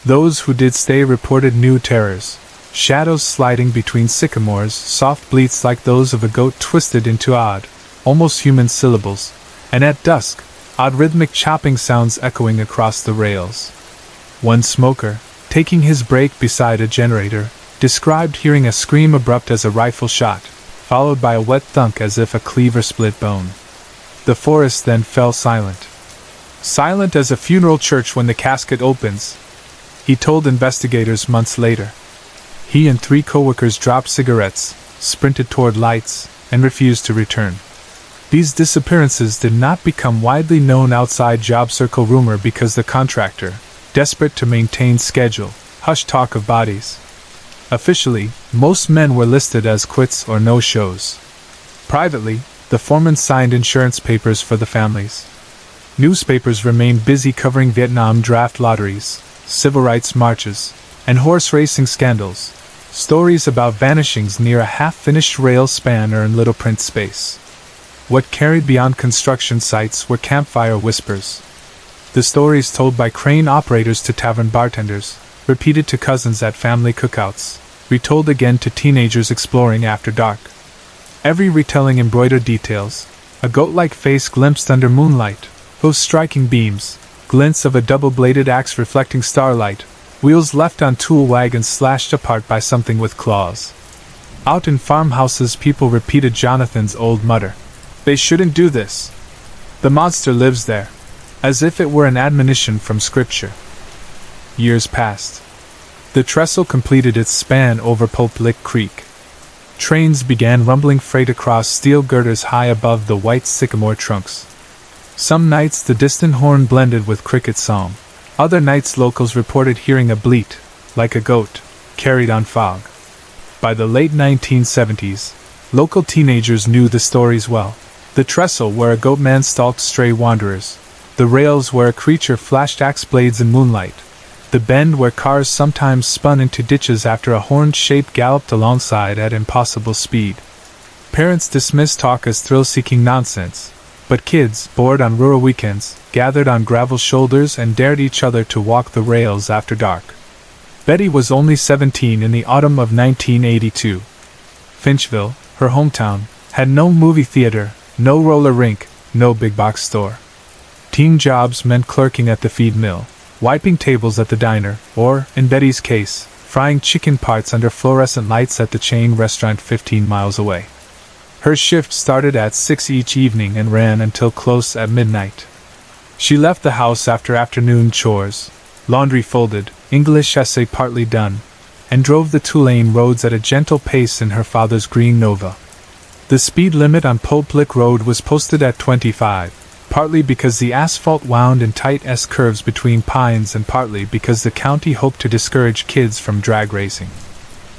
[SPEAKER 1] Those who did stay reported new terrors: shadows sliding between sycamores, soft bleats like those of a goat twisted into odd, almost human syllables, and at dusk, odd rhythmic chopping sounds echoing across the rails. One smoker, taking his break beside a generator, described hearing a scream abrupt as a rifle shot, followed by a wet thunk as if a cleaver split bone. The forest then fell silent. Silent as a funeral church when the casket opens, he told investigators months later. He and 3 coworkers dropped cigarettes, sprinted toward lights, and refused to return. These disappearances did not become widely known outside job circle rumor because the contractor, desperate to maintain schedule, hushed talk of bodies. Officially, most men were listed as quits or no-shows. Privately, the foreman signed insurance papers for the families. Newspapers remained busy covering Vietnam draft lotteries, civil rights marches, and horse racing scandals. Stories about vanishings near a half-finished rail span earned little print space. What carried beyond construction sites were campfire whispers. The stories told by crane operators to tavern bartenders, repeated to cousins at family cookouts, retold again to teenagers exploring after dark. Every retelling embroidered details: a goat-like face glimpsed under moonlight, those striking beams, glints of a double-bladed axe reflecting starlight, wheels left on tool wagons slashed apart by something with claws. Out in farmhouses people repeated Jonathan's old mutter: "They shouldn't do this. The monster lives there," as if it were an admonition from Scripture. Years passed. The trestle completed its span over Pulp Lick Creek. Trains began rumbling freight across steel girders high above the white sycamore trunks. Some nights the distant horn blended with cricket song. Other nights locals reported hearing a bleat, like a goat, carried on fog. By the late 1970s, local teenagers knew the stories well. The trestle where a goat man stalked stray wanderers, the rails where a creature flashed axe blades in moonlight, the bend where cars sometimes spun into ditches after a horned shape galloped alongside at impossible speed. Parents dismissed talk as thrill-seeking nonsense, but kids, bored on rural weekends, gathered on gravel shoulders and dared each other to walk the rails after dark. Betty was only 17 in the autumn of 1982. Finchville, her hometown, had no movie theater, no roller rink, no big box store. Teen jobs meant clerking at the feed mill, wiping tables at the diner, or, in Betty's case, frying chicken parts under fluorescent lights at the chain restaurant 15 miles away. Her shift started at 6 each evening and ran until close at midnight. She left the house after afternoon chores, laundry folded, English essay partly done, and drove the two-lane roads at a gentle pace in her father's green Nova. The speed limit on Public Road was posted at 25, partly because the asphalt wound in tight S-curves between pines and partly because the county hoped to discourage kids from drag racing.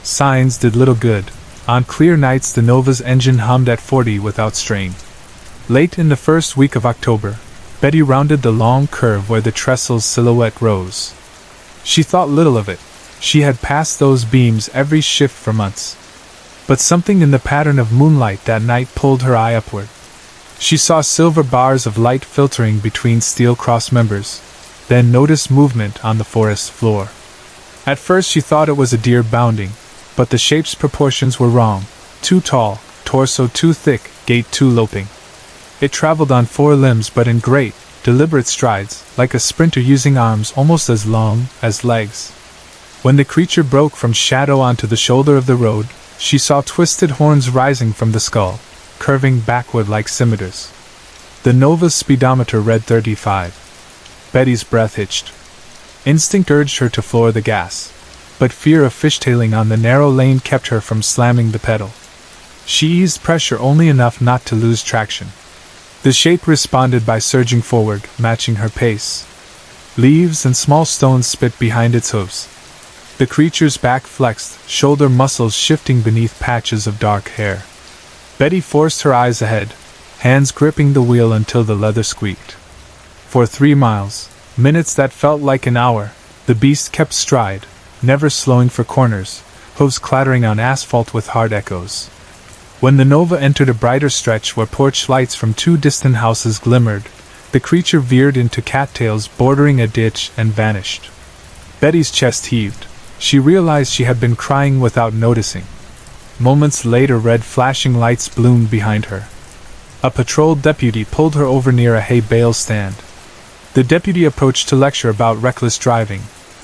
[SPEAKER 1] Signs did little good. On clear nights the Nova's engine hummed at 40 without strain. Late in the first week of October, Betty rounded the long curve where the trestle's silhouette rose. She thought little of it. She had passed those beams every shift for months. But something in the pattern of moonlight that night pulled her eye upward. She saw silver bars of light filtering between steel cross members, then noticed movement on the forest floor. At first she thought it was a deer bounding, but the shape's proportions were wrong. Too tall, torso too thick, gait too loping. It traveled on four limbs but in great, deliberate strides, like a sprinter using arms almost as long as legs. When the creature broke from shadow onto the shoulder of the road, she saw twisted horns rising from the skull, curving backward like scimitars. The Nova's speedometer read 35. Betty's breath hitched. Instinct urged her to floor the gas, but fear of fishtailing on the narrow lane kept her from slamming the pedal. She eased pressure only enough not to lose traction. The shape responded by surging forward, matching her pace. Leaves and small stones spit behind its hooves. The creature's back flexed, shoulder muscles shifting beneath patches of dark hair. Betty forced her eyes ahead, hands gripping the wheel until the leather squeaked. For 3 miles, minutes that felt like an hour, the beast kept stride, never slowing for corners, hooves clattering on asphalt with hard echoes. When the Nova entered a brighter stretch where porch lights from 2 distant houses glimmered, the creature veered into cattails bordering a ditch and vanished. Betty's chest heaved. She realized she had been crying without noticing. Moments later, red flashing lights bloomed behind her. A patrol deputy pulled her over near a hay bale stand. The deputy approached to lecture about reckless driving,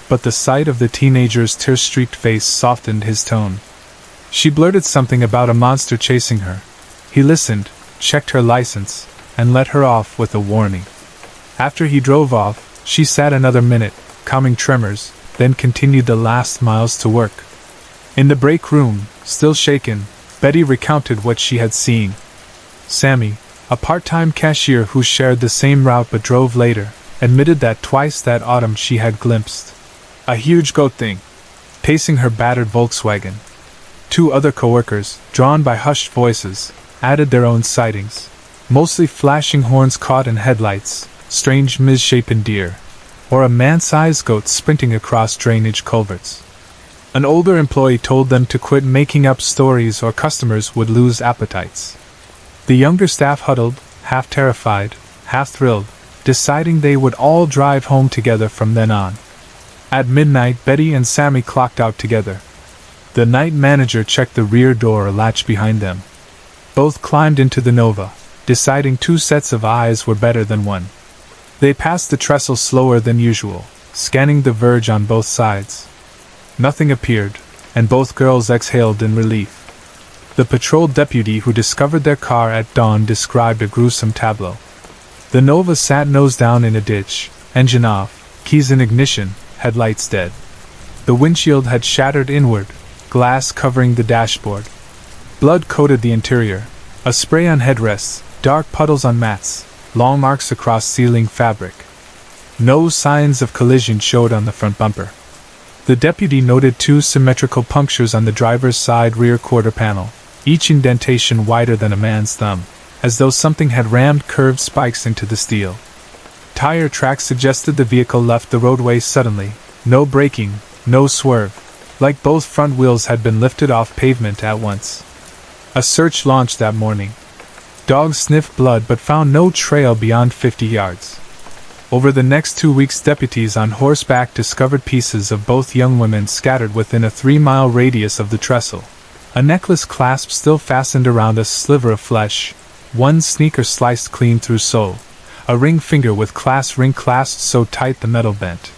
[SPEAKER 1] but the sight of the teenager's tear-streaked face softened his tone. She blurted something about a monster chasing her. He listened, checked her license, and let her off with a warning. After he drove off, she sat another minute, calming tremors, then continued the last miles to work. In the break room, still shaken, Betty recounted what she had seen. Sammy, a part-time cashier who shared the same route but drove later, admitted that twice that autumn she had glimpsed a huge goat thing pacing her battered Volkswagen. 2 other coworkers, drawn by hushed voices, added their own sightings, mostly flashing horns caught in headlights, strange misshapen deer, or a man-sized goat sprinting across drainage culverts. An older employee told them to quit making up stories or customers would lose appetites. The younger staff huddled, half terrified, half thrilled, deciding they would all drive home together from then on. At midnight, Betty and Sammy clocked out together. The night manager checked the rear door latch behind them. Both climbed into the Nova, deciding 2 sets of eyes were better than one. They passed the trestle slower than usual, scanning the verge on both sides. Nothing appeared, and both girls exhaled in relief. The patrol deputy who discovered their car at dawn described a gruesome tableau. The Nova sat nose down in a ditch, engine off, keys in ignition, headlights dead. The windshield had shattered inward, glass covering the dashboard. Blood coated the interior, a spray on headrests, dark puddles on mats, long marks across ceiling fabric. No signs of collision showed on the front bumper. The deputy noted 2 symmetrical punctures on the driver's side rear quarter panel, each indentation wider than a man's thumb, as though something had rammed curved spikes into the steel. Tire tracks suggested the vehicle left the roadway suddenly, no braking, no swerve, like both front wheels had been lifted off pavement at once. A search launched that morning. Dogs sniffed blood but found no trail beyond 50 yards. Over the next 2 weeks, deputies on horseback discovered pieces of both young women scattered within a 3-mile radius of the trestle. A necklace clasp still fastened around a sliver of flesh, one sneaker sliced clean through sole, a ring finger with class ring clasped so tight the metal bent.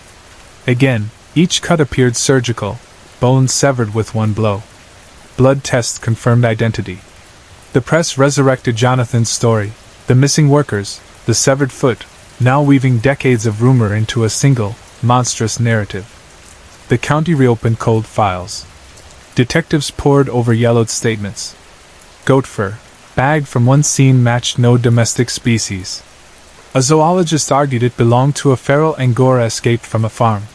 [SPEAKER 1] Again, each cut appeared surgical, bones severed with one blow. Blood tests confirmed identity. The press resurrected Jonathan's story, the missing workers, the severed foot, now weaving decades of rumor into a single, monstrous narrative. The county reopened cold files. Detectives pored over yellowed statements. Goat fur, bagged from one scene, matched no domestic species. A zoologist argued it belonged to a feral Angora escaped from a farm.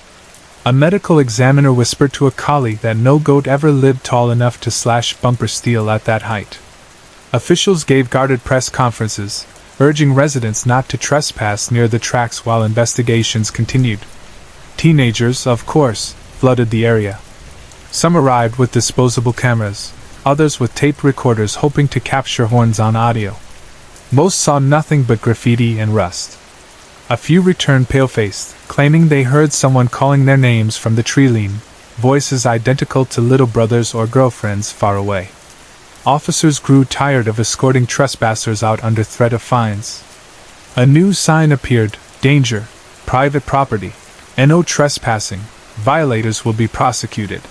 [SPEAKER 1] A medical examiner whispered to a colleague that no goat ever lived tall enough to slash bumper steel at that height. Officials gave guarded press conferences, urging residents not to trespass near the tracks while investigations continued. Teenagers, of course, flooded the area. Some arrived with disposable cameras, others with tape recorders hoping to capture horns on audio. Most saw nothing but graffiti and rust. A few returned pale-faced, claiming they heard someone calling their names from the tree line, voices identical to little brothers or girlfriends far away. Officers grew tired of escorting trespassers out under threat of fines. A new sign appeared: danger, private property, no trespassing, violators will be prosecuted.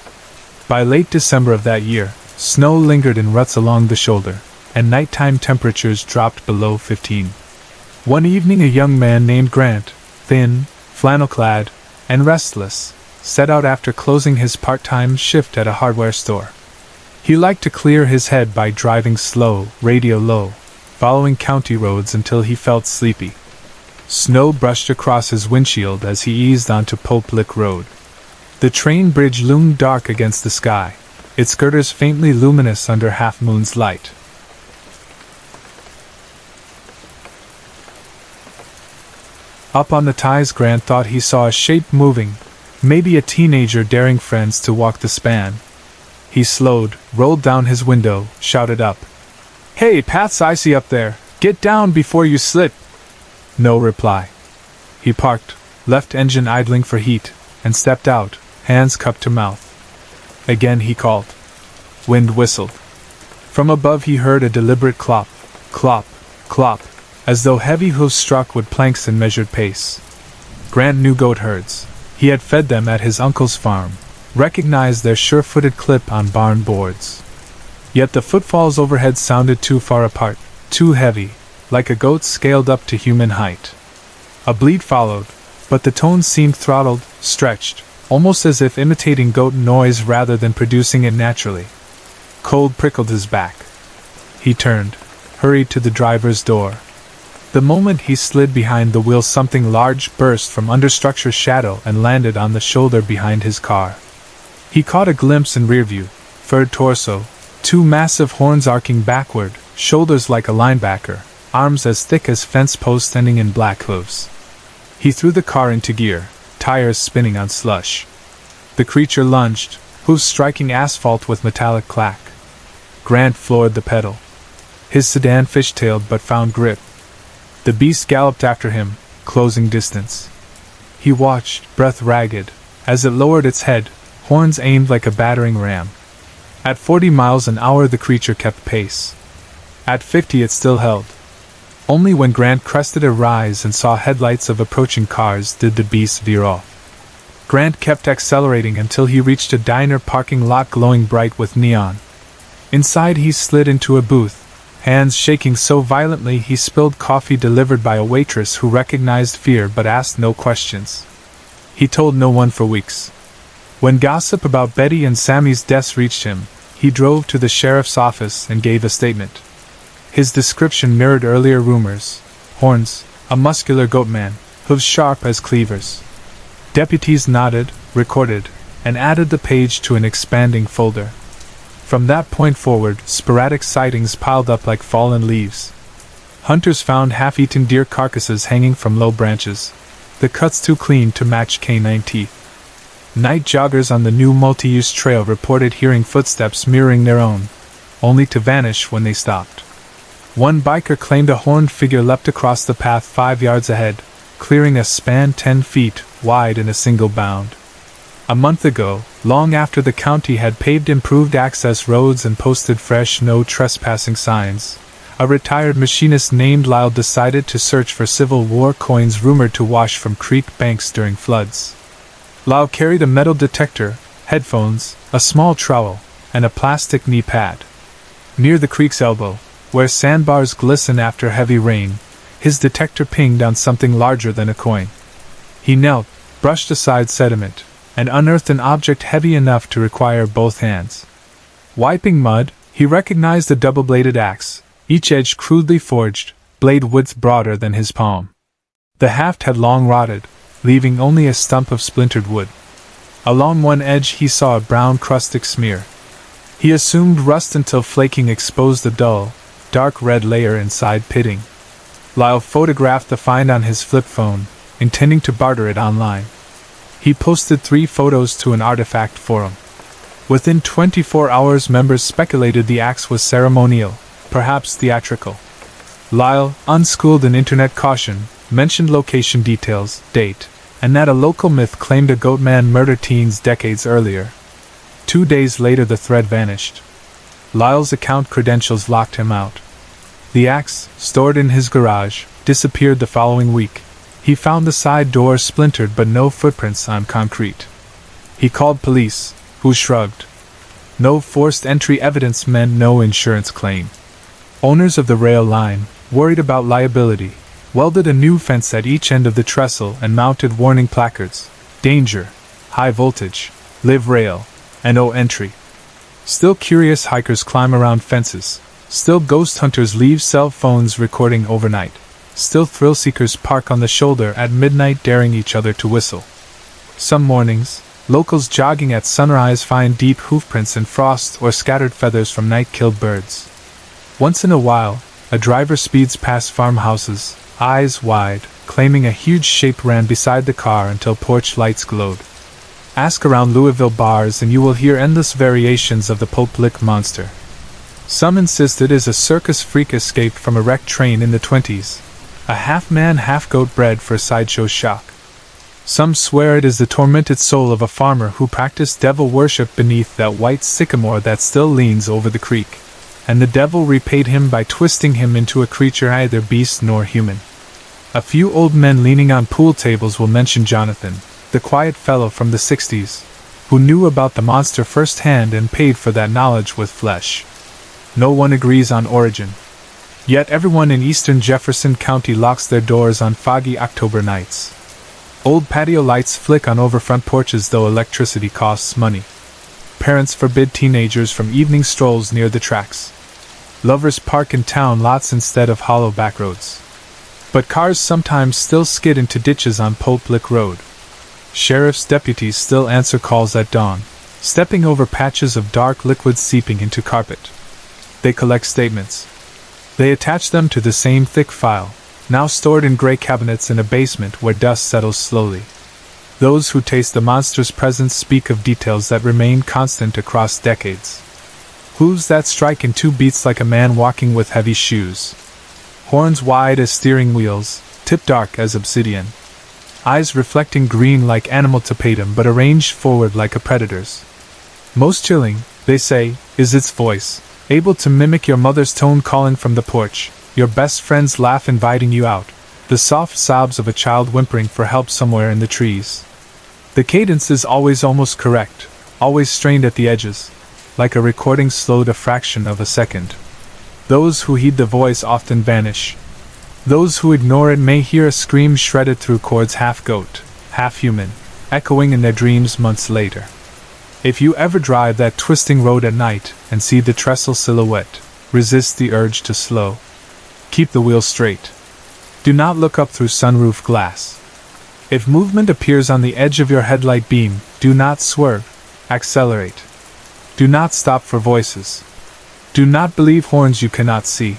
[SPEAKER 1] By late December of that year, snow lingered in ruts along the shoulder, and nighttime temperatures dropped below 15. One evening, a young man named Grant, thin, flannel-clad, and restless, set out after closing his part-time shift at a hardware store. He liked to clear his head by driving slow, radio low, following county roads until he felt sleepy. Snow brushed across his windshield as he eased onto Pope Lick Road. The train bridge loomed dark against the sky, its girders faintly luminous under half-moon's light. Up on the ties, Grant thought he saw a shape moving, maybe a teenager daring friends to walk the span. He slowed, rolled down his window, shouted up, "Hey, path's icy up there, get down before you slip!" No reply. He parked, left engine idling for heat, and stepped out, hands cupped to mouth. Again he called. Wind whistled. From above he heard a deliberate clop, clop, clop, as though heavy hooves struck with planks in measured pace. Grant knew goat herds. He had fed them at his uncle's farm, recognized their sure-footed clip on barn boards. Yet the footfalls overhead sounded too far apart, too heavy, like a goat scaled up to human height. A bleat followed, but the tone seemed throttled, stretched, almost as if imitating goat noise rather than producing it naturally. Cold prickled his back. He turned, hurried to the driver's door. The moment he slid behind the wheel, something large burst from understructure's shadow and landed on the shoulder behind his car. He caught a glimpse in rearview, furred torso, two massive horns arcing backward, shoulders like a linebacker, arms as thick as fence posts ending in black hooves. He threw the car into gear, tires spinning on slush. The creature lunged, hooves striking asphalt with metallic clack. Grant floored the pedal. His sedan fishtailed but found grip. The beast galloped after him, closing distance. He watched, breath ragged, as it lowered its head, horns aimed like a battering ram. At 40 miles an hour the creature kept pace. At 50 it still held. Only when Grant crested a rise and saw headlights of approaching cars did the beast veer off. Grant kept accelerating until he reached a diner parking lot glowing bright with neon. Inside he slid into a booth, hands shaking so violently he spilled coffee delivered by a waitress who recognized fear but asked no questions. He told no one for weeks. When gossip about Betty and Sammy's deaths reached him, he drove to the sheriff's office and gave a statement. His description mirrored earlier rumors: horns, a muscular goat man, hooves sharp as cleavers. Deputies nodded, recorded, and added the page to an expanding folder. From that point forward, sporadic sightings piled up like fallen leaves. Hunters found half-eaten deer carcasses hanging from low branches, the cuts too clean to match canine teeth. Night joggers on the new multi-use trail reported hearing footsteps mirroring their own, only to vanish when they stopped. One biker claimed a horned figure leapt across the path 5 yards ahead, clearing a span 10 feet wide in a single bound. A month ago, long after the county had paved improved access roads and posted fresh no trespassing signs, a retired machinist named Lyle decided to search for Civil War coins rumored to wash from creek banks during floods. Lyle carried a metal detector, headphones, a small trowel, and a plastic knee pad. Near the creek's elbow, where sandbars glisten after heavy rain, his detector pinged on something larger than a coin. He knelt, brushed aside sediment, and unearthed an object heavy enough to require both hands. Wiping mud, he recognized a double-bladed axe, each edge crudely forged, blade width broader than his palm. The haft had long rotted, leaving only a stump of splintered wood. Along one edge he saw a brown crustic smear. He assumed rust until flaking exposed a dull, dark red layer inside pitting. Lyle photographed the find on his flip phone, intending to barter it online. He posted 3 photos to an artifact forum. Within 24 hours, members speculated the axe was ceremonial, perhaps theatrical. Lyle, unschooled in internet caution, mentioned location details, date, and that a local myth claimed a goatman murdered teens decades earlier. 2 days later the thread vanished. Lyle's account credentials locked him out. The axe, stored in his garage, disappeared the following week. He found the side door splintered but no footprints on concrete. He called police, who shrugged. No forced entry evidence meant no insurance claim. Owners of the rail line, worried about liability, welded a new fence at each end of the trestle and mounted warning placards: danger, high voltage, live rail, and no entry. Still curious hikers climb around fences. Still ghost hunters leave cell phones recording overnight. Still thrill seekers park on the shoulder at midnight daring each other to whistle. Some mornings, locals jogging at sunrise find deep hoofprints in frost or scattered feathers from night-killed birds. Once in a while, a driver speeds past farmhouses, eyes wide, claiming a huge shape ran beside the car until porch lights glowed. Ask around Louisville bars and you will hear endless variations of the pulp-lick monster. Some insist it is a circus freak escaped from a wrecked train in the 20s, a half-man half-goat bred for sideshow shock. Some swear it is the tormented soul of a farmer who practiced devil worship beneath that white sycamore that still leans over the creek, and the devil repaid him by twisting him into a creature neither beast nor human. A few old men leaning on pool tables will mention Jonathan, the quiet fellow from the 60s, who knew about the monster firsthand and paid for that knowledge with flesh. No one agrees on origin. Yet everyone in eastern Jefferson County locks their doors on foggy October nights. Old patio lights flick on over front porches though electricity costs money. Parents forbid teenagers from evening strolls near the tracks. Lovers park in town lots instead of hollow backroads. But cars sometimes still skid into ditches on Pulp-Lick Road. Sheriff's deputies still answer calls at dawn, stepping over patches of dark liquid seeping into carpet. They collect statements. They attach them to the same thick file, now stored in gray cabinets in a basement where dust settles slowly. Those who taste the monster's presence speak of details that remain constant across decades. Hooves that strike in 2 beats like a man walking with heavy shoes. Horns wide as steering wheels, tip dark as obsidian. Eyes reflecting green like animal tapetum but arranged forward like a predator's. Most chilling, they say, is its voice, able to mimic your mother's tone calling from the porch, your best friend's laugh inviting you out, the soft sobs of a child whimpering for help somewhere in the trees. The cadence is always almost correct, always strained at the edges, like a recording slowed a fraction of a second. Those who heed the voice often vanish. Those who ignore it may hear a scream shredded through chords half goat, half human, echoing in their dreams months later. If you ever drive that twisting road at night and see the trestle silhouette, resist the urge to slow. Keep the wheel straight. Do not look up through sunroof glass. If movement appears on the edge of your headlight beam, do not swerve, accelerate. Do not stop for voices. Do not believe horns you cannot see.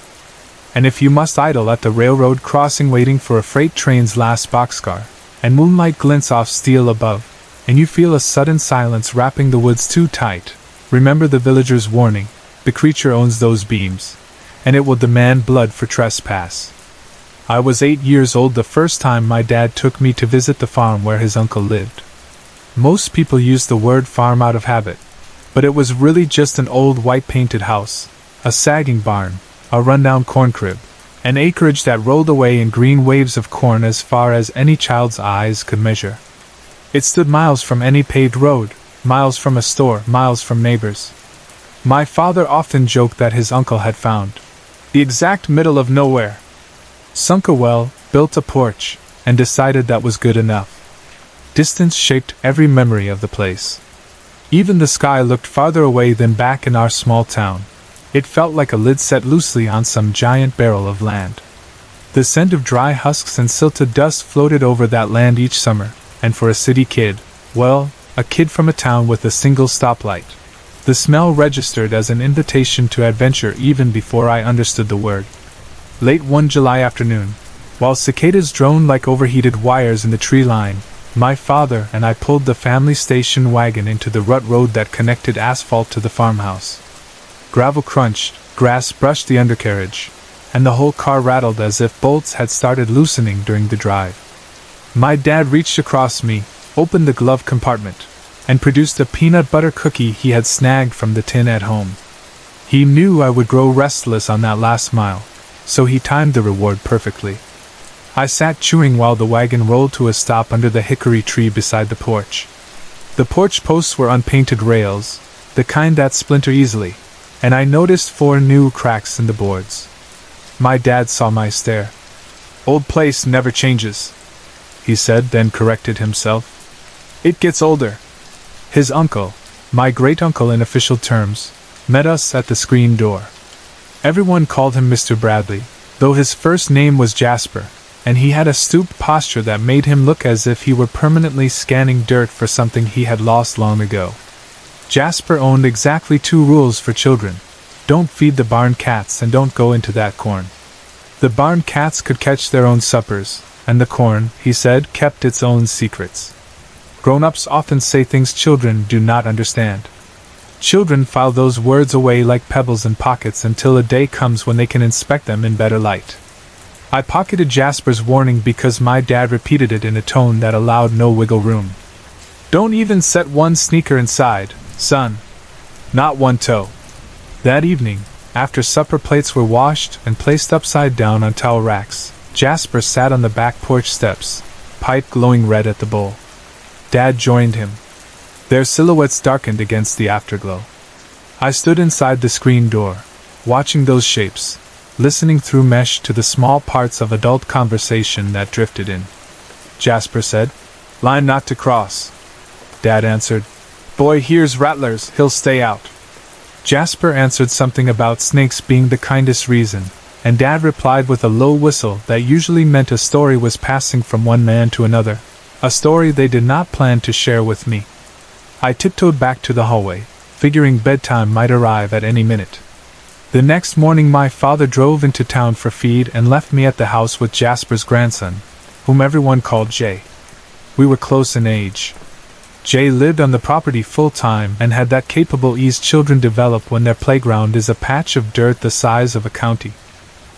[SPEAKER 1] and if you must idle at the railroad crossing waiting for a freight train's last boxcar, and moonlight glints off steel above, and you feel a sudden silence wrapping the woods too tight, remember the villager's warning: the creature owns those beams, and it will demand blood for trespass. I was 8 years old the first time my dad took me to visit the farm where his uncle lived. Most people use the word farm out of habit, but it was really just an old white-painted house, a sagging barn, a rundown corn crib, an acreage that rolled away in green waves of corn as far as any child's eyes could measure. It stood miles from any paved road, miles from a store, miles from neighbors. My father often joked that his uncle had found the exact middle of nowhere, sunk a well, built a porch, and decided that was good enough. Distance shaped every memory of the place. Even the sky looked farther away than back in our small town. It felt like a lid set loosely on some giant barrel of land. The scent of dry husks and silted dust floated over that land each summer, and for a city kid, well, a kid from a town with a single stoplight, the smell registered as an invitation to adventure even before I understood the word. Late one July afternoon, while cicadas droned like overheated wires in the tree line, my father and I pulled the family station wagon into the rut road that connected asphalt to the farmhouse. Gravel crunched, grass brushed the undercarriage, and the whole car rattled as if bolts had started loosening during the drive. My dad reached across me, opened the glove compartment, and produced a peanut butter cookie he had snagged from the tin at home. He knew I would grow restless on that last mile, so he timed the reward perfectly. I sat chewing while the wagon rolled to a stop under the hickory tree beside the porch. The porch posts were unpainted rails, the kind that splinter easily, and I noticed 4 new cracks in the boards. My dad saw my stare. "Old place never changes," he said, then corrected himself. "It gets older." His uncle, my great-uncle in official terms, met us at the screen door. Everyone called him Mr. Bradley, though his first name was Jasper, and he had a stooped posture that made him look as if he were permanently scanning dirt for something he had lost long ago. Jasper owned exactly 2 rules for children: don't feed the barn cats and don't go into that corn. The barn cats could catch their own suppers, and the corn, he said, kept its own secrets. Grown-ups often say things children do not understand. Children file those words away like pebbles in pockets until a day comes when they can inspect them in better light. I pocketed Jasper's warning because my dad repeated it in a tone that allowed no wiggle room. "Don't even set one sneaker inside, son. Not one toe." That evening, after supper plates were washed and placed upside down on towel racks, Jasper sat on the back porch steps, pipe glowing red at the bowl. Dad joined him. Their silhouettes darkened against the afterglow. I stood inside the screen door, watching those shapes, listening through mesh to the small parts of adult conversation that drifted in. Jasper said, "Line not to cross." Dad answered, "Boy hears rattlers, he'll stay out." Jasper answered something about snakes being the kindest reason, and Dad replied with a low whistle that usually meant a story was passing from one man to another, a story they did not plan to share with me. I tiptoed back to the hallway, figuring bedtime might arrive at any minute. The next morning my father drove into town for feed and left me at the house with Jasper's grandson, whom everyone called Jay. We were close in age. Jay lived on the property full-time and had that capable ease children develop when their playground is a patch of dirt the size of a county.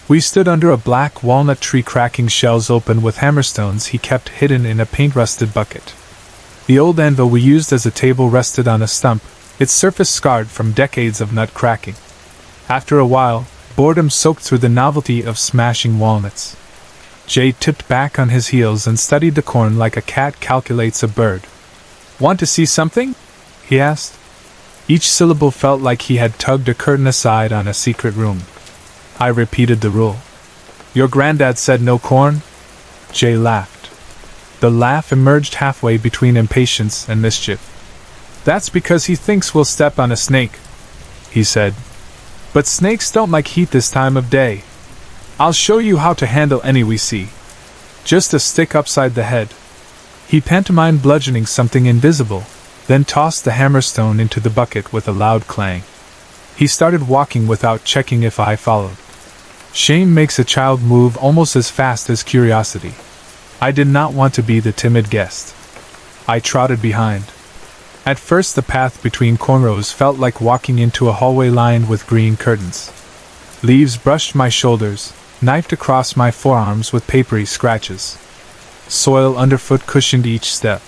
[SPEAKER 1] We stood under a black walnut tree cracking shells open with hammerstones he kept hidden in a paint-rusted bucket. The old anvil we used as a table rested on a stump, its surface scarred from decades of nut cracking. After a while, boredom soaked through the novelty of smashing walnuts. Jay tipped back on his heels and studied the corn like a cat calculates a bird. "Want to see something?" he asked. Each syllable felt like he had tugged a curtain aside on a secret room. I repeated the rule. "Your granddad said no corn?" Jay laughed. The laugh emerged halfway between impatience and mischief. "That's because he thinks we'll step on a snake," he said. "But snakes don't like heat this time of day. I'll show you how to handle any we see. Just a stick upside the head." He pantomimed bludgeoning something invisible, then tossed the hammerstone into the bucket with a loud clang. He started walking without checking if I followed. Shame makes a child move almost as fast as curiosity. I did not want to be the timid guest. I trotted behind. At first, the path between cornrows felt like walking into a hallway lined with green curtains. Leaves brushed my shoulders, knifed across my forearms with papery scratches. Soil underfoot cushioned each step.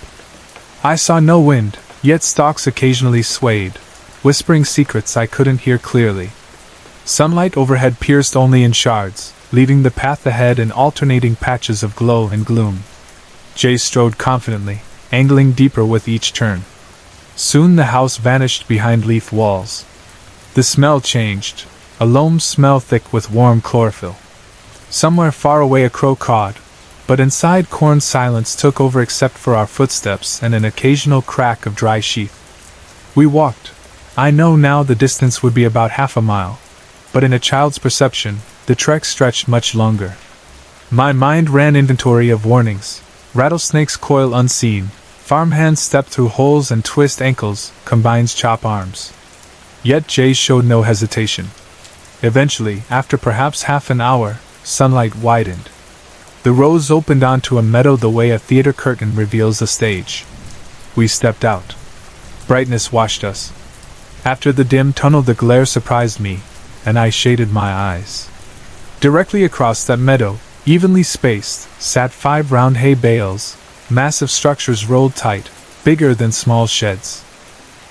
[SPEAKER 1] I saw no wind, yet stalks occasionally swayed, whispering secrets I couldn't hear clearly. Sunlight overhead pierced only in shards, leaving the path ahead in alternating patches of glow and gloom. Jay strode confidently, angling deeper with each turn. Soon the house vanished behind leaf walls. The smell changed, a loam smell thick with warm chlorophyll. Somewhere far away a crow cawed, but inside corn silence took over except for our footsteps and an occasional crack of dry sheath. We walked. I know now the distance would be about half a mile, but in a child's perception, the trek stretched much longer. My mind ran inventory of warnings. Rattlesnakes coil unseen, farmhands step through holes and twist ankles, combines chop arms. Yet Jay showed no hesitation. Eventually, after perhaps half an hour, sunlight widened. The rows opened onto a meadow the way a theater curtain reveals a stage. We stepped out. Brightness washed us. After the dim tunnel, the glare surprised me, and I shaded my eyes. Directly across that meadow, evenly spaced, sat 5 round hay bales, massive structures rolled tight, bigger than small sheds.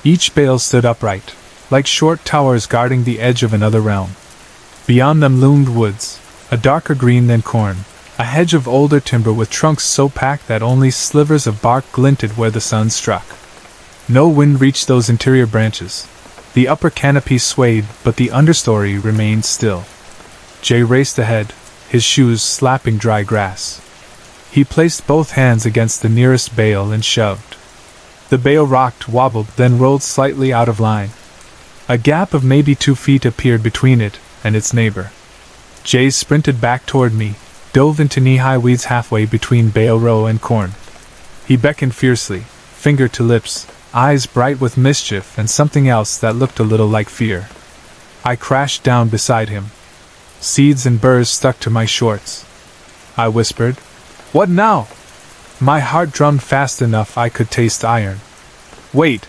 [SPEAKER 1] Each bale stood upright, like short towers guarding the edge of another realm. Beyond them loomed woods, a darker green than corn, a hedge of older timber with trunks so packed that only slivers of bark glinted where the sun struck. No wind reached those interior branches. The upper canopy swayed, but the understory remained still. Jay raced ahead, his shoes slapping dry grass. He placed both hands against the nearest bale and shoved. The bale rocked, wobbled, then rolled slightly out of line. A gap of maybe 2 feet appeared between it and its neighbor. Jay sprinted back toward me, dove into knee-high weeds halfway between bale row and corn. He beckoned fiercely, finger to lips, eyes bright with mischief and something else that looked a little like fear. I crashed down beside him. Seeds and burrs stuck to my shorts. I whispered, "What now?" My heart drummed fast enough I could taste iron. "Wait,"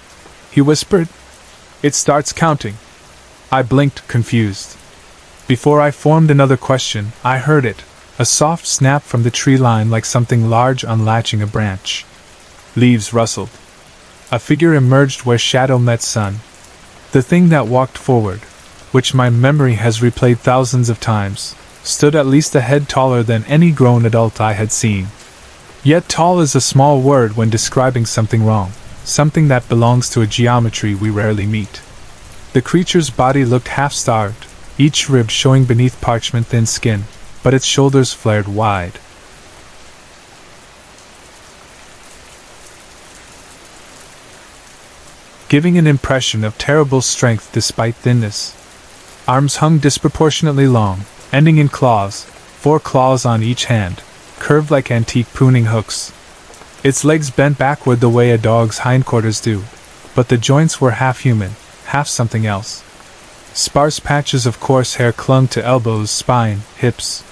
[SPEAKER 1] he whispered. "It starts counting." I blinked, confused. Before I formed another question, I heard it, a soft snap from the tree line like something large unlatching a branch. Leaves rustled. A figure emerged where shadow met sun. The thing that walked forward, which my memory has replayed thousands of times, stood at least a head taller than any grown adult I had seen. Yet tall is a small word when describing something wrong, something that belongs to a geometry we rarely meet. The creature's body looked half-starved, each rib showing beneath parchment-thin skin, but its shoulders flared wide. Giving an impression of terrible strength despite thinness. Arms hung disproportionately long, ending in claws, 4 claws on each hand, curved like antique pruning hooks. Its legs bent backward the way a dog's hindquarters do, but the joints were half human, half something else. Sparse patches of coarse hair clung to elbows, spine, hips.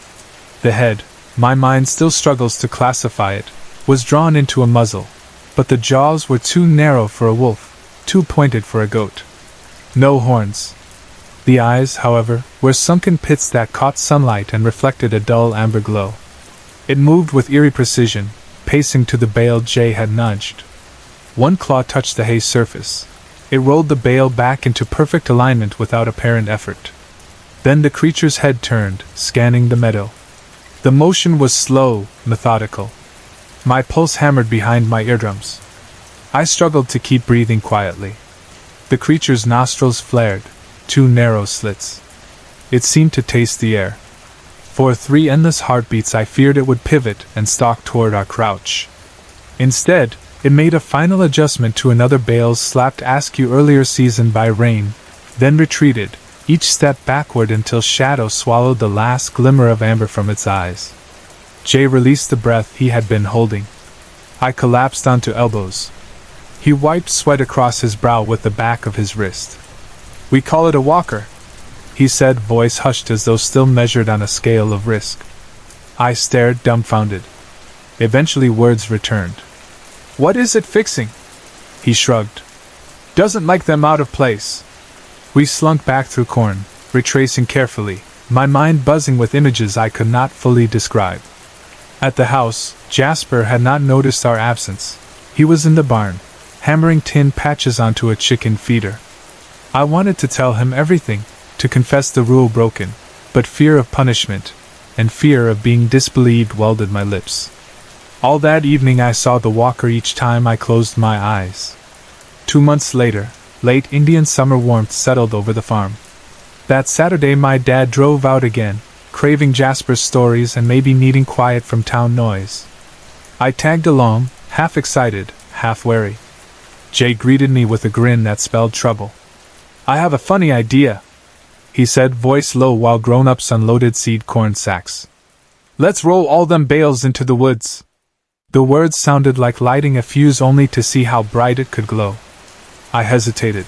[SPEAKER 1] The head, my mind still struggles to classify it, was drawn into a muzzle, but the jaws were too narrow for a wolf, too pointed for a goat. No horns. The eyes, however, were sunken pits that caught sunlight and reflected a dull amber glow. It moved with eerie precision, pacing to the bale Jay had nudged. One claw touched the hay surface. It rolled the bale back into perfect alignment without apparent effort. Then the creature's head turned, scanning the meadow. The motion was slow, methodical. My pulse hammered behind my eardrums. I struggled to keep breathing quietly. The creature's nostrils flared, 2 narrow slits. It seemed to taste the air. For 3 endless heartbeats I feared it would pivot and stalk toward our crouch. Instead, it made a final adjustment to another bale's slapped askew earlier seasoned by rain, then retreated, each step backward until shadow swallowed the last glimmer of amber from its eyes. Jay released the breath he had been holding. I collapsed onto elbows. He wiped sweat across his brow with the back of his wrist. "We call it a walker," he said, voice hushed as though still measured on a scale of risk. I stared, dumbfounded. Eventually words returned. What is it fixing? He shrugged. Doesn't like them out of place. We slunk back through corn, retracing carefully, my mind buzzing with images I could not fully describe. At the house, Jasper had not noticed our absence. He was in the barn, hammering tin patches onto a chicken feeder. I wanted to tell him everything, to confess the rule broken, but fear of punishment, and fear of being disbelieved welded my lips. All that evening I saw the walker each time I closed my eyes. 2 months later, late Indian summer warmth settled over the farm. That Saturday my dad drove out again, craving Jasper's stories and maybe needing quiet from town noise. I tagged along, half excited, half wary. Jay greeted me with a grin that spelled trouble. I have a funny idea, he said, voice low while grown-ups unloaded seed corn sacks. Let's roll all them bales into the woods. The words sounded like lighting a fuse only to see how bright it could glow. I hesitated.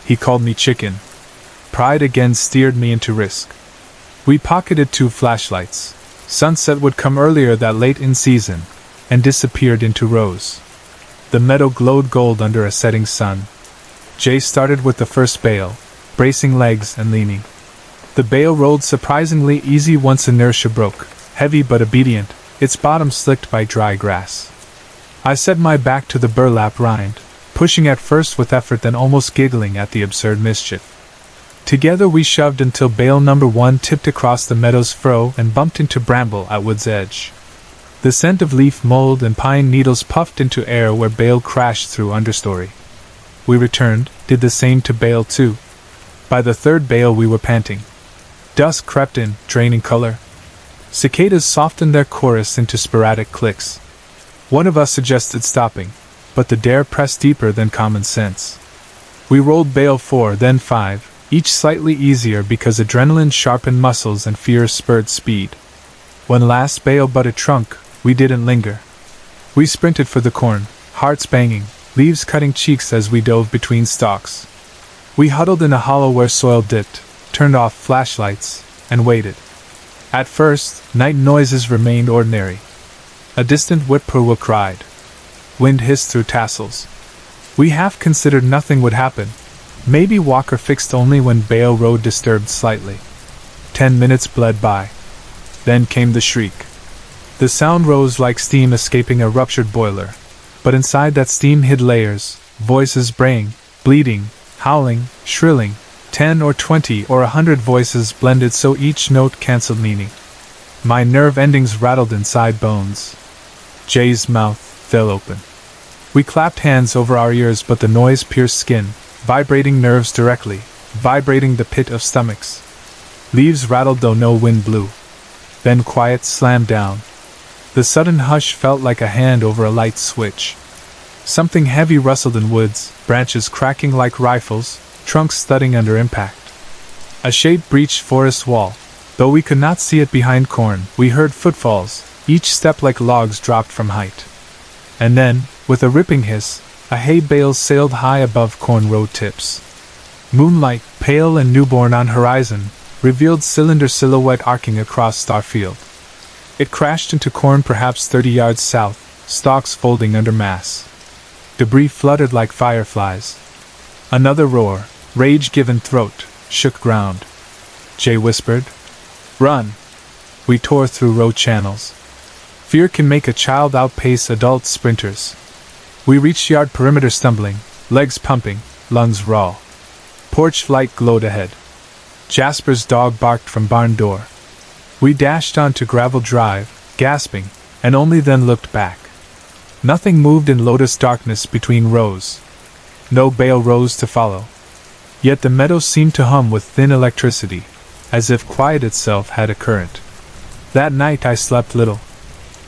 [SPEAKER 1] He called me chicken. Pride again steered me into risk. We pocketed 2 flashlights. Sunset would come earlier that late in season, and disappeared into rose. The meadow glowed gold under a setting sun. Jay started with the first bale, bracing legs and leaning. The bale rolled surprisingly easy once inertia broke, heavy but obedient, its bottom slicked by dry grass. I set my back to the burlap rind, pushing at first with effort then almost giggling at the absurd mischief. Together we shoved until bale number 1 tipped across the meadow's furrow and bumped into bramble at wood's edge. The scent of leaf mold and pine needles puffed into air where bale crashed through understory. We returned, did the same to bale 2. By the 3rd bale we were panting. Dusk crept in, draining color. Cicadas softened their chorus into sporadic clicks. One of us suggested stopping, but the dare pressed deeper than common sense. We rolled bale 4, then 5, each slightly easier because adrenaline sharpened muscles and fear spurred speed. When last bale butted trunk, we didn't linger. We sprinted for the corn, hearts banging, leaves cutting cheeks as we dove between stalks. We huddled in a hollow where soil dipped, turned off flashlights, and waited. At first, night noises remained ordinary. A distant whippoorwill cried. Wind hissed through tassels. We half considered nothing would happen. Maybe Walker fixed only when Bale Road disturbed slightly. 10 minutes bled by. Then came the shriek. The sound rose like steam escaping a ruptured boiler, but inside that steam hid layers, voices braying, bleating, howling, shrilling, 10 or 20 or 100 voices blended so each note cancelled meaning. My nerve endings rattled inside bones. Jay's mouth fell open. We clapped hands over our ears, but the noise pierced skin, vibrating nerves directly, vibrating the pit of stomachs. Leaves rattled though no wind blew. Then quiet slammed down. The sudden hush felt like a hand over a light switch. Something heavy rustled in woods, branches cracking like rifles, trunks thudding under impact. A shade breached forest wall. Though we could not see it behind corn, we heard footfalls, each step like logs dropped from height. And then, with a ripping hiss, a hay bale sailed high above corn road tips. Moonlight, pale and newborn on horizon, revealed cylinder silhouette arcing across Starfield. It crashed into corn perhaps 30 yards south, stalks folding under mass. Debris fluttered like fireflies. Another roar, rage-given throat, shook ground. Jay whispered, "Run!" We tore through road channels. Fear can make a child outpace adult sprinters. We reached yard perimeter stumbling, legs pumping, lungs raw. Porch light glowed ahead. Jasper's dog barked from barn door. We dashed onto gravel drive, gasping, and only then looked back. Nothing moved in lotus darkness between rows. No bale rows to follow. Yet the meadow seemed to hum with thin electricity, as if quiet itself had a current. That night I slept little.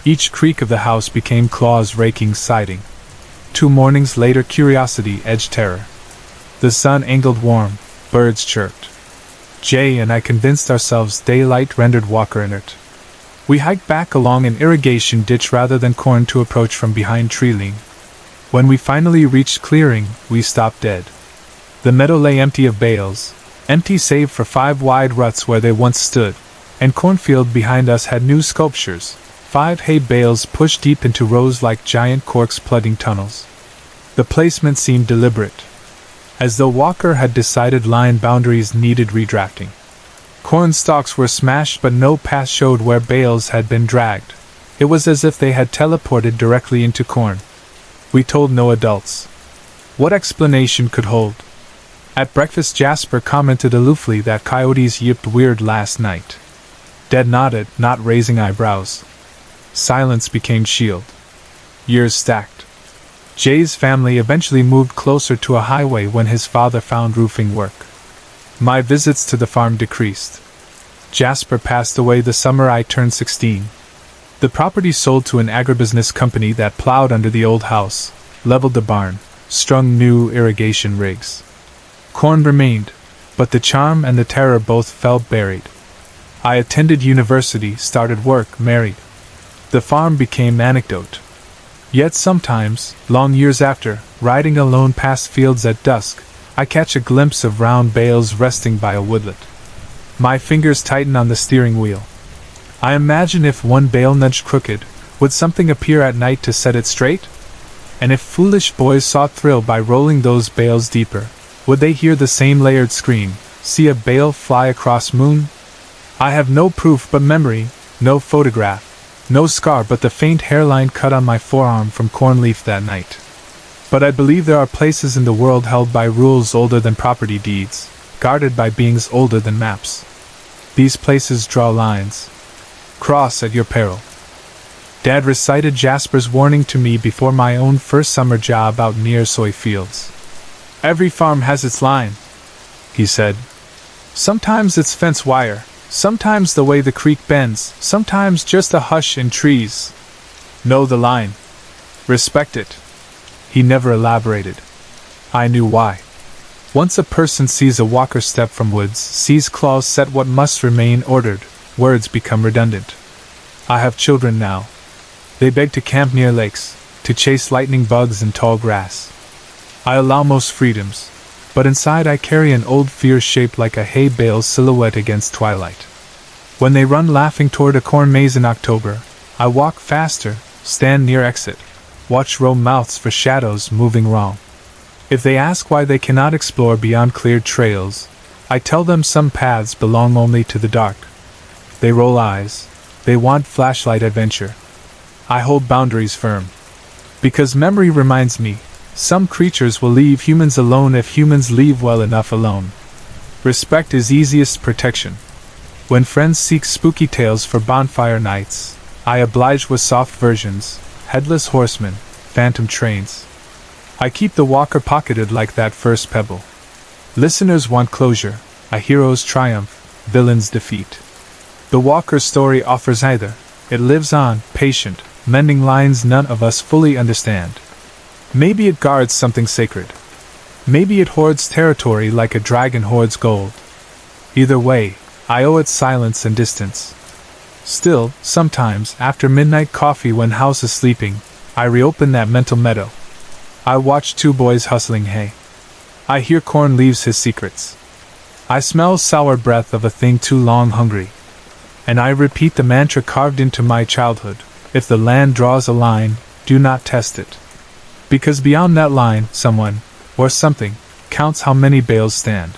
[SPEAKER 1] Each creak of the house became claws raking siding. 2 mornings later curiosity edged terror. The sun angled warm, birds chirped. Jay and I convinced ourselves daylight rendered Walker inert. We hiked back along an irrigation ditch rather than corn to approach from behind tree-line. When we finally reached clearing, we stopped dead. The meadow lay empty of bales, empty save for 5 wide ruts where they once stood, and cornfield behind us had new sculptures, 5 hay bales pushed deep into rows like giant corks plugging tunnels. The placement seemed deliberate, as though Walker had decided line boundaries needed redrafting. Corn stalks were smashed but no path showed where bales had been dragged. It was as if they had teleported directly into corn. We told no adults. What explanation could hold? At breakfast Jasper commented aloofly that coyotes yipped weird last night. Dad nodded, not raising eyebrows. Silence became shield. Years stacked. Jay's family eventually moved closer to a highway when his father found roofing work. My visits to the farm decreased. Jasper passed away the summer I turned 16. The property sold to an agribusiness company that plowed under the old house, leveled the barn, strung new irrigation rigs. Corn remained, but the charm and the terror both fell buried. I attended university, started work, married. The farm became anecdote. Yet sometimes, long years after, riding alone past fields at dusk, I catch a glimpse of round bales resting by a woodlet. My fingers tighten on the steering wheel. I imagine if one bale nudged crooked, would something appear at night to set it straight? And if foolish boys saw thrill by rolling those bales deeper, would they hear the same layered scream, see a bale fly across moon? I have no proof but memory, no photograph, no scar but the faint hairline cut on my forearm from corn leaf that night. But I believe there are places in the world held by rules older than property deeds, guarded by beings older than maps. These places draw lines. Cross at your peril. Dad recited Jasper's warning to me before my own first summer job out near soy fields. Every farm has its line, he said. Sometimes it's fence wire, sometimes the way the creek bends, sometimes just a hush in trees. Know the line. Respect it. He never elaborated. I knew why. Once a person sees a walker step from woods, sees claws set what must remain ordered, words become redundant. I have children now. They beg to camp near lakes, to chase lightning bugs in tall grass. I allow most freedoms, but inside I carry an old fear shaped like a hay bale's silhouette against twilight. When they run laughing toward a corn maze in October, I walk faster, stand near exit, watch row mouths for shadows moving wrong. If they ask why they cannot explore beyond cleared trails, I tell them some paths belong only to the dark. They roll eyes. They want flashlight adventure. I hold boundaries firm. Because memory reminds me, some creatures will leave humans alone if humans leave well enough alone. Respect is easiest protection. When friends seek spooky tales for bonfire nights, I oblige with soft versions, headless horsemen, phantom trains. I keep the walker pocketed like that first pebble. Listeners want closure, a hero's triumph, villain's defeat. The walker's story offers either. It lives on, patient, mending lines none of us fully understand. Maybe it guards something sacred. Maybe it hoards territory like a dragon hoards gold. Either way, I owe it silence and distance. Still, sometimes, after midnight coffee when house is sleeping, I reopen that mental meadow. I watch 2 boys hustling hay. I hear corn leaves his secrets. I smell sour breath of a thing too long hungry. And I repeat the mantra carved into my childhood, if the land draws a line, do not test it. Because beyond that line, someone, or something, counts how many bales stand.